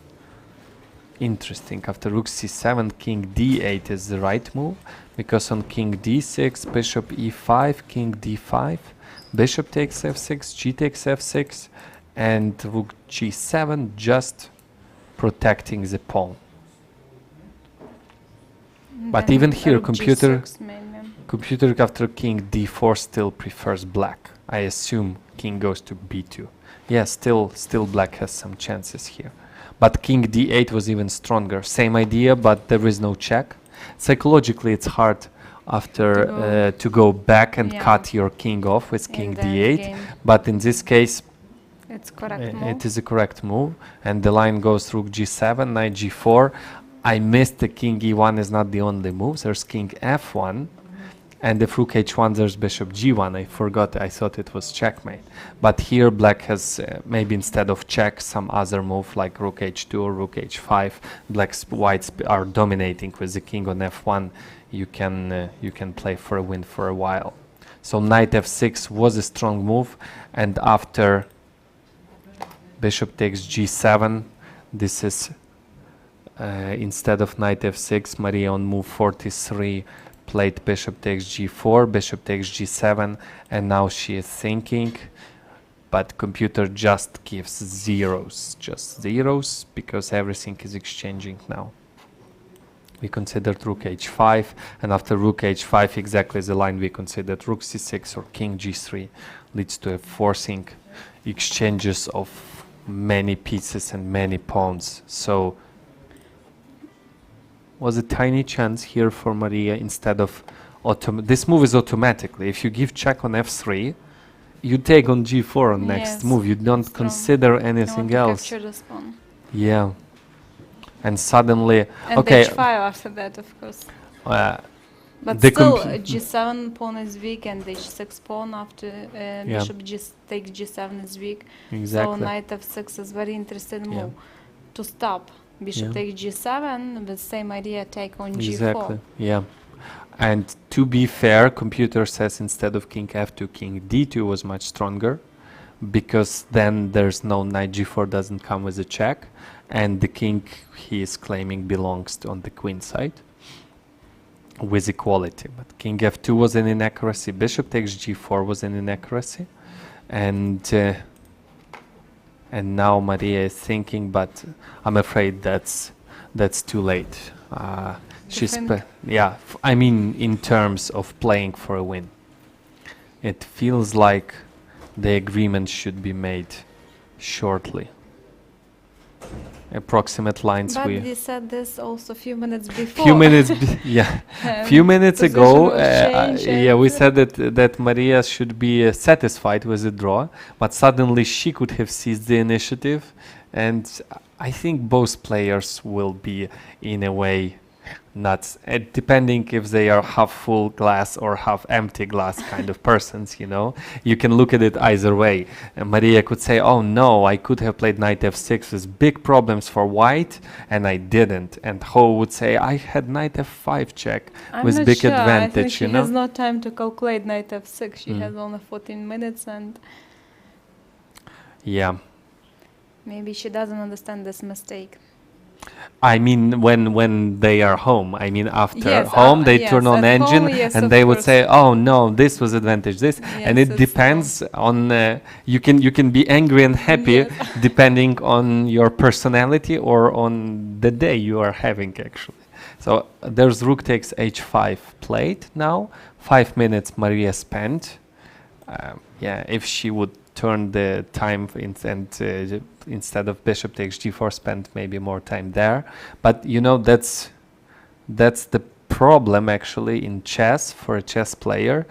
Interesting. After rook c7, king d8 is the right move, because on king d6, bishop e5, king d5, bishop takes f6, g takes f6, and rook g7 just protecting the pawn. But even here, computer after king d4 still prefers black. I assume king goes to b2. Yeah, still black has some chances here. But king d8 was even stronger. Same idea, but there is no check. Psychologically, it's hard after to go back and cut your king off with king d8. Game. But in this case, it is a correct move. And the line goes rook g7, knight g4. I missed the king e1 is not the only move. There's king f1. And if rook h1, there's bishop g1. I forgot. I thought it was checkmate. But here black has maybe instead of check some other move like rook h2 or rook h5. Whites are dominating with the king on f1. You can play for a win for a while. So knight f6 was a strong move. And after bishop takes g7, this is instead of knight f6, Maria on move 43 played bishop takes g4, bishop takes g7, and now she is thinking, but computer just gives zeros, just zeros, because everything is exchanging now. We considered rook h5, and after rook h5, exactly the line we considered, rook c6 or king g3 leads to a forcing exchanges of many pieces and many pawns. So was a tiny chance here for Maria instead of this move is automatically. If you give check on f3, you take on g4 on next move. You don't consider anything else.
Capture the pawn.
Yeah. And suddenly,
and
okay.
h5 after that, of course. But
the
still, g7 pawn is weak, and h6 pawn after bishop takes g7 is weak.
Exactly.
So knight f6 is very interesting move to stop. Bishop takes g7, the same idea, take on g4.
Exactly. Yeah. And to be fair, computer says instead of king f2, king d2 was much stronger, because then there's no knight g4 doesn't come with a check, and the king he is claiming belongs to on the queen side with equality. But king f2 was an inaccuracy, bishop takes g4 was an inaccuracy, and now Maria is thinking, but I'm afraid that's too late. I mean, in terms of playing for a win, it feels like the agreement should be made shortly. Approximate lines.
But we said this also a few minutes before.
Few minutes ago. We said that Maria should be satisfied with the draw, but suddenly she could have seized the initiative, and I think both players will be in a way nuts, depending if they are half full glass or half empty glass kind of persons, you know. You can look at it either way. Maria could say, oh no, I could have played knight f6 with big problems for white, and I didn't. And Ho would say, I had knight f5 check with big advantage,
I think
you know.
She has no time to calculate knight f6. She has only 14 minutes, and maybe she doesn't understand this mistake.
I mean, when they are home. I mean, after home, they turn on engine, and they would say, "Oh no, this was advantage, this," and it depends on. You can be angry and happy depending on your personality or on the day you are having, actually. So there's rook takes h5 played now. 5 minutes Maria spent. If she would turn the time instead of bishop takes g4, spend maybe more time there. But you know, that's the problem actually in chess for a chess player,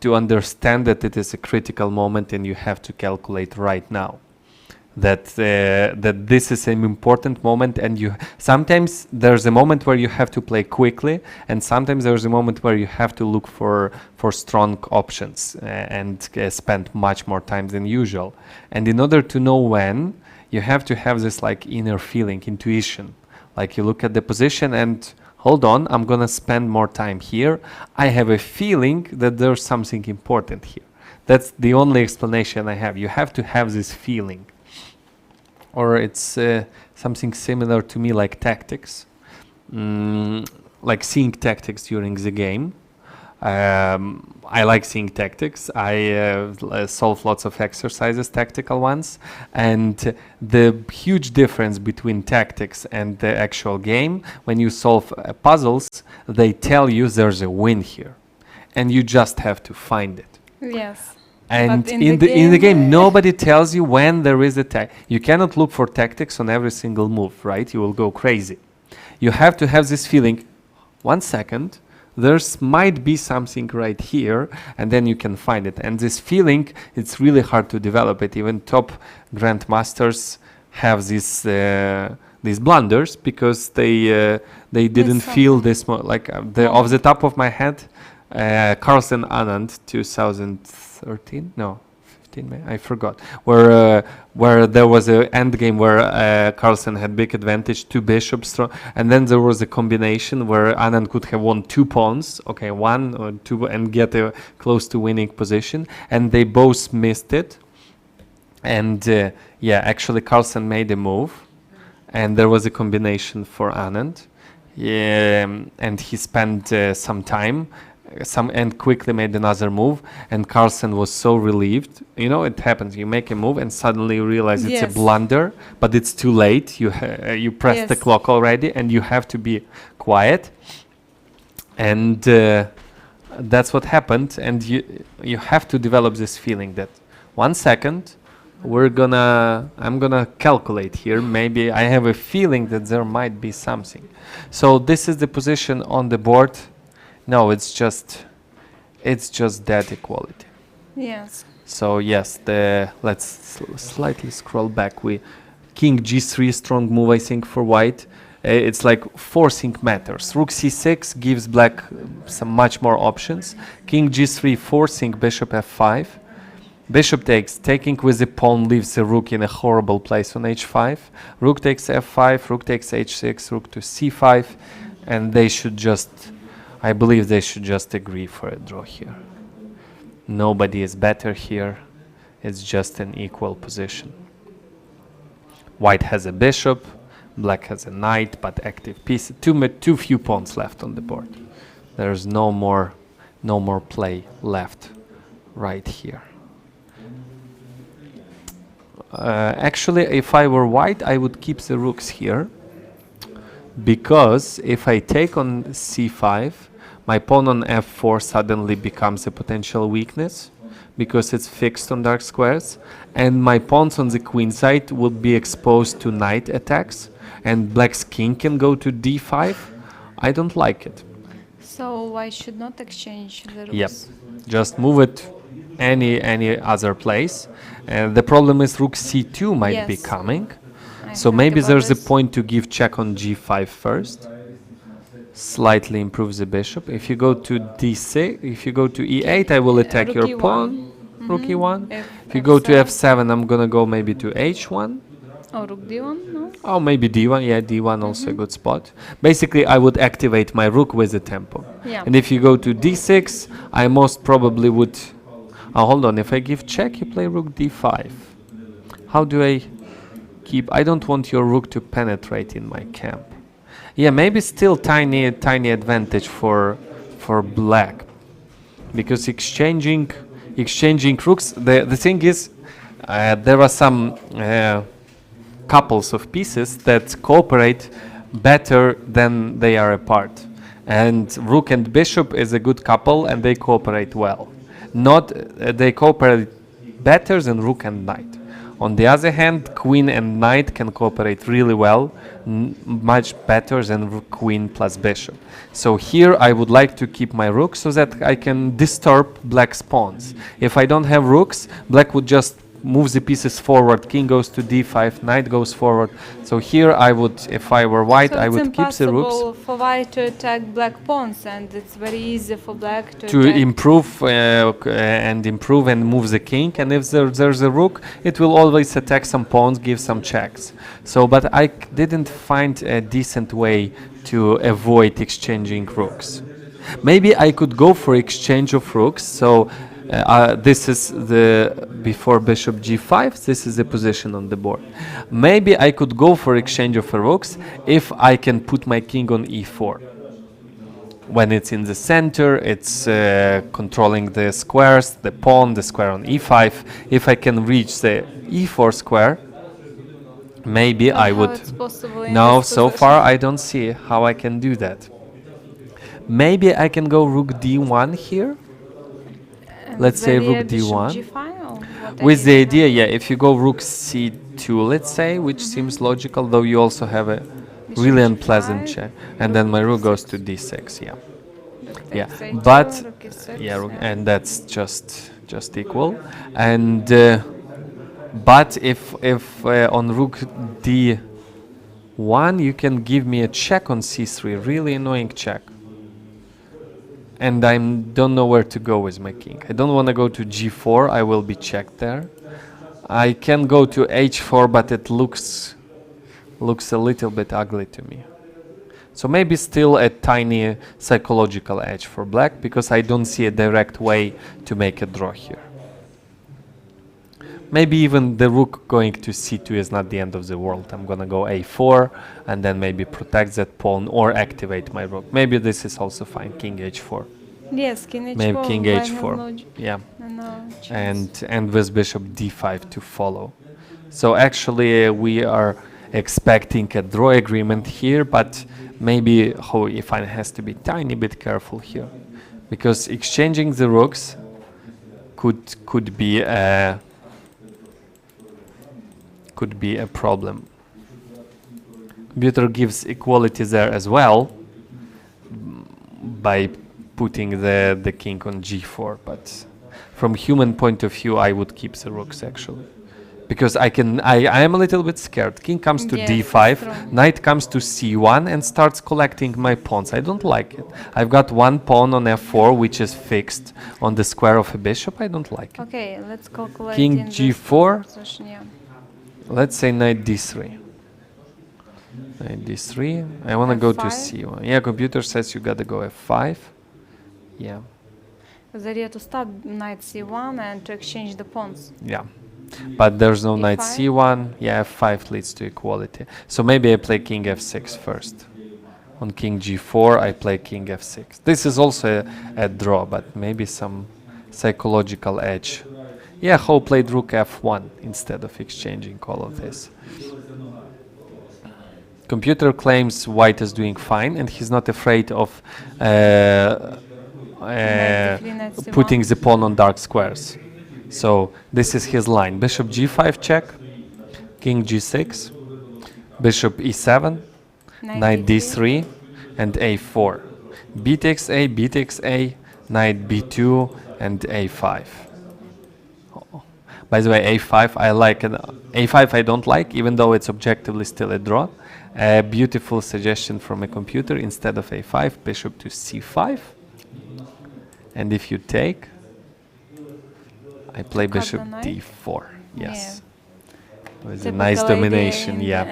to understand that it is a critical moment and you have to calculate right now. That this is an important moment, and sometimes there's a moment where you have to play quickly, and sometimes there's a moment where you have to look for strong options and spend much more time than usual. And in order to know when, you have to have this like inner feeling, intuition. Like you look at the position and hold on, I'm gonna spend more time here. I have a feeling that there's something important here. That's the only explanation I have. You have to have this feeling. Or it's something similar to me like tactics, like seeing tactics during the game. I like seeing tactics. I solve lots of exercises, tactical ones, and the huge difference between tactics and the actual game, when you solve puzzles, they tell you there's a win here, and you just have to find it.
Yes.
And in the game, nobody tells you when there is a you cannot look for tactics on every single move, right? You will go crazy. You have to have this feeling, 1 second, there's might be something right here, and then you can find it. And this feeling, it's really hard to develop it. Even top grandmasters have these blunders because they didn't feel this like off the top of my head. Carlsen Anand 2013 no 15 I forgot where there was an endgame where Carlsen had big advantage, 2 bishops, and then there was a combination where Anand could have won 2 pawns, 1 or 2, and get a close to winning position, and they both missed it. And actually Carlsen made a move, and there was a combination for Anand, and he spent some time. and quickly made another move, and Carlsen was so relieved. You know, it happens. You make a move and suddenly you realize it's a blunder, but it's too late. You pressed the clock already, and you have to be quiet. And that's what happened. And you have to develop this feeling that 1 second, I'm gonna calculate here. Maybe I have a feeling that there might be something. So this is the position on the board. No, it's just dead equality.
Yes.
So yes, let's slightly scroll back. King g3, strong move, I think, for white. It's like forcing matters. Rook c6 gives black some much more options. King g3 forcing bishop f5. Bishop takes, taking with the pawn leaves the rook in a horrible place on h5. Rook takes f5, rook takes h6, rook to c5, and they should just, I believe they should just agree for a draw here. Nobody is better here. It's just an equal position. White has a bishop, black has a knight, but active piece. Too few pawns left on the board. There's no more play left right here. Actually, if I were white, I would keep the rooks here, because if I take on c5, my pawn on f4 suddenly becomes a potential weakness because it's fixed on dark squares, and my pawns on the queen side would be exposed to knight attacks, and black's king can go to d5. I don't like it.
So I should not exchange the rooks?
Yep, just move it any other place. The problem is rook c2 might be coming, so maybe there's a point to give check on g5 first. Slightly improve the bishop. If you go to d6, if you go to e8, I will attack your pawn. Rook e1. If you go to f7, I'm gonna go maybe to h1.
Or rook d1, no?
Oh, maybe d1. Yeah, d1 also a good spot. Basically, I would activate my rook with the tempo.
Yeah.
And if you go to d6, I most probably would... Oh, hold on. If I give check, you play rook d5. How do I keep... I don't want your rook to penetrate in my camp. Yeah, maybe still tiny advantage for black, because exchanging rooks. The thing is, there are some couples of pieces that cooperate better than they are apart, and rook and bishop is a good couple, and they cooperate well. They cooperate better than rook and knight. On the other hand, queen and knight can cooperate really well, much better than queen plus bishop. So here I would like to keep my rook so that I can disturb black's pawns. If I don't have rooks, black would just move the pieces forward. King goes to d5, knight goes forward. So here I would, if I were white, I would keep the rooks.
It's impossible for white to attack black pawns, and it's very easy for black to
improve and move the king. And if there's a rook, it will always attack some pawns, give some checks. So, but I didn't find a decent way to avoid exchanging rooks. Maybe I could go for exchange of rooks. So this is the before bishop g5. This is the position on the board. Maybe I could go for exchange of rooks if I can put my king on e4. When it's in the center, it's controlling the squares, the pawn, the square on e5. If I can reach the e4 square, maybe I would. No, so far I don't see how I can do that. Maybe I can go rook d1 here. Let's say rook d1. With the idea, yeah, if you go rook c2, let's say, which seems logical, though you also have a really unpleasant check. And then my rook goes to d6, yeah. Yeah, but, yeah, and that's just equal. And, but if on rook d1, you can give me a check on c3, really annoying check. And I don't know where to go with my king. I don't want to go to g4. I will be checked there. I can go to h4, but it looks a little bit ugly to me. So maybe still a tiny psychological edge for black, because I don't see a direct way to make a draw here. Maybe even the rook going to c2 is not the end of the world. I'm gonna go a4 and then maybe protect that pawn or activate my rook. Maybe this is also fine, king h4.
Yes, king h4.
Maybe king
black has
h4.
no
Yeah.
no chance.
And with bishop d5 to follow. So actually we are expecting a draw agreement here, but maybe Ifan has to be tiny bit careful here, because exchanging the rooks could be a problem. Computer gives equality there as well by putting the king on g4, but from human point of view I would keep the rooks actually, because I am a little bit scared. King comes to d5, knight comes to c1 and starts collecting my pawns. I don't like it. I've got one pawn on f4 which is fixed on the square of a bishop. I don't like it.
Okay, let's calculate
king
in
g4.
this position, yeah.
Let's say knight d3. Knight d3. I want to go to c1. Yeah, computer says you gotta go f5. Yeah.
The idea to stop knight c1 and to exchange the pawns.
Yeah. But there's no knight
e5?
c1. Yeah, f5 leads to equality. So maybe I play king f6 first. On king g4, I play king f6. This is also a draw, but maybe some psychological edge. Yeah, Ho played rook f1 instead of exchanging all of this. Computer claims white is doing fine, and he's not afraid of putting the pawn on dark squares. So this is his line. Bishop g5 check, king g6, bishop e7, knight d3, and a4. B takes a, b takes a, knight b2, and a5. By the way, a5 I like, and a5 I don't like, even though it's objectively still a draw. A beautiful suggestion from a computer: instead of a5, bishop to c5. And if you take, I play bishop d4. Yes. Yeah. With a nice domination, yeah.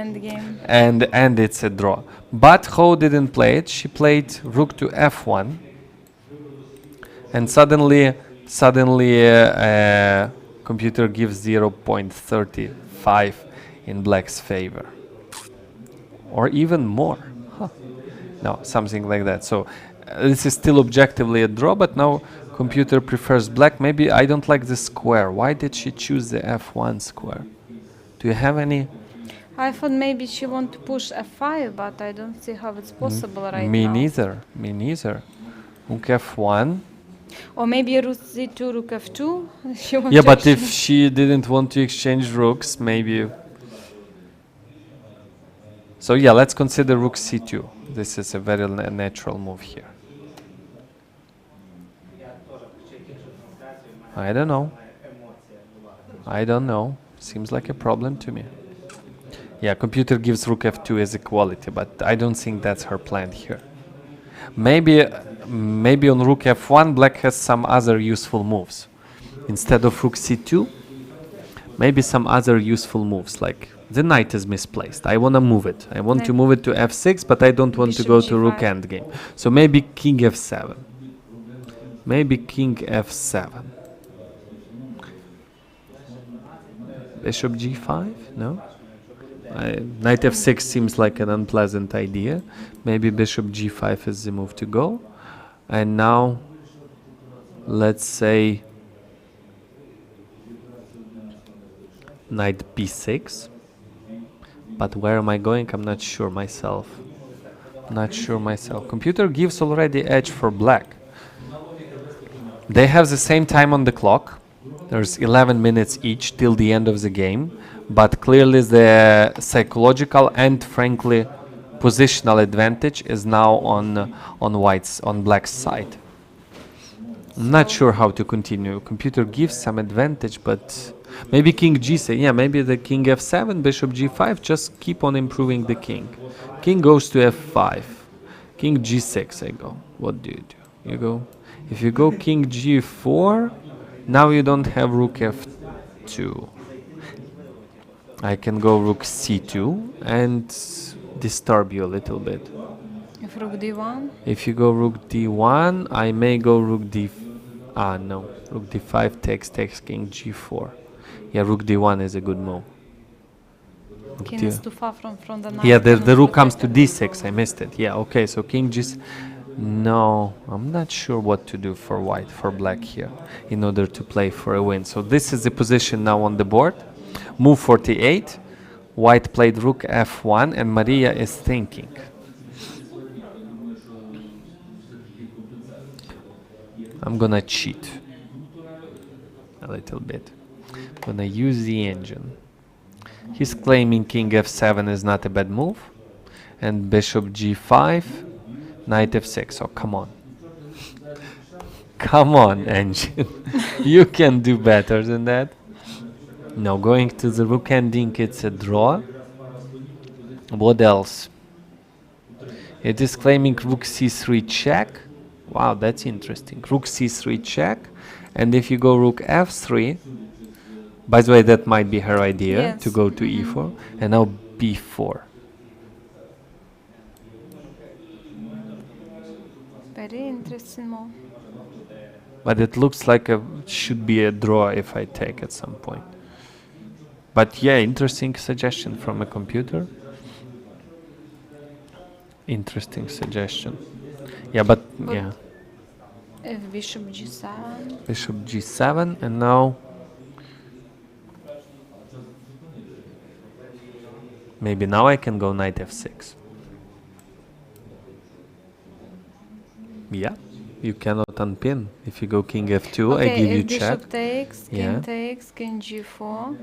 And it's a draw. But Ho didn't play it. She played rook to f1. And suddenly computer gives 0.35 in black's favor. Or even more. Huh. No, something like that. So this is still objectively a draw, but now computer prefers black. Maybe I don't like the square. Why did she choose the f1 square? Do you have any?
I thought maybe she want to push f5, but I don't see how it's possible right
Me
now.
neither. Me neither. Rook f1.
Or maybe rook c2, rook f2. She
Yeah, but if she didn't want to exchange rooks, maybe. So yeah, let's consider rook c2. This is a very natural move here. I don't know. I don't know. Seems like a problem to me. Yeah, computer gives rook f2 as equality, but I don't think that's her plan here. Maybe on rook f1, black has some other useful moves. Instead of rook c2, maybe some other useful moves, like the knight is misplaced. I want to move it. I want to move it to f6, but I don't want to go to rook endgame. So maybe king f7. Maybe king f7. Bishop g5? No? Knight f6 seems like an unpleasant idea. Maybe bishop g5 is the move to go. And now, let's say knight b6. But where am I going? I'm not sure myself. Computer gives already edge for black. They have the same time on the clock. There's 11 minutes each till the end of the game. But clearly the psychological and frankly positional advantage is now on black's side. I'm not sure how to continue. Computer gives some advantage, but maybe king g6. Yeah, maybe the king f7, bishop g5, just keep on improving the king. King goes to f5. King g6 I go. What do? You go. If you go king g4, now you don't have rook f2. I can go rook c2 and disturb you a little bit.
If rook d1?
If you go rook d1, I may go rook d... no. Rook d5 takes king g4. Yeah, rook d1 is a good move.
King is too far from the knight.
Yeah, the rook comes to d6. I missed it. Yeah, okay, so king g... No, I'm not sure what to do for white, for black here, in order to play for a win. So this is the position now on the board. Move 48. White played rook f1, and Maria is thinking. I'm gonna cheat a little bit. I'm gonna use the engine. He's claiming king f7 is not a bad move, and bishop g5, knight f6. Oh, come on. Come on, engine. You can do better than that. No, going to the rook ending, it's a draw. What else? It is claiming rook c3 check. Wow, that's interesting. Rook c3 check. And if you go rook f3, by the way, that might be her idea, to go to e4. And now b4.
Very interesting move.
But it looks like it should be a draw if I take at some point. But yeah, interesting suggestion from a computer. Interesting suggestion. Yeah, but yeah.
If bishop g7.
Bishop g7, and now maybe now I can go knight f6. Yeah, you cannot unpin. If you go king f2, I give you check.
Bishop takes, king takes, king g4.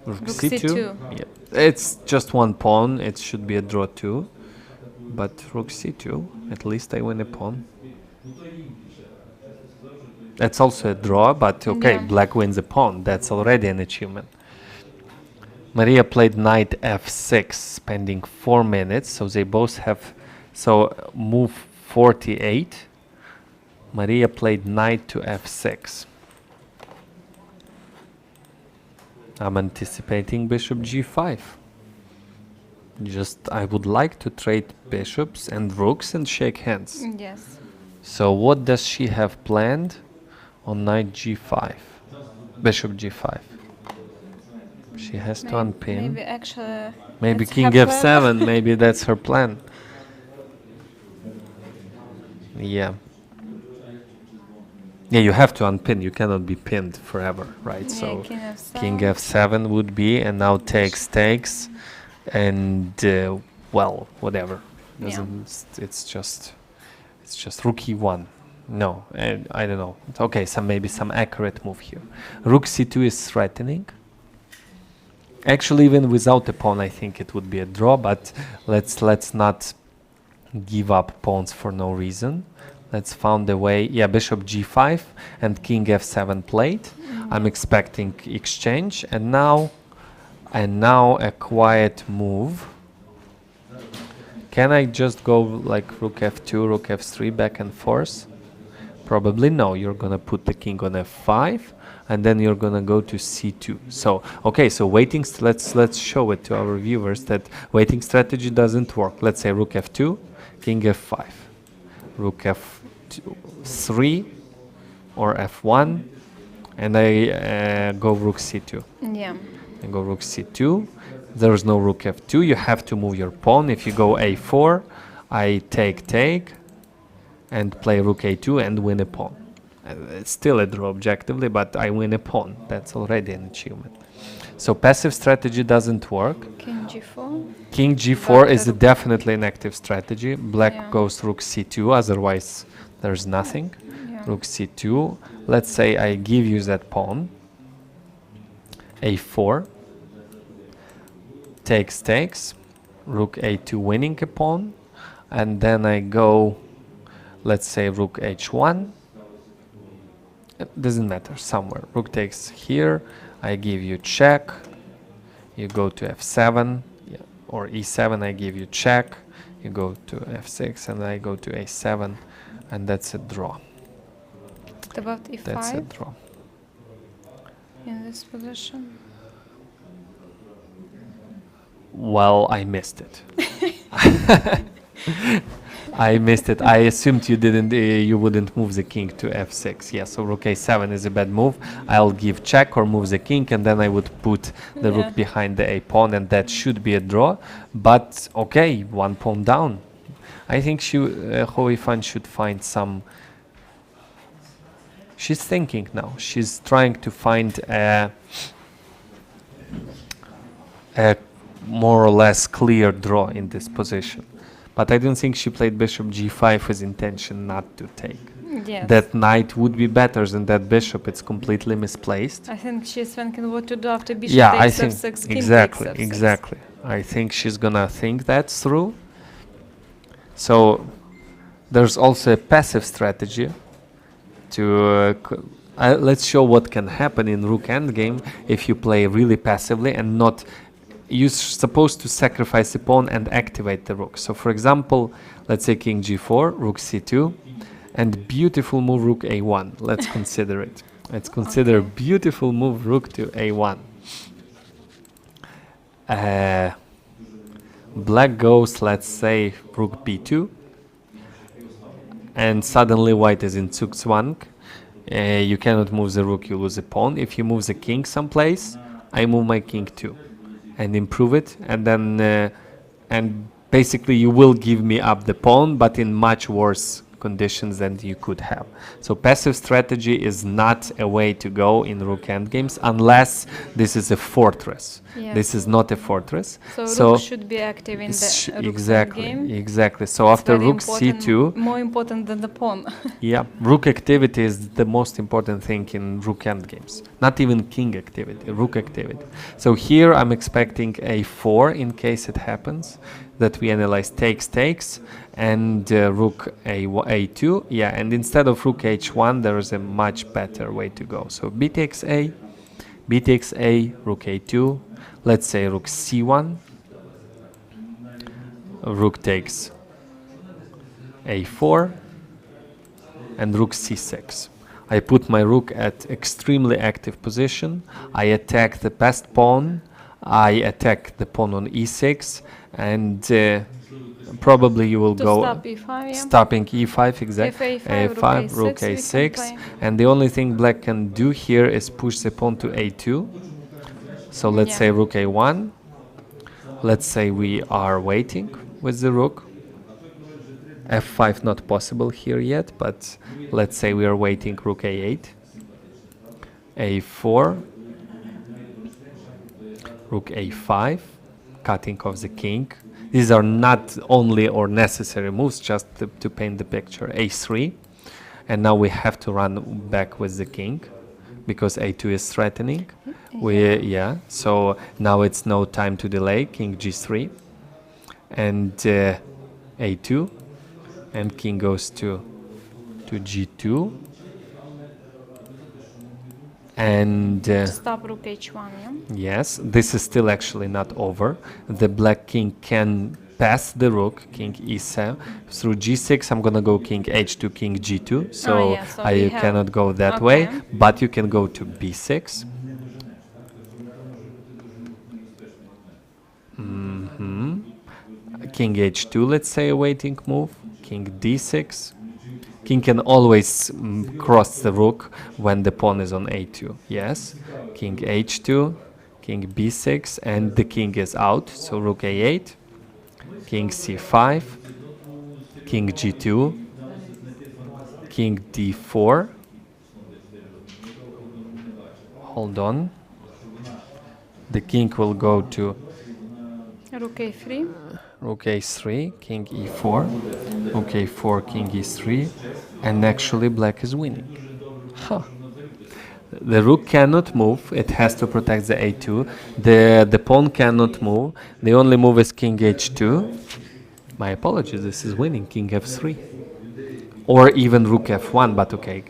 Rook c2. Yeah, it's just one pawn. It should be a draw too. But rook c2, at least I win a pawn. That's also a draw, but okay, black wins a pawn. That's already an achievement. Maria played knight f6, spending 4 minutes. So they both have, so move 48. Maria played knight to f6. I'm anticipating bishop g5. Just, I would like to trade bishops and rooks and shake hands.
Yes.
So what does she have planned on knight g5? Bishop g5. She has to unpin.
Maybe actually...
Maybe king f7, maybe that's her plan. Yeah. Yeah, you have to unpin. You cannot be pinned forever, right?
Yeah,
so
king
f7 would be, and now takes, and well, whatever. It's just rook e1. No, I don't know. Okay, maybe some accurate move here. Rook c2 is threatening. Actually, even without a pawn, I think it would be a draw. But let's not give up pawns for no reason. Let's find a way. Yeah, bishop g5 and king f7 played. I'm expecting exchange, and now a quiet move. Can I just go like rook f2, rook f3 back and forth? Probably no. You're gonna put the king on f5, and then you're gonna go to c2. So okay, so waiting. Let's show it to our viewers that waiting strategy doesn't work. Let's say rook f2, king f5, rook f3 or f1, and I go rook c2.
Yeah.
And go rook c2. There is no rook f2. You have to move your pawn. If you go a4, I take, and play rook a2 and win a pawn. It's still a draw objectively, but I win a pawn. That's already an achievement. So passive strategy doesn't work.
King g4.
King g4 is definitely an active strategy. Black goes rook c2, otherwise there's nothing.
Yeah.
Rook c2. Let's say I give you that pawn. a4. Takes. Rook a2 winning a pawn. And then I go, let's say rook h1. It doesn't matter, somewhere. Rook takes here. I give you check. You go to f7 or e7. I give you check. You go to f6 and I go to a7, and that's a draw.
What about e5?
That's a draw.
In this position.
Well, I missed it. I missed it. I assumed you wouldn't move the king to f6. Yeah, so rook a7 is a bad move. I'll give check or move the king, and then I would put the rook behind the a pawn, and that should be a draw. But okay, one pawn down. I think Hoi Fan should find some. She's thinking now. She's trying to find a more or less clear draw in this position. But I don't think she played bishop g5 with intention not to take.
Yes.
That knight would be better than that bishop. It's completely misplaced.
I think she's thinking what to do after bishop
Yeah, I
takes
think
f6, king
exactly,
takes f6.
exactly. I think she's gonna think that through. So there's also a passive strategy to let's show what can happen in rook endgame if you play really passively and not. You're supposed to sacrifice a pawn and activate the rook. So for example, let's say king g4, rook c2, and beautiful move rook a1. Let's consider it. Let's consider beautiful move rook to a1. Black goes, let's say, rook b2, and suddenly white is in Zugzwang. You cannot move the rook, you lose a pawn. If you move the king someplace, I move my king too and improve it, and then and basically you will give me up the pawn, but in much worse conditions than you could have. So passive strategy is not a way to go in rook endgames unless this is a fortress.
Yes.
This is not a fortress.
So rook should be active in the rook
exactly,
endgame.
exactly. So
It's
after
very
rook
important,
c2,
more important than the pawn.
yeah, rook activity is the most important thing in rook endgames. Not even king activity, rook activity. So here I'm expecting a4 in case it happens, that we analyze takes, and rook a2. Yeah, and instead of rook h1, there is a much better way to go. So b takes a, rook a2, let's say rook c1, rook takes a4, and rook c6. I put my rook at extremely active position. I attack the passed pawn. I attack the pawn on e6, and probably you will
To
go
stop e5, yeah.
stopping e5, exactly.
A5,
rook
we can
a6,
play.
and the only thing black can do here is push the pawn to a2. So let's say rook a1. Let's say we are waiting with the rook. f5 not possible here yet, but let's say we are waiting rook a8, a4, rook a5, cutting off the king. These are not only or necessary moves, just to paint the picture. a3, and now we have to run back with the king because a2 is threatening. So now it's no time to delay. King g3 and a2, and king goes to g2, and
Stop rook h1, yeah?
yes, this is still actually not over. The black king can pass the rook, king e7 through g6. I'm gonna go king h2, king g2, so,
so
I cannot go that way, but you can go to b6. King h2, let's say, a waiting move. King d6. King can always cross the rook when the pawn is on a2. Yes. King h2, king b6, and the king is out. So rook a8, king c5, king g2, king d4. Hold on. The king will go to
Rook a3.
rook a3, king e4, rook a4, king e3, and actually black is winning. Huh. The rook cannot move, it has to protect the a2. The pawn cannot move, the only move is king h2. My apologies, this is winning, king f3. Or even rook f1, but okay,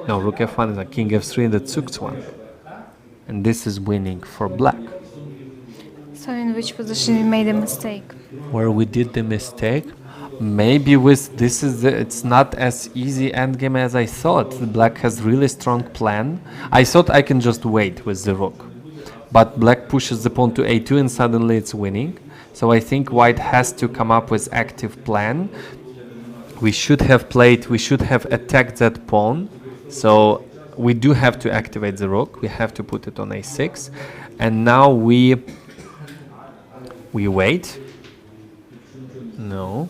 no, rook f1 is a king f3 and the Zugzwang. And this is winning for black.
So in which position we made a mistake?
Where we did the mistake, maybe with this is it's not as easy endgame as I thought. The black has really strong plan. I thought I can just wait with the rook, but black pushes the pawn to a2 and suddenly it's winning. So I think white has to come up with active plan. We should have attacked that pawn. So we do have to activate the rook. We have to put it on a6, and now we wait. No.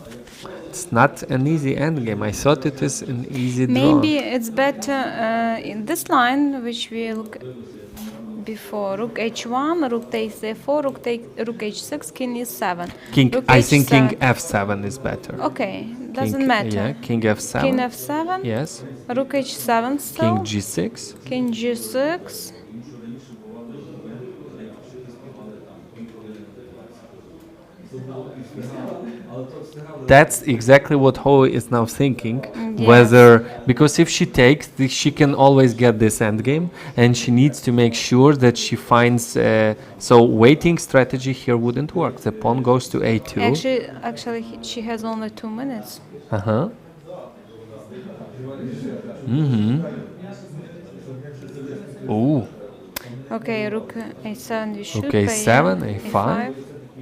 It's not an easy endgame. I thought it was an easy draw.
Maybe it's better in this line, which we look before. Rook h1, rook takes a4, rook h6, king e7.
I think king f7 is better.
Okay, doesn't matter.
Yeah, king f7.
King f7.
Yes.
Rook h7 still.
King g6.
King g6.
That's exactly what Ho is now thinking.
Yes.
Whether, because if she takes, she can always get this endgame, and she needs to make sure that she finds. So waiting strategy here wouldn't work. The pawn goes to a2.
Actually, she has only 2 minutes.
Ooh.
Okay, rook a7. We should
Okay,
play,
7,
yeah.
a5.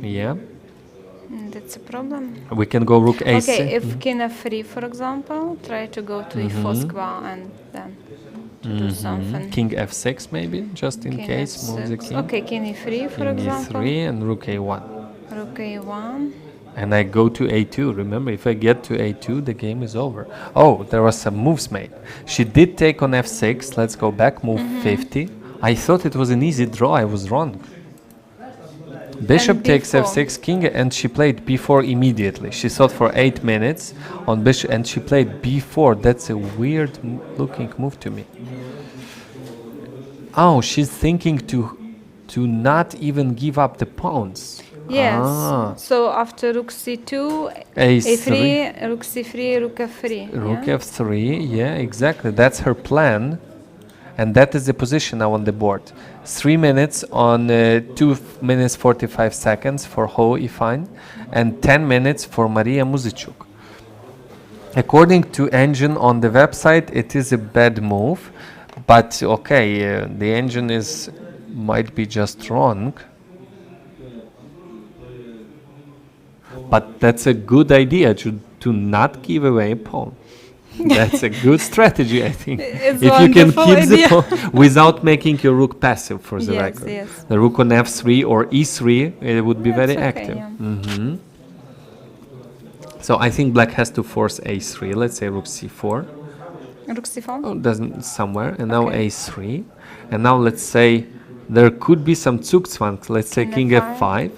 Yeah.
That's a problem.
We can go rook a6.
Okay, if king f3, for example, try to go to e4 square and then to do something.
King f6 maybe, just in
King
case,
f6.
move the king.
Okay, king e3, for
king
example.
e3 and rook a1.
Rook a1.
And I go to a2. Remember, if I get to a2, the game is over. Oh, there was some moves made. She did take on f6. Let's go back, move 50. I thought it was an easy draw. I was wrong. Bishop takes f6, king, and she played b4 immediately. She thought for 8 minutes on bishop, and she played b4. That's a weird looking move to me. Oh, she's thinking to not even give up the pawns.
Yes. So after rook c2, a3, rook c3, rook f3.
Rook f3, yeah, exactly. That's her plan. And that is the position now on the board. 3 minutes on 2 minutes 45 seconds for Ho Ifan and 10 minutes for Maria Muzichuk. According to engine on the website, it is a bad move, but okay, the engine might be just wrong. But that's a good idea to not give away a pawn. That's a good strategy, I think.
It's
if you can keep
idea.
the pawn without making your rook passive, for the record.
Yes.
The rook on f3 or e3, it would be very active.
Yeah.
So I think black has to force a3. Let's say rook c4.
Rook c4?
Oh, doesn't somewhere. And now a3. And now let's say there could be some Zugzwang. Let's say king f5.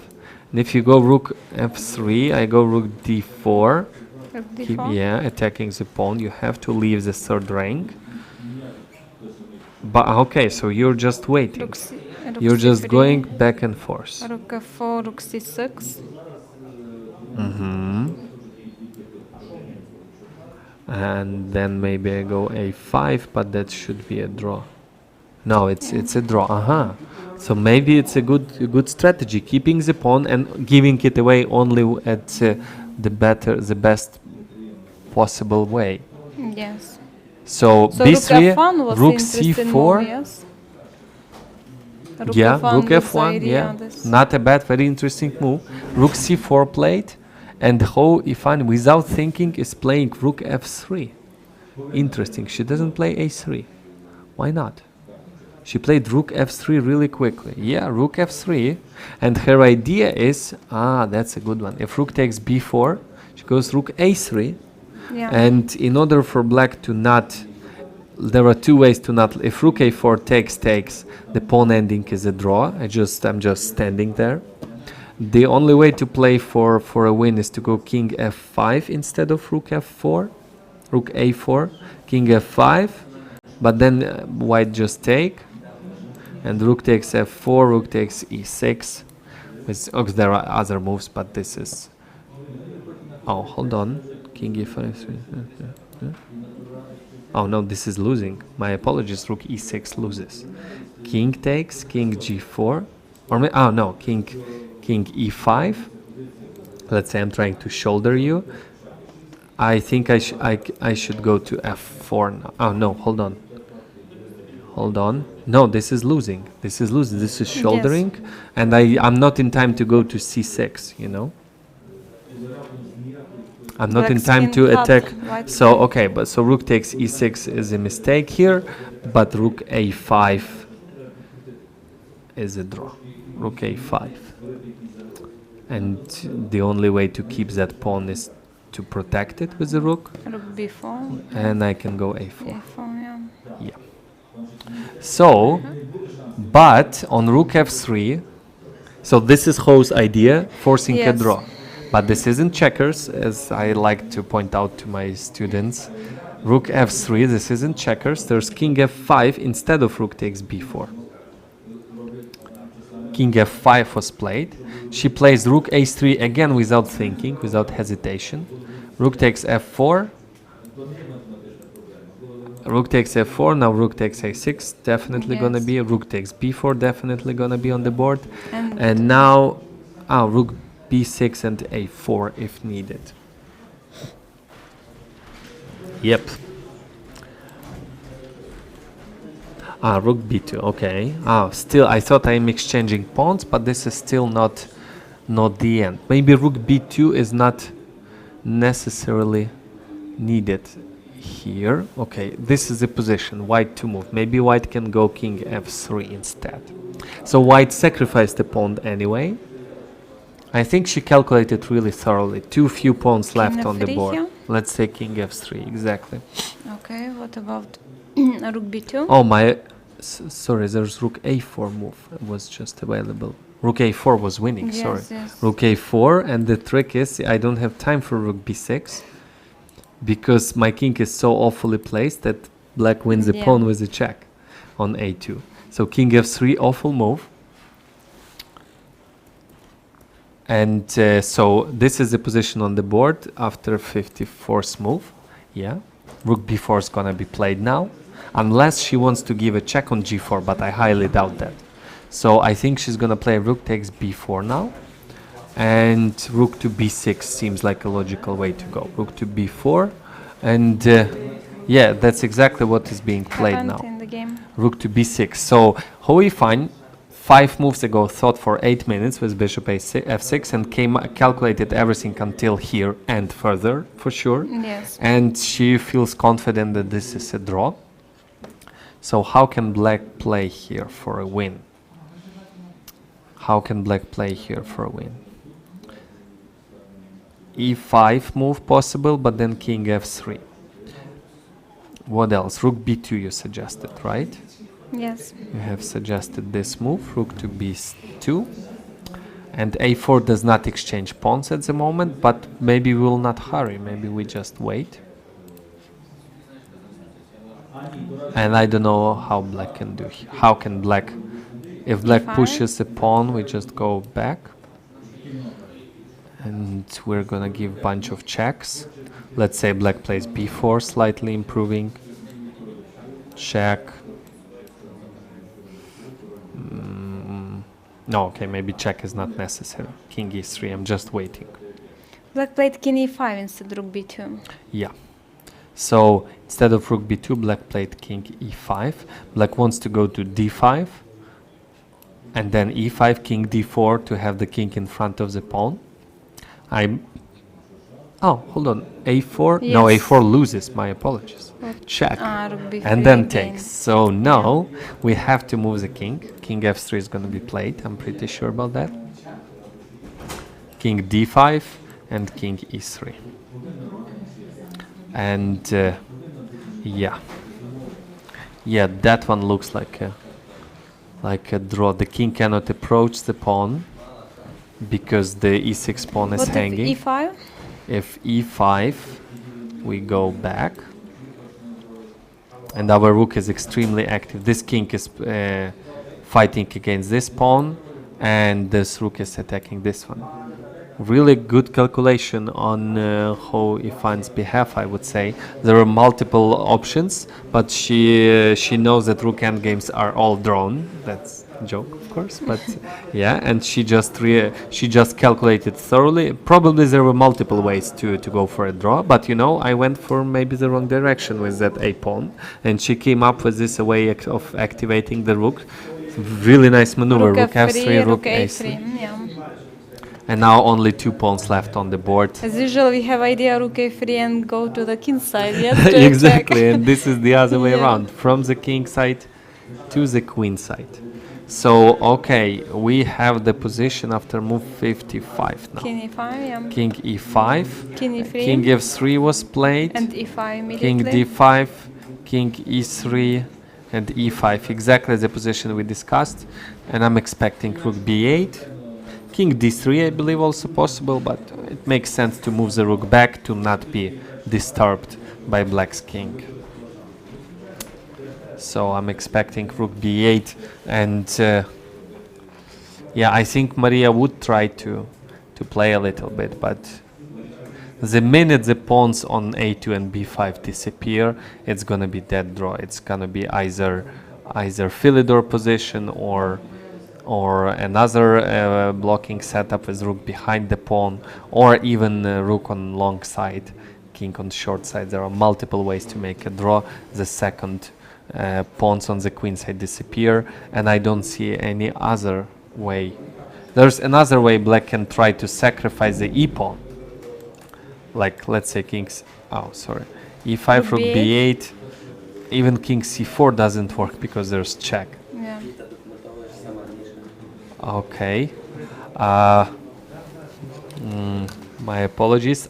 And if you go rook f3, I go rook d4. Keep, attacking the pawn. You have to leave the third rank. But okay, so you're just waiting. You're just going back and forth.
Rook f4, rook c6.
And then maybe I go a5, but that should be a draw. No, it's a draw. So maybe it's a good strategy, keeping the pawn and giving it away only at the best possible way.
Yes.
So b3, rook c4.
Move, yes? Rook
rook f1. Not a bad, very interesting move. Rook c4 played, and Ho Ifan, without thinking, is playing rook f3. Interesting. She doesn't play a3. Why not? She played rook f3 really quickly. Yeah, rook f3. And her idea is, that's a good one. If rook takes b4, she goes rook a3.
Yeah.
And in order for black to not, there are two ways to not, if rook a4 takes, the pawn ending is a draw. I'm just standing there. The only way to play for a win is to go king f5 instead of rook f4. Rook a4, king f5. But then white just take. And rook takes f4, rook takes e6. There are other moves, but this is... Oh, hold on. King e5. Oh no, this is losing. My apologies, rook e6 loses. King takes, king g4. Or no, king e5. Let's say I'm trying to shoulder you. I think I should go to f4 now. Oh no, hold on. Hold on. No, this is losing. This is shouldering. Yes. And I'm not in time to go to c6, you know? I'm not in time to attack. So, okay, so rook takes e6 is a mistake here, but rook a5 is a draw. Rook a5. And the only way to keep that pawn is to protect it with the rook.
Rook b4.
And I can go a4.
a4, yeah.
Yeah. So, but on rook f3, so this is Ho's idea, forcing a
Yes.
draw. But this isn't checkers, as I like to point out to my students. Rook f3, this isn't checkers. There's king f5 instead of rook takes b4. King f5 was played. She plays rook a3 again without thinking, without hesitation. Rook takes f4. Rook takes f4, now rook takes a6, definitely gonna
Yes.
be. Rook takes b4, definitely gonna be on the board.
And
And now, rook b6 and a4 if needed. Yep. Rook b2, okay. Still, I thought I'm exchanging pawns, but this is still not the end. Maybe rook b2 is not necessarily needed here. Okay, this is the position, white to move. Maybe white can go king f3 instead. So white sacrificed the pawn anyway. I think she calculated really thoroughly. Too few pawns left on the
f3
board.
here?
Let's say king f3, exactly.
Okay, what about rook b2?
Oh my, sorry, there's rook a4 move was just available. Rook a4 was winning,
Yes,
sorry.
yes.
Rook a4, and the trick is I don't have time for rook b6 because my king is so awfully placed that black wins the
Yeah.
pawn with a check on a2. So king f3, awful move. And so this is the position on the board after 54th move. Yeah, rook b4 is gonna be played now, unless she wants to give a check on g4, but I highly doubt that. So I think she's gonna play rook takes b4 now, and rook to b6 seems like a logical way to go. Rook to b4, and yeah, that's exactly what is being played
Happened
now.
in the game.
Rook to b6. So Hui Fan 5 moves ago thought for 8 minutes with bishop f6 and calculated everything until here and further for sure.
Yes.
And she feels confident that this is a draw. So how can black play here for a win? How can black play here for a win? e5 move possible, but then king f3. What else? Rook b2 you suggested, right?
Yes.
You have suggested this move, rook to b2. And a4 does not exchange pawns at the moment, but maybe we will not hurry. Maybe we just wait. And I don't know how black can do here. How can black... If black
E5?
pushes a pawn, we just go back. And we're gonna give bunch of checks. Let's say black plays b4, slightly improving. Check. No, okay, maybe check is not necessary. King e3, I'm just waiting.
Black played king e5 instead of rook b2.
Yeah. So instead of rook b2, black played king e5. Black wants to go to d5. And then e5, king d4 to have the king in front of the pawn. Oh, hold on. a4?
Yes.
No, a4 loses. My apologies. Check.
Rook b3
And then
again.
takes. So now we have to move the king. King f3 is going to be played. I'm pretty sure about that. King d5 and king e3. And yeah. Yeah, that one looks like a draw. The king cannot approach the pawn because the e6 pawn is
What
hanging.
if e5?
If e5, we go back. And our rook is extremely active. This king is fighting against this pawn, and this rook is attacking this one. Really good calculation on Ho Ifan's behalf, I would say. There are multiple options, but she knows that rook endgames are all drawn. That's a joke, of course, but yeah. And she just calculated thoroughly. Probably there were multiple ways to go for a draw, but you know, I went for maybe the wrong direction with that a pawn, and she came up with this way of activating the rook. Really nice maneuver. Rook f3, rook a3.
Yeah.
And now only 2 pawns left on the board.
As usual, we have idea rook a3 and go to the king side. Yes,
Exactly, and this is the other way
Yeah.
around, from the king side to the queen side. So, okay, we have the position after move 55 now.
King e5, yeah.
King e5.
King e3.
King f3 was played.
And e5
King
immediately.
d5. King e3 and e5. Exactly the position we discussed. And I'm expecting rook b8. King d3 I believe also possible, but it makes sense to move the rook back to not be disturbed by black's king. So I'm expecting rook b8, and yeah, I think Maria would try to play a little bit, but the minute the pawns on a2 and b5 disappear, it's gonna be dead draw. It's gonna be either Philidor position or another blocking setup with rook behind the pawn, or even rook on long side, king on short side. There are multiple ways to make a draw. The second pawns on the queen side disappear, and I don't see any other way. There's another way black can try to sacrifice the e-pawn. Like, let's say king's, oh, sorry, e5, rook b8, even king c4 doesn't work because there's check.
Yeah.
Okay. My apologies.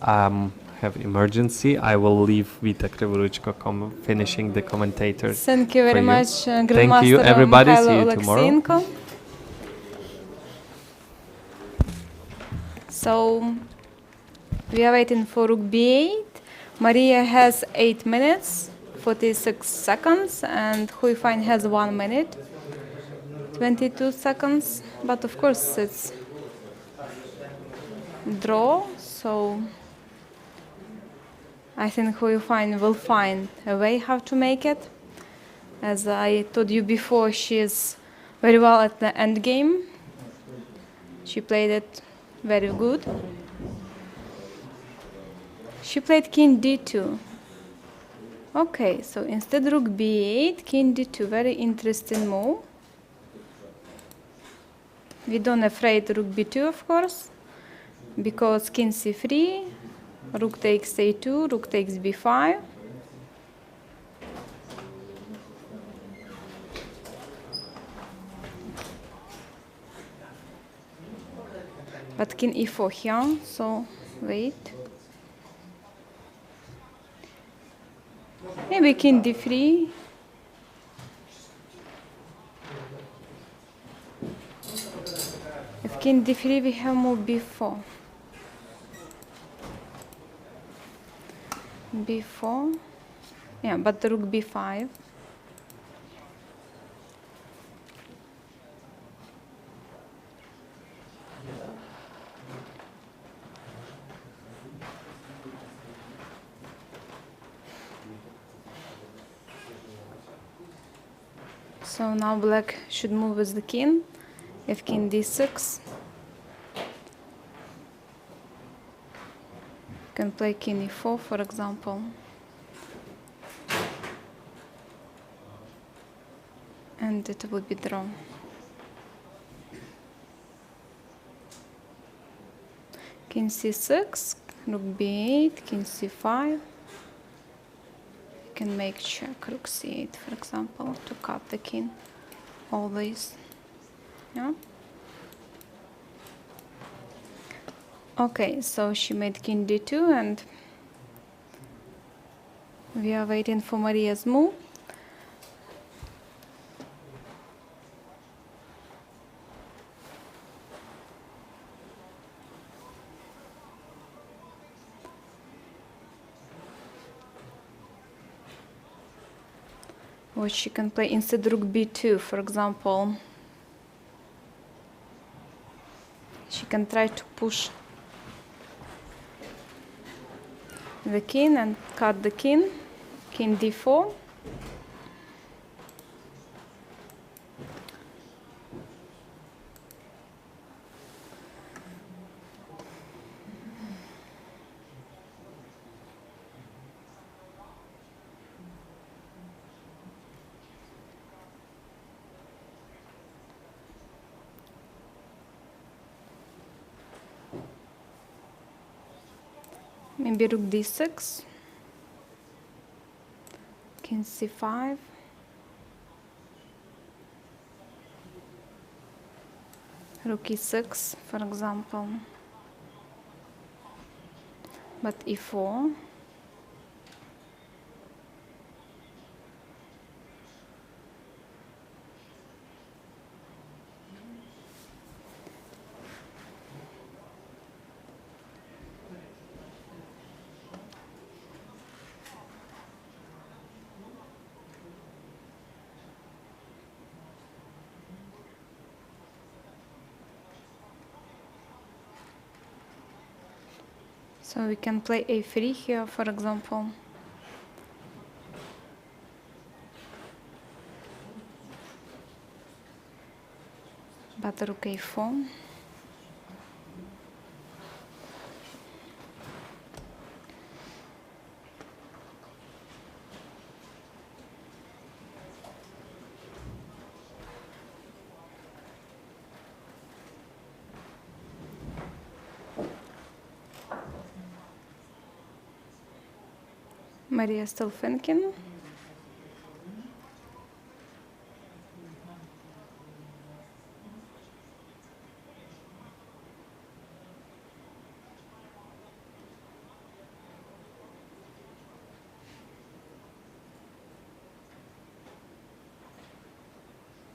Have emergency. I will leave Vita Krivoruchko finishing the commentators.
Thank you very much, Grandmaster.
Thank you, everybody. See you tomorrow.
So we are waiting for rook b8. Maria has 8 minutes, 46 seconds, and Huifan has 1 minute, 22 seconds. But of course, it's draw. So I think Huifan will find a way how to make it. As I told you before, she is very well at the end game. She played it very good. She played king d2. Okay, so instead rook b8, king d2, very interesting move. We don't afraid rook b2, of course, because king c3, rook takes a2, rook takes b5. But king e4 here, so wait. Maybe king d3. If king d3, we have move b4. b4. Yeah, but the rook b5. So now black should move with the king. If king d6, can play king e4, for example. And it would be draw. King c6, rook b8, king c5. Can make check rook c8, for example, to cut the king. Always. Yeah. Okay, so she made king d2, and we are waiting for Maria's move. What she can play instead rook b2, for example. She can try to push the king and cut the king, king d4. Maybe rook d6, king c5, rook e6, for example, but e4. So we can play a3 here, for example. But rook a4. Maria still thinking.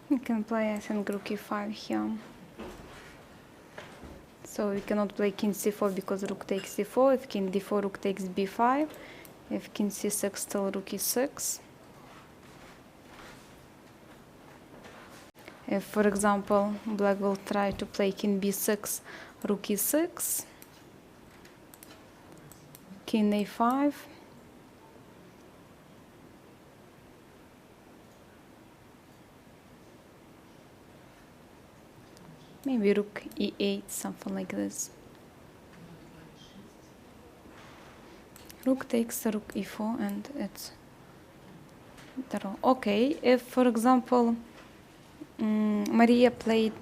We can play, I think, rook e5 here. So we cannot play king c4 because rook takes c4. If king d4, rook takes b5. If king c6, still rook e6. If, for example, black will try to play king b6, rook e6, king a5, maybe rook e8, something like this. Rook takes rook e4 and it's draw. Okay, if, for example, Maria played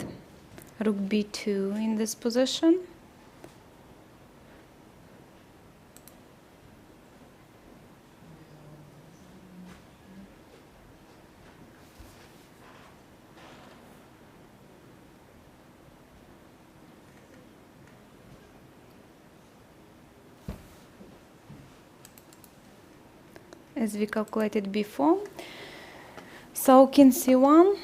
rook b2 in this position, as we calculated before. So king c1,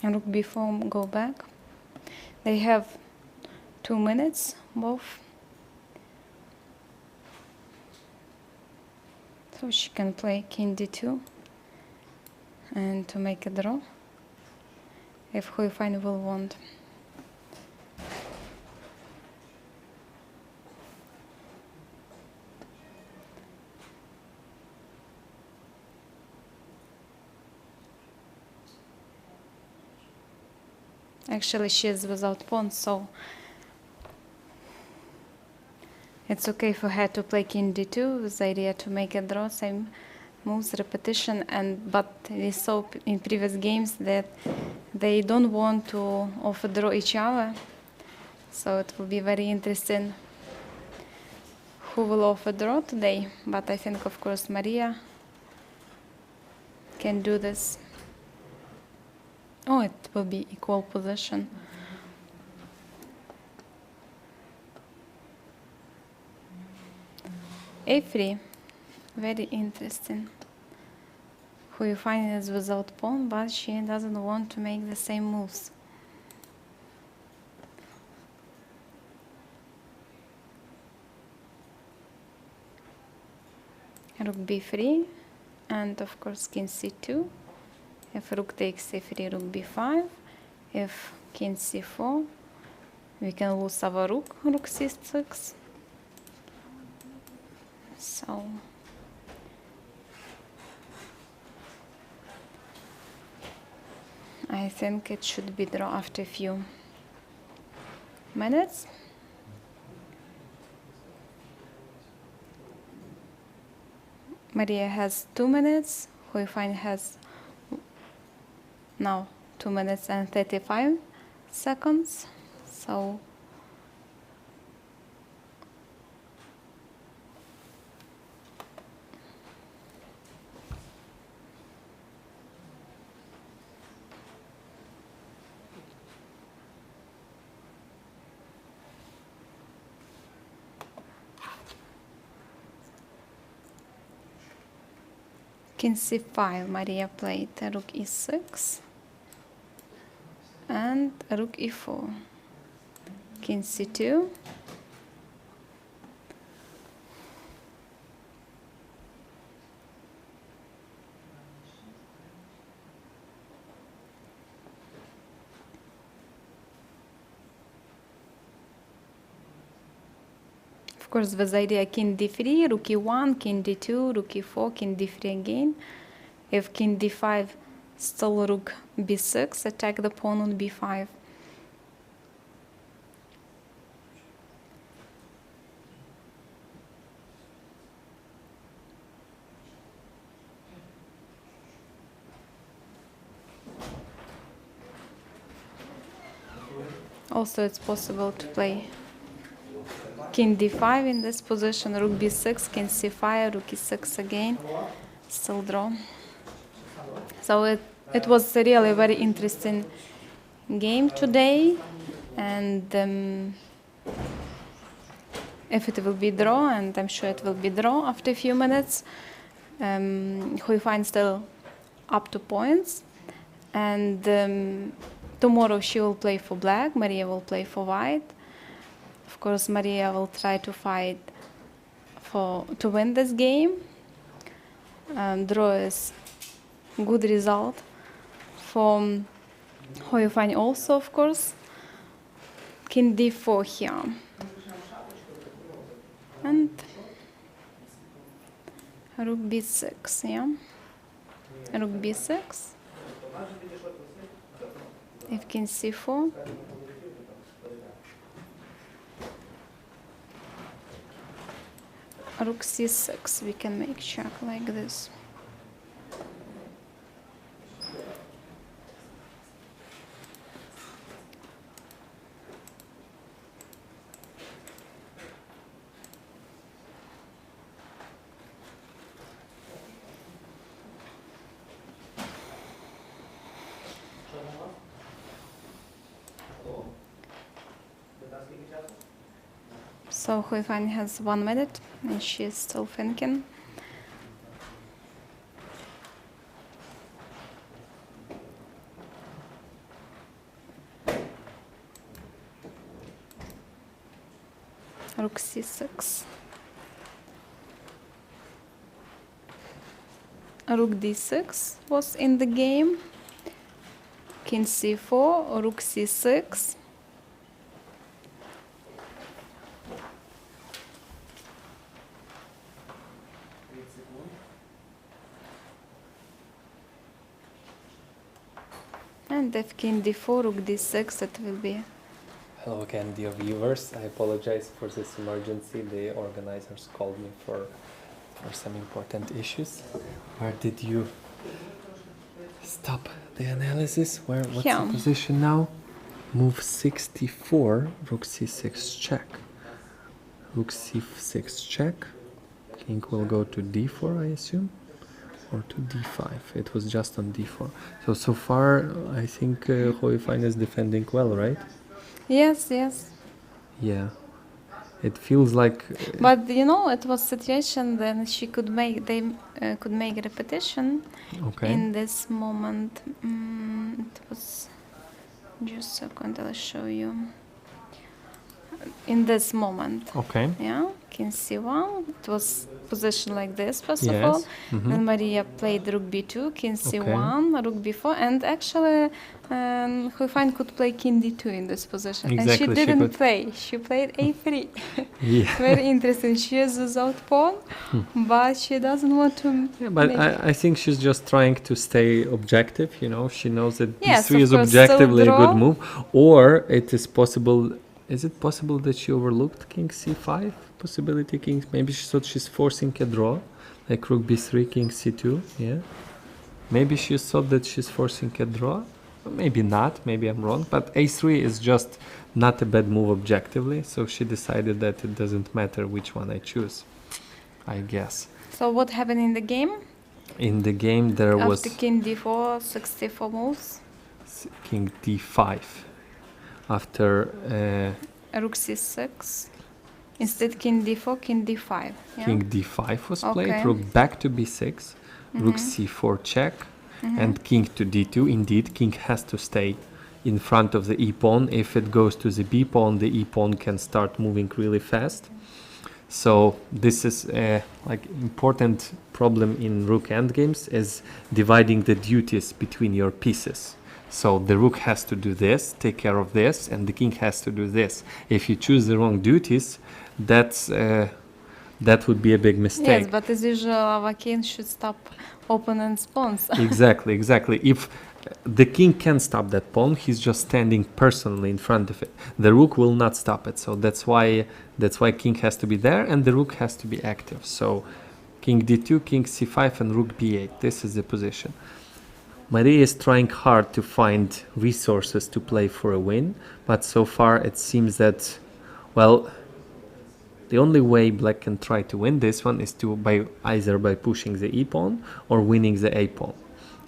and rook b4 go back. They have 2 minutes both. So she can play king d2 and to make a draw if Hoifine will want. Actually, she is without pawn, so it's okay for her to play king d2 with the idea to make a draw, same moves, repetition, but we saw in previous games that they don't want to offer draw each other. So it will be very interesting who will offer draw today. But I think, of course, Maria can do this. Oh, it will be equal position. A3, very interesting. Who you find is without pawn, but she doesn't want to make the same moves. Rook b3, and of course king c2. If rook takes c3, rook b5. If king c4, we can lose our rook, rook c6. So I think it should be draw after a few minutes. Maria has 2 minutes. Hoifine has now 2 minutes and 35 seconds. So King c5, Maria played rook e6 and rook e4. King c2, of course with idea king d3, rook e1, king d2, rook e4, king d3 again. If king d5, still rook b6, attack the pawn on b5. Also it's possible to play king d5 in this position, rook b6, king c5, rook e6 again, still draw. So it was a really very interesting game today, and if it will be draw, and I'm sure it will be draw after a few minutes, Huifan still up to points, and tomorrow she will play for black, Maria will play for white. Of course, Maria will try to fight to win this game. Draw is good result for Huifan also, of course. King d4 here. And rook b6, yeah? Rook b6. If king c4. Rook c6, we can make check like this. So Huifan has 1 minute and she is still thinking. Rook c6. Rook d6 was in the game. King c4, rook c6. And if king d4, rook d6, it will be.
Hello again, dear viewers. I apologize for this emergency. The organizers called me for some important issues. Where did you stop the analysis? What's
Here.
the position now? Move 64, rook c6 check. Rook c6 check. King will go to d4, I assume, or to d5. It was just on d4. So far, I think Huifan is defending well, right?
Yes, yes.
Yeah. It feels like.
But you know, it was situation then she could make could make a repetition.
Okay.
In this moment. It was just a second. I'll show you. In this moment.
Okay.
Yeah, king c1. It was position like this first
Yes.
of all.
Mm-hmm.
Then Maria played rook b2, king c1, rook b4, and actually Huifan could play king d2 in this position.
Exactly,
And she didn't play. She played a3.
Yeah.
Very interesting. She is without pawn, but she doesn't want to.
Yeah, but
make
I think she's just trying to stay objective. You know, she knows that
Yes,
b3
of
is
course,
objectively a
still
good
draw.
move, or it is possible. Is it possible that she overlooked king c5 possibility? King, maybe she thought she's forcing a draw, like rook b3, king c2. Yeah, maybe she thought that she's forcing a draw. maybe not, maybe I'm wrong, but a3 is just not a bad move objectively, so she decided that it doesn't matter which one I choose, I guess.
So what happened in the game?
In the game there was
After king d4, 64 moves.
king d5. After
Rook c6. Instead king d4, king d5. Yeah?
king d5 was played,
Okay.
rook back to b6, rook c4 check, and king to d2. Indeed, king has to stay in front of the e-pawn. If it goes to the b-pawn, the e-pawn can start moving really fast. So this is a important problem in rook endgames, is dividing the duties between your pieces. So the rook has to do this, take care of this, and the king has to do this. If you choose the wrong duties, that would be a big mistake.
Yes, but as usual, our king should stop opponent's pawns.
Exactly. If the king can stop that pawn, he's just standing personally in front of it. The rook will not stop it, so that's why king has to be there and the rook has to be active. So king d2, king c5, and rook b8. This is the position. Maria is trying hard to find resources to play for a win, but so far it seems that, well, the only way black can try to win this one is either by pushing the e-pawn or winning the a-pawn.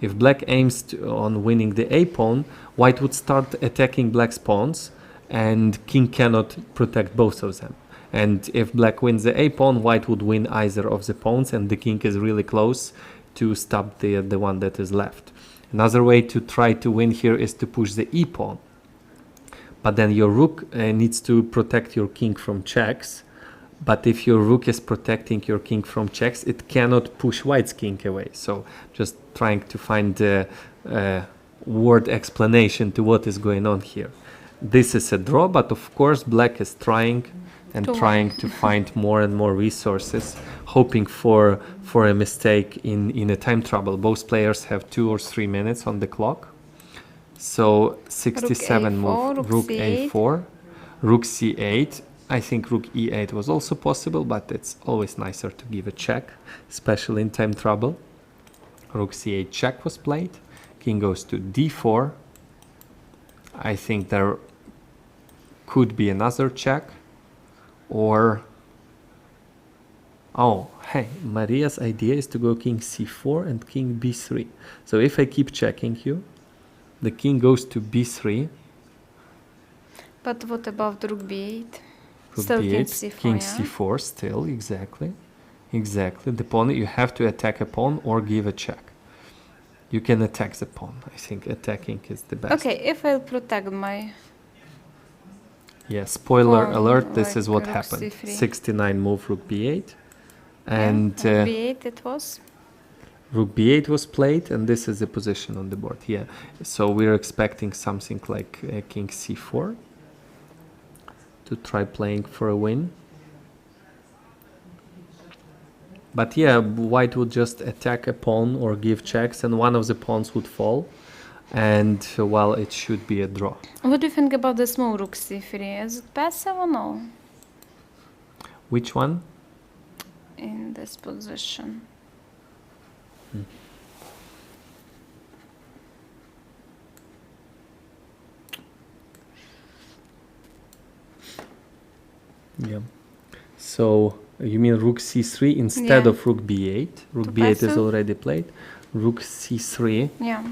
If black aims on winning the a-pawn, white would start attacking black's pawns, and king cannot protect both of them. And if black wins the a-pawn, white would win either of the pawns, and the king is really close to stop the one that is left. Another way to try to win here is to push the e-pawn. But then your rook needs to protect your king from checks. But if your rook is protecting your king from checks, it cannot push white's king away. So just trying to find a word explanation to what is going on here. This is a draw, but of course black is trying to find more and more resources, hoping for a mistake in a time trouble. Both players have 2 or 3 minutes on the clock. So 67 move, rook a4, rook c8. I think rook e8 was also possible, but it's always nicer to give a check, especially in time trouble. Rook c8 check was played. King goes to d4. I think there could be another check, or hey, Maria's idea is to go king c4 and king b3. So if I keep checking you, the king goes to b3.
But what about rook b8?
Rook
Still
b8,
king c4,
king c4 still, exactly. The pawn, you have to attack a pawn or give a check. You can attack the pawn. I think attacking is the best.
Okay, if I'll protect my...
Yeah, spoiler
pawn,
alert, this
like
is what
rook
happened.
c3.
69 move rook b8. And
rook b8 it was?
Rook b8 was played, and this is the position on the board. Yeah, so we're expecting something like king c4 to try playing for a win. But yeah, white would just attack a pawn or give checks, and one of the pawns would fall, and well, it should be a draw.
What do you think about the small rook c3? Is it passive or no?
Which one?
In this position.
Yeah. So you mean rook c3 instead of rook b8? Rook b8 is already played. Rook c3.
Yeah.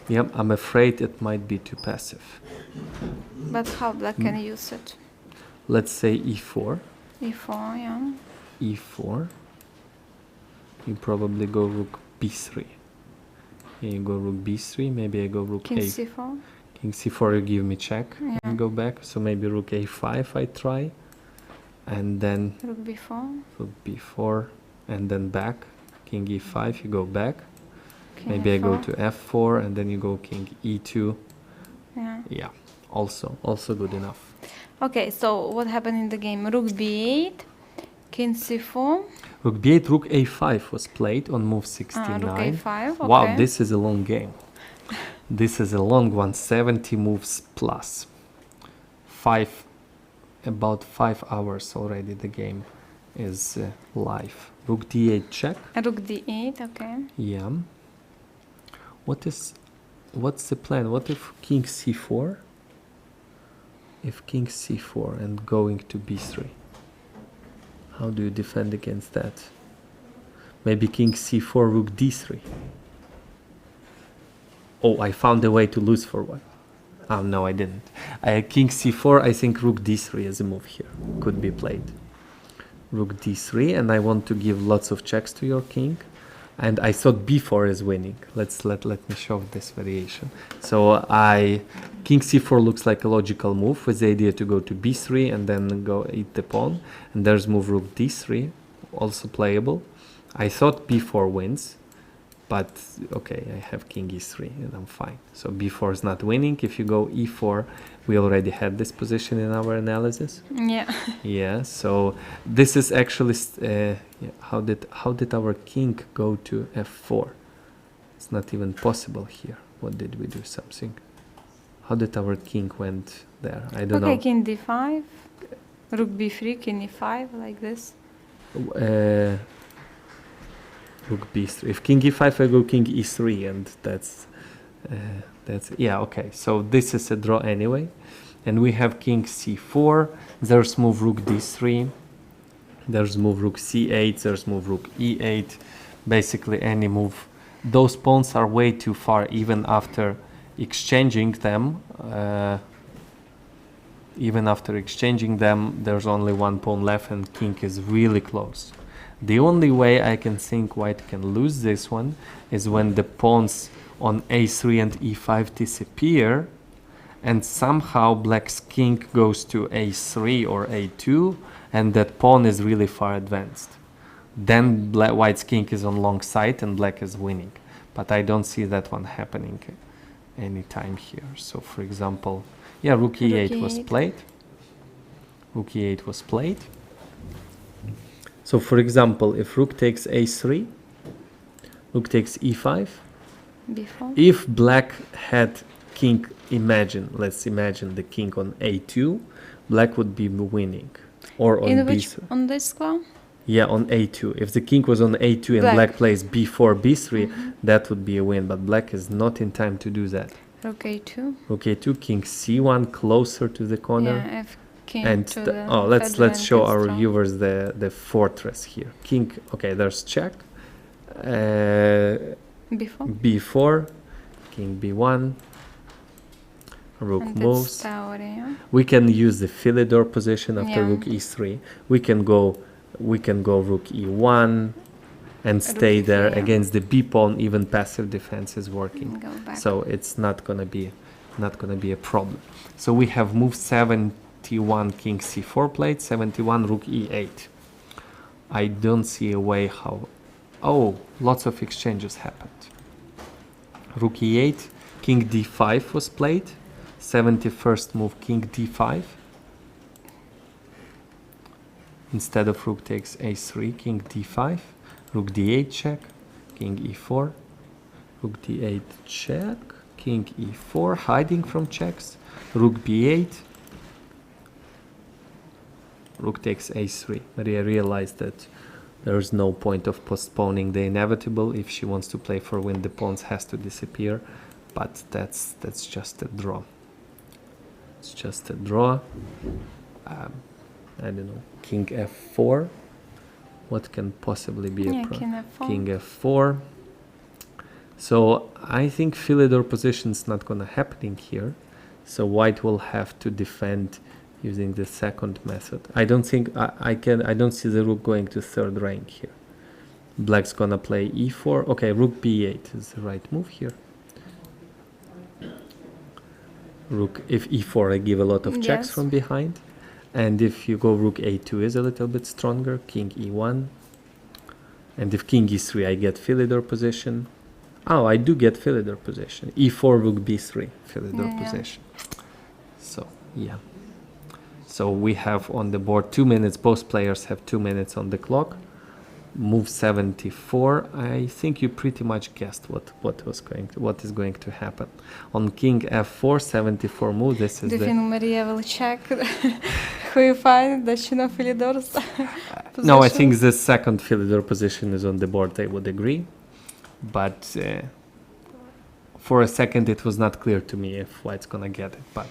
Yeah, I'm afraid it might be too passive.
But how black can use it?
Let's say e4.
e4, yeah.
e4. You probably go rook b3. Here you go rook b3. Maybe I go rook
king
a.
c4.
King c4, you give me check and go back. So maybe rook a5 I try. And then
rook b4.
Rook b4 and then back. King e5, you go back.
King
maybe
e4.
I go to f4 and then you go king e2.
Yeah.
Yeah, also good enough.
Okay, so what happened in the game? Rook b8, king c4.
Rook b8, rook a5 was played on move 69.
Rook a5, okay.
Wow, this is a long game. This is a long one, 70 moves plus. About 5 hours already the game is live. Rook d8 check.
Rook d8, okay.
Yeah. What is what's the plan? What if king c4? If king c4 and going to b3, how do you defend against that? Maybe king c4, rook d3. Oh, I found a way to lose for white. Oh, no, I didn't. King c4, I think rook d3 as a move here could be played. Rook d3, and I want to give lots of checks to your king. And I thought b4 is winning. Let me show this variation. So king c4 looks like a logical move with the idea to go to b3 and then go eat the pawn. And there's move rook d3, also playable. I thought b4 wins, but okay, I have king e3 and I'm fine. So b4 is not winning. If you go e4, we already had this position in our analysis.
Yeah.
Yeah. So this is actually how did our king go to f4? It's not even possible here. What did we do? Something. How did our king went there? I don't know.
Okay, king d5, rook b3, king e5, like this.
Rook b3. If king e5, I go king e3, and that's yeah, okay. So this is a draw anyway, and we have king c4. There's move rook d3. There's move rook c8. There's move rook e8. Basically any move. Those pawns are way too far, even after exchanging them. Even after exchanging them, there's only one pawn left, and king is really close. The only way I can think white can lose this one is when the pawns on a3 and e5 disappear, and somehow black's king goes to a3 or a2, and that pawn is really far advanced. Then white's king is on long side and black is winning. But I don't see that one happening anytime here. So for example, yeah, rook e8 was played. Rook e8 was played. So for example, if rook takes a3, rook takes e5.
B4.
If black had king, let's imagine the king on a2, black would be winning. Or on b3.
On this square?
Yeah, on a2. If the king was on a2 and black plays b4, b3, that would be a win. But black is not in time to do that.
Rook a2.
Rook a2, king c1 closer to the corner.
Yeah, F king
and
to the
let's show our
strong.
viewers the fortress here. King, okay, there's check.
b4.
b4, king b1, rook
and
moves.
Tower, yeah.
We can use the Philidor position after
Yeah.
rook e3. We can go rook e1 and stay
rook
there
e3,
against the b pawn. Even passive defense is working,
Go back.
so it's not gonna be a problem. So we have move 71, king c4 played, 71 rook e8. I don't see a way how. Oh, lots of exchanges happened. Rook e8, king d5 was played. 71st move, king d5. Instead of rook takes a3, king d5, rook d8 check, king e4, rook d8 check, king e4, hiding from checks, rook b8, rook takes a3. Maria realized that there is no point of postponing the inevitable. If she wants to play for win, the pawns has to disappear, but that's just a draw. It's just a draw. I don't know. King f4. What can possibly be a problem? King f4. So I think Philidor position is not gonna happening here. So white will have to defend using the second method. I don't think I don't see the rook going to third rank here. Black's gonna play e4. Okay, rook b8 is the right move here. Rook, if e4, I give a lot of checks from behind. And if you go rook a2 is a little bit stronger, king e1. And if king e3, I get Philidor position. Oh, I do get Philidor position. e4, rook b3, Philidor position. So, yeah. So we have on the board 2 minutes. Both players have 2 minutes on the clock. Move 74. I think you pretty much guessed what is going to happen. On king f4, 74 move. This is
Maria will check who you find that you know Philidor's position.
No, I think the second Philidor position is on the board. I would agree, but for a second it was not clear to me if white's gonna get it. But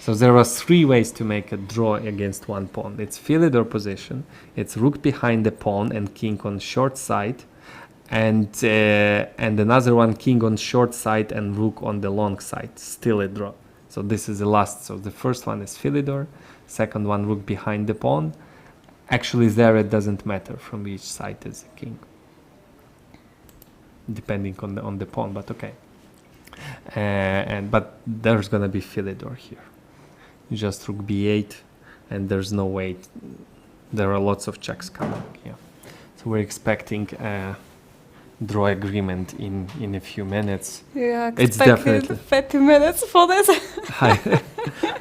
so there were 3 ways to make a draw against one pawn. It's Philidor position, it's rook behind the pawn and king on short side, and another one king on short side and rook on the long side, still a draw. So this is the last. So the first one is Philidor, second one rook behind the pawn. Actually there it doesn't matter from which side is the king, depending on the pawn, but okay. But there's gonna be Philidor here. Just rook b8, and there's no way. There are lots of checks coming. Yeah, so we're expecting a draw agreement in a few minutes.
Yeah,
it's definitely
30 minutes for this.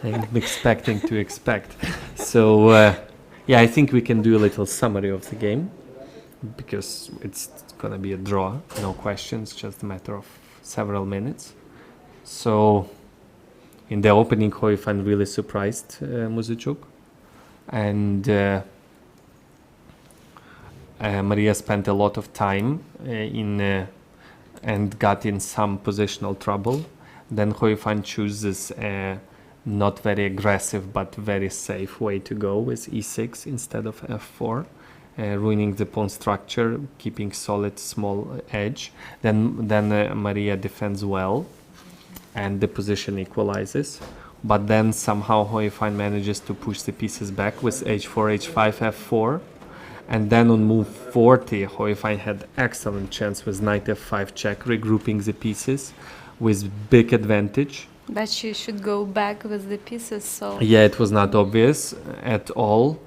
I'm expecting to expect. So yeah, I think we can do a little summary of the game, because it's gonna be a draw, no questions, just a matter of several minutes. So in the opening, Hooifan really surprised Muzychuk, and Maria spent a lot of time and got in some positional trouble. Then Hooifan chooses a not very aggressive but very safe way to go with e6 instead of f4. Ruining the pawn structure, keeping solid small edge. Then Maria defends well, and the position equalizes. But then somehow Hooifan manages to push the pieces back with h4, h5, f4. And then on move 40, Hooifan had excellent chance with knight f5 check, regrouping the pieces with big advantage.
That she should go back with the pieces, so...
Yeah, it was not obvious at all.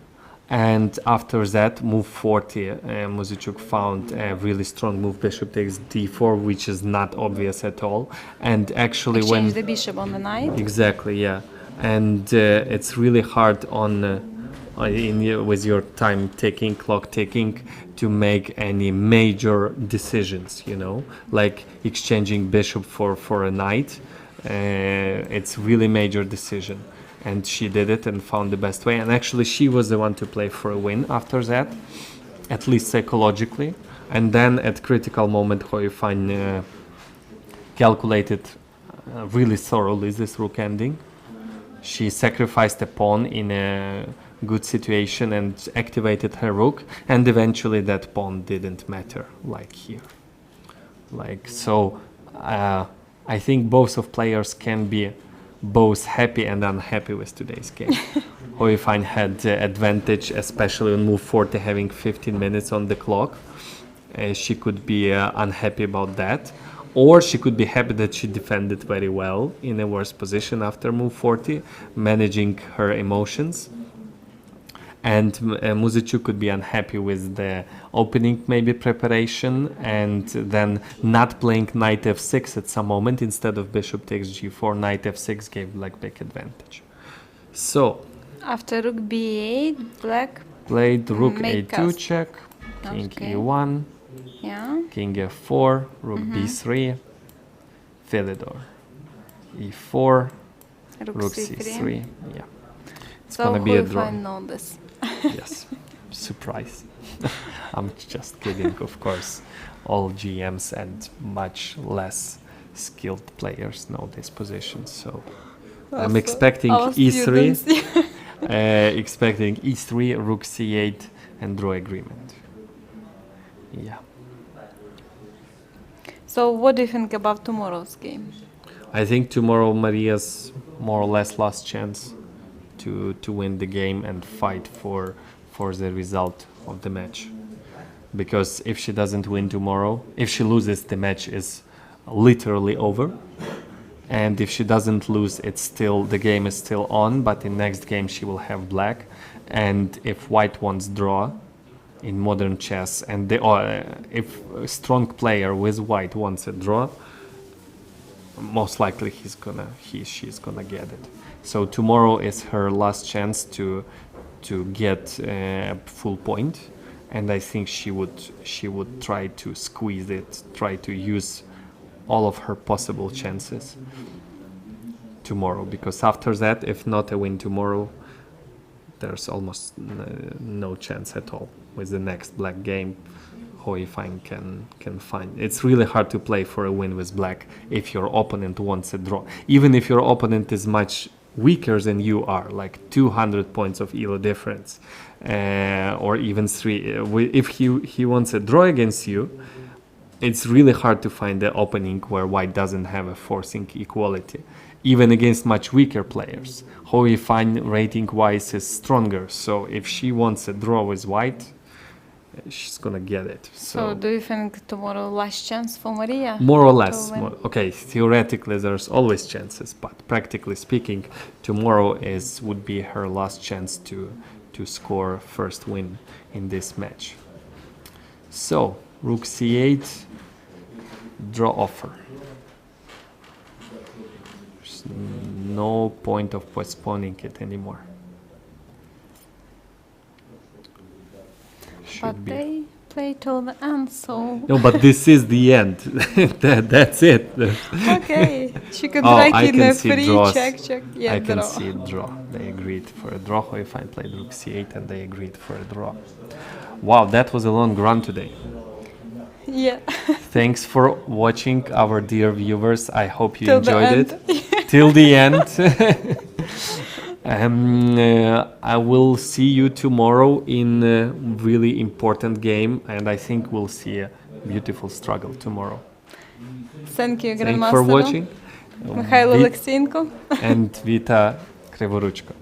And after that, move 40, Muzychuk found a really strong move, bishop takes d4, which is not obvious at all. And actually
Exchange the bishop on the knight.
Exactly, yeah. And it's really hard with your time ticking, clock ticking, to make any major decisions, you know, like exchanging bishop for a knight. It's really major decision. And she did it and found the best way. And actually, she was the one to play for a win after that, at least psychologically. And then at critical moment, Hooifan calculated really thoroughly this rook ending. She sacrificed a pawn in a good situation and activated her rook. And eventually, that pawn didn't matter, like here. Like so, I think both of players can be both happy and unhappy with today's game. Hooifan had advantage, especially on move 40, having 15 minutes on the clock. She could be unhappy about that, or she could be happy that she defended very well in a worse position after move 40, managing her emotions. And Muzychuk could be unhappy with the opening maybe preparation, and then not playing knight f6 at some moment instead of bishop takes g4. Knight f6 gave like big advantage. So
after rook b8, black
played rook a2 check, king e1, king f4, rook b3, Philidor, e4, rook c3. Yeah, it's
so
gonna be a draw.
Know this.
Yes, surprise. I'm just kidding, of course. All GMs and much less skilled players know this position. So I'm expecting e3, expecting e3, rook c8, and draw agreement. Yeah.
So what do you think about tomorrow's game?
I think tomorrow Maria's more or less last chance to win the game and fight for the result of the match. Because if she doesn't win tomorrow, if she loses, the match is literally over. And if she doesn't lose, the game is still on, but in next game she will have black. And if white wants draw in modern chess, and if a strong player with white wants a draw, most likely she's gonna get it. So tomorrow is her last chance to get a full point, and I think she would try to squeeze it, try to use all of her possible chances tomorrow, because after that, if not a win tomorrow, there's almost no chance at all with the next black game. Hoi Fine can find. It's really hard to play for a win with black if your opponent wants a draw. Even if your opponent is much weaker than you are, like 200 points of elo difference, or even 3. If he wants a draw against you, it's really hard to find the opening where white doesn't have a forcing equality, even against much weaker players. Hoi Fine rating-wise is stronger, so if she wants a draw with white, she's gonna get it.
So do you think tomorrow last chance for Maria?
More or less. Okay, theoretically there's always chances, but practically speaking, tomorrow would be her last chance to score first win in this match. So, rook c8, draw offer. There's no point of postponing it anymore.
But they play till the end, so...
No, but this is the end. That's it.
Okay, she could break in a free
draws.
check. Yeah,
I
draw.
can see a draw. They agreed for a draw. Hoi Fine played rook c8 and they agreed for a draw. Wow, that was a long run today.
Yeah.
Thanks for watching, our dear viewers. I hope you
Till
enjoyed it.
end.
Till the end. I will see you tomorrow in a really important game, and I think we'll see a beautiful struggle tomorrow.
Thank you,
Thanks
Grandmaster.
for watching.
Mikhailo Alekseyenko.
And Vita Krivoruchko.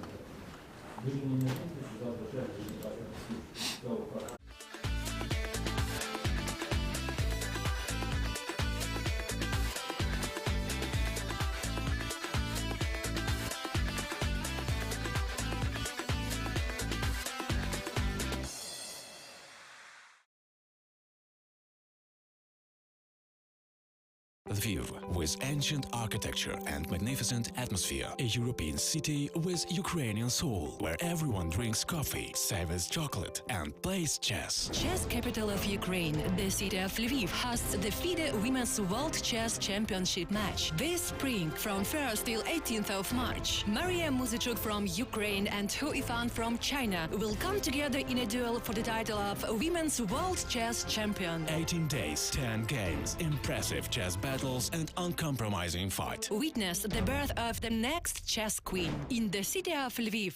Lviv, with ancient architecture and magnificent atmosphere. A European city with Ukrainian soul, where everyone drinks coffee, savors chocolate, and plays chess.
Chess capital of Ukraine, the city of Lviv, hosts the FIDE Women's World Chess Championship match this spring from 1st till 18th of March. Maria Muzichuk from Ukraine and Hu Ifan from China will come together in a duel for the title of Women's World Chess Champion.
18 days, 10 games, impressive chess battles and uncompromising fight.
Witness the birth of the next chess queen in the city of Lviv.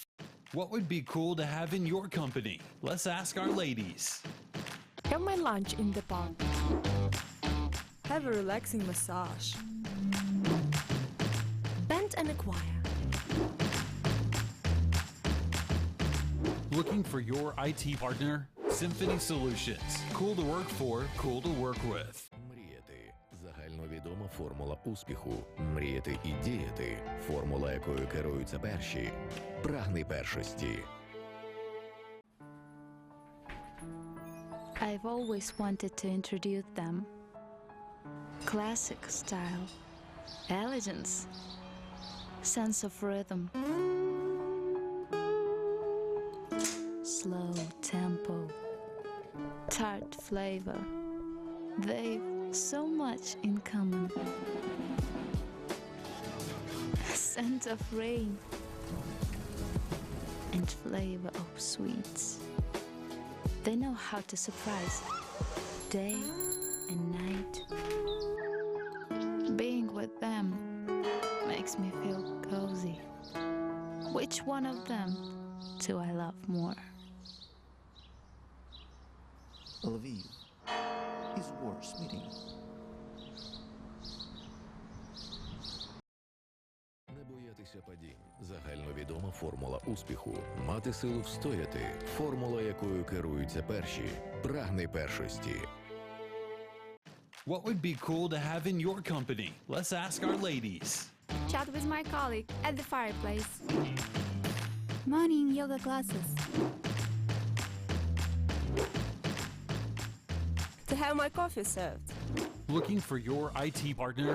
What would be cool to have in your company? Let's ask our ladies.
Have my lunch in the park. Have a relaxing massage.
Band and acquire.
Looking for your IT partner? Symphony Solutions. Cool to work for, cool to work with.
Загальновідома формула успіху. Мріяти і діяти. Формула, якою керуються перші. Прагни першості.
I've always wanted to introduce them. Classic style, elegance, sense of rhythm, slow tempo, tart flavor. They've so much in common. Scent of rain and flavor of sweets. They know how to surprise day and night. Being with them makes me feel cozy. Which one of them do I love more?
Lviv is worth meeting.
Не боятися падінь. Загальновідома формула успіху. Мати силу встояти. Формула, якою керуються перші. Прагни першості.
What would be cool to have in your company? Let's ask our ladies.
Chat with my colleague at the fireplace. Morning yoga classes.
To have my coffee served.
Looking for your IT partner?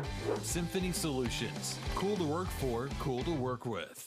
Symphony Solutions. Cool to work for, cool to work with.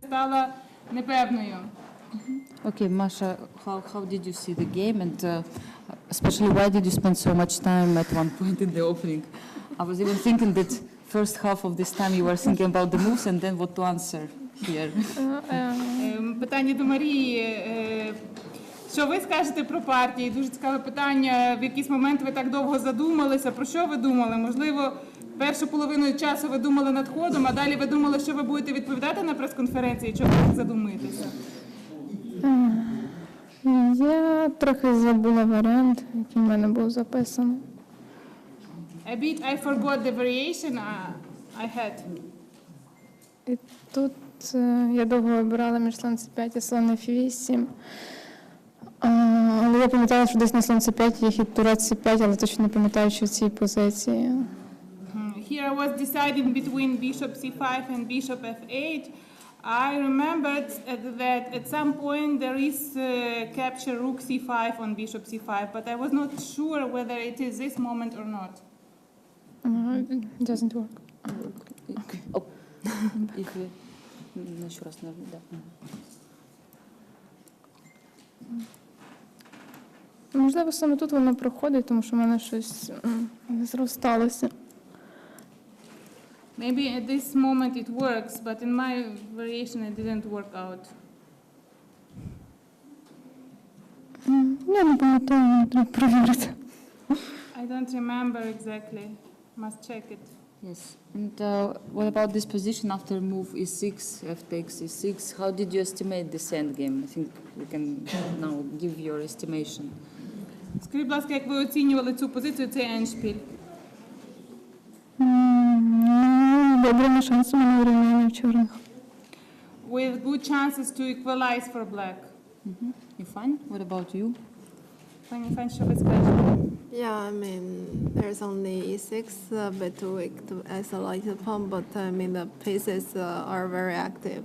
стала непевною.
Okay, Masha, how did you see the game, and especially why did you spend so much time at one point in the opening? I was even thinking that first half of this time you were thinking about the moves and then what to answer here.
Питання до Марії. Що ви скажете про партії? Дуже цікаве питання. В якийсь момент ви так довго задумалися. Про що ви думали? Можливо, першу половину часу ви думали над ходом, а далі ви думали, що ви будете відповідати на прес-конференції? Чого ви так задумуєтеся?
Я трохи забула варіант, який в мене був записаний.
A bit I forgot the variation I had.
І тут я довго вибирала між слон c5 і слон f8. Але я пам'ятала, що десь на слон c5 є хід турець c5, але точно не пам'ятаю, що в цій позиції.
Here I was deciding between bishop c5 and bishop f8. I remembered that at some point there is capture rook c5 on bishop c5, but I was not sure whether it is this moment or not.
It doesn't work.
Okay. Oh. If we... Еще раз, наверное, да.
Можливо, саме тут воно проходить, тому що в мене щось не зросталося.
Maybe at this moment it works, but in my variation it didn't work out.
Я не пам'ятаю, треба перевірити.
I don't remember exactly. Must check it.
Yes. And what about this position after move e6, f takes e6? How did you estimate this endgame? I think you can now give your estimation.
Скажіть, будь ласка, як ви оцінювали цю позицію, цей ендшпіль?
Добрими шансами на вирівняння в чорних.
With good chances to equalize for black.
You fine? What about you?
Пані Фан, що ви скажете?
Yeah, I mean, there's only e6, a bit too weak to isolate the pawn, but I mean, the pieces are very active.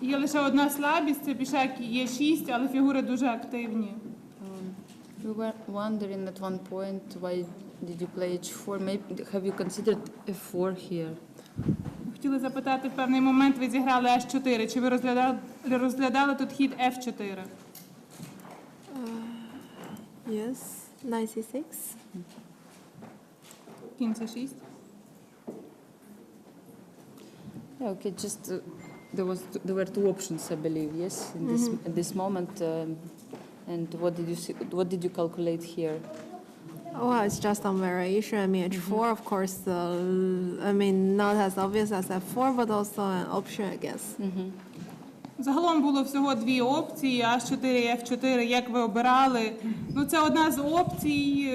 Є лише одна слабість, це пішак e6, але фігури дуже активні.
We were wondering at one point why did you play h4? Maybe have you considered f4 here?
Хотіли запитати, в певний момент ви зіграли h4. Чи ви розглядали тут хід f4?
Yes, knight c6.
Кінь c6.
Yeah, okay, just there were two options, I believe, yes, in at this moment. And what did you calculate here?
Well, it's just some variation. I mean, h4, of course, I mean, not as obvious as f4, but also an option, I guess.
Загалом було всього дві опції, h4 і f4, як ви обирали. Ну, це одна з опцій,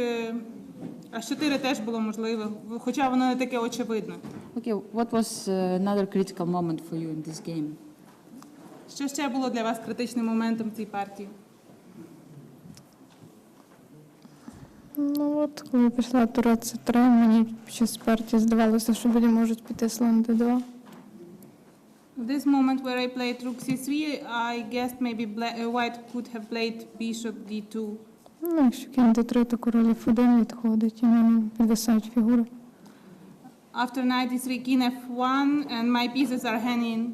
h4 теж було можливо, хоча воно не таке очевидне.
Okay, what was another critical moment for you in this game?
Що ще було для вас критичним моментом в цій партії?
Ну от, коли пішла тура c3, мені під час партії здавалося, що білі можуть піти слон d2.
This moment where I played rook c3, I guessed maybe white could have played bishop d2.
Ну, якщо кінь d3, то король f1 відходить, і в мене підвисають фігури.
After knight d3, king f1, and my pieces are hanging.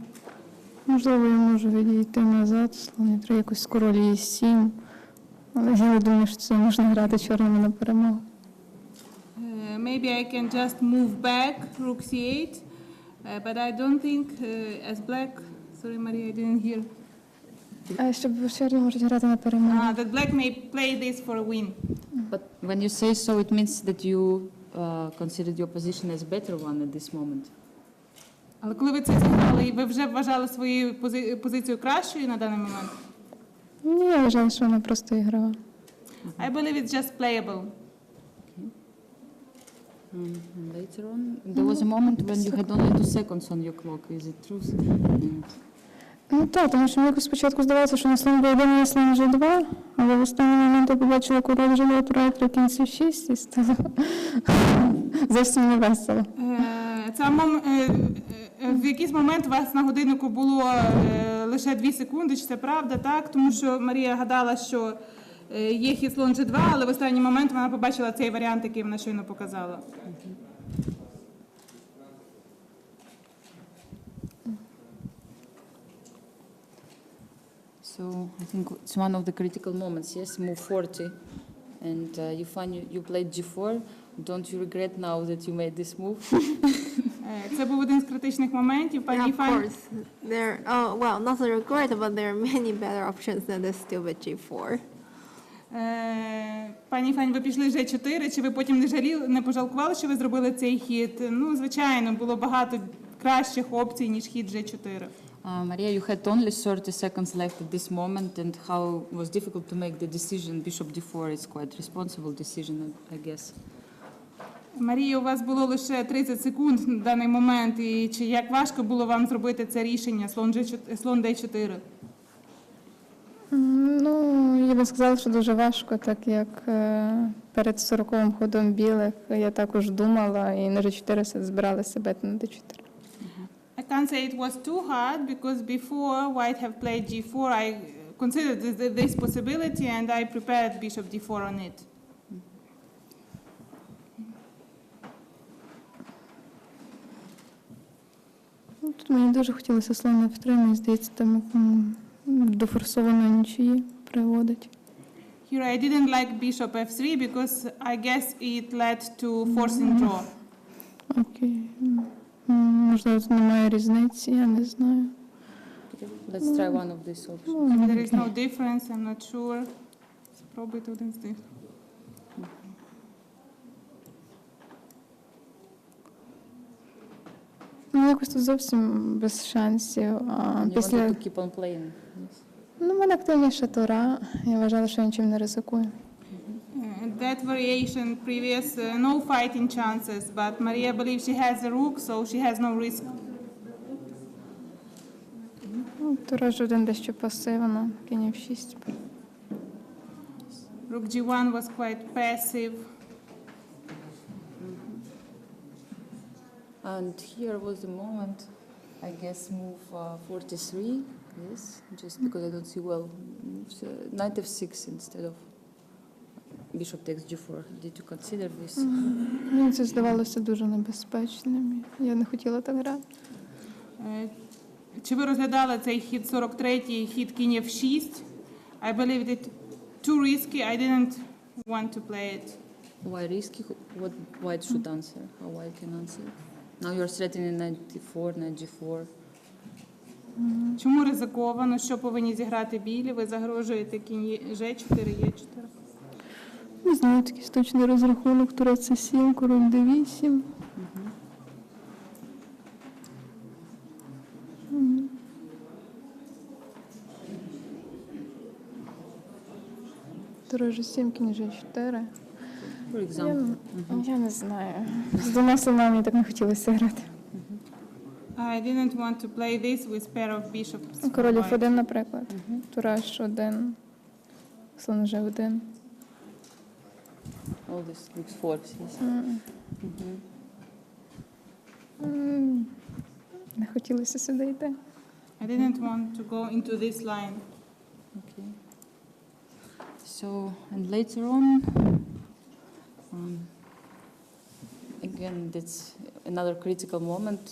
Можливо, я можу відійти назад, слон e3, якось король e7. Але я не думаю, що це можна грати чорними на перемогу.
Maybe I can just move back, rook c8, but I don't think as black. Sorry, Maria, I didn't hear.
Щоб чорні можуть грати на перемогу.
That black may play this for a win.
But when you say so, it means that you considered your position as better one at this moment.
Але коли ви це зіграли, ви вже вважали свою позицію кращою на даний момент?
Ні, я вважала, що вона просто іграла.
I believe it's just playable.
Later on, there was a moment when you had only 2 seconds on your clock. Is it true?
Ну так, тому що мені спочатку здавалося, що на слон b1 на слон g2, але в останній момент я побачила король g2, тура e3, кінь c6 і стало зовсім не весело.
В якийсь момент у вас на годиннику було лише 2 секунди, чи це правда, так? Тому що Марія гадала, що є хід слон g2, але в останній момент вона побачила цей варіант, який вона щойно показала.
So I think it's one of the critical moments. Yes, move 40, and you find you played g4. Don't you regret now that you made this move?
Це був один з критичних моментів. Пані
of
Фань,
course. There, well, not a regret, but there are many better options than the stupid g4.
Пані Фань, ви пішли G4, чи ви потім не пожалкували, що ви зробили цей хід? Ну, звичайно, було багато кращих опцій, ніж хід G4.
Maria, you had only 30 seconds left at this moment, and how it was difficult to make the decision. Bishop d4 is quite responsible decision, I guess.
Марія, у вас було лише 30 секунд на даний момент, і чи як важко було вам зробити це рішення, слон d4?
Ну, я би сказала, що дуже важко, так як перед 40-м ходом білих я також думала, і на G4 збиралася бити на D4.
I can't say it was too hard, because before white have played g4, I considered this possibility, and I prepared bishop d4 on it.
Тут мені дуже хотілося слон F3, мені здається, там до форсованої нічиї приводить.
Here I didn't like bishop f3 because I guess it led to forcing draw.
Окей. Можливо, тут немає різниці, я не знаю.
Let's try one of these options.
Maybe there is no difference, I'm not sure. Спробуйте один з них.
Ну, якось тут зовсім без шансів.
You
Після...
wanted to keep on playing. Yes.
Ну, в мене активніша тура. Я вважала, що я нічим не ризикую.
That variation previous, no fighting chances, but Maria believes she has a rook, so she has no risk.
Тура Ж1 дещо пасивна, кінь F6.
Rook g1 was quite passive.
And here was the moment, I guess, move 43. Yes, just because I don't see well. Knight f6 instead of bishop takes g4. Did you consider this?
Мені це здавалося дуже небезпечним. Я не хотіла так грати.
Чи ви розглядали цей хід 43-й, хід кінь f6? I believed it too risky. I didn't want to play it.
Why risky? What white should answer? How white can answer? Now you're threatening knight d4, knight g4.
Чому ризиковано? Що повинні зіграти білі? Ви загрожуєте кінь G4, E4.
Не знаю, такий точний розрахунок. Тура C7, король D8. Тура G7, кінь G4.
For example.
Я не знаю. З двома слонами мені так не хотілося грати.
I didn't want to play this with pair of bishops.
Король F1, наприклад. Тура H1, слон G1.
All this looks forks, yes.
Не хотілося сюди йти.
I didn't want to go into this line.
Okay. So, and later on, again, that's another critical moment.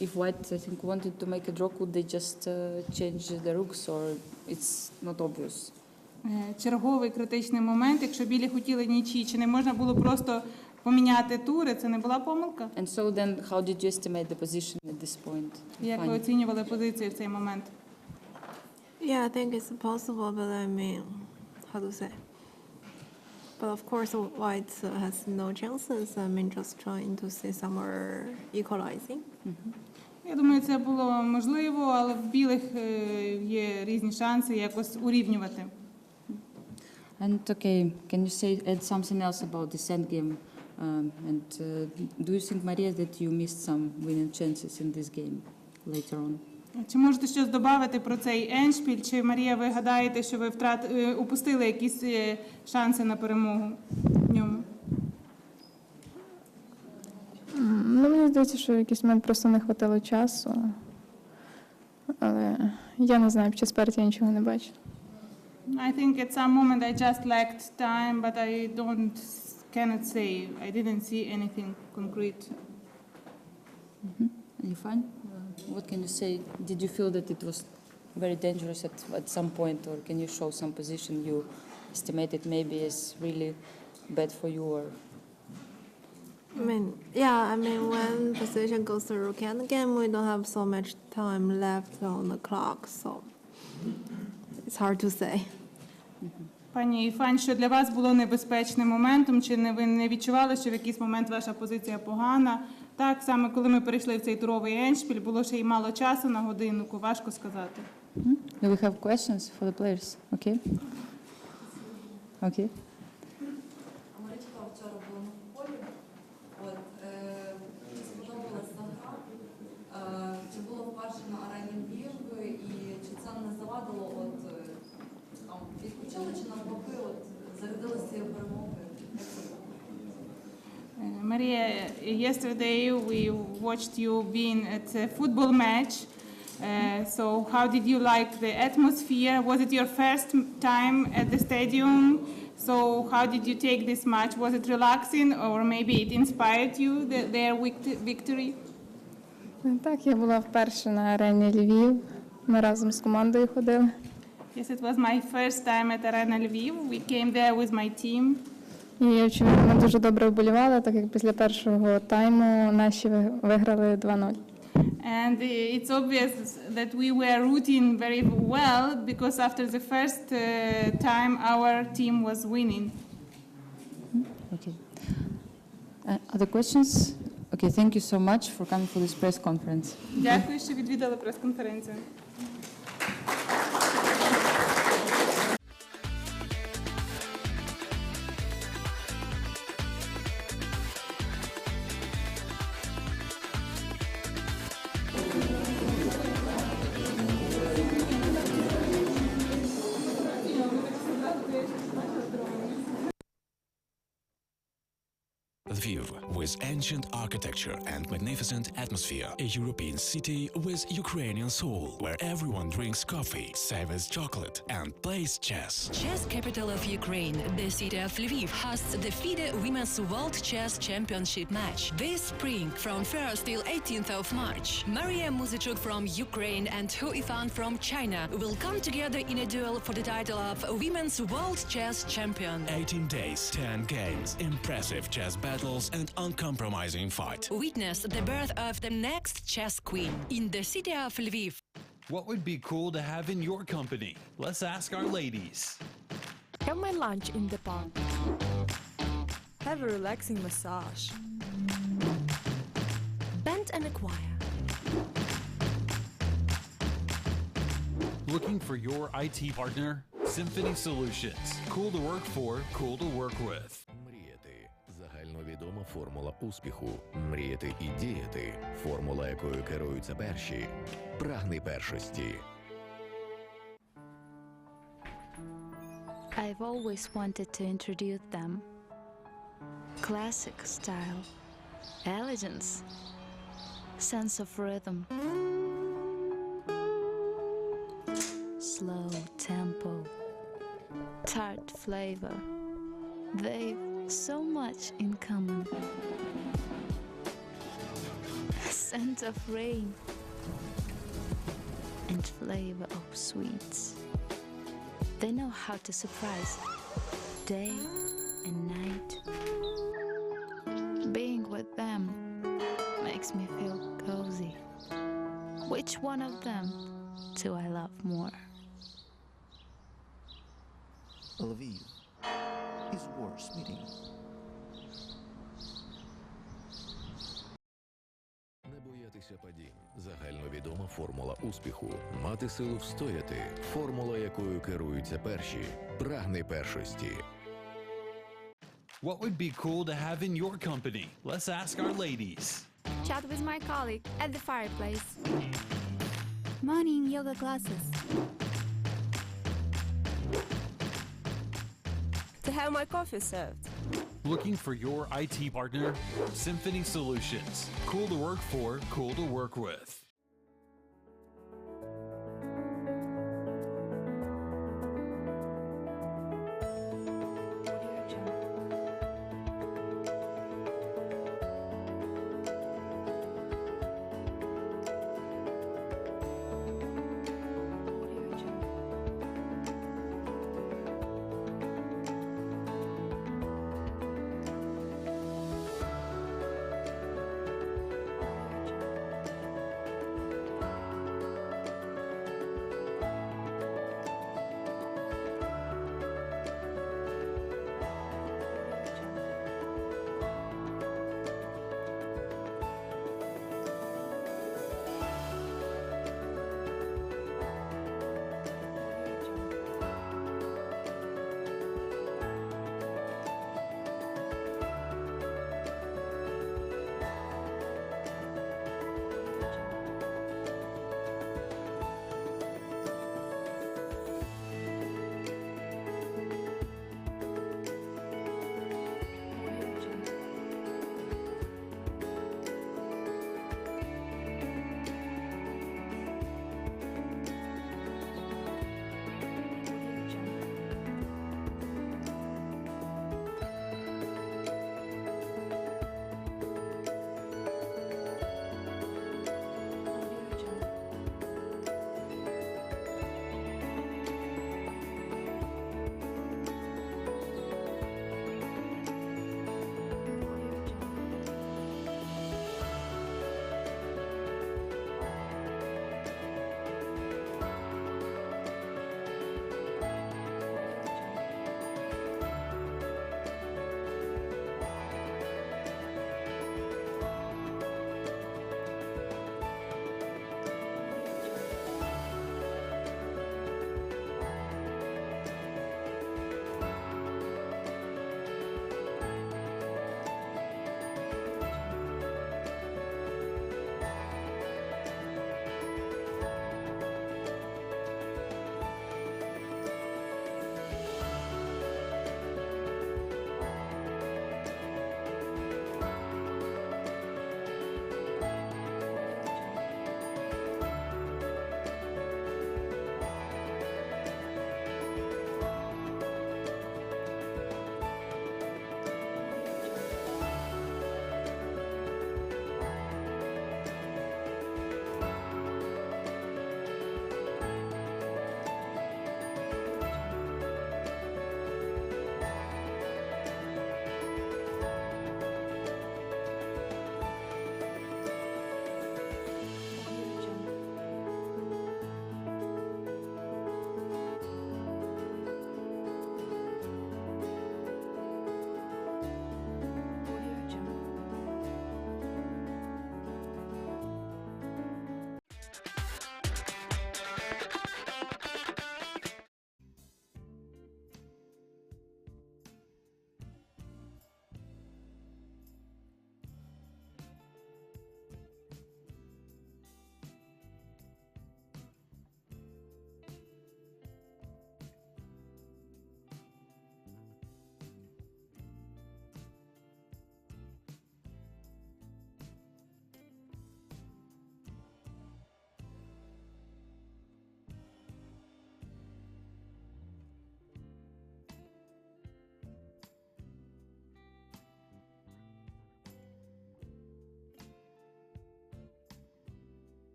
If white, I think, wanted to make a draw, could they just change the rooks, or it's not obvious?
Черговий критичний момент. Якщо білі хотіли нічі, чи не можна було просто поміняти тури, це не була помилка?
And so then, how did you estimate the position at this point?
Як ви оцінювали позицію в цей момент?
Yeah, I think it's possible, but I mean, how to say? But of course, white has no chances. I mean, just trying to see somewhere equalizing.
Я думаю, це було можливо, але в білих є різні шанси якось урівнювати.
And okay, can you say add something else about this endgame? And do you think, Maria, that you missed some winning chances in this game later on?
Чи можете щось додати про цей еншпіль? Чи, Марія, ви гадаєте, що ви упустили якісь шанси на перемогу в ньому?
Ну, мені здається, що в якийсь момент просто не хватило часу. Але я не знаю, під час партії я нічого не бачу.
I think at some moment I just lacked time, but I cannot say. I didn't see anything concrete.
And you find? What can you say? Did you feel that it was very dangerous at some point, or can you show some position you estimated maybe is really bad for you? Or
when position goes to rook endgame, we don't have so much time left on the clock, so it's hard to say.
Пані Фань, що для вас було небезпечним моментом, чи ви не відчували, що в якийсь момент ваша позиція погана? Так, саме коли ми перейшли в цей туровий еншпіль, було ще й мало часу на годиннику, важко сказати.
Do we have questions for the players? Okay. Okay.
Чи було вперше на арені Львів, і чи це не завадило, там відключили, чи навпаки, зарядилися цією перемогою?
Maria, yesterday we watched you being at a football match. So how did you like the atmosphere? Was it your first time at the stadium? So how did you take this match? Was it relaxing, or maybe it inspired you, their victory?
Так, я була вперше на арені Львів. Ми разом з командою ходили.
Yes, it was my first time at Arena Lviv. We came there with my team.
І очевидно, ми дуже добре вболівали, так як після першого тайму наші виграли 2-0.
And it's obvious that we were rooting very well because after the first time our team was winning.
Okay. Other questions? Okay, thank you so much for coming for this press conference.
Дякую, що відвідали прес-конференцію.
Lviv, with ancient architecture and magnificent atmosphere, a European city with Ukrainian soul, where everyone drinks coffee, savors chocolate, and plays chess.
Chess capital of Ukraine, the city of Lviv, hosts the FIDE Women's World Chess Championship match this spring from 1st till 18th of March. Maria Muzichuk from Ukraine and Hu Ifan from China will come together in a duel for the title of Women's World Chess Champion.
18 days, 10 games, impressive chess battles, and uncompromising fight.
Witness the birth of the next chess queen in the city of Lviv.
What would be cool to have in your company? Let's ask our ladies.
Have my lunch in the park. Have a relaxing massage.
Band and acquire.
Looking for your IT partner? Symphony Solutions. Cool to work for, cool to work with.
Мріяти – загальновідома формула успіху. Мріяти і діяти – формула, якою керуються перші. Прагни першості.
I've always wanted to introduce them. Classic style, elegance, sense of rhythm, slow tempo, tart flavor. They've so much in common. Scent of rain and flavor of sweets. They know how to surprise day and night. Being with them makes me feel cozy. Which one of them do I love more?
Lviv is worth meeting.
Не боятися падінь – загальновідома формула успіху. Мати силу встояти – формула, якою керуються перші. Прагни першості.
What would be cool to have in your company? Let's ask our ladies.
Chat with my colleague at the fireplace. Morning yoga classes.
To have my coffee served.
Looking for your IT partner? Symphony Solutions. Cool to work for, cool to work with.